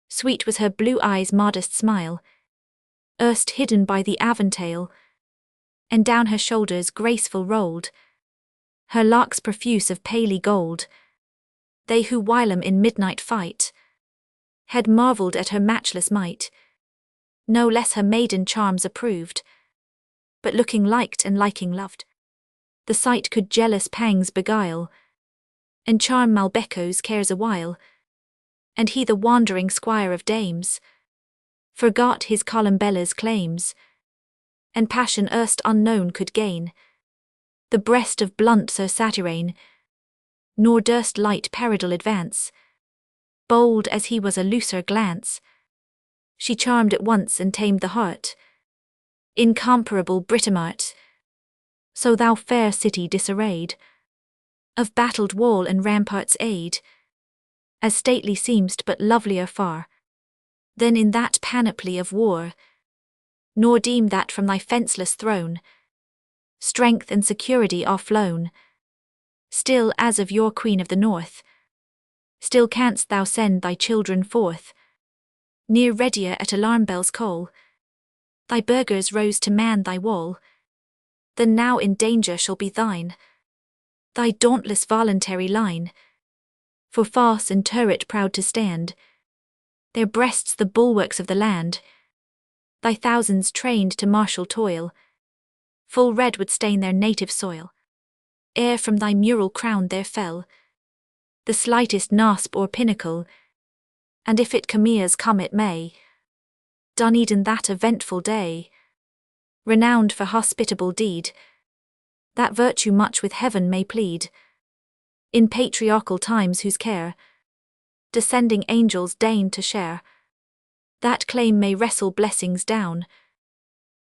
Sweet was her blue eyes' modest smile, erst hidden by the aventail, and down her shoulders graceful rolled her locks profuse of paly gold. They who whilom in midnight fight had marvelled at her matchless might, no less her maiden charms approved, but looking liked and liking loved. The sight could jealous pangs beguile, and charm Malbecco's cares awhile, and he the wandering squire of dames forgot his Columbella's claims, and passion erst unknown could gain the breast of blunt Sir Saturane, nor durst light Peridot advance, bold as he was a looser glance. She charmed at once and tamed the heart, incomparable Britomart. So thou fair city disarrayed, of battled wall and rampart's aid, as stately seem'st but lovelier far than in that panoply of war, nor deem that from thy fenceless throne strength and security are flown, still as of your Queen of the North, still canst thou send thy children forth, near readier at alarm bell's call, thy burghers rose to man thy wall, than now in danger shall be thine, thy dauntless voluntary line, for fosse and turret proud to stand, their breasts the bulwarks of the land, thy thousands trained to martial toil, full red would stain their native soil, ere from thy mural crown there fell the slightest nasp or pinnacle, and if it Camilla's come it may, Dunedin that eventful day, renowned for hospitable deed, that virtue much with heaven may plead, in patriarchal times whose care descending angels deign to share, that claim may wrestle blessings down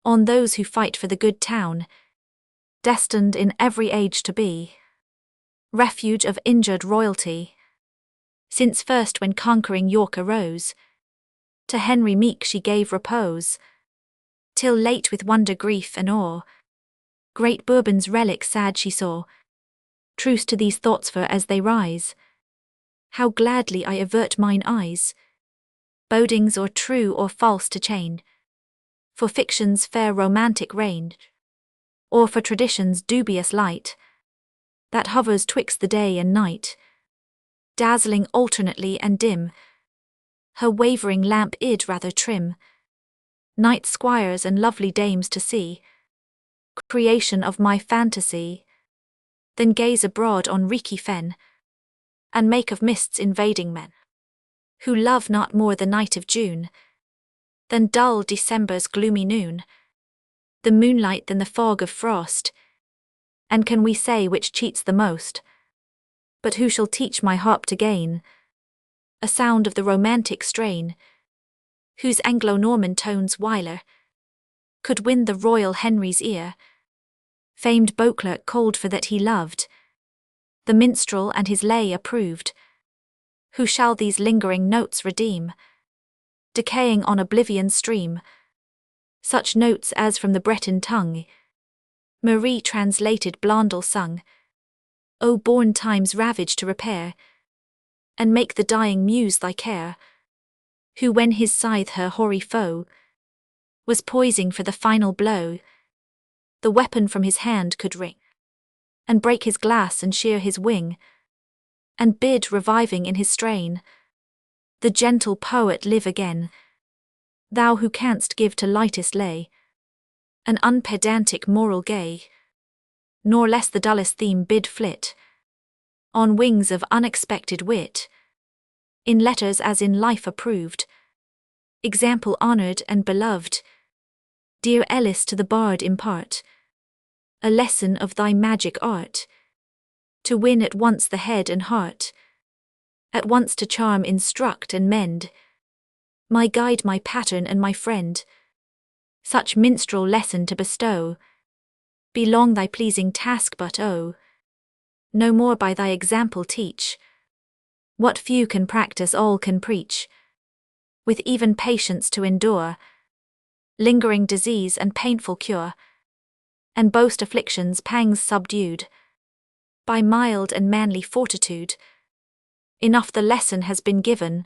on those who fight for the good town, destined in every age to be refuge of injured royalty. Since first when conquering York arose, to Henry meek she gave repose, till late with wonder, grief, and awe, great Bourbon's relic sad she saw. Truce to these thoughts, for as they rise, how gladly I avert mine eyes, bodings or true or false to chain, for fiction's fair romantic reign, or for tradition's dubious light, that hovers twixt the day and night, dazzling alternately and dim, her wavering lamp id rather trim, knight squires and lovely dames to see, creation of my fantasy, then gaze abroad on reeky fen, and make of mists invading men, who love not more the night of June, than dull December's gloomy noon, the moonlight than the fog of frost, and can we say which cheats the most? But who shall teach my harp to gain a sound of the romantic strain, whose Anglo-Norman tones whiler could win the royal Henry's ear? Famed Beauclerk called for that he loved, the minstrel and his lay approved. Who shall these lingering notes redeem, decaying on oblivion's stream? Such notes as from the Breton tongue Marie translated Blondel sung, O born time's ravage to repair, and make the dying muse thy care, who when his scythe her hoary foe was poising for the final blow, the weapon from his hand could wring, and break his glass and shear his wing, and bid, reviving in his strain, the gentle poet live again. Thou who canst give to lightest lay an unpedantic moral gay, nor less the dullest theme bid flit on wings of unexpected wit, in letters as in life approved, example honoured and beloved, dear Ellis, to the bard impart a lesson of thy magic art, to win at once the head and heart, at once to charm, instruct, and mend, my guide, my pattern, and my friend, such minstrel lesson to bestow, be long thy pleasing task, but oh, no more by thy example teach, what few can practice all can preach, with even patience to endure lingering disease and painful cure, and boast affliction's pangs subdued by mild and manly fortitude. Enough the lesson has been given,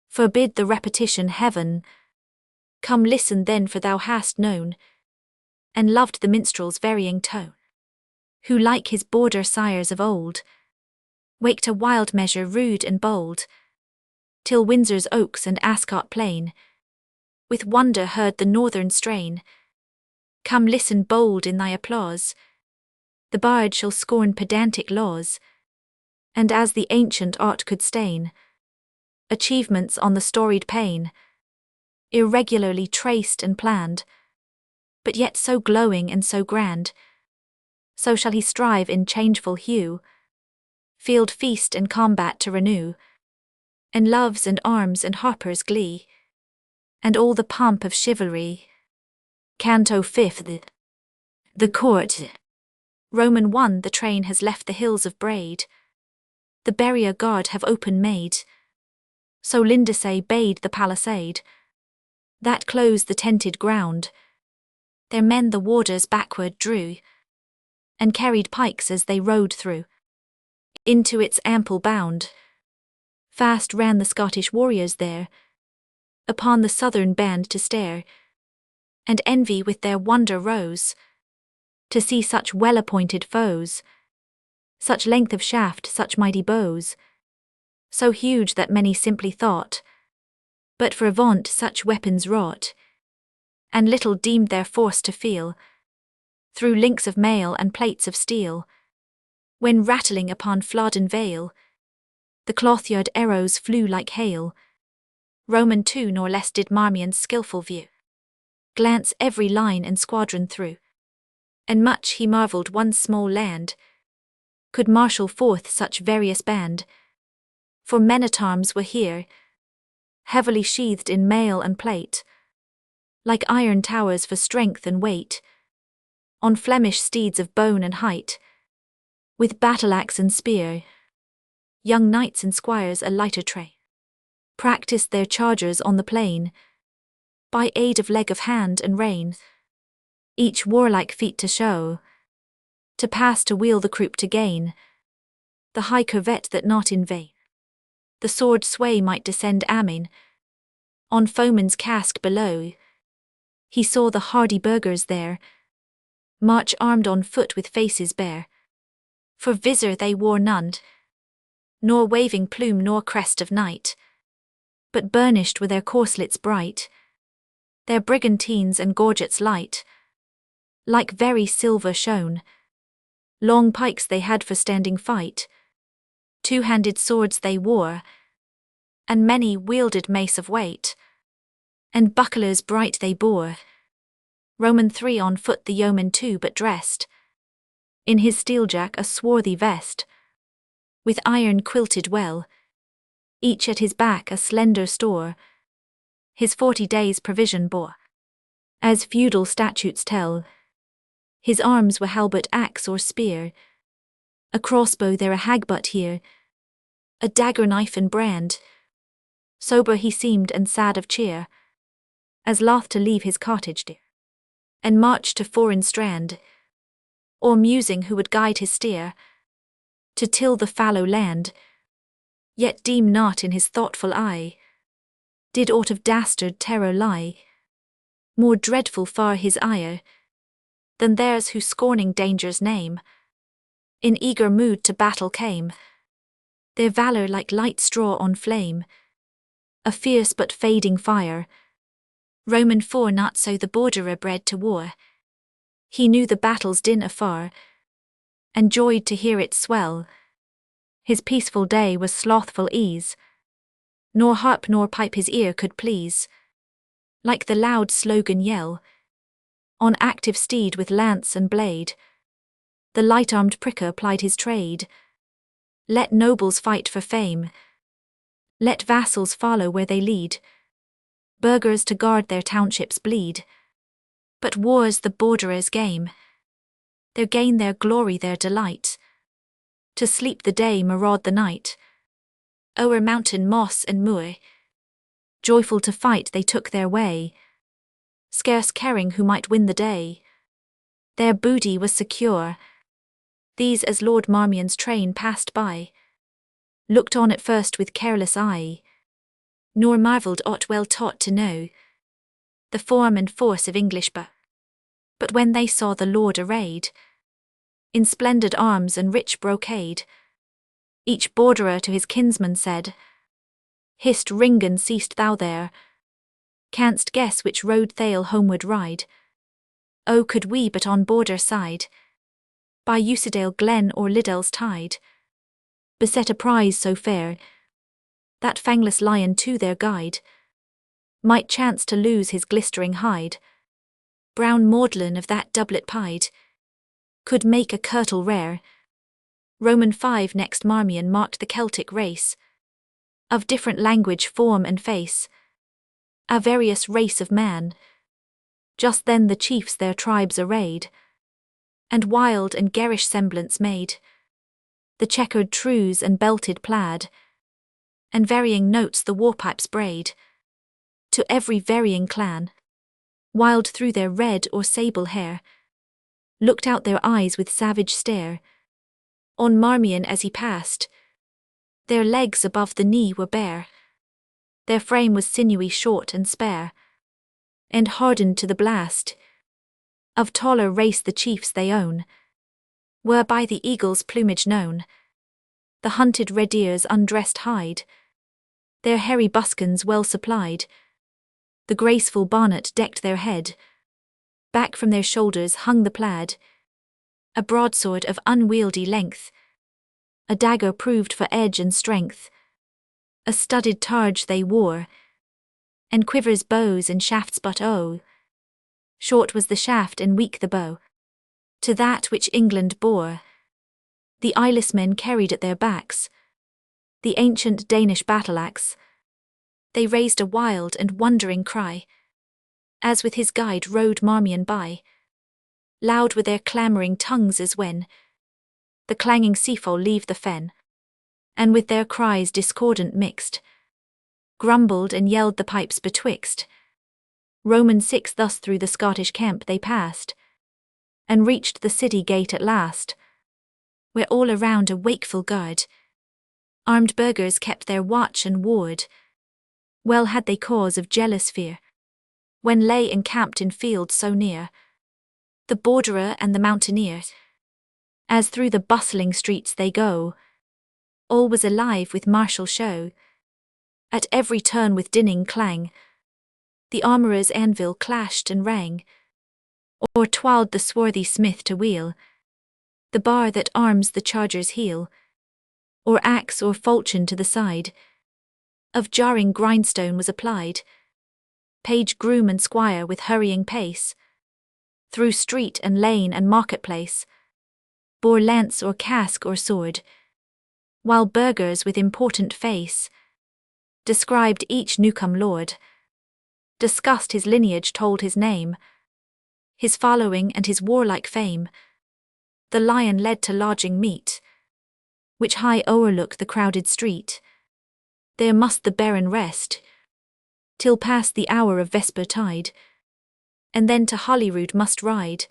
forbid the repetition heaven. Come listen then, for thou hast known and loved the minstrel's varying tone, who like his border sires of old waked a wild measure rude and bold, till Windsor's oaks and Ascot plain with wonder heard the northern strain. Come listen bold in thy applause, the bard shall scorn pedantic laws, and as the ancient art could stain achievements on the storied pane, irregularly traced and planned, but yet so glowing and so grand, so shall he strive in changeful hue, field, feast, and combat to renew, and loves and arms and harper's glee, and all the pomp of chivalry. Canto 5th. The Court. Roman 1. The train has left the hills of Braid, the barrier guard have open made, so Lindesay bade the palisade that closed the tented ground. Their men the warders backward drew, and carried pikes as they rode through into its ample bound. Fast ran the Scottish warriors there upon the southern band to stare, and envy with their wonder rose to see such well-appointed foes, such length of shaft, such mighty bows, so huge that many simply thought but for avaunt such weapons wrought, and little deemed their force to feel through links of mail and plates of steel, when rattling upon Flodden Vale the cloth-yard arrows flew like hail. Roman 2. Nor less did Marmion's skilful view glance every line and squadron through, And much he marvelled one small land could marshal forth such various band. For men-at-arms were here, heavily sheathed in mail and plate, like iron towers for strength and weight, on Flemish steeds of bone and height, with battle-axe and spear, young knights and squires a lighter tray, practised their chargers on the plain, by aid of leg of hand and rein, each warlike feat to show, to pass to wheel the croup to gain, the high curvet that not in vain, the sword sway might descend amain, on foeman's casque below. He saw the hardy burghers there, march armed on foot with faces bare, for visor they wore none, nor waving plume nor crest of knight, but burnished were their corslets bright, their brigantines and gorgets light, like very silver shone. Long pikes they had for standing fight, two-handed swords they wore, and many wielded mace of weight, and bucklers bright they bore. Roman 3 on foot, the yeoman 2 but dressed in his steeljack a swarthy vest, with iron quilted well, each at his back a slender store, his 40 days' provision bore. As feudal statutes tell, his arms were halbert, axe or spear, a crossbow there, a hagbut here, a dagger, knife and brand. Sober he seemed and sad of cheer, as loth to leave his cottage dear, and march to foreign strand, or musing who would guide his steer to till the fallow land, yet deem not in his thoughtful eye did aught of dastard terror lie, more dreadful far his ire than theirs who scorning danger's name, in eager mood to battle came, their valour like light straw on flame, a fierce but fading fire. Roman 4 not so the borderer bred to war, he knew the battle's din afar, and joyed to hear it swell. His peaceful day was slothful ease, nor harp nor pipe his ear could please, like the loud slogan yell, on active steed with lance and blade, the light-armed pricker plied his trade. Let nobles fight for fame, let vassals follow where they lead, burghers to guard their townships bleed. But war's the borderer's game, their gain, their glory, their delight, to sleep the day, maraud the night, o'er mountain, moss and moor. Joyful to fight they took their way, scarce caring who might win the day. Their booty was secure. These, as Lord Marmion's train passed by, looked on at first with careless eye, nor marvelled aught well taught to know the form and force of English bow. But when they saw the lord arrayed in splendid arms and rich brocade, each borderer to his kinsman said, "Hist, Ringan, seest thou there? Canst guess which road they'll homeward ride? Oh, could we but on border side, by Usedale glen or Liddell's tide, beset a prize so fair, that fangless lion to their guide might chance to lose his glistering hide. Brown maudlin of that doublet pied could make a kirtle rare." Roman 5 next Marmion marked the Celtic race, of different language, form and face, a various race of man. Just then the chiefs their tribes arrayed, and wild and garish semblance made, the checkered trews and belted plaid, and varying notes the warpipes braid, to every varying clan. Wild through their red or sable hair looked out their eyes with savage stare on Marmion as he passed. Their legs above the knee were bare, their frame was sinewy, short and spare, and hardened to the blast. Of taller race the chiefs they own were by the eagle's plumage known. The hunted red deer's undressed hide, their hairy buskins well supplied, the graceful bonnet decked their head, back from their shoulders hung the plaid, a broadsword of unwieldy length, a dagger proved for edge and strength, a studded targe they wore, and quivers, bows and shafts, but oh, short was the shaft and weak the bow. to that which England bore. The eyeless men carried at their backs the ancient Danish battle-axe. They raised a wild and wondering cry, as with his guide rode Marmion by. Loud were their clamouring tongues as when the clanging seafowl leave the fen, and with their cries discordant mixed, grumbled and yelled the pipes betwixt. Roman 6 thus through the Scottish camp they passed, and reached the city gate at last, where all around a wakeful guard, armed burghers kept their watch and ward. Well had they cause of jealous fear, when lay encamped in fields so near the borderer and the mountaineer. As through the bustling streets they go, all was alive with martial show. At every turn with dinning clang, the armourer's anvil clashed and rang, or twirled the swarthy smith to wheel the bar that arms the charger's heel, or axe or falchion to the side of jarring grindstone was applied. Page, groom and squire with hurrying pace, through street and lane and marketplace, bore lance or casque or sword, while burghers with important face described each newcome lord, discussed his lineage, told his name, his following and his warlike fame. The lion led to lodging meet, which high o'erlook the crowded street. There must the baron rest, till past the hour of vesper tide, and then to Holyrood must ride.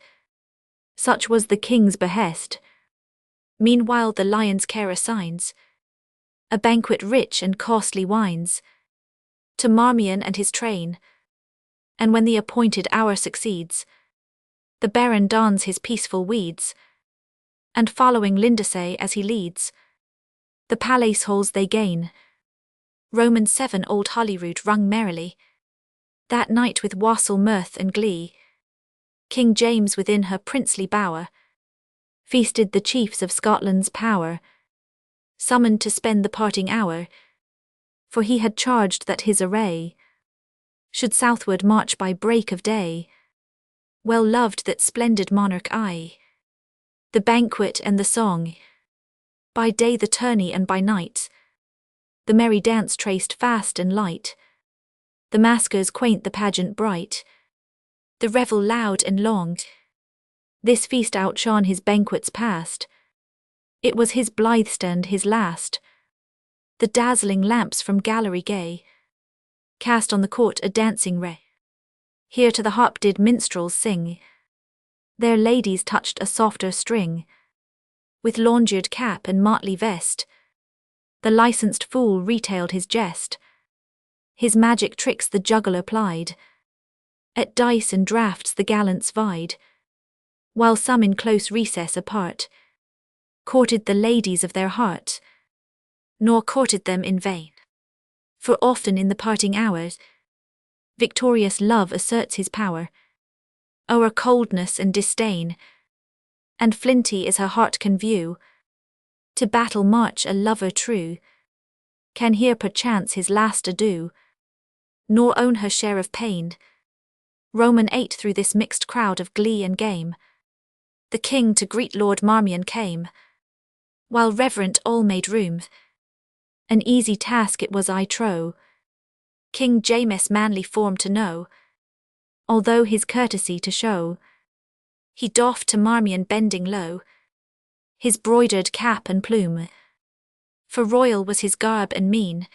Such was the king's behest. Meanwhile the lion's care assigns a banquet rich and costly wines to Marmion and his train, and when the appointed hour succeeds, the baron dons his peaceful weeds, and following Lindesay as he leads, the palace halls they gain. Roman 7 old Holyrood rung merrily that night with wassail, mirth and glee. King James within her princely bower feasted the chiefs of Scotland's power, summoned to spend the parting hour, for he had charged that his array should southward march by break of day. Well loved that splendid monarch I, the banquet and the song, by day the tourney and by night the merry dance traced fast and light, the maskers quaint, the pageant bright, the revel loud and long. This feast outshone his banquets past, it was his blithe stand his last. The dazzling lamps from gallery gay cast on the court a dancing ray. Here to the harp did minstrels sing, their ladies touched a softer string. With longered cap and motley vest, the licensed fool retailed his jest. His magic tricks the juggler plied, at dice and draughts the gallants vied, while some in close recess apart courted the ladies of their heart, nor courted them in vain. For often in the parting hours, victorious love asserts his power o'er coldness and disdain, and flinty as her heart can view, to battle march a lover true, can hear perchance his last adieu, nor own her share of pain. Roman 8 through this mixed crowd of glee and game, the king to greet Lord Marmion came, while reverent all made room. An easy task it was, I trow, King James' manly form to know, although his courtesy to show. He doffed to Marmion bending low his broidered cap and plume, for royal was his garb and mien,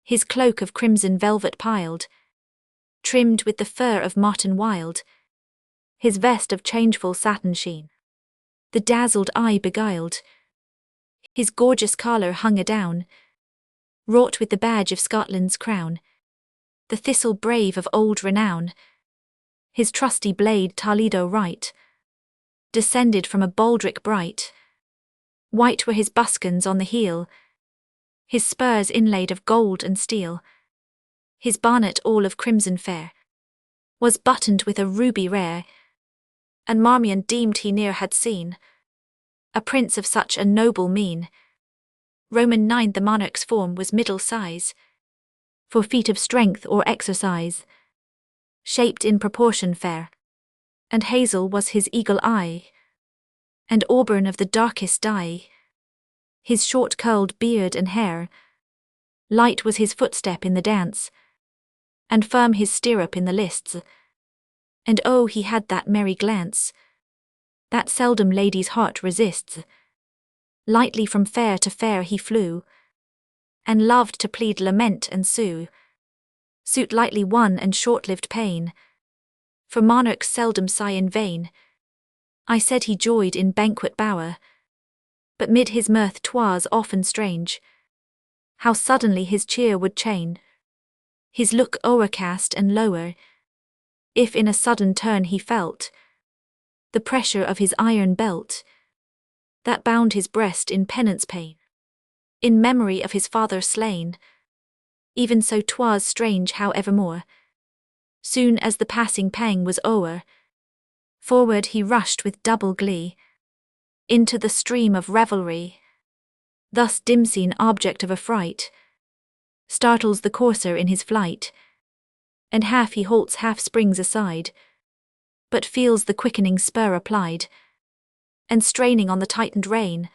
his cloak of crimson velvet piled, trimmed with the fur of marten wild, his vest of changeful satin sheen, the dazzled eye beguiled. His gorgeous collar hung adown, wrought with the badge of Scotland's crown, the thistle brave of old renown. His trusty blade Toledo right, descended from a baldric bright. White were his buskins on the heel, his spurs inlaid of gold and steel. His bonnet all of crimson fair was buttoned with a ruby rare, and Marmion deemed he ne'er had seen a prince of such a noble mien. Roman 9 the monarch's form was middle size, for feat of strength or exercise, shaped in proportion fair, and hazel was his eagle eye. and auburn of the darkest dye. His short curled beard and hair, light was his footstep in the dance, and firm his stirrup in the lists. And oh, he had that merry glance, that seldom lady's heart resists. Lightly from fair to fair he flew, and loved to plead lament and sue. Suit lightly won and short-lived pain, for monarchs seldom sigh in vain. I said he joyed in banquet bower, but mid his mirth 'twas often strange, how suddenly his cheer would change, his look o'ercast and lower, if in a sudden turn he felt the pressure of his iron belt, that bound his breast in penance pain, in memory of his father slain. Even so 'twas strange how evermore, soon as the passing pang was o'er, forward he rushed with double glee into the stream of revelry. Thus dim-seen object of affright startles the courser in his flight, and half he halts, half springs aside, but feels the quickening spur applied, and straining on the tightened rein,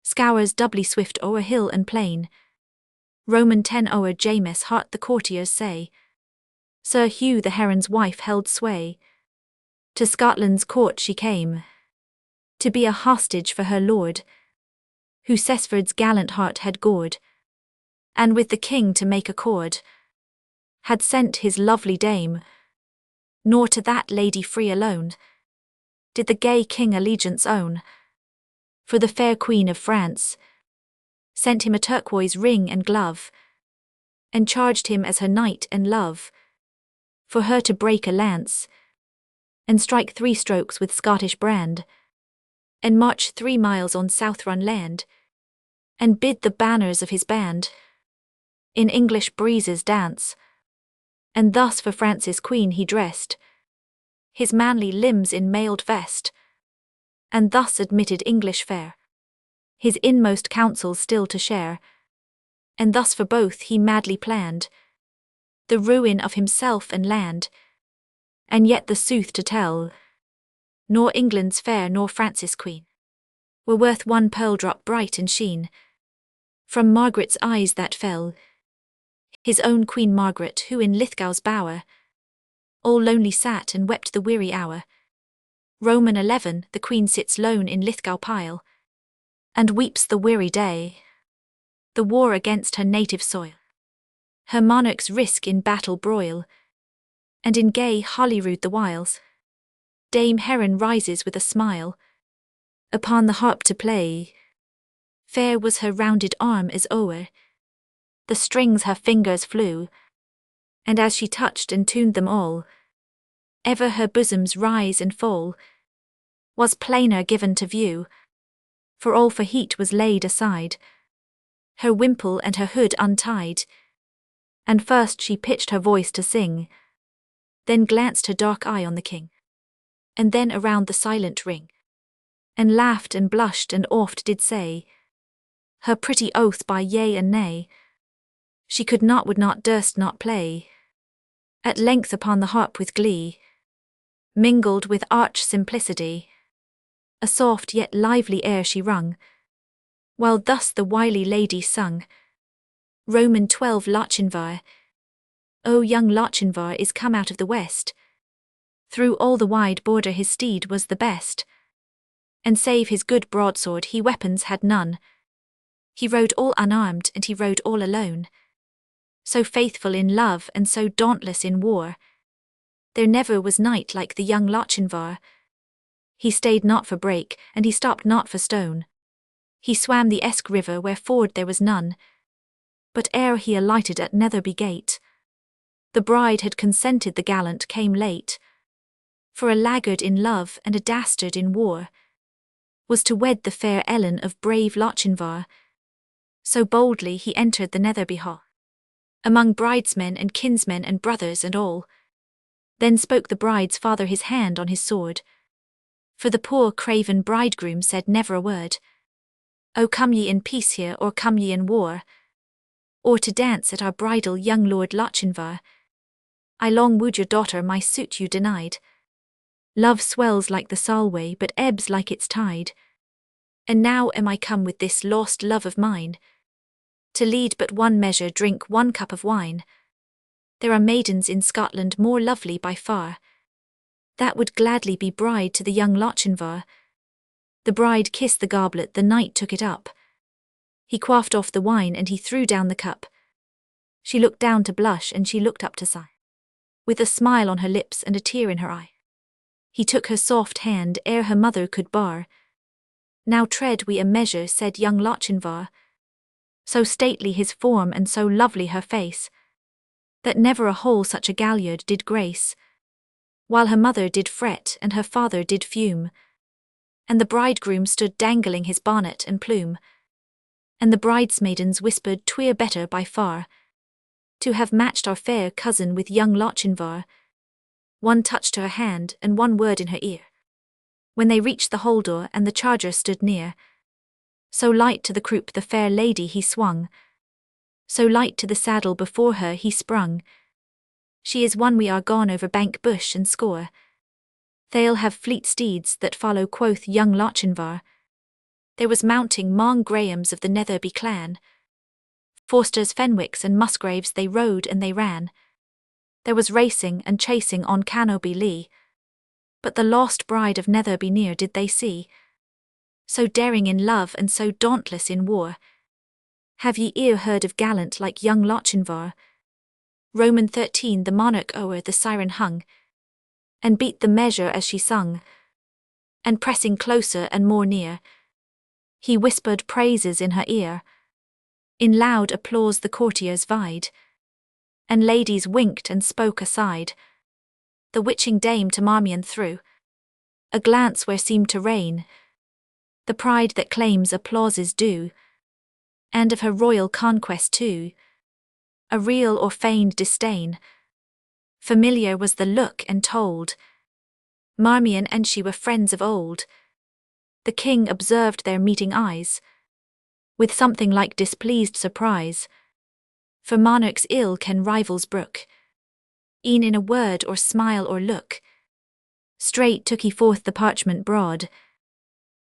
scours doubly swift o'er hill and plain. Roman 10 o'er James heart the courtiers say, Sir Hugh the Heron's wife held sway. To Scotland's court she came, to be a hostage for her lord, who Cessford's gallant heart had gored, and with the king to make accord, had sent his lovely dame. Nor to that lady free alone did the gay king allegiance own, for the fair Queen of France sent him a turquoise ring and glove, and charged him as her knight and love, for her to break a lance, and strike 3 strokes with Scottish brand, and march 3 miles on Southrun land, and bid the banners of his band in English breezes dance. And thus for France's queen he dressed his manly limbs in mailed vest, and thus admitted English fair his inmost counsels still to share, and thus for both he madly planned the ruin of himself and land. And yet the sooth to tell, nor England's fair nor France's queen were worth 1 pearl drop bright and sheen from Margaret's eyes that fell, his own Queen Margaret, who in Lithgow's bower all lonely sat and wept the weary hour. Roman 11 the queen sits lone in Lithgow pile, and weeps the weary day, the war against her native soil, her monarch's risk in battle broil, and in gay Holyrood the whiles Dame Heron rises with a smile upon the harp to play. Fair was her rounded arm as o'er the strings her fingers flew, and as she touched and tuned them all, ever her bosom's rise and fall was plainer given to view, for all for heat was laid aside, her wimple and her hood untied, and first she pitched her voice to sing, then glanced her dark eye on the king, and then around the silent ring, and laughed and blushed and oft did say her pretty oath by yea and nay. She could not, would not, durst not play. At length upon the harp with glee, mingled with arch simplicity, a soft yet lively air she rung, while thus the wily lady sung. Roman 12 Lochinvar. O young Lochinvar is come out of the west, through all the wide border his steed was the best, and save his good broadsword he weapons had none. He rode all unarmed and he rode all alone, so faithful in love and so dauntless in war. There never was knight like the young Lochinvar. He stayed not for brake, and he stopped not for stone. He swam the Esk river where ford there was none. But ere he alighted at Netherby gate, the bride had consented the gallant came late. For a laggard in love and a dastard in war was to wed the fair Ellen of brave Lochinvar. So boldly he entered the Netherby hall, among bridesmen and kinsmen and brothers and all. Then spoke the bride's father his hand on his sword, for the poor craven bridegroom said never a word. O come ye in peace here, or come ye in war, or to dance at our bridal, young Lord Lochinvar? I long wooed your daughter, my suit you denied. Love swells like the Salway, but ebbs like its tide. And now am I come with this lost love of mine, to lead but one measure, drink one cup of wine. There are maidens in Scotland more lovely by far, that would gladly be bride to the young Lochinvar. The bride kissed the goblet, the knight took it up. He quaffed off the wine and he threw down the cup. She looked down to blush and she looked up to sigh, with a smile on her lips and a tear in her eye. He took her soft hand ere her mother could bar. Now tread we a measure, said young Lochinvar. So stately his form and so lovely her face, that never a hole such a galliard did grace. While her mother did fret and her father did fume, and the bridegroom stood dangling his bonnet and plume, and the bridesmaidens whispered 'twere better by far to have matched our fair cousin with young Lochinvar. One touched her hand and one word in her ear, when they reached the hall door and the charger stood near. So light to the croup the fair lady he swung, so light to the saddle before her he sprung. She is one we are gone over bank, bush and score. They'll have fleet steeds that follow, quoth young Lochinvar. There was mounting Mong Grahams of the Netherby clan, Forsters, Fenwicks and Musgraves, they rode and they ran. There was racing and chasing on Canoby Lee, but the lost bride of Netherby near did they see, so daring in love and so dauntless in war. Have ye e'er heard of gallant like young Lochinvar? Roman 13 The monarch o'er the siren hung, and beat the measure as she sung, and pressing closer and more near, he whispered praises in her ear. In loud applause the courtiers vied, and ladies winked and spoke aside. The witching dame to Marmion threw a glance where seemed to reign the pride that claims applauses due, and of her royal conquest too, a real or feigned disdain. Familiar was the look and told Marmion and she were friends of old. The king observed their meeting eyes with something like displeased surprise, for monarchs ill can rivals brook, e'en in a word or smile or look. Straight took he forth the parchment broad,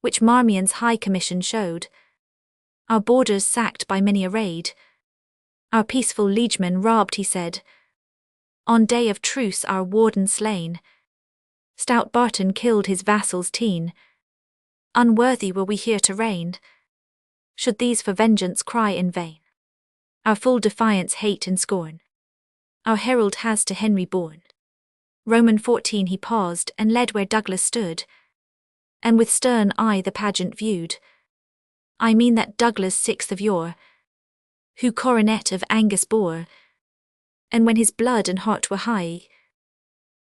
which Marmion's high commission showed. Our borders sacked by many a raid, our peaceful liegemen robbed, he said. On day of truce our warden slain, stout Barton killed his vassals teen. Unworthy were we here to reign, should these for vengeance cry in vain. Our full defiance hate and scorn our herald has to Henry borne. Roman 14 He paused and led where Douglas stood, and with stern eye the pageant viewed. I mean that Douglas sixth of yore, who coronet of Angus bore, and when his blood and heart were high,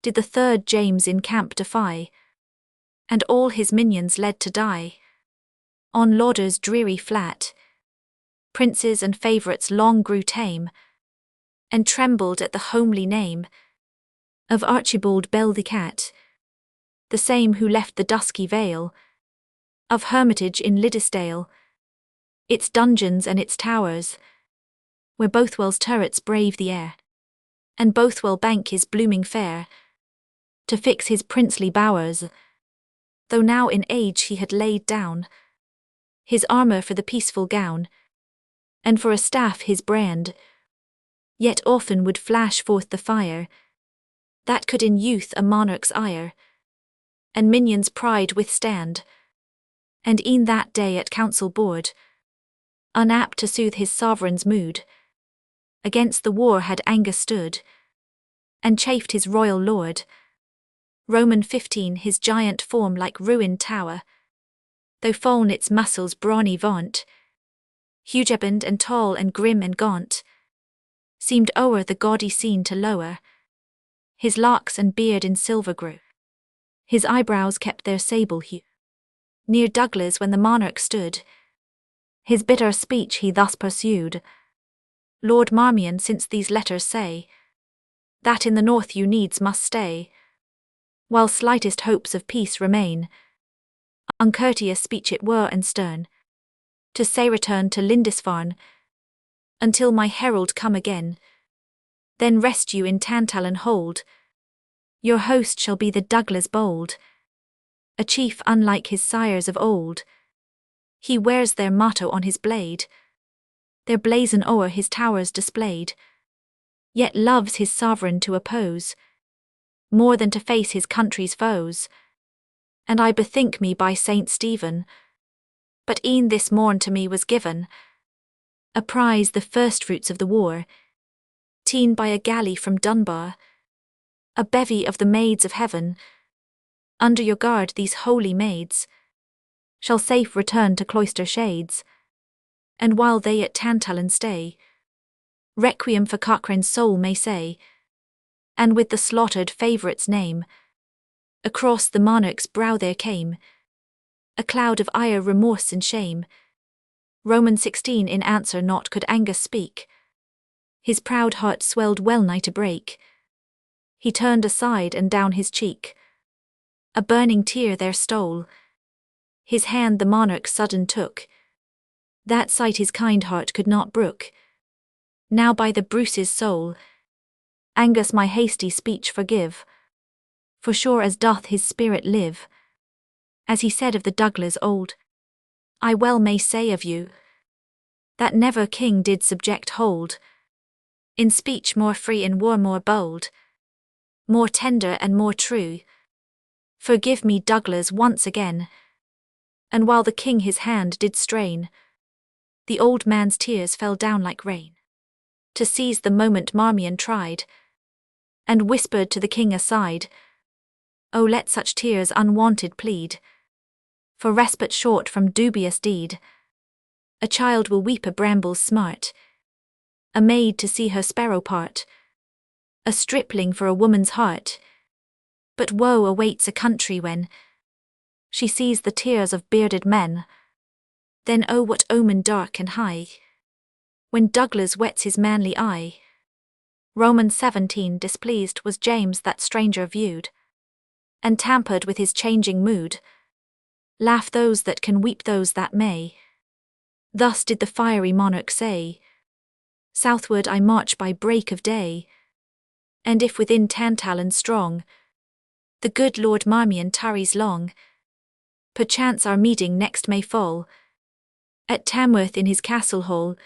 did the third James in camp defy, and all his minions led to die. On Lauder's dreary flat, princes and favourites long grew tame, and trembled at the homely name of Archibald Bell the Cat, the same who left the dusky vale of hermitage in Liddesdale, its dungeons and its towers, where Bothwell's turrets brave the air, and Bothwell bank is blooming fair, to fix his princely bowers, though now in age he had laid down his armour for the peaceful gown, and for a staff his brand, yet often would flash forth the fire that could in youth a monarch's ire and minion's pride withstand. And e'en that day at council board, unapt to soothe his sovereign's mood, against the war had Angus stood, and chafed his royal lord. Roman 15 His giant form like ruined tower, though fallen its muscles brawny vaunt, hugeband and tall and grim and gaunt, seemed o'er the gaudy scene to lower. His locks and beard in silver grew, his eyebrows kept their sable hue. Near Douglas when the monarch stood, his bitter speech he thus pursued. Lord Marmion, since these letters say that in the north you needs must stay, while slightest hopes of peace remain, uncourteous speech it were and stern, to say return to Lindisfarne, until my herald come again. Then rest you in Tantallon hold, Your host shall be the Douglas bold, a chief unlike his sires of old. He wears their motto on his blade, their blazon o'er his towers displayed, yet loves his sovereign to oppose, more than to face his country's foes. And I bethink me by Saint Stephen, but e'en this morn to me was given a prize, the firstfruits of the war, ta'en by a galley from Dunbar, a bevy of the maids of heaven. Under your guard these holy maids shall safe return to cloister shades, and while they at Tantallon stay, requiem for Cochrane's soul may say, and with the slaughtered favourite's name across the monarch's brow there came a cloud of ire, remorse and shame. Romans 16 in answer naught could Angus speak, his proud heart swelled well nigh to break. He turned aside, and down his cheek a burning tear there stole. His hand the monarch sudden took, that sight his kind heart could not brook. Now by the Bruce's soul, Angus, my hasty speech forgive, for sure as doth his spirit live, as he said of the Douglas old, I well may say of you, that never king did subject hold, in speech more free, in war more bold, more tender and more true. Forgive me, Douglas, once again. And while the king his hand did strain, the old man's tears fell down like rain. To seize the moment Marmion tried, and whispered to the king aside, O let such tears unwanted plead, for respite short from dubious deed. A child will weep a bramble's smart, a maid to see her sparrow part, a stripling for a woman's heart. But woe awaits a country when she sees the tears of bearded men. Then oh what omen dark and high, when Douglas wets his manly eye. Romans 17 displeased was James that stranger viewed, and tampered with his changing mood. Laugh those that can, weep those that may. Thus did the fiery monarch say, Southward I march by break of day, and if within Tantallon strong, the good Lord Marmion tarries long, perchance our meeting next may fall at Tamworth in his castle hall.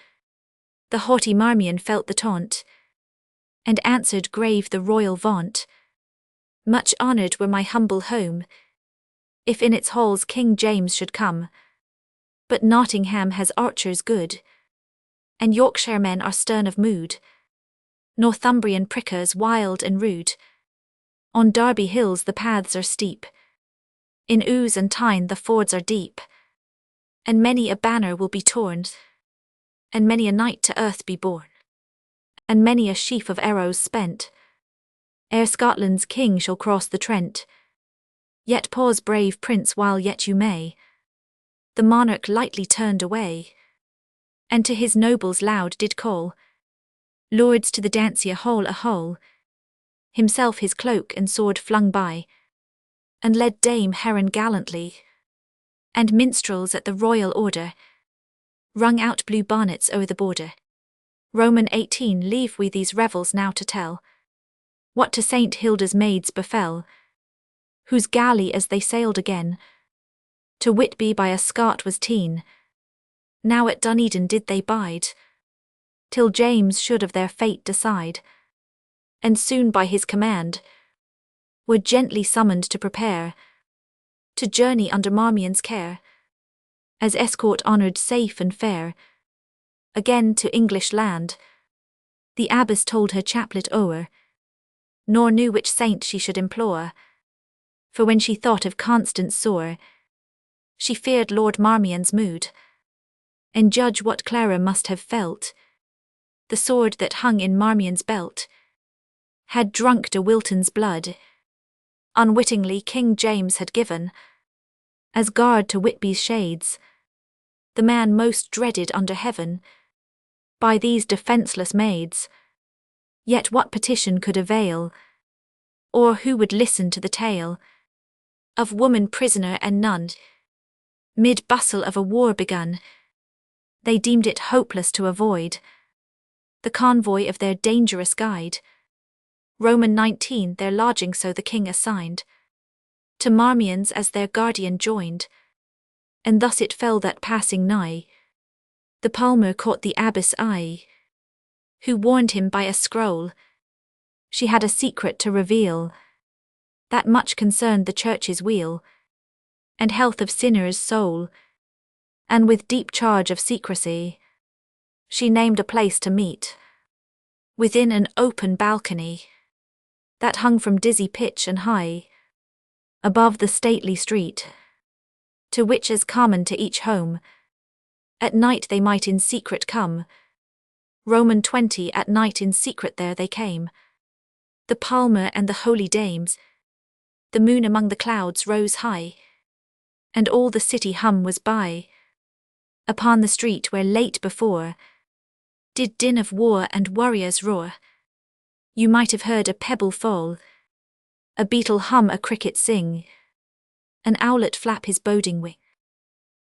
The haughty Marmion felt the taunt, and answered grave the royal vaunt. Much honoured were my humble home, if in its halls King James should come. But Nottingham has archers good, and Yorkshiremen are stern of mood, Northumbrian prickers wild and rude. On Derby hills the paths are steep, in Ouse and Tyne the fords are deep, and many a banner will be torn, and many a knight to earth be borne, and many a sheaf of arrows spent, ere Scotland's king shall cross the Trent. Yet pause, brave prince, while yet you may. The monarch lightly turned away, and to his nobles loud did call, Lords, to the dancier hall a hole, himself his cloak and sword flung by, and led Dame Heron gallantly, and minstrels at the royal order rung out blue bonnets o'er the border. Roman 18 leave we these revels now to tell, what to Saint Hilda's maids befell, whose galley as they sailed again, to Whitby by a Scot was ta'en. Now at Dunedin did they bide, till James should of their fate decide, and soon by his command were gently summoned to prepare to journey under Marmion's care, as escort honoured safe and fair, again to English land. The abbess told her chaplet o'er, nor knew which saint she should implore, for when she thought of Constance sore, she feared Lord Marmion's mood, and judge what Clara must have felt. The sword that hung in Marmion's belt had drunk de Wilton's blood, unwittingly King James had given, as guard to Whitby's shades, the man most dreaded under heaven, by these defenceless maids. Yet what petition could avail, or who would listen to the tale of woman prisoner and nun, mid bustle of a war begun? They deemed it hopeless to avoid the convoy of their dangerous guide. Roman 19 their lodging so the king assigned, to Marmion's as their guardian joined, and thus it fell that passing nigh, the palmer caught the abbess' eye, who warned him by a scroll, she had a secret to reveal, that much concerned the church's weal, and health of sinners' soul, and with deep charge of secrecy, she named a place to meet, within an open balcony, that hung from dizzy pitch and high, above the stately street, to which as common to each home, at night they might in secret come. Roman 20 at night in secret there they came, the palmer and the holy dames, the moon among the clouds rose high, and all the city hum was by, upon the street where late before, did din of war and warriors roar, you might have heard a pebble fall, a beetle hum, a cricket sing, an owlet flap his boding wing.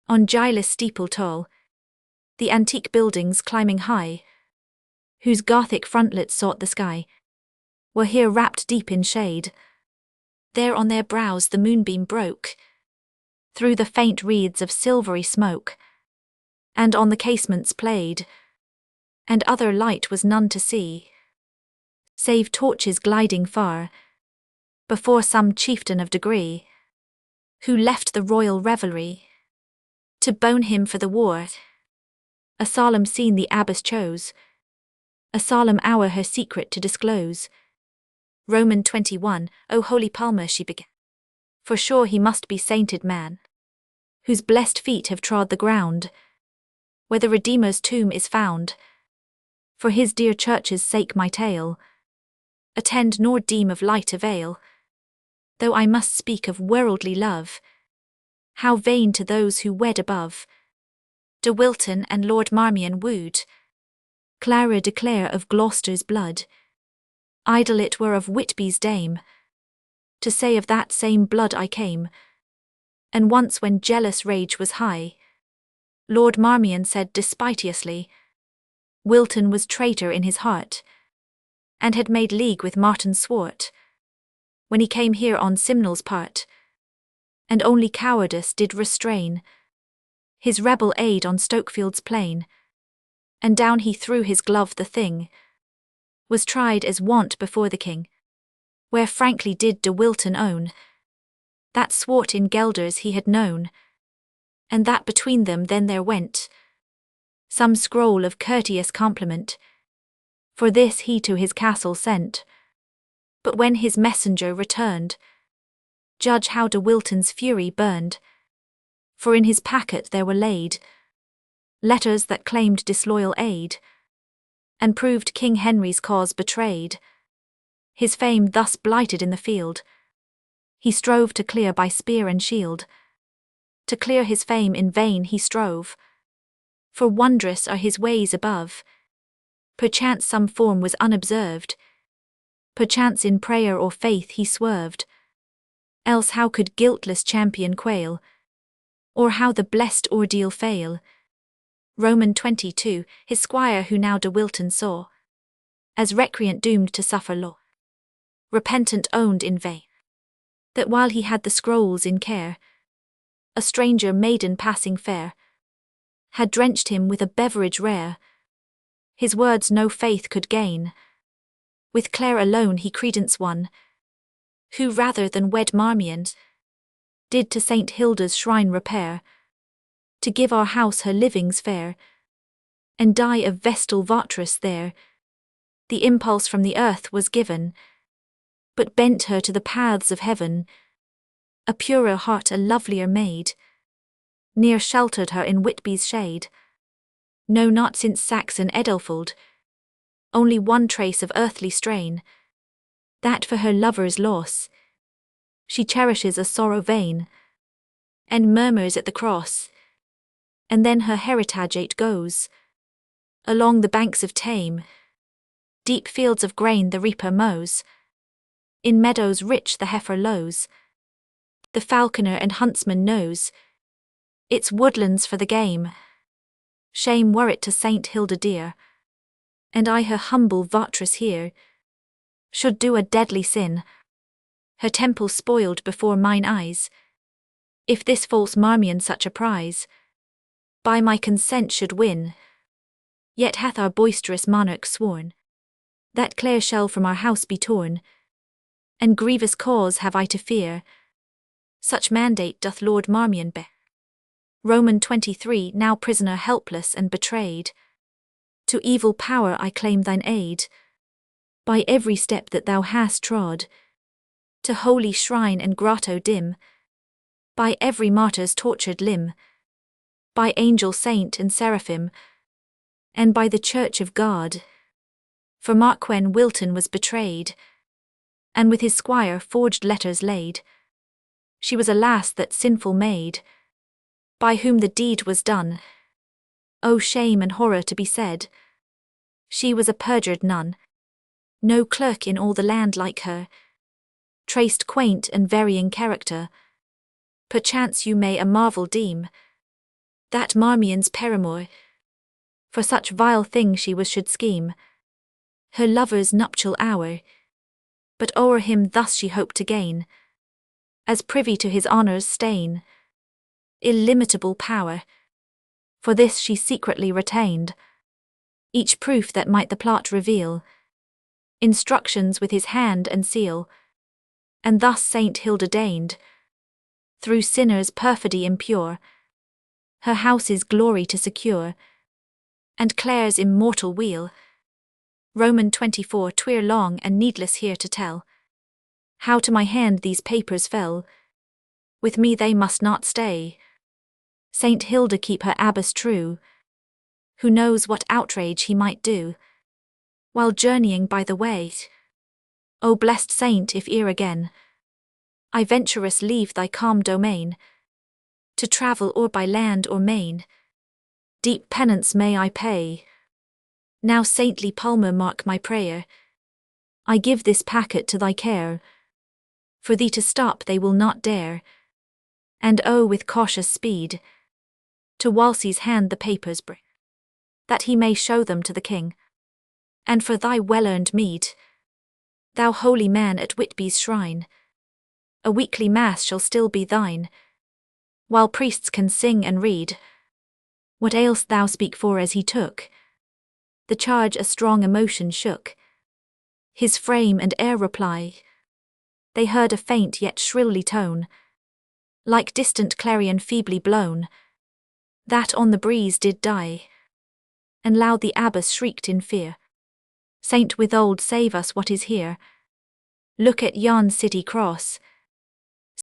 On guileless steeple tall, the antique buildings climbing high, whose Gothic frontlets sought the sky, were here wrapped deep in shade. There on their brows the moonbeam broke, through the faint wreaths of silvery smoke, and on the casements played, and other light was none to see, save torches gliding far, before some chieftain of degree, who left the royal revelry, to bone him for the war. A solemn scene the abbess chose, a solemn hour her secret to disclose. Roman 21, O holy palmer, she began, for sure he must be sainted man, whose blessed feet have trod the ground, where the Redeemer's tomb is found. For his dear church's sake my tale, attend nor deem of light avail, though I must speak of worldly love, how vain to those who wed above. De Wilton and Lord Marmion wooed, Clara de Clare of Gloucester's blood, idle it were of Whitby's dame, to say of that same blood I came. And once when jealous rage was high, Lord Marmion said despiteously, Wilton was traitor in his heart, and had made league with Martin Swart, when he came here on Simnel's part, and only cowardice did restrain his rebel aid on Stokefield's plain, and down he threw his glove. The thing was tried as wont before the king, where frankly did de Wilton own that Swart in Gelders he had known, and that between them then there went some scroll of courteous compliment. For this he to his castle sent, but when his messenger returned, judge how de Wilton's fury burned, for in his packet there were laid letters that claimed disloyal aid, and proved King Henry's cause betrayed. His fame thus blighted in the field, he strove to clear by spear and shield. To clear his fame in vain he strove, for wondrous are his ways above. Perchance some form was unobserved, perchance in prayer or faith he swerved, else how could guiltless champion quail, or how the blessed ordeal fail? Roman 22, his squire who now de Wilton saw, as recreant doomed to suffer law, repentant owned in vain, that while he had the scrolls in care, a stranger maiden passing fair had drenched him with a beverage rare. His words no faith could gain, with Clare alone he credence won, who rather than wed Marmion, did to Saint Hilda's shrine repair, to give our house her livings fair, and die of vestal votress there. The impulse from the earth was given, but bent her to the paths of heaven. A purer heart, a lovelier maid, near sheltered her in Whitby's shade. No, not since Saxon Edelfold, only one trace of earthly strain, that for her lover's loss she cherishes a sorrow vain, and murmurs at the cross, and then her heritage goes along the banks of Tame. Deep fields of grain the reaper mows, in meadows rich the heifer lows. The falconer and huntsman knows its woodlands for the game. Shame were it to Saint Hilda dear, and I her humble votress here, should do a deadly sin, her temple spoiled before mine eyes. If this false Marmion such a prize by my consent should win, yet hath our boisterous monarch sworn that Clare shall from our house be torn, and grievous cause have I to fear, such mandate doth Lord Marmion bear. Roman 23. Now prisoner helpless and betrayed, to evil power I claim thine aid, by every step that thou hast trod, to holy shrine and grotto dim, by every martyr's tortured limb, by angel, saint, and seraphim, and by the church of God. For mark when Wilton was betrayed, and with his squire forged letters laid, she was a lass that sinful maid, by whom the deed was done. O shame and horror to be said! She was a perjured nun, no clerk in all the land like her, traced quaint and varying character. Perchance you may a marvel deem that Marmion's paramour, for such vile thing she was should scheme her lover's nuptial hour, but o'er him thus she hoped to gain, as privy to his honour's stain, illimitable power. For this she secretly retained each proof that might the plot reveal, instructions with his hand and seal, and thus Saint Hilda deigned, through sinners' perfidy impure, her house's glory to secure, and Clare's immortal weal. Roman 24. 'Twere long and needless here to tell how to my hand these papers fell. With me they must not stay. Saint Hilda keep her abbess true. Who knows what outrage he might do while journeying by the way? O blessed saint, if ere again I venturous leave thy calm domain, to travel or by land or main, deep penance may I pay. Now saintly Palmer, mark my prayer, I give this packet to thy care, for thee to stop they will not dare, and with cautious speed, to Wolsey's hand the papers bring, that he may show them to the king, and for thy well-earned meed, thou holy man at Whitby's shrine, a weekly mass shall still be thine, while priests can sing and read. What ailst thou speak for? As he took the charge a strong emotion shook his frame, and ere reply they heard a faint yet shrilly tone, like distant clarion feebly blown, that on the breeze did die, and loud the abbess shrieked in fear, Saint Withold, save us, what is here? Look at yon city cross,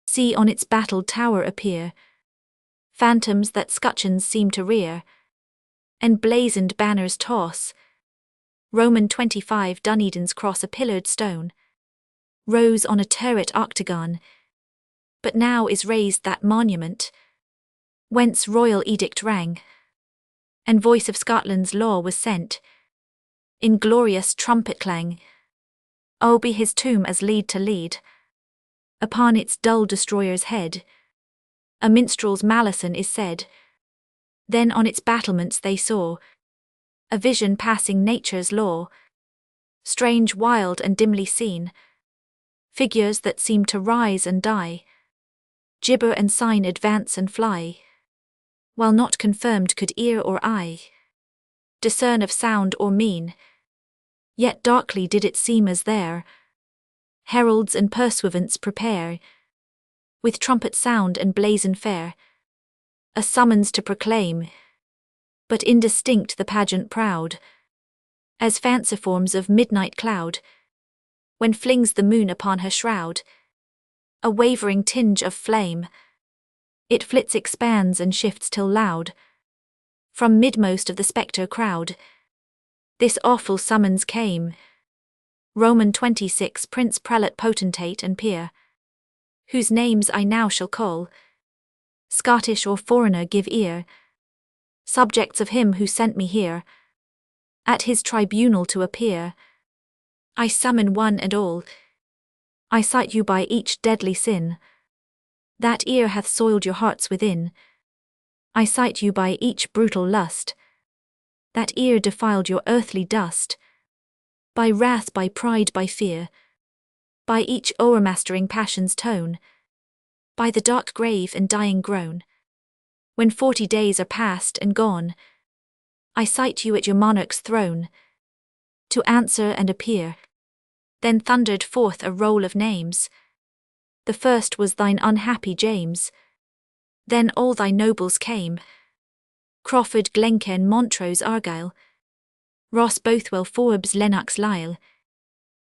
see on its battled tower appear phantoms that scutcheons seem to rear, and blazoned banners toss. Roman 25. Dunedin's cross, a pillared stone, rose on a turret octagon, but now is raised that monument, whence royal edict rang, and voice of Scotland's law was sent, in glorious trumpet clang. O be his tomb as lead to lead, upon its dull destroyer's head, a minstrel's malison is said. Then on its battlements they saw a vision passing nature's law, strange, wild, and dimly seen, figures that seem to rise and die, gibber and sign, advance and fly, while not confirmed could ear or eye discern of sound or mien, yet darkly did it seem as there heralds and pursuivants prepare, with trumpet sound and blazon fair, a summons to proclaim, but indistinct the pageant proud, as fanciforms of midnight cloud, when flings the moon upon her shroud a wavering tinge of flame, it flits, expands, and shifts till loud, from midmost of the spectre crowd, this awful summons came. Roman 26. Prince, prelate, potentate, and peer, whose names I now shall call, Scottish or foreigner, give ear, subjects of him who sent me here, at his tribunal to appear. I summon one and all, I cite you by each deadly sin that ear hath soiled your hearts within. I cite you by each brutal lust that ear defiled your earthly dust. By wrath, by pride, by fear, by each o'ermastering passion's tone, by the dark grave and dying groan. When 40 days are past and gone, I sight you at your monarch's throne, to answer and appear. Then thundered forth a roll of names. The first was thine unhappy James. Then all thy nobles came, Crawford, Glencairn, Montrose, Argyle, Ross, Bothwell, Forbes, Lennox, Lisle.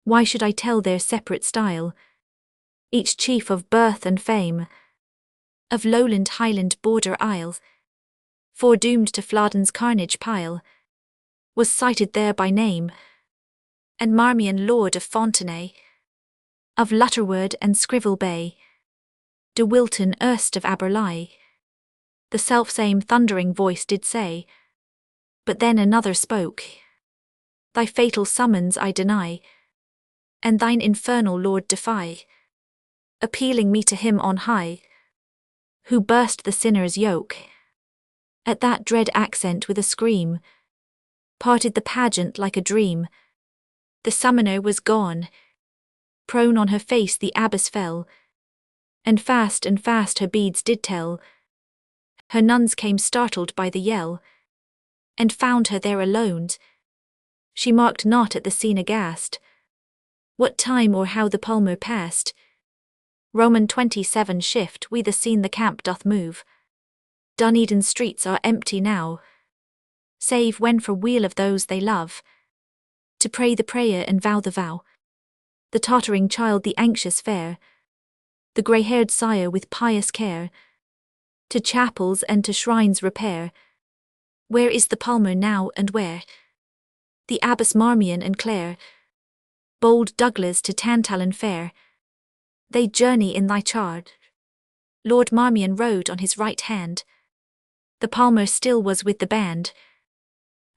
Why should I tell their separate style? Each chief of birth and fame, of lowland, highland, border isle, foredoomed to Flodden's carnage pile, was cited there by name. And Marmion, Lord of Fontenay, of Lutterward and Scrivel Bay, de Wilton, erst of Aberley, the selfsame thundering voice did say. But then another spoke, thy fatal summons I deny, and thine infernal lord defy, appealing me to him on high, who burst the sinner's yoke. At that dread accent with a scream, parted the pageant like a dream. The summoner was gone, prone on her face the abbess fell, and fast her beads did tell. Her nuns came startled by the yell, and found her there alone. She marked not at the scene aghast, what time or how the palmer passed. Roman 27 shift we the scene the camp doth move. Dunedin streets are empty now, save when for weal of those they love, to pray the prayer and vow the vow. The tottering child, the anxious fair, the grey-haired sire with pious care, to chapels and to shrines repair. Where is the palmer now, and where the abbess Marmion and Clare, bold Douglas to Tantallon fair? They journey in thy chart. Lord Marmion rode on his right hand, the palmer still was with the band.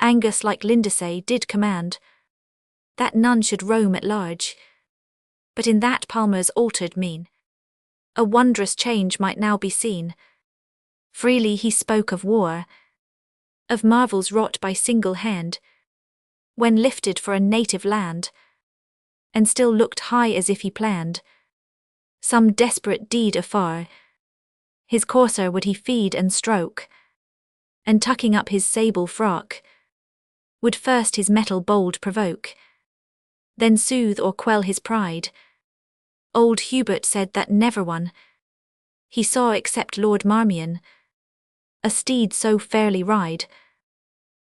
Angus like Lindesay did command, that none should roam at large, but in that palmer's altered mien a wondrous change might now be seen. Freely he spoke of war, of marvels wrought by single hand, when lifted for a native land, and still looked high as if he planned some desperate deed afar. His courser would he feed and stroke, and tucking up his sable frock, would first his mettle bold provoke, then soothe or quell his pride. Old Hubert said that never one he saw except Lord Marmion a steed so fairly ride.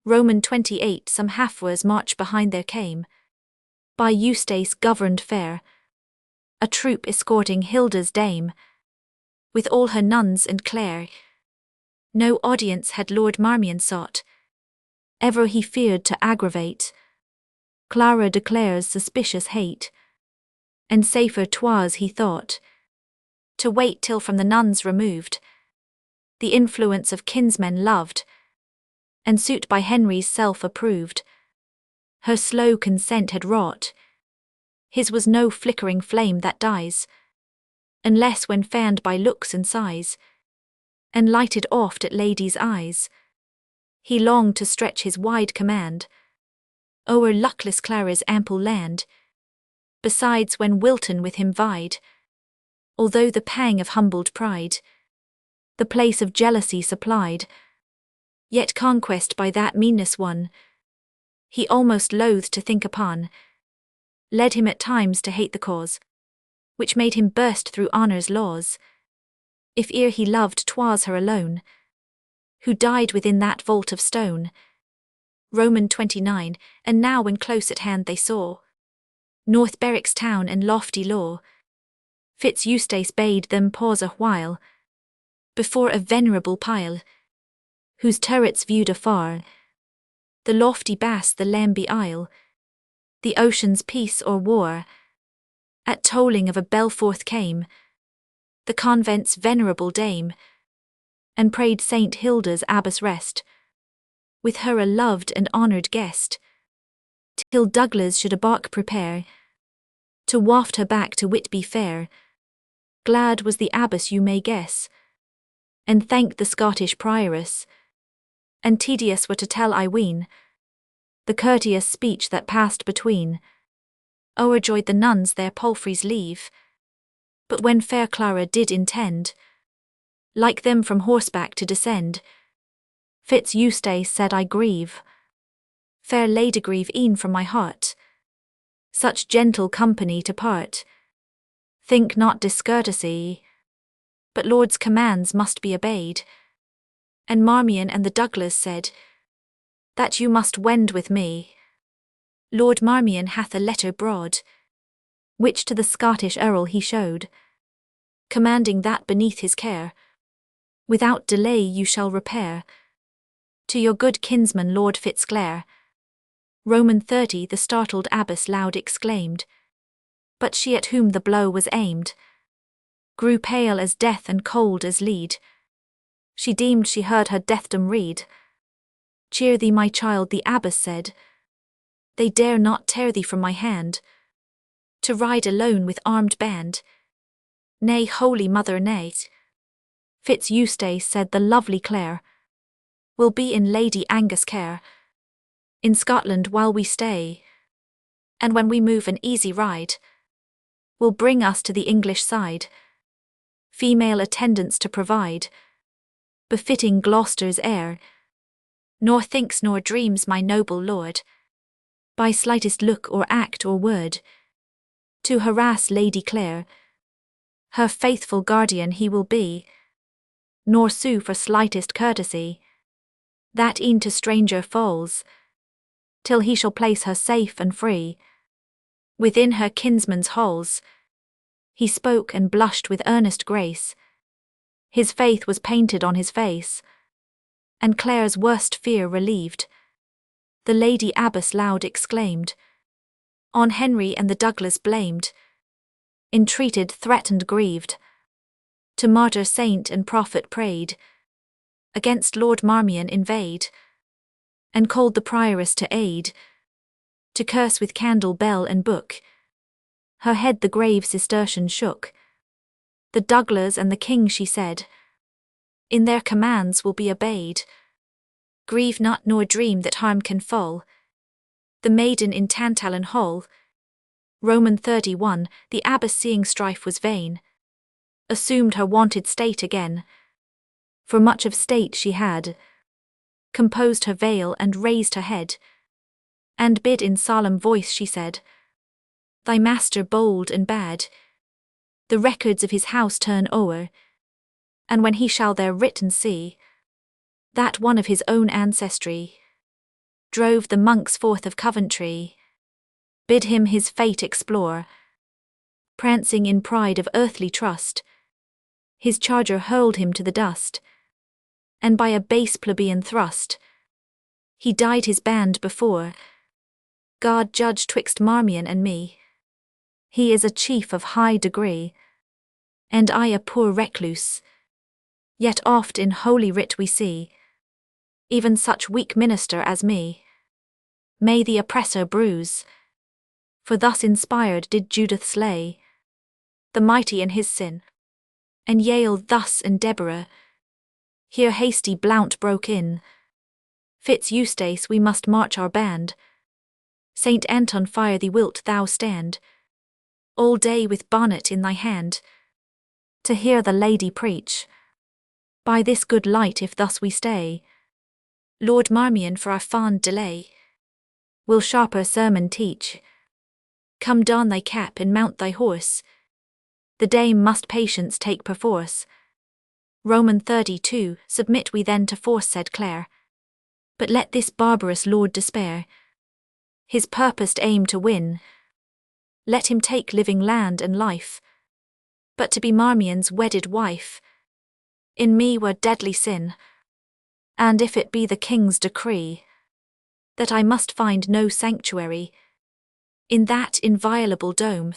Roman 28 some half-wars march behind there came, by Eustace governed fair, a troop escorting Hilda's dame, with all her nuns and Clare. No audience had Lord Marmion sought, ever he feared to aggravate Clara de Clare's suspicious hate, and safer 'twas he thought to wait till from the nuns removed the influence of kinsmen loved, and suit by Henry's self approved. Her slow consent had wrought, his was no flickering flame that dies, unless when fanned by looks and sighs, and lighted oft at ladies' eyes. He longed to stretch his wide command o'er luckless Clara's ample land. Besides, when Wilton with him vied, although the pang of humbled pride the place of jealousy supplied, yet conquest by that meanness won, he almost loathed to think upon, led him at times to hate the cause, which made him burst through honour's laws. If ere he loved 'twas her alone, who died within that vault of stone. Roman 29, and now when close at hand they saw North Berwick's town and lofty law, Fitz Eustace bade them pause a while before a venerable pile, whose turrets viewed afar the lofty Bass, the Lambie Isle, the ocean's peace or war. At tolling of a bell forth came the convent's venerable dame, and prayed Saint Hilda's abbess rest with her a loved and honoured guest, till Douglas should a bark prepare to waft her back to Whitby fair. Glad was the abbess, you may guess, and thanked the Scottish prioress, and tedious were to tell, I ween, the courteous speech that passed between. O'erjoyed the nuns their palfreys leave. But when fair Clara did intend, like them from horseback to descend, Fitz Eustace said, I grieve, fair lady, grieve e'en from my heart, such gentle company to part. Think not discourtesy, but Lord's commands must be obeyed. And Marmion and the Douglas said, that you must wend with me. Lord Marmion hath a letter broad, which to the Scottish Earl he showed, commanding that beneath his care, without delay you shall repair to your good kinsman Lord Fitzclare. Roman 30. The startled abbess loud exclaimed, but she at whom the blow was aimed grew pale as death and cold as lead. She deemed she heard her deathdom read. Cheer thee, my child, the abbess said, they dare not tear thee from my hand, to ride alone with armed band. Nay, holy mother, nay. Fitz Eustace said, the lovely Clare will be in Lady Angus' care, in Scotland while we stay, and when we move an easy ride, will bring us to the English side, female attendants to provide, befitting Gloucester's heir. Nor thinks nor dreams my noble lord, by slightest look or act or word, to harass Lady Clare. Her faithful guardian he will be, nor sue for slightest courtesy, that e'en to stranger falls, till he shall place her safe and free within her kinsman's halls. He spoke and blushed with earnest grace, his faith was painted on his face, and Clare's worst fear relieved. The Lady Abbess loud exclaimed, on Henry and the Douglas blamed, entreated, threatened, grieved, to martyr, saint and prophet prayed, against Lord Marmion invade, and called the prioress to aid, to curse with candle, bell and book. Her head the grave Cistercian shook. The Douglas and the king, she said, in their commands will be obeyed. Grieve not nor dream that harm can fall. The maiden in Tantallon Hall. Roman 31. The abbess, seeing strife was vain, assumed her wonted state again, for much of state she had, composed her veil and raised her head, and bid in solemn voice she said, thy master bold and bad, the records of his house turn o'er, and when he shall there written see, that one of his own ancestry drove the monks forth of Coventry, bid him his fate explore, prancing in pride of earthly trust, his charger hurled him to the dust, and by a base plebeian thrust, he died his band before. God judge twixt Marmion and me, he is a chief of high degree, and I a poor recluse, yet oft in Holy Writ we see, even such weak minister as me may the oppressor bruise, for thus inspired did Judith slay the mighty in his sin, and Jael thus and Deborah. Here hasty Blount broke in, Fitz Eustace, we must march our band, Saint Anton, fire thee, wilt thou stand all day with bonnet in thy hand, to hear the lady preach? By this good light if thus we stay, Lord Marmion for our fond delay will sharper sermon teach. Come, don thy cap and mount thy horse, the dame must patience take perforce. Roman 32. Submit we then to force, said Clare, but let this barbarous lord despair, his purposed aim to win. Let him take living land and life, but to be Marmion's wedded wife in me were deadly sin, and if it be the king's decree that I must find no sanctuary in that inviolable dome,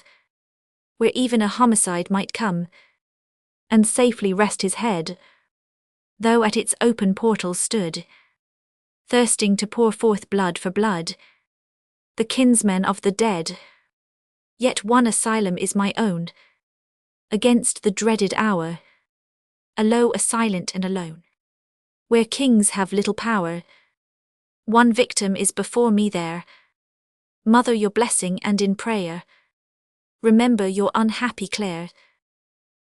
where even a homicide might come and safely rest his head, though at its open portals stood, thirsting to pour forth blood for blood, the kinsmen of the dead. Yet one asylum is my own, against the dreaded hour, a low, a silent and alone, where kings have little power, One victim is before me there. Mother your blessing and in prayer. Remember your unhappy Clare.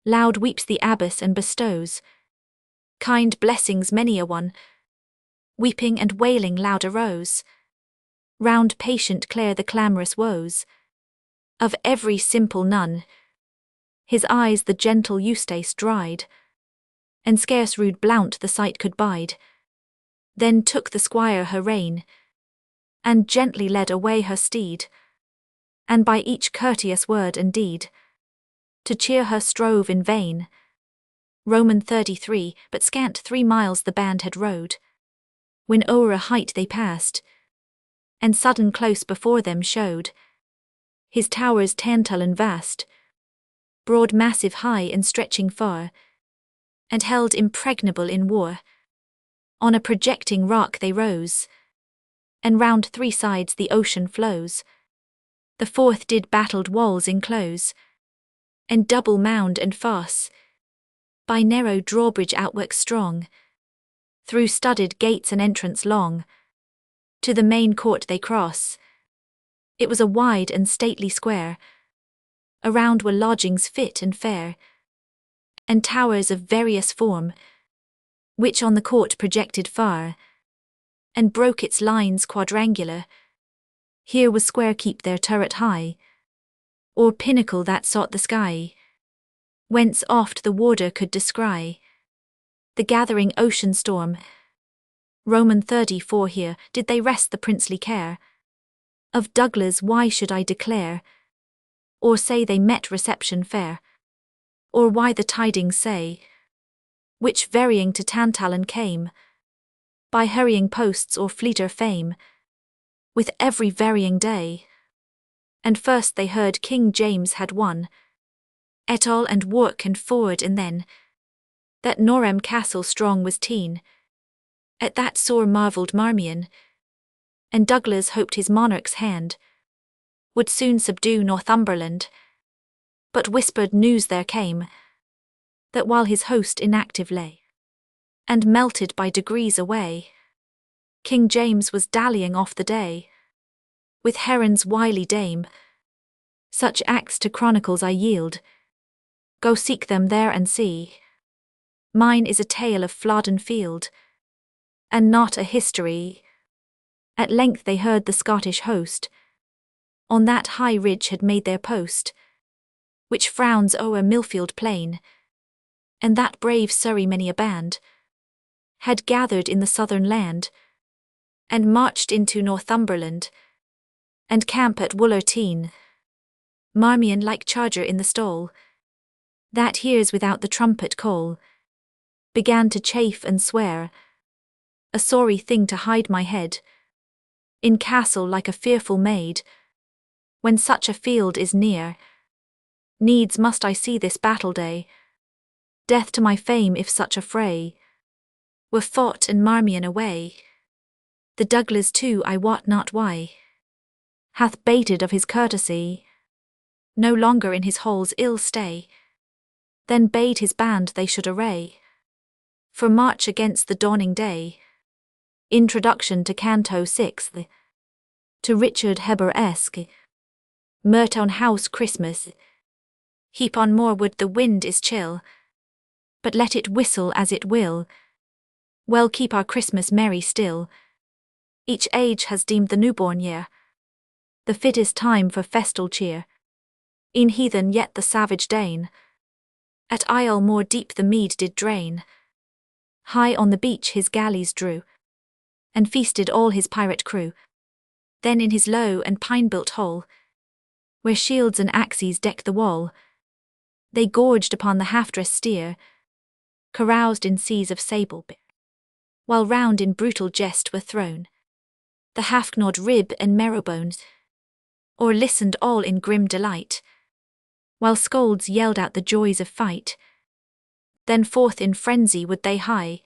Loud weeps the abbess and bestows kind blessings many a one. Weeping and wailing loud arose. Round patient Clare the clamorous woes of every simple nun. His eyes the gentle Eustace dried, and scarce rude Blount the sight could bide. Then took the squire her rein, and gently led away her steed, and by each courteous word and deed to cheer her strove in vain. Roman 33, but scant 3 miles the band had rode, when o'er a height they passed, and sudden close before them showed his towers Tantall and vast, broad massive high and stretching far, and held impregnable in war. On a projecting rock they rose, and round 3 sides the ocean flows. The 4th did battled walls enclose, and double mound and fosse, by narrow drawbridge outwork strong, through studded gates an entrance long, to the main court they cross. It was a wide and stately square, around were lodgings fit and fair, and towers of various form, which on the court projected far, and broke its lines quadrangular. Here was square keep their turret high, or pinnacle that sought the sky, whence oft the warder could descry the gathering ocean storm. Roman 34 here did they rest the princely care of Douglas. Why should I declare, or say they met reception fair, or why the tidings say, which varying to Tantallon came, by hurrying posts or fleeter fame, with every varying day. And first they heard King James had won et al and Wark and Ford, and then that Norham Castle strong was teen. At that sore marvelled Marmion, and Douglas hoped his monarch's hand would soon subdue Northumberland. But whispered news there came, that while his host inactive lay, and melted by degrees away, King James was dallying off the day with Heron's wily dame. Such acts to chronicles I yield, go seek them there and see. Mine is a tale of Flodden Field, and not a history. At length they heard the Scottish host on that high ridge had made their post, which frowns o'er Millfield plain, and that brave Surrey many a band had gathered in the southern land, and marched into Northumberland, and camp at Woolertine. Marmion like charger in the stole, that hears without the trumpet call, began to chafe and swear, a sorry thing to hide my head in castle like a fearful maid, when such a field is near. Needs must I see this battle day, death to my fame if such a fray were fought and Marmion away. The Douglas too, I wot not why, hath baited of his courtesy, no longer in his halls ill stay, then bade his band they should array for march against the dawning day. Introduction to Canto 6th. To Richard Heber-esque. Mertown House Christmas. Heap on moorwood the wind is chill, but let it whistle as it will, well keep our Christmas merry still. Each age has deemed the newborn year the fittest time for festal cheer. In heathen yet the savage Dane at Isle more deep the mead did drain. High on the beach his galleys drew, and feasted all his pirate crew. Then in his low and pine-built hall, where shields and axes deck the wall, they gorged upon the half-dressed steer, caroused in seas of sable beer, while round in brutal jest were thrown the half-gnawed rib and marrow-bones, or listened all in grim delight, while scolds yelled out the joys of fight. Then forth in frenzy would they hie,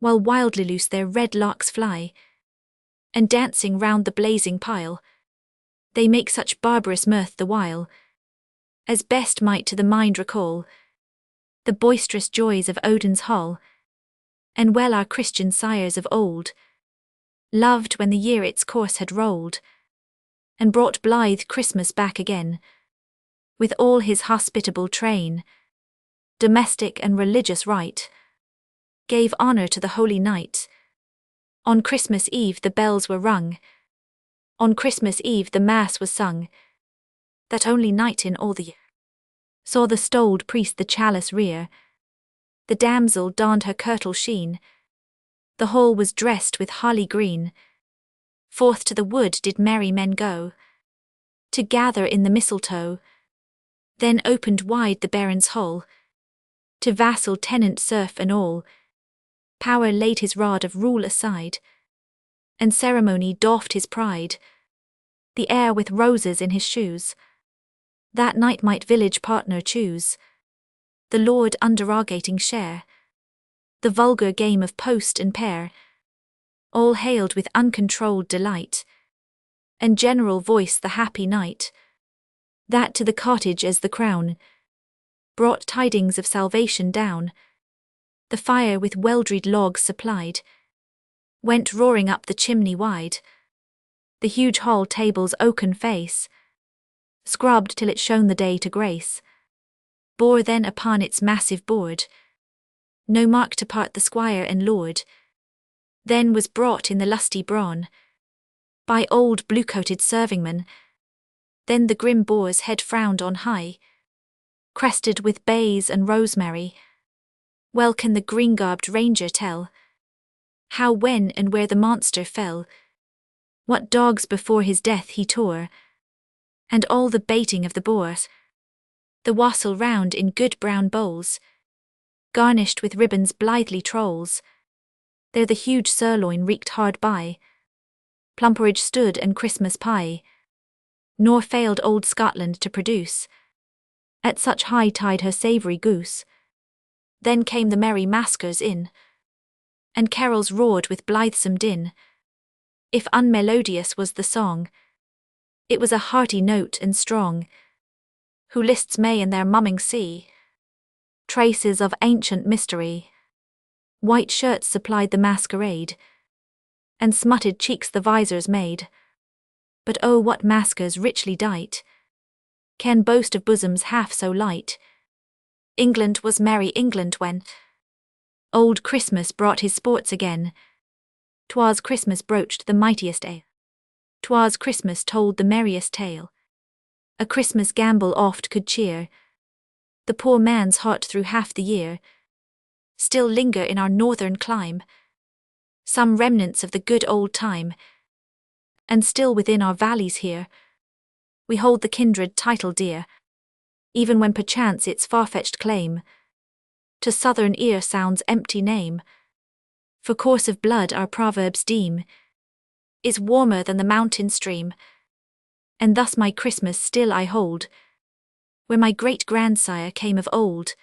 while wildly loose their red locks fly, and dancing round the blazing pile, they make such barbarous mirth the while, as best might to the mind recall the boisterous joys of Odin's hall. And well our Christian sires of old loved when the year its course had rolled, and brought blithe Christmas back again, with all his hospitable train, domestic and religious rite, gave honour to the holy night. On Christmas Eve the bells were rung, on Christmas Eve the Mass was sung, that only night in all the year saw the stoled priest the chalice rear, the damsel donned her kirtle sheen, the hall was dressed with holly green. Forth to the wood did merry men go, to gather in the mistletoe. Then opened wide the baron's hall, to vassal, tenant, serf and all. Power laid his rod of rule aside, and ceremony doffed his pride. The heir with roses in his shoes, that night might village partner choose. The lord underrogating share, the vulgar game of post and pair. All hailed with uncontrolled delight, and general voice the happy night, that to the cottage as the crown brought tidings of salvation down. The fire with well-dreed logs supplied went roaring up the chimney wide. The huge hall table's oaken face, scrubbed till it shone the day to grace, bore then upon its massive board no mark to part the squire and lord. Then was brought in the lusty brawn by old blue-coated servingman. Then the grim boar's head frowned on high, crested with bays and rosemary. Well can the green-garbed ranger tell how, when, and where the monster fell, what dogs before his death he tore, and all the baiting of the boars, the wassail round in good brown bowls, garnished with ribbons blithely trolls. There the huge sirloin reeked hard by, plumperage stood and Christmas pie, nor failed old Scotland to produce at such high tide her savoury goose. Then came the merry maskers in, and carols roared with blithesome din. If unmelodious was the song, it was a hearty note and strong. Who lists may in their mumming see traces of ancient mystery. White shirts supplied the masquerade, and smutted cheeks the visors made. But oh, what maskers richly dight can boast of bosoms half so light? England was merry England when old Christmas brought his sports again. 'Twas Christmas broached the mightiest ale, 'twas Christmas told the merriest tale. A Christmas gambol oft could cheer the poor man's heart through half the year. Still linger in our northern clime some remnants of the good old time, and still within our valleys here we hold the kindred title dear, even when perchance its far-fetched claim to southern ear sounds empty name. For course of blood our proverbs deem is warmer than the mountain stream, and thus my Christmas still I hold where my great-grandsire came of old,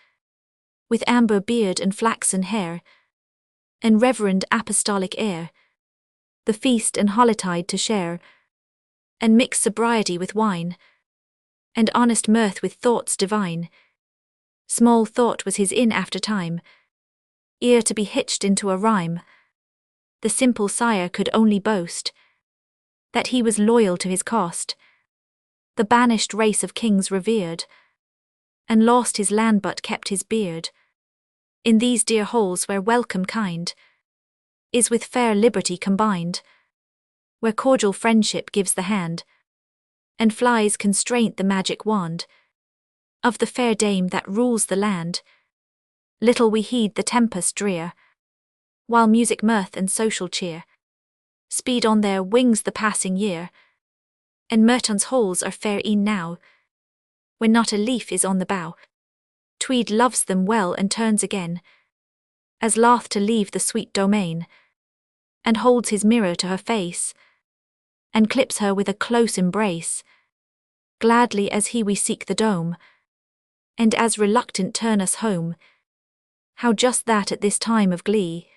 with amber beard and flaxen hair, and reverend apostolic air, the feast and holiday to share, and mix sobriety with wine, and honest mirth with thoughts divine. Small thought was his in after time, ere to be hitched into a rhyme. The simple sire could only boast that he was loyal to his cost, the banished race of kings revered, and lost his land but kept his beard. In these dear halls where welcome kind is with fair liberty combined, where cordial friendship gives the hand, and flies constraint the magic wand of the fair dame that rules the land, little we heed the tempest drear, while music, mirth, and social cheer speed on their wings the passing year. And Merton's halls are fair e'en now, when not a leaf is on the bough. Tweed loves them well and turns again, as loth to leave the sweet domain, and holds his mirror to her face, and clips her with a close embrace. Gladly as he we seek the dome, and as reluctant turn us home. How just that at this time of glee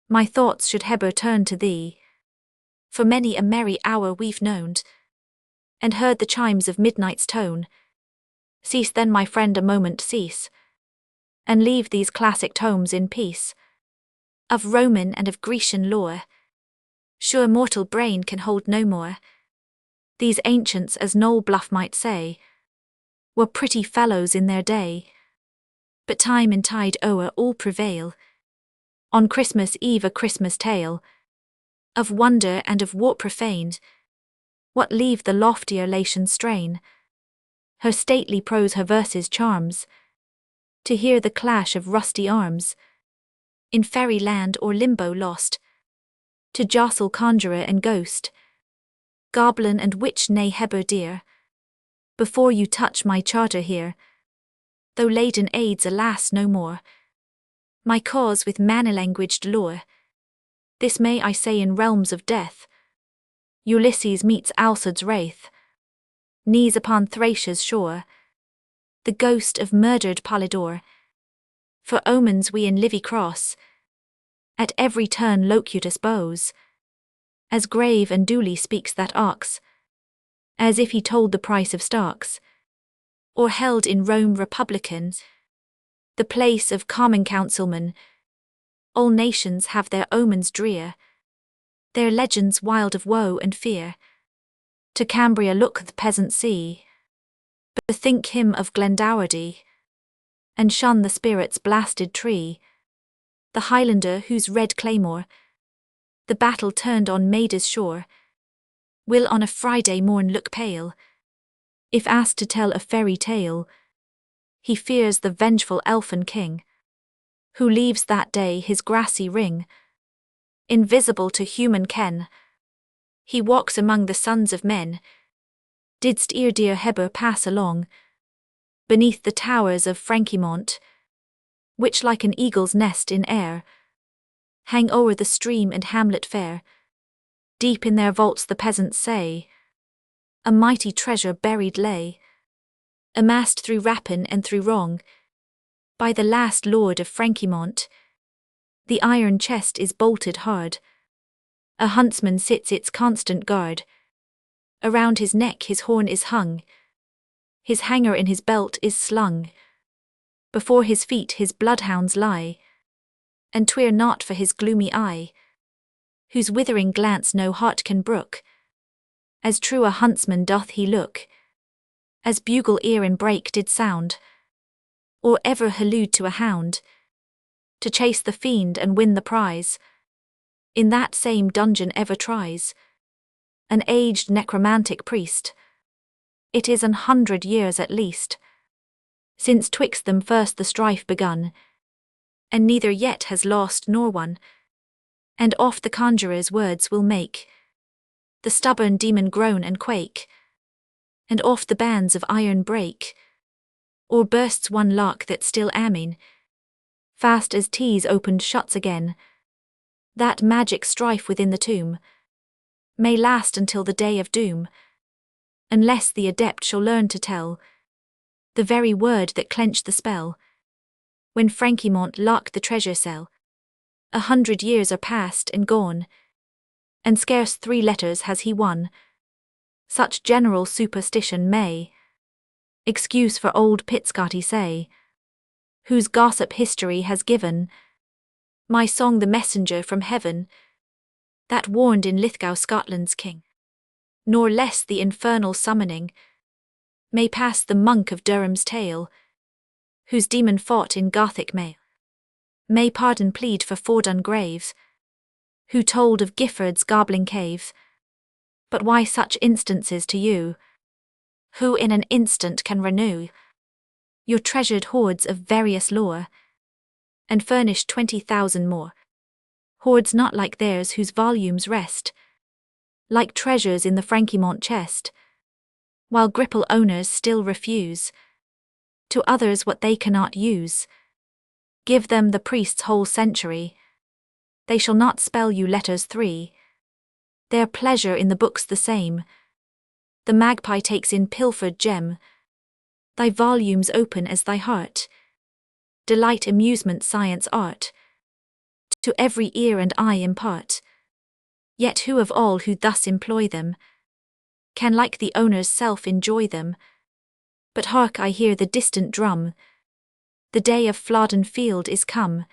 my thoughts should ever turn to thee. For many a merry hour we've known, and heard the chimes of midnight's tone. Cease then, my friend, a moment cease, and leave these classic tomes in peace, of Roman and of Grecian lore, Sure mortal brain can hold no more. These ancients, as Noel Bluff might say, were pretty fellows in their day. But time and tide o'er all prevail. On Christmas Eve a Christmas tale of wonder and of warp profaned, what leave the loftier Latian strain? Her stately prose, her verses charms, to hear the clash of rusty arms, in fairy land or limbo lost, to jostle conjurer and ghost, goblin and witch, nay Heber dear, before you touch my charter here, though laden aids alas no more, my cause with manner-languaged lore. This may I say in realms of death, Ulysses meets Alcide's wraith, knees upon Thracia's shore, the ghost of murdered Polydore. For omens we in Livy cross, at every turn locutus bows, as grave and duly speaks that ox, as if he told the price of stocks, or held in Rome Republican the place of common councilman. All nations have their omens drear, their legends wild of woe and fear. To Cambria look the peasant see, bethink him of Glendowerdy, and shun the spirit's blasted tree, the Highlander whose red claymore the battle turned on Maida's shore, will on a Friday morn look pale, if asked to tell a fairy tale. He fears the vengeful elfin king, who leaves that day his grassy ring, invisible to human ken. He walks among the sons of men. Didst ere dear Heber pass along, beneath the towers of Franquemont, which like an eagle's nest in air, hang o'er the stream and hamlet fair. Deep in their vaults the peasants say, a mighty treasure buried lay, amassed through rapine and through wrong, by the last lord of Franquemont. The iron chest is bolted hard, a huntsman sits its constant guard, around his neck his horn is hung, his hanger in his belt is slung, before his feet his bloodhounds lie, and 'twere not for his gloomy eye, whose withering glance no heart can brook, as true a huntsman doth he look, as bugle ear and brake did sound, or ever hallooed to a hound, to chase the fiend and win the prize, in that same dungeon ever tries, an aged necromantic priest. It is 100 years at least, since twixt them first the strife begun, and neither yet has lost nor won, and oft the conjurer's words will make the stubborn demon groan and quake, and oft the bands of iron break, or bursts one lock that still amine, fast as tease opened shuts again. That magic strife within the tomb may last until the day of doom, unless the adept shall learn to tell the very word that clenched the spell, when Franquemont locked the treasure cell. 100 years are past and gone, and scarce 3 letters has he won. Such general superstition may excuse for old Pitscotty say, whose gossip history has given my song the messenger from heaven, that warned in Lithgow Scotland's king. Nor less the infernal summoning may pass the monk of Durham's tale, whose demon fought in Gothic mail. May pardon plead for Flodden grave, who told of Gifford's goblin cave. But why such instances to you, who in an instant can renew your treasured hoards of various lore, and furnish 20,000 more? Hoards not like theirs whose volumes rest like treasures in the Franquemont chest, while Gripple owners still refuse to others what they cannot use. Give them the priest's whole century, they shall not spell you letters 3. Their pleasure in the book's the same. The magpie takes in pilfered gem, thy volumes open as thy heart, delight, amusement, science, art, to every ear and eye impart. Yet who of all who thus employ them can like the owner's self enjoy them? But hark, I hear the distant drum, the day of Flodden Field is come.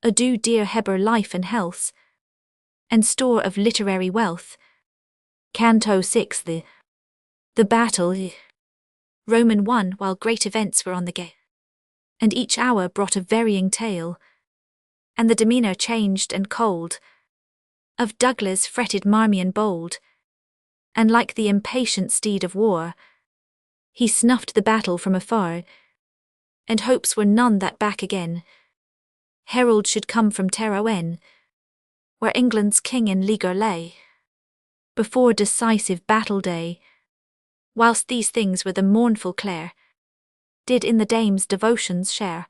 Adieu dear Heber, life and health, and store of literary wealth. Canto 6 The battle. Roman 1 while great events were on the gate, and each hour brought a varying tale, and the demeanour changed and cold of Douglas fretted Marmion bold, and like the impatient steed of war, he snuffed the battle from afar, and hopes were none that back again herald should come from Terouenne, where England's king in leaguer lay, before decisive battle day. Whilst these things were the mournful Clare did in the dame's devotions share,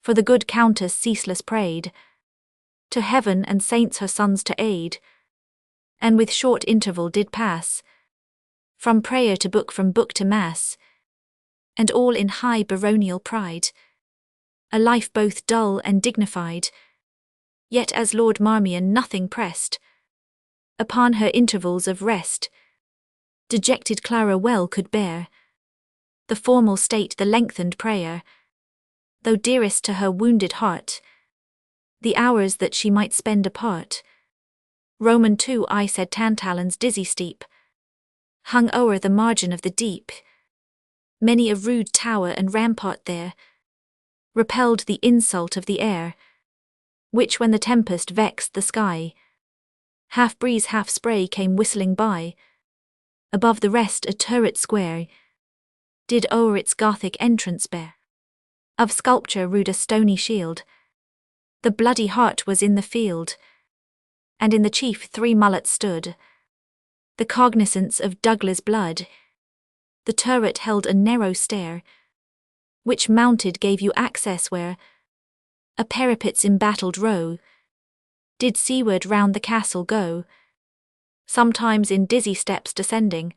for the good countess ceaseless prayed to heaven and saints her sons to aid, and with short interval did pass from prayer to book, from book to mass, and all in high baronial pride, a life both dull and dignified. Yet as Lord Marmion nothing pressed upon her intervals of rest, dejected Clara well could bear the formal state, the lengthened prayer, though dearest to her wounded heart the hours that she might spend apart. Roman 2 I said Tantalin's dizzy steep hung o'er the margin of the deep. Many a rude tower and rampart there repelled the insult of the air, which when the tempest vexed the sky, half breeze half spray came whistling by. Above the rest a turret square did o'er its Gothic entrance bear, of sculpture rude a stony shield. The bloody hart was in the field, and in the chief 3 mullets stood, the cognizance of Douglas' blood. The turret held a narrow stair, which mounted gave you access where a parapet's embattled row did seaward round the castle go, sometimes in dizzy steps descending,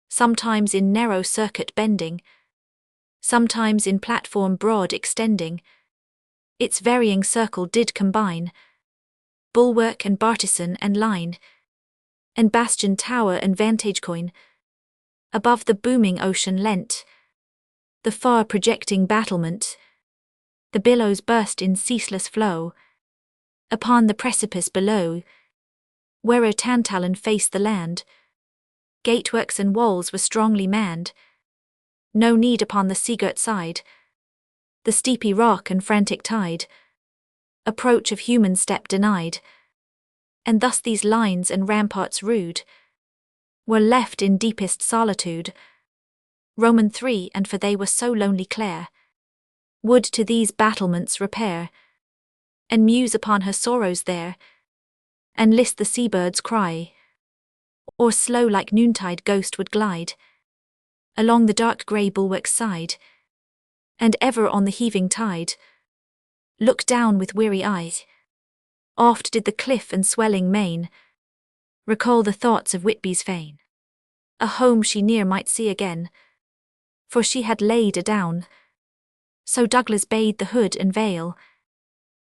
sometimes in narrow circuit bending, sometimes in platform broad extending. Its varying circle did combine bulwark and bartizan and line, and bastion tower and vantage coign. Above the booming ocean leant the far projecting battlement, the billows burst in ceaseless flow upon the precipice below, where'er Tantallon faced the land. Gateworks and walls were strongly manned, no need upon the sea-girt side, the steepy rock and frantic tide approach of human step denied, and thus these lines and ramparts rude were left in deepest solitude. Roman 3 and for they were so lonely Clare would to these battlements repair, and muse upon her sorrows there, and list the seabirds cry, or slow like noontide ghost would glide along the dark grey bulwark's side, and ever on the heaving tide look down with weary eyes. Oft did the cliff and swelling main recall the thoughts of Whitby's fane, a home she ne'er might see again, for she had laid adown. So Douglas bade the hood and veil,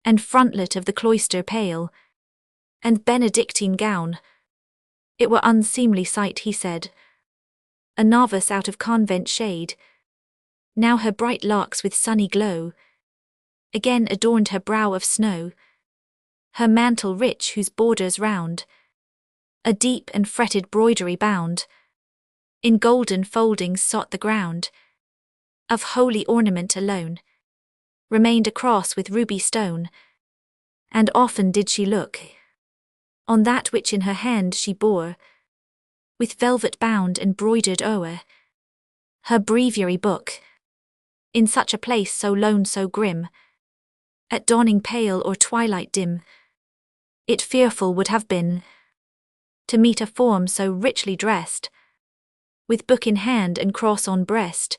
and frontlet of the cloister pale, and Benedictine gown. It were unseemly sight, he said, a novice out of convent shade. Now her bright locks with sunny glow again adorned her brow of snow, her mantle rich whose borders round a deep and fretted broidery bound, in golden foldings sought the ground. Of holy ornament alone remained a cross with ruby stone, and often did she look on that which in her hand she bore, with velvet bound and broidered o'er, her breviary book. In such a place so lone so grim, at dawning pale or twilight dim, it fearful would have been to meet a form so richly dressed, with book in hand and cross on breast,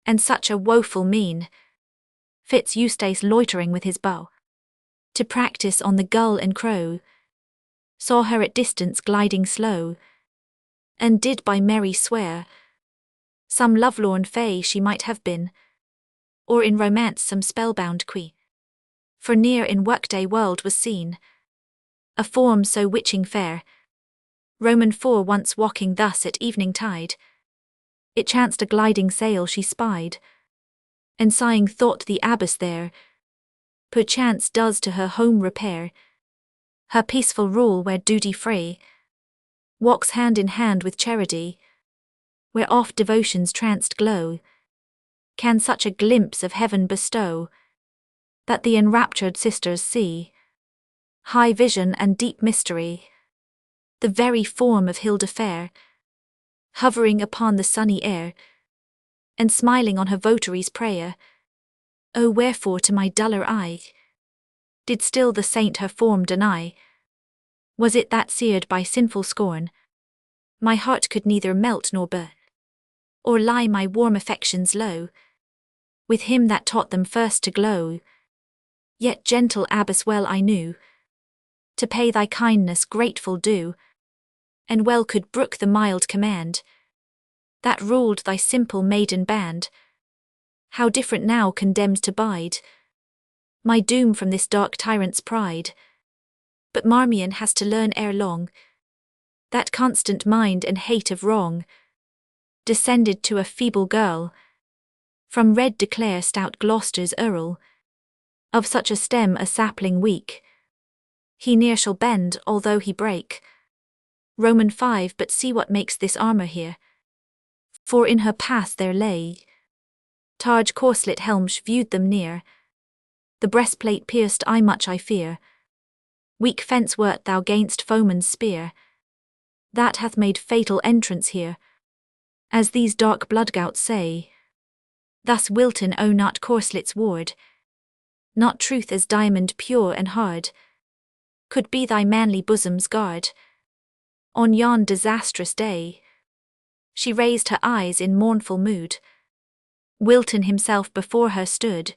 and such a woeful mien. Fitz Eustace loitering with his bow to practice on the gull and crow, saw her at distance gliding slow, and did by Mary swear some lovelorn fay she might have been, or in romance some spellbound queen. For near in workday world was seen a form so witching fair. Roman 4 once walking thus at evening tide, it chanced a gliding sail she spied, and sighing thought the abbess there perchance does to her home repair. her peaceful rule where duty free walks hand in hand with charity, where oft devotion's tranced glow can such a glimpse of heaven bestow, that the enraptured sisters see high vision and deep mystery, the very form of Hilda fair, hovering upon the sunny air, and smiling on her votary's prayer. Oh, wherefore to my duller eye did still the saint her form deny? Was it that seared by sinful scorn my heart could neither melt nor burn, or lie my warm affections low with him that taught them first to glow? Yet, gentle abbess, well I knew to pay thy kindness grateful due, and well could brook the mild command that ruled thy simple maiden band. How different now, condemned to bide my doom from this dark tyrant's pride! But Marmion has to learn ere long that constant mind and hate of wrong descended to a feeble girl from red Declare, stout Gloucester's earl. Of such a stem a sapling weak he ne'er shall bend, although he break. Roman 5. But see what makes this armour here, for in her path there lay targe corslet helmsh viewed them near, the breastplate pierced I much I fear. Weak fence wert thou gainst foeman's spear, that hath made fatal entrance here, as these dark bloodgouts say. Thus Wilton, O not corset's ward, not truth as diamond pure and hard, could be thy manly bosom's guard. On yon disastrous day she raised her eyes in mournful mood. Wilton himself before her stood.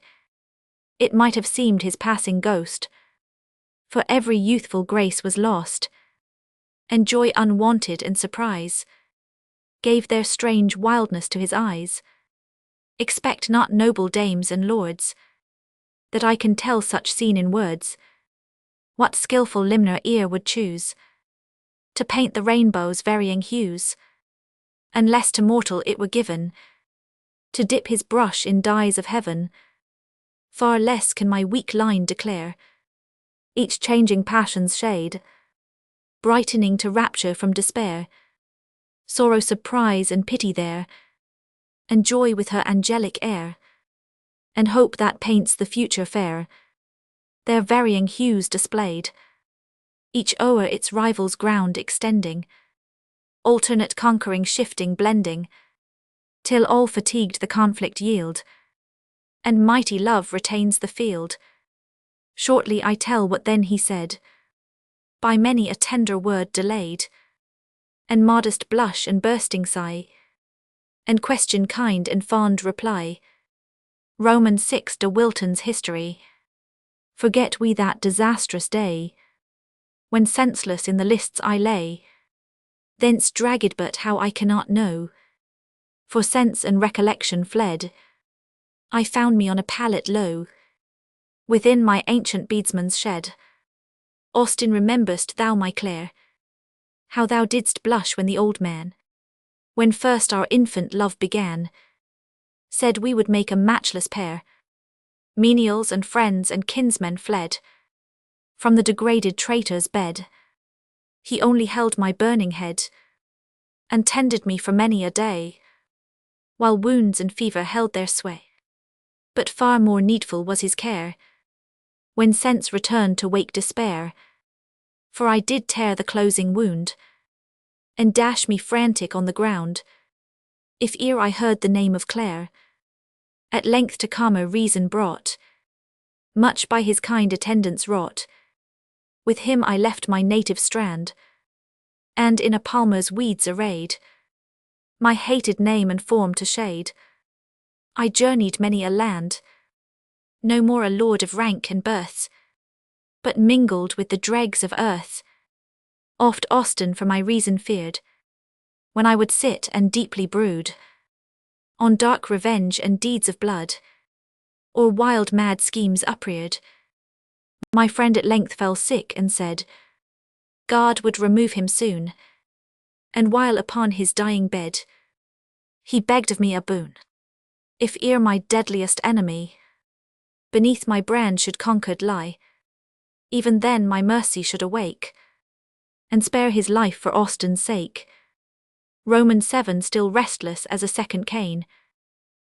It might have seemed his passing ghost, for every youthful grace was lost, and joy unwonted and surprise gave their strange wildness to his eyes. Expect not, noble dames and lords, that I can tell such scene in words. What skilful limner ear would choose to paint the rainbow's varying hues, unless to mortal it were given to dip his brush in dyes of heaven? Far less can my weak line declare each changing passion's shade, brightening to rapture from despair, sorrow, surprise, and pity there, and joy with her angelic air, and hope that paints the future fair. Their varying hues displayed, each o'er its rival's ground extending, alternate conquering, shifting, blending, till all fatigued the conflict yield, and mighty love retains the field. Shortly I tell what then he said, by many a tender word delayed, and modest blush and bursting sigh, and question kind and fond reply. Roman 6. De Wilton's history. Forget we that disastrous day, when senseless in the lists I lay, thence dragged, but how I cannot know, for sense and recollection fled. I found me on a pallet low, within my ancient beadsman's shed. Austin, remember'st thou, my Clare, how thou didst blush when the old man, when first our infant love began, said we would make a matchless pair? Menials and friends and kinsmen fled from the degraded traitor's bed. He only held my burning head, and tended me for many a day, while wounds and fever held their sway. But far more needful was his care, when sense returned to wake despair. For I did tear the closing wound, and dash me frantic on the ground, if ere I heard the name of Clare, at length to calmer reason brought, much by his kind attendance wrought. With him I left my native strand, and in a palmer's weeds arrayed, my hated name and form to shade, I journeyed many a land, no more a lord of rank and birth, but mingled with the dregs of earth. Oft Austin for my reason feared, when I would sit and deeply brood on dark revenge and deeds of blood, or wild mad schemes upreared. My friend at length fell sick and said, God would remove him soon, and while upon his dying bed, he begged of me a boon. If ere my deadliest enemy beneath my brand should conquered lie, Even then my mercy should awake, and spare his life for Austen's sake. Roman 7 still restless as a second Cain.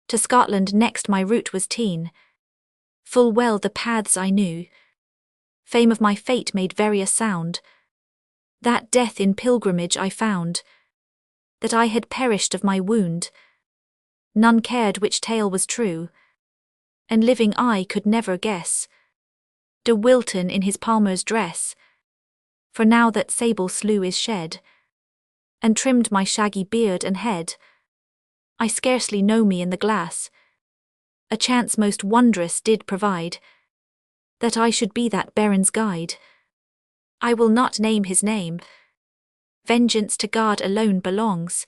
To Scotland next my route was teen. Full well the paths I knew. Fame of my fate made various sound. That death in pilgrimage I found. That I had perished of my wound. None cared which tale was true. And living I could never guess. De Wilton in his palmer's dress. For now that sable slew is shed, and trimmed my shaggy beard and head, I scarcely know me in the glass. A chance most wondrous did provide, that I should be that baron's guide. I will not name his name. Vengeance to God alone belongs.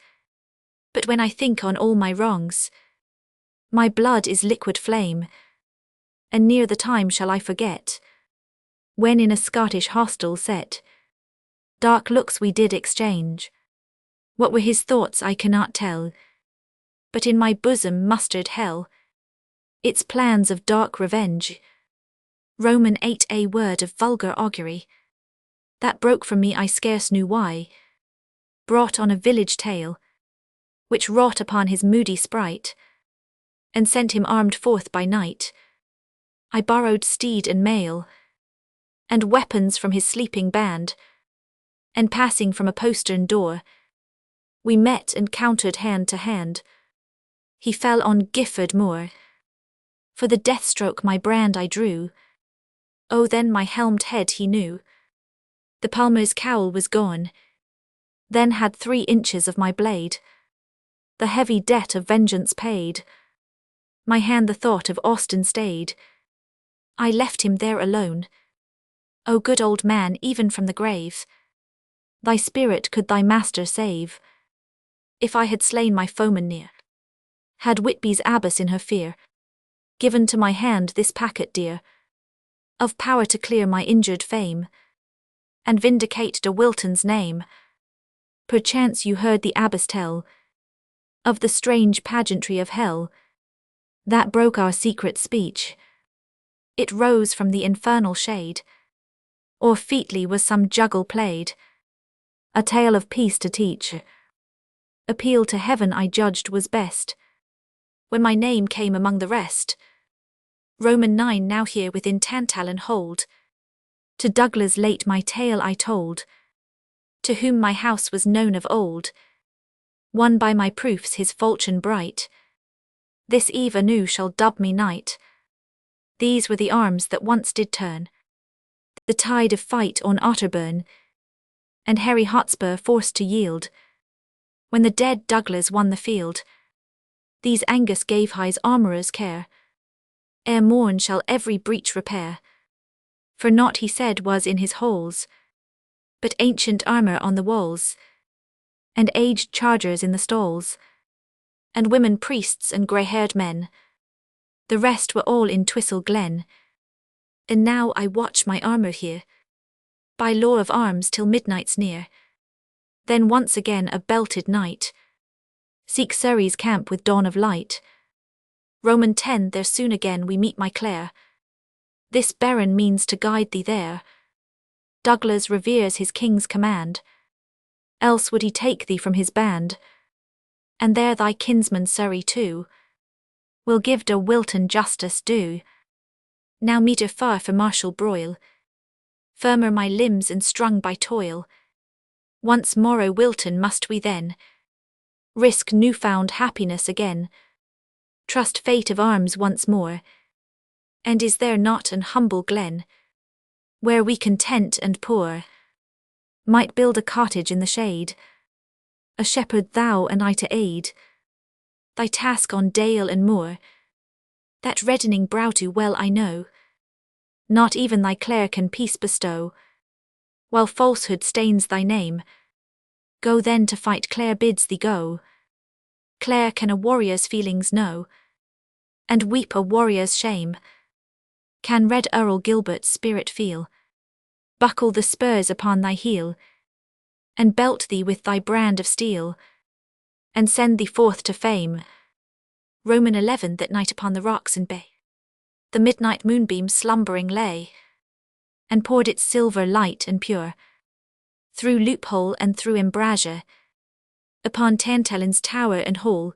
But when I think on all my wrongs, my blood is liquid flame, and near the time shall I forget, when in a Scottish hostel set, dark looks we did exchange. What were his thoughts I cannot tell, but in my bosom mustered hell, its plans of dark revenge. Roman 8 a word of vulgar augury, that broke from me I scarce knew why, brought on a village tale, which wrought upon his moody sprite, and sent him armed forth by night. I borrowed steed and mail, and weapons from his sleeping band, and passing from a postern door, we met and countered hand to hand. He fell on Gifford moor. For the death stroke my brand I drew. Oh, then my helmed head he knew. The palmer's cowl was gone. Then had 3 inches of my blade the heavy debt of vengeance paid. My hand the thought of Austen stayed. I left him there alone. O good old man, even from the grave, thy spirit could thy master save. If I had slain my foeman near, had Whitby's abbess in her fear given to my hand this packet dear, of power to clear my injured fame, and vindicate De Wilton's name, perchance you heard the abbess tell of the strange pageantry of hell that broke our secret speech. It rose from the infernal shade, or featly was some juggle played, a tale of peace to teach. Appeal to heaven I judged was best, when my name came among the rest. Roman 9 now here within Tantallon hold, to Douglas late my tale I told, to whom my house was known of old, won by my proofs his falchion bright. This eve anew shall dub me knight. These were the arms that once did turn the tide of fight on Otterburn, and Harry Hotspur forced to yield, when the dead Douglas won the field. These Angus gave his armourers care, ere morn shall every breach repair, for naught he said was in his holes, but ancient armour on the walls, and aged chargers in the stalls, and women priests and grey-haired men, the rest were all in Twistle Glen. And now I watch my armour here, by law of arms till midnight's near. Then once again a belted knight seek Surrey's camp with dawn of light. Roman 10 there soon again we meet my Clare. This baron means to guide thee there. Douglas reveres his king's command, else would he take thee from his band. And there thy kinsman Surrey too will give De Wilton justice due. Now meeter far for martial broil, firmer my limbs and strung by toil. Once more o Wilton must we then risk new-found happiness again, trust fate of arms once more, and is there not an humble glen, where we content and poor might build a cottage in the shade, a shepherd thou and I to aid thy task on dale and moor, that reddening brow too well I know, not even thy Clare can peace bestow, while falsehood stains thy name. Go then to fight, Clare bids thee go. Clare can a warrior's feelings know, and weep a warrior's shame. Can Red Earl Gilbert's spirit feel, buckle the spurs upon thy heel, and belt thee with thy brand of steel, and send thee forth to fame. Roman 11 that night upon the rocks and bay, the midnight moonbeam slumbering lay. and poured its silver light and pure, through loophole and through embrasure, upon Tantalin's tower and hall,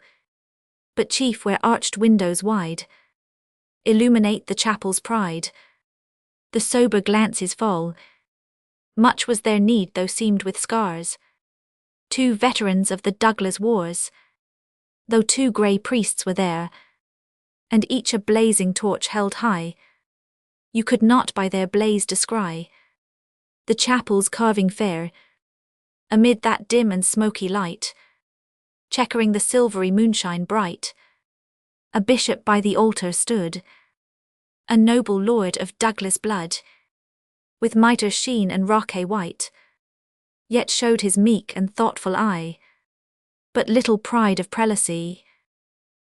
but chief where arched windows wide illuminate the chapel's pride, the sober glances fall. Much was their need, though seamed with scars, 2 veterans of the Douglas wars, though 2 grey priests were there, and each a blazing torch held high. You could not by their blaze descry the chapel's carving fair, amid that dim and smoky light, checkering the silvery moonshine bright. A bishop by the altar stood, a noble lord of Douglas blood, with mitre sheen and roquet white, yet showed his meek and thoughtful eye, but little pride of prelacy,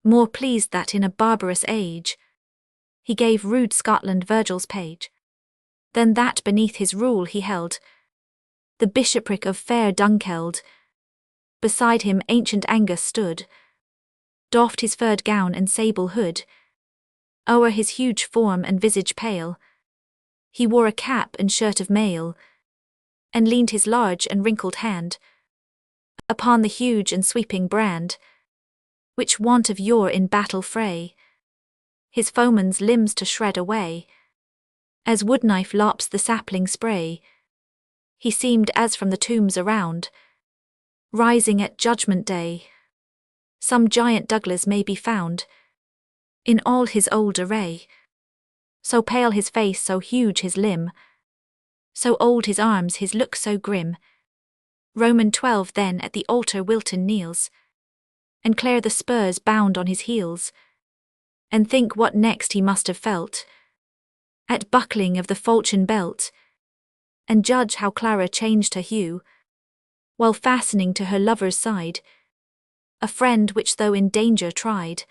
more pleased that in a barbarous age he gave rude Scotland Virgil's page, than that beneath his rule he held the bishopric of fair Dunkeld. Beside him ancient Angus stood, doffed his furred gown and sable hood. O'er his huge form and visage pale he wore a cap and shirt of mail, and leaned his large and wrinkled hand upon the huge and sweeping brand, which wont of yore in battle fray his foeman's limbs to shred away, as wood-knife lops the sapling spray. He seemed as from the tombs around, rising at judgment day, some giant Douglas may be found, in all his old array. So pale his face, so huge his limb, so old his arms, his look so grim. Roman 12 then at the altar Wilton kneels, and Clare the spurs bound on his heels, and think what next he must have felt at buckling of the falchion belt, and judge how Clara changed her hue, while fastening to her lover's side a friend which though in danger tried,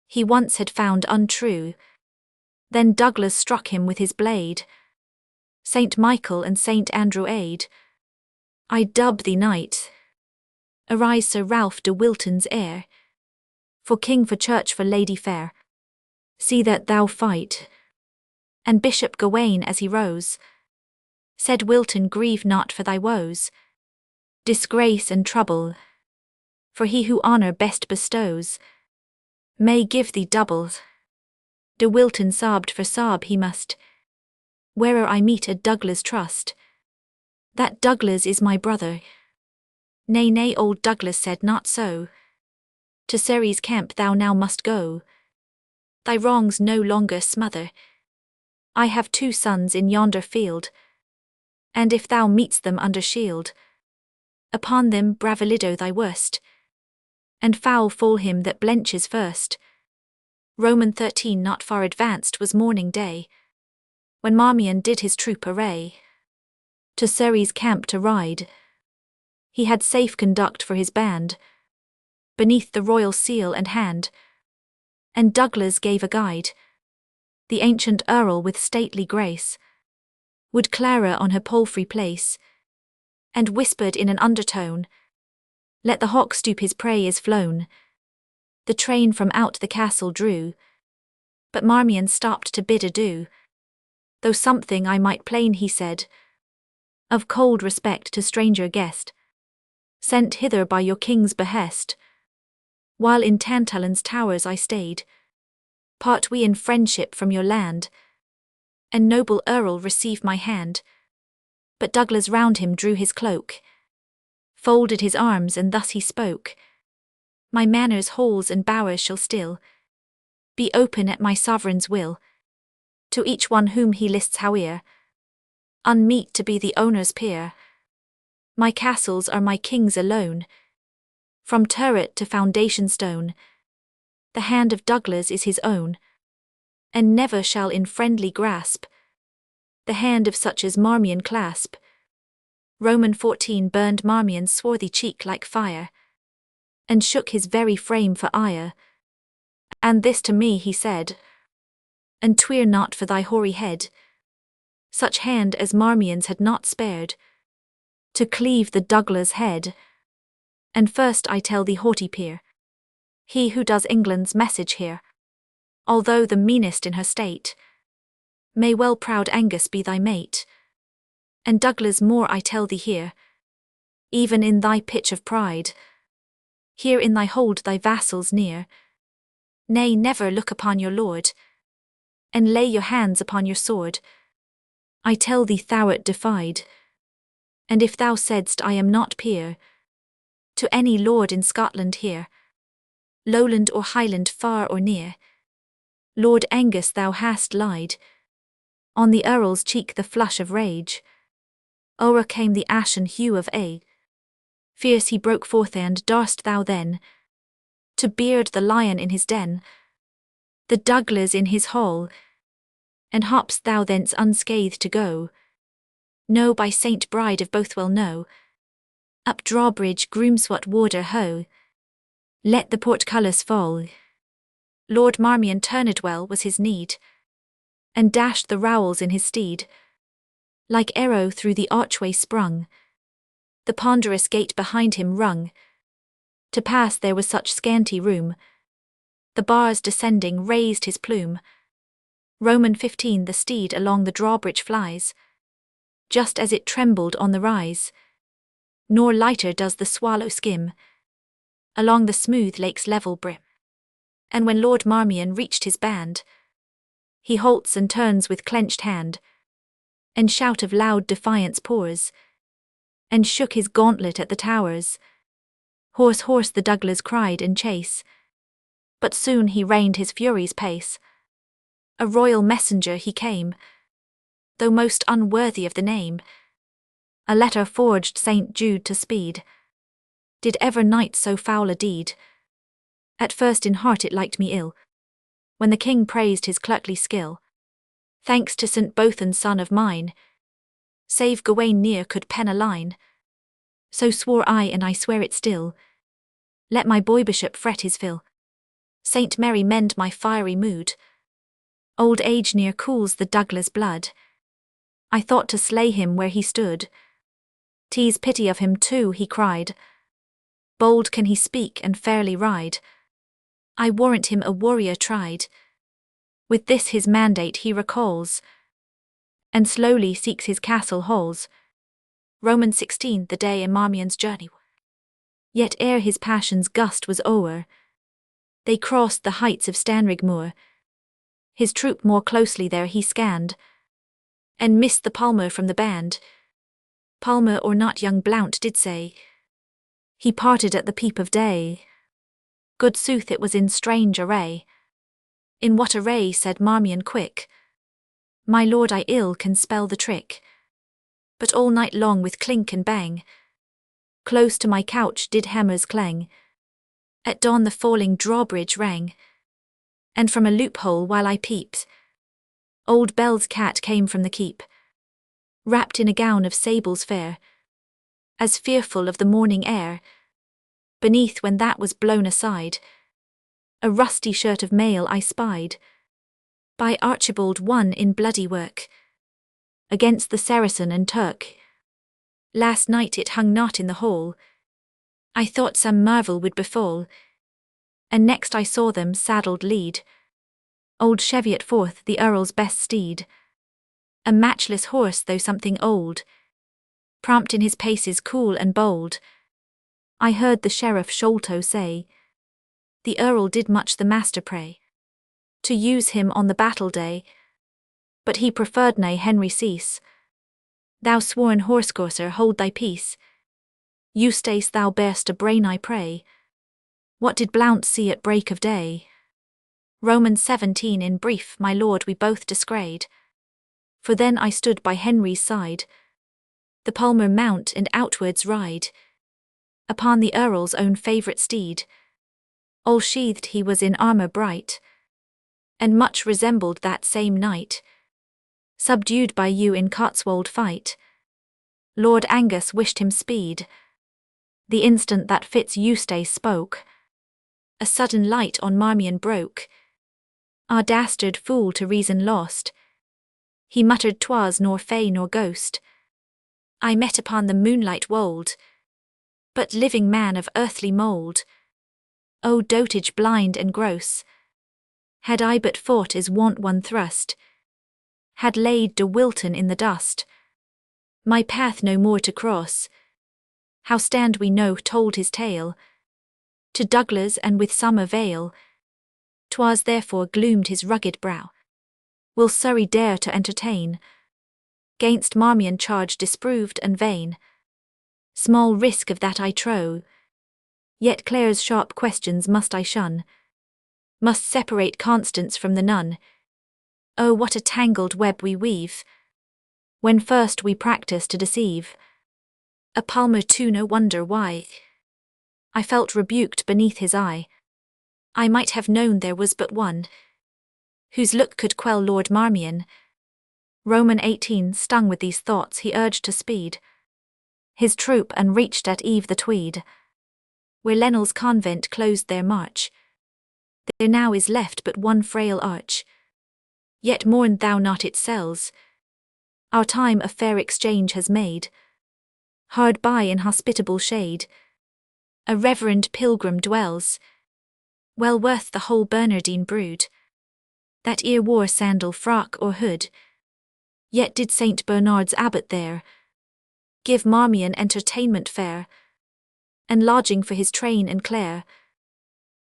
he once had found untrue. Then Douglas struck him with his blade. Saint Michael and Saint Andrew aid, I dub thee knight. Arise, Sir Ralph de Wilton's heir, for king, for church, for lady fair. See that thou fight. And Bishop Gawain as he rose said, Wilton, grieve not for thy woes, disgrace and trouble, for he who honour best bestows may give thee double. De Wilton sobbed, for sob he must, where'er I meet a Douglas trust. That Douglas is my brother. Nay, nay, old Douglas said, not so. To Surrey's camp thou now must go, thy wrongs no longer smother. I have 2 sons in yonder field, and if thou meet'st them under shield, upon them bravilido thy worst, and foul fall him that blenches first. Roman 13 not far advanced was morning day, when Marmion did his troop array, to Surrey's camp to ride. He had safe conduct for his band, beneath the royal seal and hand, and Douglas gave a guide. The ancient Earl with stately grace would Clara on her palfrey place, and whispered in an undertone, let the hawk stoop, his prey is flown. The train from out the castle drew, but Marmion stopped to bid adieu. Though something I might plain, he said, of cold respect to stranger guest, sent hither by your king's behest. While in Tantalin's towers I stayed, part we in friendship from your land, and noble Earl receive my hand. But Douglas round him drew his cloak, folded his arms, and thus he spoke, my manor's halls and bowers shall still be open at my sovereign's will, to each one whom he lists howe'er, unmeet to be the owner's peer. My castles are my king's alone, from turret to foundation stone. The hand of Douglas is his own, and never shall in friendly grasp the hand of such as Marmion clasp. Roman 14 burned Marmion's swarthy cheek like fire, and shook his very frame for ire. And this to me he said, and tweer not for thy hoary head, such hand as Marmion's had not spared, to cleave the Douglas head. And first I tell thee, haughty peer, he who does England's message here, although the meanest in her state, May well proud Angus be thy mate. And Douglas more I tell thee here, even in thy pitch of pride, here in thy hold thy vassals near. Nay, never look upon your lord, and lay your hands upon your sword. I tell thee thou'rt defied, and if thou saidst I am not peer to any lord in Scotland here, Lowland or Highland far or near, Lord Angus thou hast lied. On the earl's cheek the flush of rage o'ercame the ashen hue of age. Fierce he broke forth, and darst thou then to beard the lion in his den, the Douglas in his hall, and hopst thou thence unscathed to go? No, by Saint Bride of Bothwell, no. Up drawbridge, groomswat, warder, ho! Let the portcullis fall. Lord Marmion turned well was his need, and dashed the rowels in his steed. Like arrow through the archway sprung, the ponderous gate behind him rung. To pass there was such scanty room, the bars descending raised his plume. Roman 15 The steed along the drawbridge flies, just as it trembled on the rise. Nor lighter does the swallow skim along the smooth lake's level brim. And when Lord Marmion reached his band, he halts and turns with clenched hand, and shout of loud defiance pours, and shook his gauntlet at the towers. Horse, horse, the Douglas cried in chase, but soon he reined his fury's pace. A royal messenger he came, though most unworthy of the name. A letter forged St. Jude to speed. Did ever knight so foul a deed? At first in heart it liked me ill, when the king praised his clerkly skill. Thanks to St. Bothan's son of mine, save Gawain ne'er could pen a line. So swore I, and I swear it still. Let my boy bishop fret his fill. Saint Mary mend my fiery mood. Old age near cools the Douglas blood. I thought to slay him where he stood. "'Tis pity of him too," he cried. "Bold can he speak and fairly ride. I warrant him a warrior tried." With this his mandate he recalls, and slowly seeks his castle halls. Roman 16 The day in Marmion's journey. Yet ere his passion's gust was o'er, they crossed the heights of Stanrig moor. His troop more closely there he scanned, and missed the palmer from the band. Palmer or not young Blount did say, he parted at the peep of day. Good sooth it was in strange array. "In what array?" said Marmion quick. "My lord, I ill can spell the trick. But all night long with clink and bang, close to my couch did hammers clang. At dawn the falling drawbridge rang, and from a loophole while I peeped, old Bell's cat came from the keep, wrapped in a gown of sables fair, as fearful of the morning air. Beneath, when that was blown aside, a rusty shirt of mail I spied, by Archibald one in bloody work, against the Saracen and Turk. Last night it hung not in the hall. I thought some marvel would befall, and next I saw them saddled lead old Cheviot forth, the Earl's best steed. A matchless horse, though something old, prompt in his paces cool and bold. I heard the Sheriff Sholto say, the Earl did much the master pray to use him on the battle day, but he preferred nay Henry cease. Thou sworn horsecourser, hold thy peace. Eustace, thou bear'st a brain, I pray. What did Blount see at break of day? Romans 17 In brief, my lord, we both descried, for then I stood by Henry's side. The palmer mount and outwards ride upon the Earl's own favourite steed. All sheathed he was in armour bright, and much resembled that same knight, subdued by you in Cotswold fight. Lord Angus wished him speed. The instant that Fitz Eustace spoke, a sudden light on Marmion broke. Ah, dastard fool, to reason lost, he muttered, 'twas nor fay nor ghost I met upon the moonlight wold, but living man of earthly mould. O dotage blind and gross, had I but fought as want one thrust, had laid de Wilton in the dust. My path no more to cross. How stand we no told his tale to Douglas and with some avail. 'Twas therefore gloomed his rugged brow. Will Surrey dare to entertain 'gainst Marmion charge disproved and vain? Small risk of that I trow, yet Clare's sharp questions must I shun, must separate Constance from the nun. Oh, what a tangled web we weave, when first we practice to deceive. A Palmer too, no wonder why I felt rebuked beneath his eye. I might have known there was but one whose look could quell Lord Marmion. Roman 18 stung with these thoughts, he urged to speed his troop and reached at eve the Tweed, where Lennel's convent closed their march. There now is left but one frail arch. Yet mourn thou not its cells. Our time a fair exchange has made. Hard by in hospitable shade a reverend pilgrim dwells, well worth the whole Bernardine brood, that ere wore sandal, frock, or hood. Yet did Saint Bernard's abbot there give Marmion entertainment fair, and lodging for his train and Clare.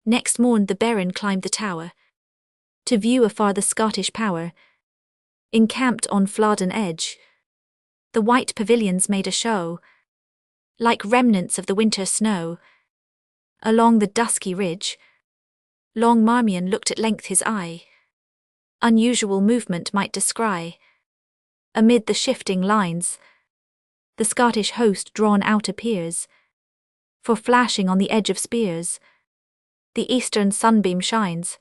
Next morn the Baron climbed the tower, to view afar the Scottish power, encamped on Flodden edge. The white pavilions made a show, like remnants of the winter snow. Along the dusky ridge, long Marmion looked at length his eye. Unusual movement might descry. Amid the shifting lines, the Scottish host drawn out appears, for flashing on the edge of spears, the eastern sunbeam shines.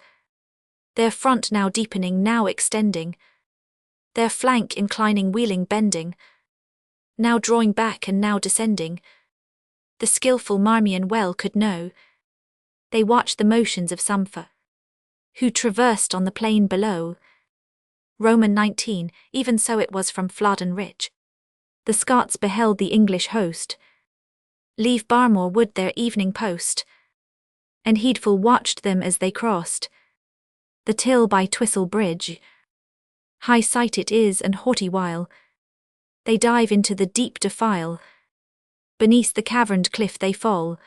Their front now deepening, now extending, their flank inclining, wheeling, bending, now drawing back and now descending. The skilful Marmion well could know. They watched the motions of some foe who traversed on the plain below. Roman 19, even so it was from Flodden Ridge. The Scots beheld the English host leave Barmore Wood their evening post, and heedful watched them as they crossed the Till by Twistle Bridge. High sight it is and haughty while they dive into the deep defile. Beneath the caverned cliff they fall,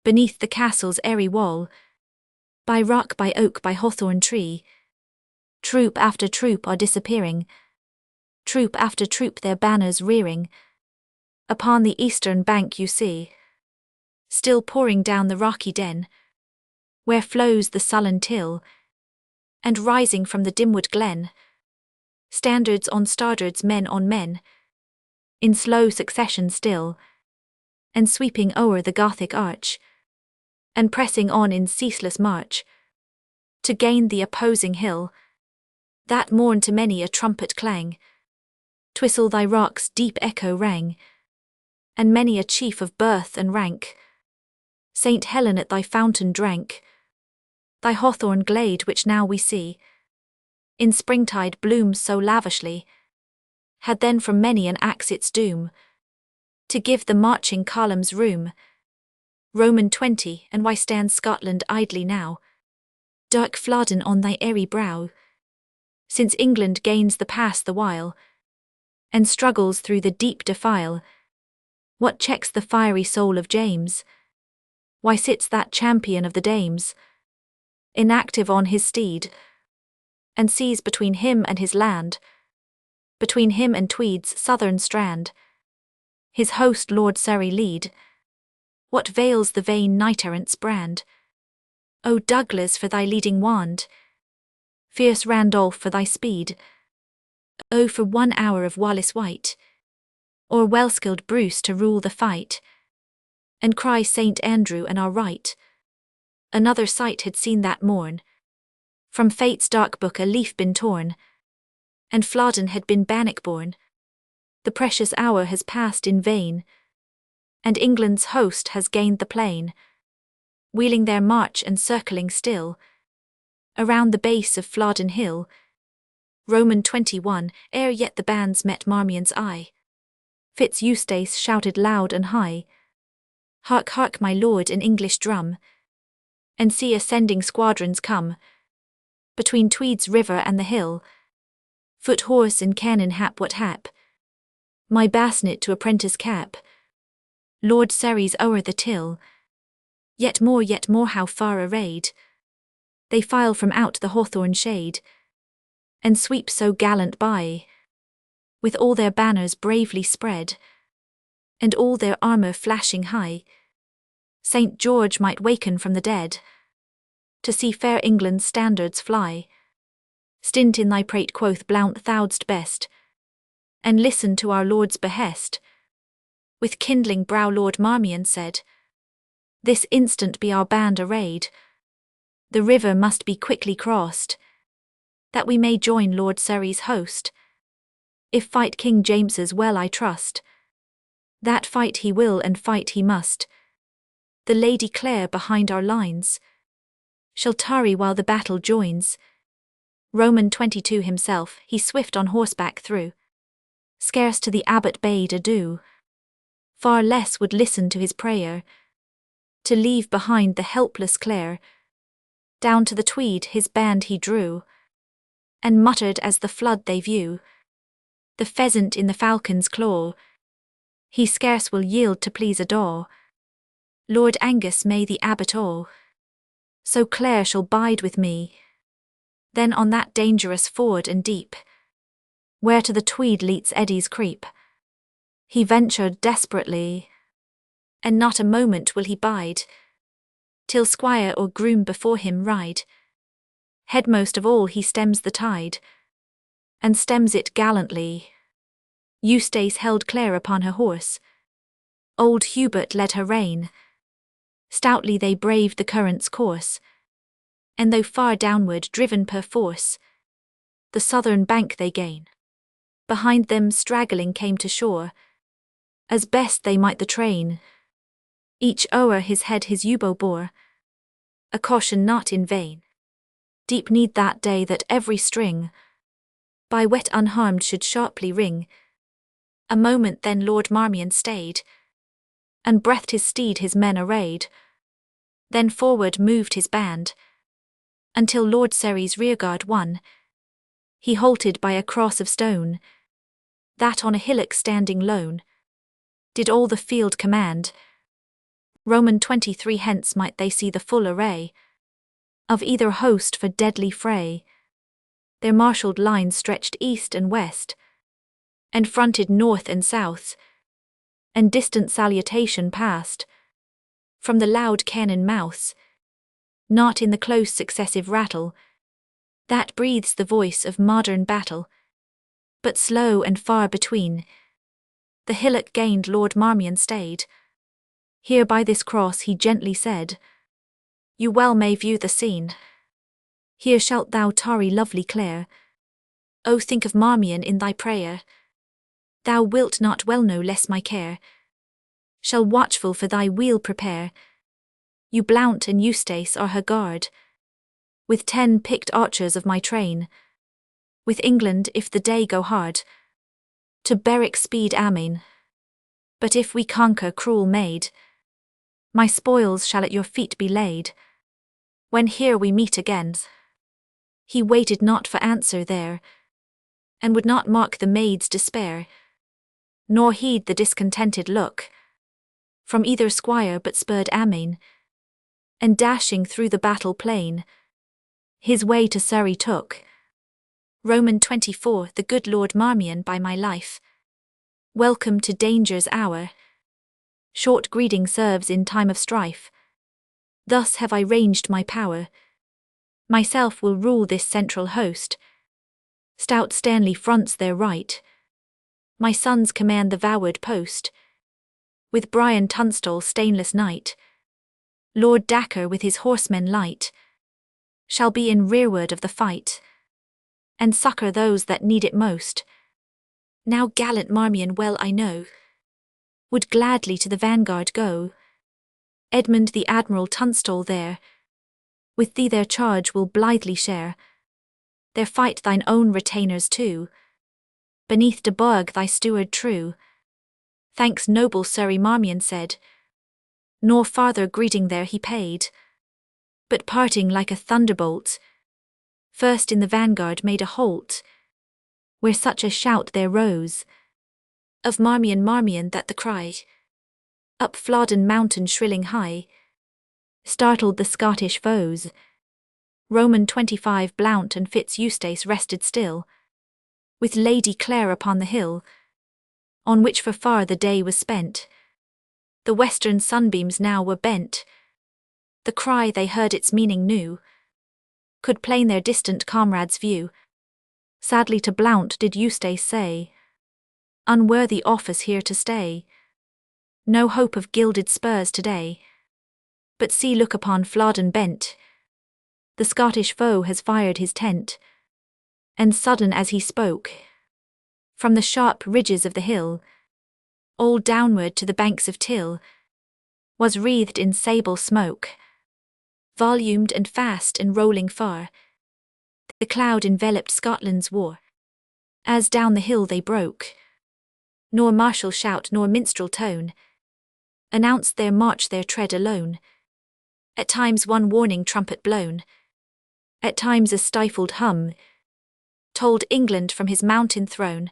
beneath the castle's airy wall. By rock, by oak, by hawthorn tree, troop after troop are disappearing, troop after troop their banners rearing. Upon the eastern bank you see, still pouring down the rocky den, where flows the sullen Till, and rising from the dimwood glen, standards on standards, men on men, in slow succession still, and sweeping o'er the Gothic arch, and pressing on in ceaseless march, to gain the opposing hill. That morn to many a trumpet clang, Twistle thy rock's deep echo rang, and many a chief of birth and rank Saint Helen at thy fountain drank. Thy hawthorn glade which now we see in springtide blooms so lavishly, had then from many an axe its doom, to give the marching columns room. Roman 20, and why stands Scotland idly now, dark Flodden on thy airy brow, since England gains the pass the while, and struggles through the deep defile? What checks the fiery soul of James? Why sits that champion of the dames, inactive on his steed, and sees between him and his land, between him and Tweed's southern strand, his host Lord Surrey lead? What veils the vain knight-errant's brand? O Douglas for thy leading wand, fierce Randolph for thy speed. O for 1 hour of Wallace White, or well-skilled Bruce to rule the fight, and cry Saint Andrew and our right. Another sight had seen that morn, from fate's dark book a leaf been torn, and Flodden had been Bannockbourne. The precious hour has passed in vain, and England's host has gained the plain, wheeling their march and circling still around the base of Flodden Hill. Roman 21, ere yet the bands met Marmion's eye, Fitz Eustace shouted loud and high, "Hark, hark, my lord, an English drum, and see ascending squadrons come, between Tweed's river and the hill, Foot horse and cannon hap what hap, my basnet to apprentice cap. Lord Ceres o'er the till, yet more how far arrayed, they file from out the hawthorn shade, and sweep so gallant by, with all their banners bravely spread, and all their armour flashing high. St. George might waken from the dead, to see fair England's standards fly. Stint in thy prate, quoth Blount, thou'dst best, and listen to our Lord's behest. With kindling brow Lord Marmion said, this instant be our band arrayed. The river must be quickly crossed, that we may join Lord Ceres' host. If fight King James's well I trust, that fight he will and fight he must. The Lady Clare behind our lines shall tarry while the battle joins. Roman 22 himself he swift on horseback threw, scarce to the abbot bade adieu, far less would listen to his prayer, to leave behind the helpless Clare. Down to the Tweed his band he drew, and muttered as the flood they view, the pheasant in the falcon's claw, he scarce will yield to please a daw. Lord Angus may the abbot awe, so Clare shall bide with me. Then on that dangerous ford and deep, where to the Tweed Leat's eddies creep, he ventured desperately, and not a moment will he bide, till squire or groom before him ride. Headmost of all he stems the tide, and stems it gallantly. Eustace held Clare upon her horse, old Hubert led her rein. Stoutly they braved the current's course, and though far downward driven perforce, the southern bank they gain. Behind them straggling came to shore, as best they might the train. Each o'er his head his yew-bow bore, a caution not in vain. Deep need that day that every string, by wet unharmed, should sharply ring. A moment then Lord Marmion stayed, and breathed his steed his men arrayed. Then forward moved his band, until Lord Ceres' rearguard won. He halted by a cross of stone, that on a hillock standing lone, did all the field command. Roman 23 hence might they see the full array of either host for deadly fray. Their marshalled lines stretched east and west, and fronted north and south, and distant salutation passed from the loud cannon mouths, not in the close successive rattle that breathes the voice of modern battle, but slow and far between. The hillock gained Lord Marmion stayed. Here by this cross he gently said, you well may view the scene. Here shalt thou tarry, lovely Clare. O think of Marmion in thy prayer. Thou wilt not well know less my care shall watchful for thy weal prepare. You Blount and Eustace are her guard, with 10 picked archers of my train. With England if the day go hard, to Berwick speed amain. But if we conquer, cruel maid, my spoils shall at your feet be laid. When here we meet again. He waited not for answer there, and would not mark the maid's despair, nor heed the discontented look from either squire, but spurred amain, and dashing through the battle plain, his way to Surrey took. Roman 24 The good Lord Marmion, by my life, welcome to danger's hour. Short greeting serves in time of strife. Thus have I ranged my power. Myself will rule this central host. Stout Stanley fronts their right. My sons command the voward post, with Brian Tunstall stainless knight. Lord Dacre with his horsemen light shall be in rearward of the fight, and succour those that need it most. Now gallant Marmion well I know would gladly to the vanguard go. Edmund the Admiral Tunstall there with thee their charge will blithely share. There fight thine own retainers too, beneath de Burgh thy steward true. Thanks noble Surrey, Marmion said, nor farther greeting there he paid, but parting like a thunderbolt, first in the vanguard made a halt. where such a shout there rose, of Marmion, Marmion, that the cry, up Flodden mountain shrilling high, startled the Scottish foes. Roman 25 Blount and Fitz Eustace rested still, with Lady Clare upon the hill, on which for far the day was spent. The western sunbeams now were bent. The cry they heard its meaning knew, could plain their distant comrades view. Sadly to Blount did Eustace say, unworthy office here to stay. No hope of gilded spurs today. But see, look upon Flodden bent. The Scottish foe has fired his tent. And sudden as he spoke, from the sharp ridges of the hill, all downward to the banks of Till, was wreathed in sable smoke, volumed and fast and rolling far. The cloud enveloped Scotland's war, as down the hill they broke. Nor martial shout nor minstrel tone announced their march, their tread alone. At times one warning trumpet blown, at times a stifled hum, told England from his mountain throne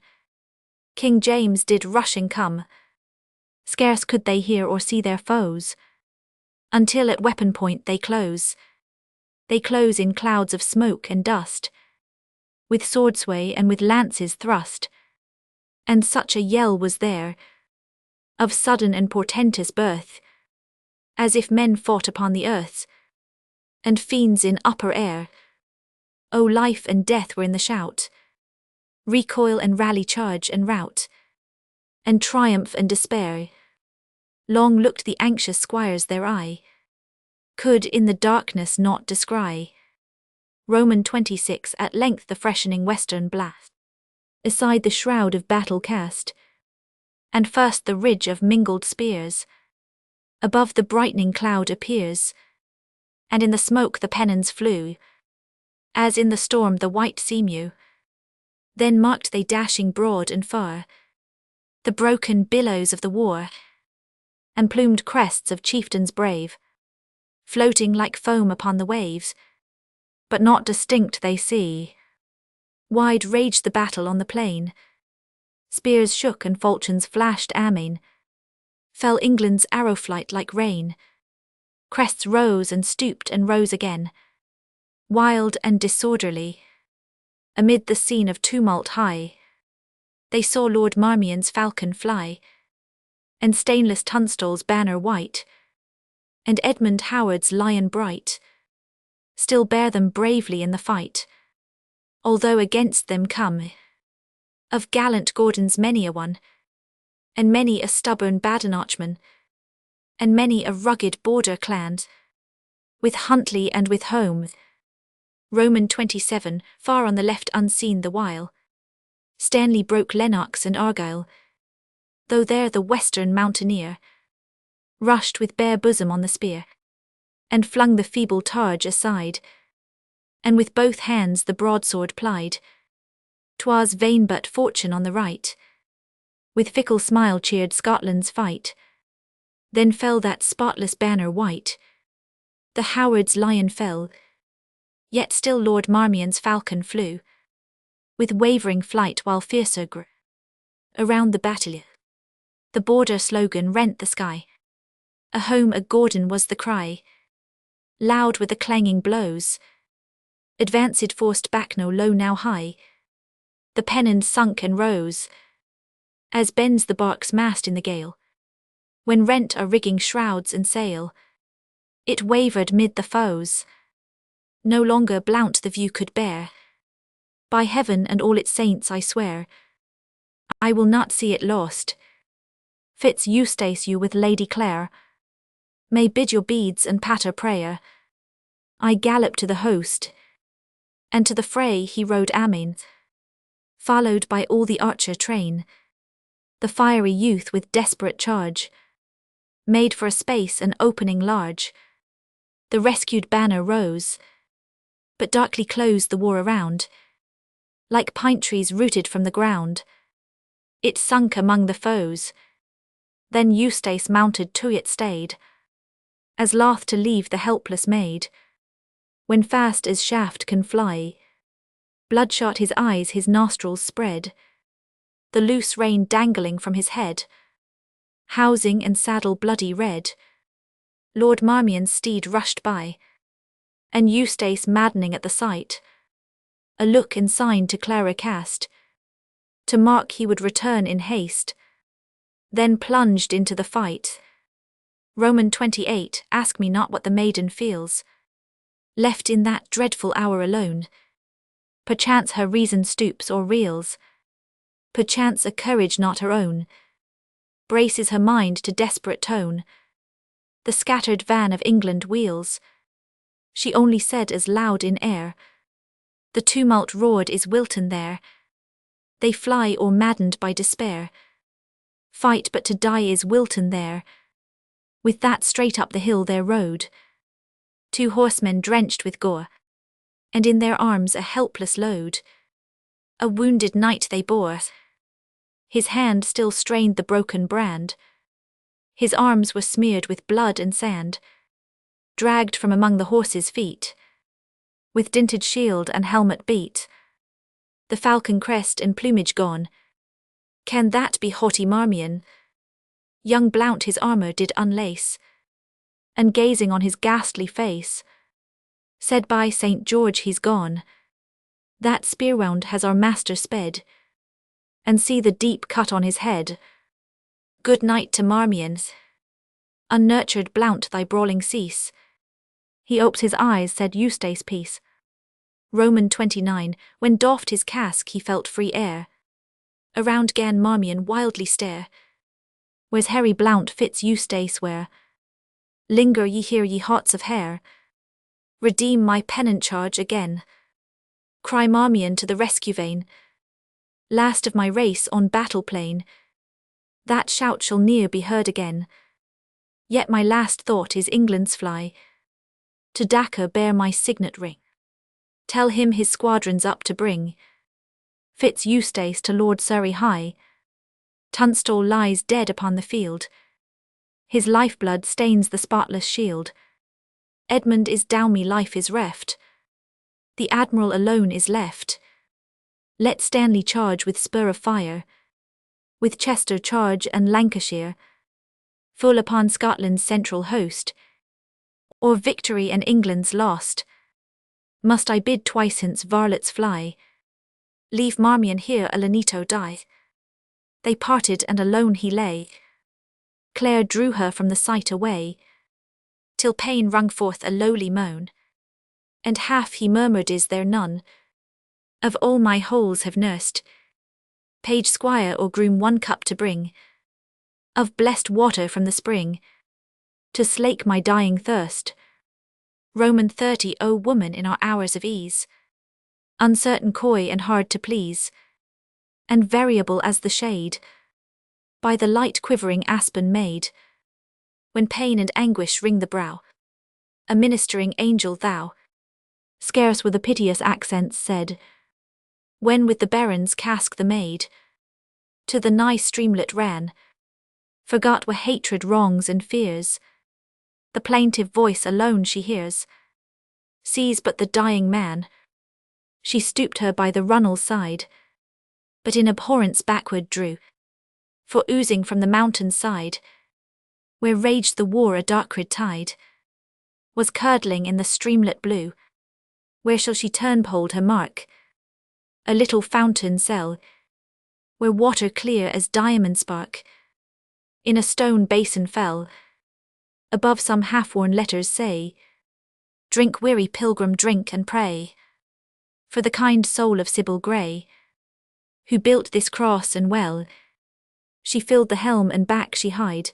King James did rushing come. Scarce could they hear or see their foes, until at weapon point they close. They close in clouds of smoke and dust, with sword sway and with lances thrust. And such a yell was there, of sudden and portentous birth, as if men fought upon the earth, and fiends in upper air. O life and death were in the shout, recoil and rally, charge and rout, and triumph and despair. Long looked the anxious squires, their eye could in the darkness not descry. Roman 26 At length the freshening western blast aside the shroud of battle cast, and first the ridge of mingled spears above the brightening cloud appears, and in the smoke the pennons flew, as in the storm the white seamew. Then marked they dashing broad and far the broken billows of the war, and plumed crests of chieftains brave, floating like foam upon the waves, but not distinct they see. Wide raged the battle on the plain, spears shook and falchions flashed amain. Fell England's arrow flight like rain, crests rose and stooped and rose again, wild and disorderly. Amid the scene of tumult high, they saw Lord Marmion's falcon fly, and stainless Tunstall's banner white, and Edmund Howard's lion bright, still bear them bravely in the fight, although against them come of gallant Gordon's many a one, and many a stubborn Badenochman, and many a rugged border clan, with Huntley and with Home. Roman 27 Far on the left unseen the while, Stanley broke Lennox and Argyle, though there the western mountaineer rushed with bare bosom on the spear, and flung the feeble targe aside, and with both hands the broadsword plied. 'Twas vain, but fortune on the right with fickle smile cheered Scotland's fight. Then fell that spotless banner white, the Howard's lion fell, yet still Lord Marmion's falcon flew, with wavering flight while fiercer grew around the battle. The border slogan rent the sky, a home a Gordon was the cry, loud with the clanging blows, advanced forced back no low now high, the pennons sunk and rose, as bends the bark's mast in the gale, when rent are rigging shrouds and sail. It wavered mid the foes, no longer Blount the view could bear. By heaven and all its saints I swear, I will not see it lost. Fitz Eustace, you with Lady Clare may bid your beads and patter prayer. I gallop to the host, and to the fray he rode amain, followed by all the archer train. The fiery youth with desperate charge made for a space an opening large. The rescued banner rose, but darkly closed the war around, like pine trees rooted from the ground. It sunk among the foes. Then Eustace mounted to it stayed, as loth to leave the helpless maid, when fast as shaft can fly, Bloodshot his eyes, his nostrils spread, the loose rein dangling from his head, housing and saddle bloody red. Lord Marmion's steed rushed by, and Eustace maddening at the sight, a look and sign to Clara cast, to mark he would return in haste, then plunged into the fight. Roman 28, ask me not what the maiden feels, left in that dreadful hour alone. Perchance her reason stoops or reels, perchance a courage not her own braces her mind to desperate tone. The scattered van of England wheels, she only said as loud in air, the tumult roared, is Wilton there? They fly or maddened by despair, fight but to die, is Wilton there? With that straight up the hill there rode 2 horsemen drenched with gore, and in their arms a helpless load. A wounded knight they bore, his hand still strained the broken brand, his arms were smeared with blood and sand, dragged from among the horses' feet, with dinted shield and helmet beat, the falcon crest and plumage gone. Can that be haughty Marmion? Young Blount his armour did unlace, and gazing on his ghastly face, said, by St. George he's gone, that spear-wound has our master sped, and see the deep cut on his head. Good night to Marmion. Unnurtured Blount, thy brawling cease. He opes his eyes, said Eustace, peace. Roman 29, when doffed his casque he felt free air. Around gan Marmion wildly stare. Where's Harry Blount fits Eustace where? Linger ye here, ye hots of hair. Redeem my pennant charge again. Cry Marmion to the rescue vein. Last of my race on battle plain. That shout shall ne'er be heard again. Yet my last thought is England's fly. To Dacre bear my signet ring. Tell him his squadrons up to bring. Fitz Eustace to Lord Surrey high. Tunstall lies dead upon the field. His lifeblood stains the spotless shield. Edmund is down, me life is reft. The Admiral alone is left. Let Stanley charge with spur of fire, with Chester charge and Lancashire, full upon Scotland's central host, or victory and England's lost. Must I bid twice hence varlets fly, leave Marmion here a lenito die? They parted and alone he lay. Clare drew her from the sight away, till pain wrung forth a lowly moan, and half he murmured, is there none of all my holes have nursed, page, squire or groom, 1 cup to bring of blessed water from the spring, to slake my dying thirst? Roman 30, O woman in our hours of ease, uncertain, coy and hard to please, and variable as the shade by the light quivering aspen made, when pain and anguish wring the brow, a ministering angel thou, scarce were the piteous accents said, when with the baron's casque the maid to the nigh streamlet ran, forgot were hatred, wrongs and fears, the plaintive voice alone she hears, sees but the dying man. She stooped her by the runnel's side, but in abhorrence backward drew, for oozing from the mountain's side, where raged the war a dark red tide, was curdling in the streamlet blue. Where shall she turn, hold her mark? A little fountain cell, where water clear as diamond spark, in a stone basin fell. Above some half-worn letters say, drink, weary pilgrim, drink and pray, for the kind soul of Sybil Grey, who built this cross and well. She filled the helm and back she hied,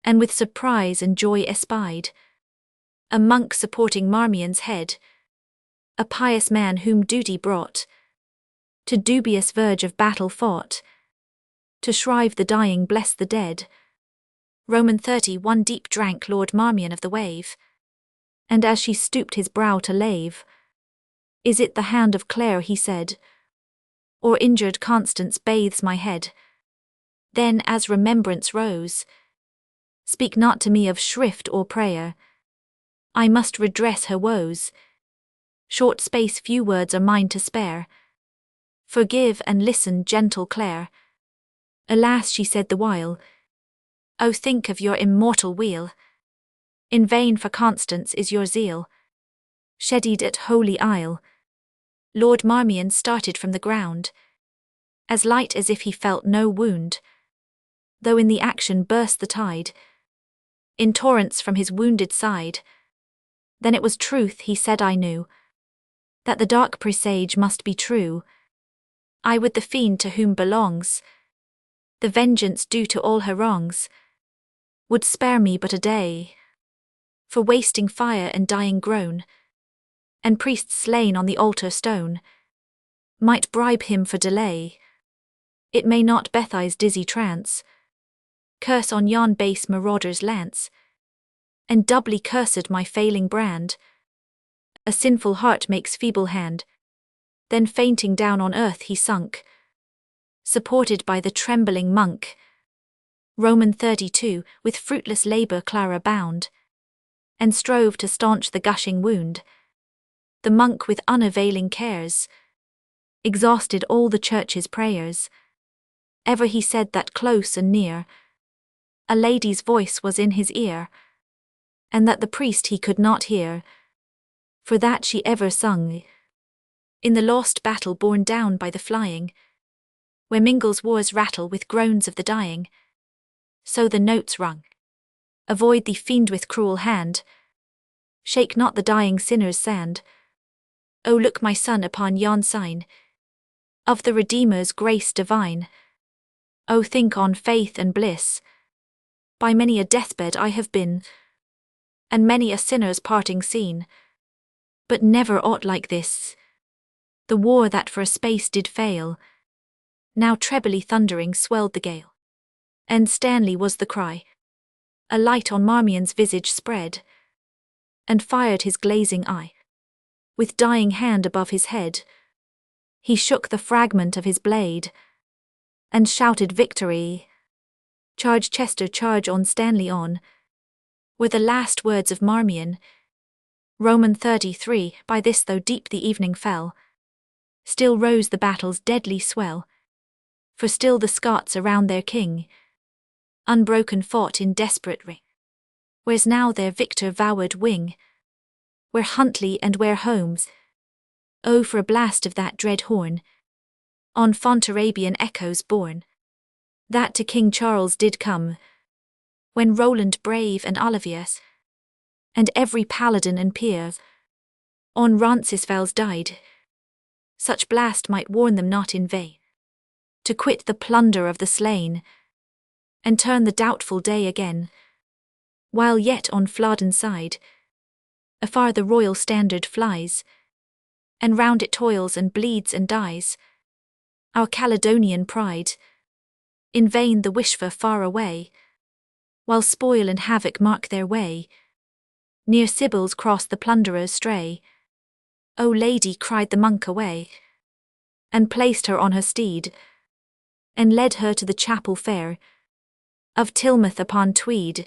and with surprise and joy espied a monk supporting Marmion's head, a pious man whom duty brought to dubious verge of battle fought, to shrive the dying, bless the dead. Roman 31, deep drank Lord Marmion of the wave, and as she stooped his brow to lave, is it the hand of Clare, he said, or injured Constance bathes my head? Then as remembrance rose, speak not to me of shrift or prayer, I must redress her woes. Short space, few words are mine to spare. Forgive and listen, gentle Clare. Alas, she said the while, oh, think of your immortal weal. In vain for Constance is your zeal. Shedded at Holy Isle. Lord Marmion started from the ground, as light as if he felt no wound, though in the action burst the tide, in torrents from his wounded side. Then it was truth, he said, I knew, that the dark presage must be true. I with the fiend to whom belongs the vengeance due to all her wrongs, would spare me but a day, for wasting fire and dying groan, and priests slain on the altar stone, might bribe him for delay. It may not Bethai's dizzy trance curse on yon base marauder's lance, and doubly cursed my failing brand. A sinful heart makes feeble hand. Then fainting down on earth he sunk, supported by the trembling monk. Roman 32, with fruitless labour Clara bound, and strove to staunch the gushing wound. The monk with unavailing cares exhausted all the church's prayers. Ever he said that close and near a lady's voice was in his ear, and that the priest he could not hear, for that she ever sung in the lost battle borne down by the flying, where mingles war's rattle with groans of the dying. So the notes rung, avoid the fiend with cruel hand, shake not the dying sinner's sand. O look, my son, upon yon sign of the Redeemer's grace divine. O think on faith and bliss. By many a deathbed I have been, and many a sinner's parting seen, but never aught like this. The war that for a space did fail, now trebly thundering swelled the gale. And Stanley was the cry. A light on Marmion's visage spread, and fired his glazing eye. With dying hand above his head, he shook the fragment of his blade, and shouted victory. Charge Chester, charge on Stanley on, were the last words of Marmion. Roman 33, by this though deep the evening fell, still rose the battle's deadly swell, for still the Scots around their king, unbroken fought in desperate ring. Where's now their victor voward wing? Where Huntly and where Holmes? Oh, for a blast of that dread horn, on Fontarabian echoes borne, that to King Charles did come, when Roland brave and Olivius, and every paladin and peer, on Roncesvalles died. Such blast might warn them not in vain, to quit the plunder of the slain, and turn the doubtful day again, while yet on Flodden side, afar the royal standard flies, and round it toils and bleeds and dies our Caledonian pride. In vain the wish for far away, while spoil and havoc mark their way. Near Sybil's cross the plunderers stray. O lady, cried the monk away, and placed her on her steed, and led her to the chapel fair of Tilmouth upon Tweed.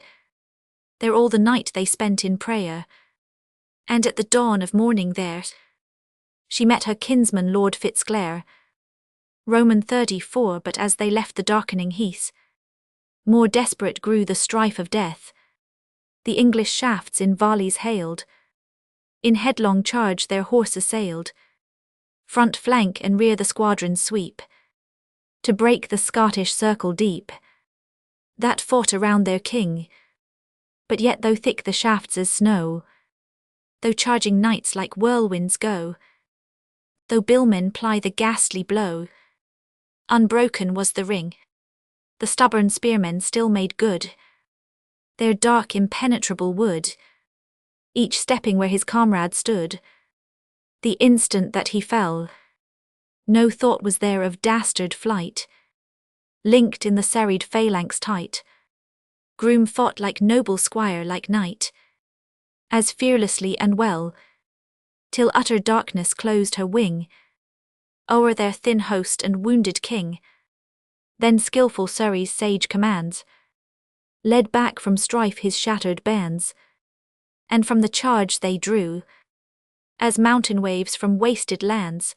There all the night they spent in prayer, and at the dawn of morning there she met her kinsman Lord Fitzclare. Roman 34, but as they left the darkening heath, more desperate grew the strife of death. The English shafts in volleys hailed, in headlong charge their horse assailed, front flank and rear the squadrons sweep, to break the Scottish circle deep, that fought around their king. But yet though thick the shafts as snow, though charging knights like whirlwinds go, though billmen ply the ghastly blow, unbroken was the ring. The stubborn spearmen still made good their dark impenetrable wood, each stepping where his comrade stood. The instant that he fell, no thought was there of dastard flight. Linked in the serried phalanx tight, groom fought like noble squire like knight, as fearlessly and well, till utter darkness closed her wing o'er their thin host and wounded king. Then skilful Surrey's sage commands led back from strife his shattered bands, and from the charge they drew as mountain waves from wasted lands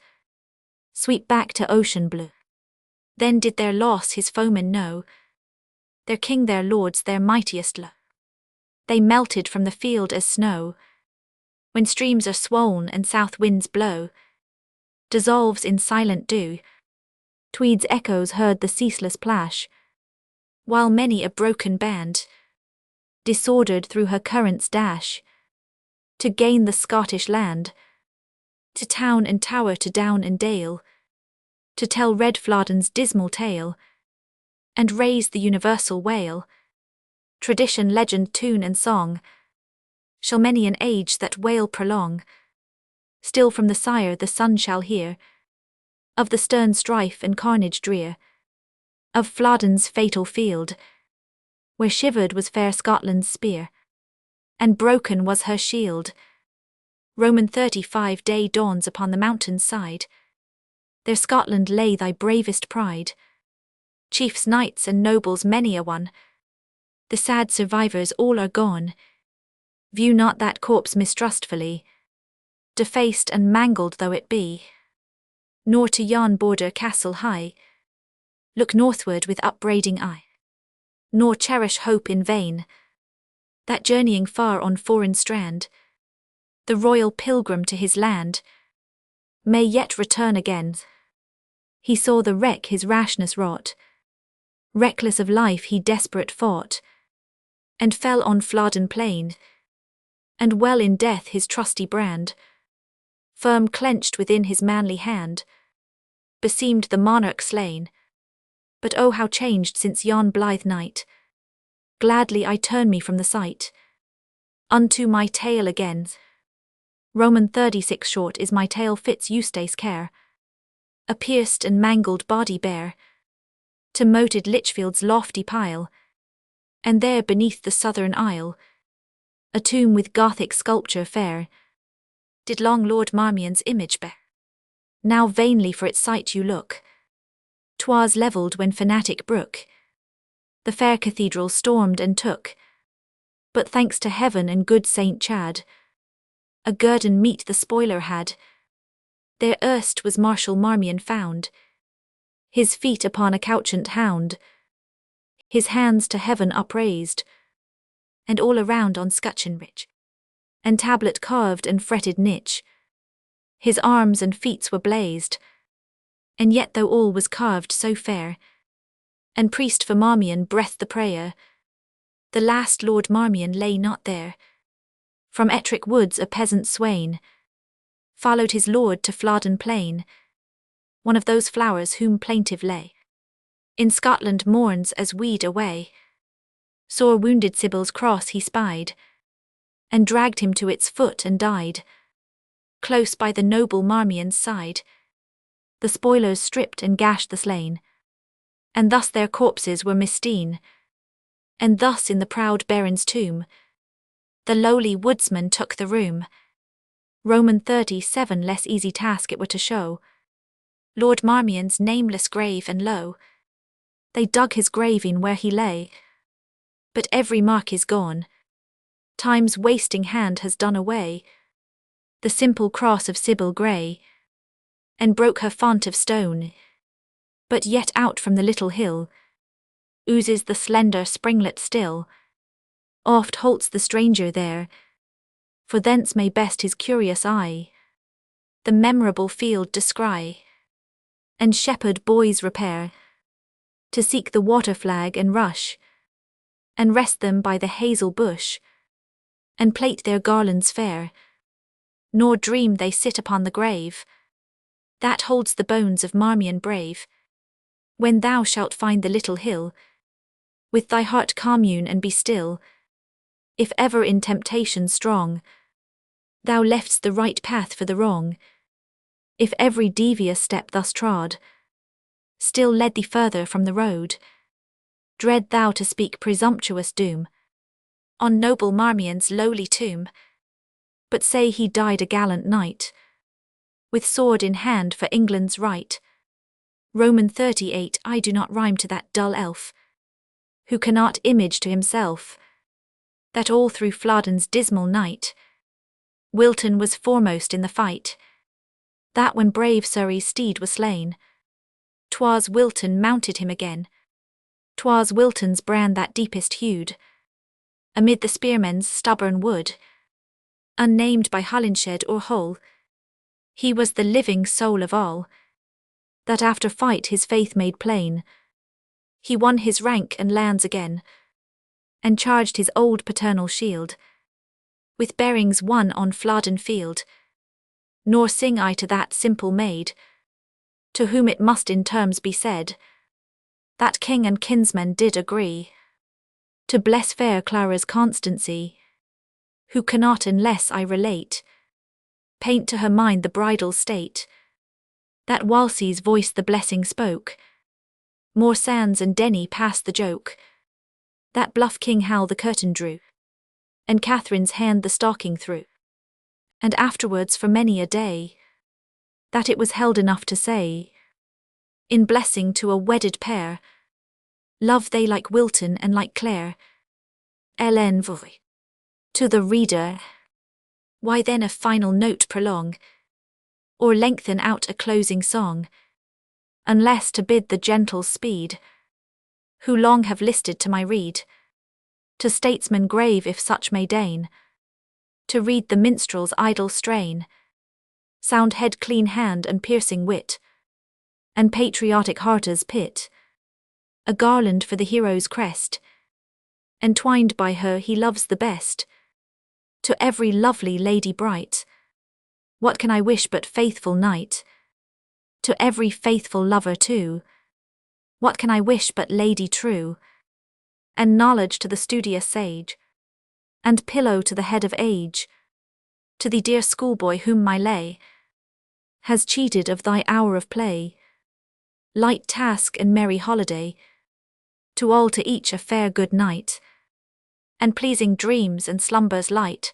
sweep back to ocean blue. Then did their loss his foemen know, their king, their lords, their mightiest low. They melted from the field as snow, when streams are swoln and south winds blow, dissolves in silent dew. Tweed's echoes heard the ceaseless plash, while many a broken band, disordered through her currents dash, to gain the Scottish land, to town and tower, to down and dale, to tell red Flodden's dismal tale, and raise the universal wail. Tradition, legend, tune and song shall many an age that wail prolong. Still from the sire the son shall hear of the stern strife and carnage drear, of Flodden's fatal field, where shivered was fair Scotland's spear, and broken was her shield. Roman 35 day dawns upon the mountain's side. There Scotland lay thy bravest pride. Chiefs, knights, and nobles many a one. The sad survivors all are gone. View not that corpse mistrustfully, defaced and mangled though it be, nor to yon border castle high look northward with upbraiding eye, nor cherish hope in vain, that journeying far on foreign strand, the royal pilgrim to his land may yet return again. He saw the wreck his rashness wrought, reckless of life he desperate fought, and fell on Flodden plain, and well in death his trusty brand, firm clenched within his manly hand, beseemed the monarch slain. But oh how changed since yon blithe night! Gladly I turn me from the sight, unto my tale again. Roman 36 short is my tale fits Eustace care, a pierced and mangled body bare, to moated Lichfield's lofty pile, and there beneath the southern aisle, a tomb with Gothic sculpture fair, did long Lord Marmion's image bear. Now vainly for its sight you look, 'twas levelled when fanatic Brooke the fair cathedral stormed and took, but thanks to heaven and good Saint Chad, a guerdon meet the spoiler had. There erst was Marshal Marmion found, his feet upon a couchant hound, his hands to heaven upraised, and all around on scutcheon rich, and tablet carved and fretted niche, his arms and feet were blazed, and yet though all was carved so fair, and priest for Marmion breathed the prayer, the last Lord Marmion lay not there. From Ettrick woods a peasant swain followed his lord to Flodden plain, one of those flowers whom plaintive lay in Scotland mourns as weed away. Sore wounded Sybil's cross he spied, and dragged him to its foot and died, close by the noble Marmion's side. The spoilers stripped and gashed the slain, and thus their corpses were mistene, and thus in the proud baron's tomb the lowly woodsman took the room. Roman 37 less easy task it were to show Lord Marmion's nameless grave and low. They dug his grave in where he lay, but every mark is gone, time's wasting hand has done away the simple cross of Sybil Grey, and broke her font of stone. But yet out from the little hill oozes the slender springlet still. Oft halts the stranger there, for thence may best his curious eye the memorable field descry, and shepherd boys repair to seek the water flag and rush, and rest them by the hazel bush, and plait their garlands fair, nor dream they sit upon the grave that holds the bones of Marmion brave. When thou shalt find the little hill, with thy heart commune and be still, if ever in temptation strong thou left'st the right path for the wrong, if every devious step thus trod still led thee further from the road, dread thou to speak presumptuous doom on noble Marmion's lowly tomb, but say he died a gallant knight, with sword in hand for England's right. Roman 38 I do not rhyme to that dull elf, who cannot image to himself that all through Flodden's dismal night Wilton was foremost in the fight, that when brave Surrey's steed was slain, 'twas Wilton mounted him again. 'Twas Wilton's brand that deepest hued amid the spearmen's stubborn wood, unnamed by Holinshed or Hull. He was the living soul of all, that after fight his faith made plain. He won his rank and lands again, and charged his old paternal shield, with bearings won on Flodden Field. Nor sing I to that simple maid, to whom it must in terms be said, that king and kinsmen did agree to bless fair Clara's constancy, who cannot, unless I relate, paint to her mind the bridal state, that Wolsey's voice the blessing spoke, more Sands and Denny passed the joke, that bluff King Hal the curtain drew, and Catherine's hand the stocking threw, and afterwards for many a day, that it was held enough to say, in blessing to a wedded pair, love they like Wilton and like Clare. L'envoi. To the reader, why then a final note prolong, or lengthen out a closing song, unless to bid the gentle speed, who long have listed to my read, to statesmen grave if such may deign, to read the minstrel's idle strain, sound head clean hand and piercing wit, and patriotic hearter's pit, a garland for the hero's crest, entwined by her he loves the best, to every lovely lady bright, what can I wish but faithful knight, to every faithful lover too, what can I wish but lady true, and knowledge to the studious sage, and pillow to the head of age, to thee dear schoolboy whom my lay has cheated of thy hour of play, light task and merry holiday, to all to each a fair good night, and pleasing dreams and slumbers light.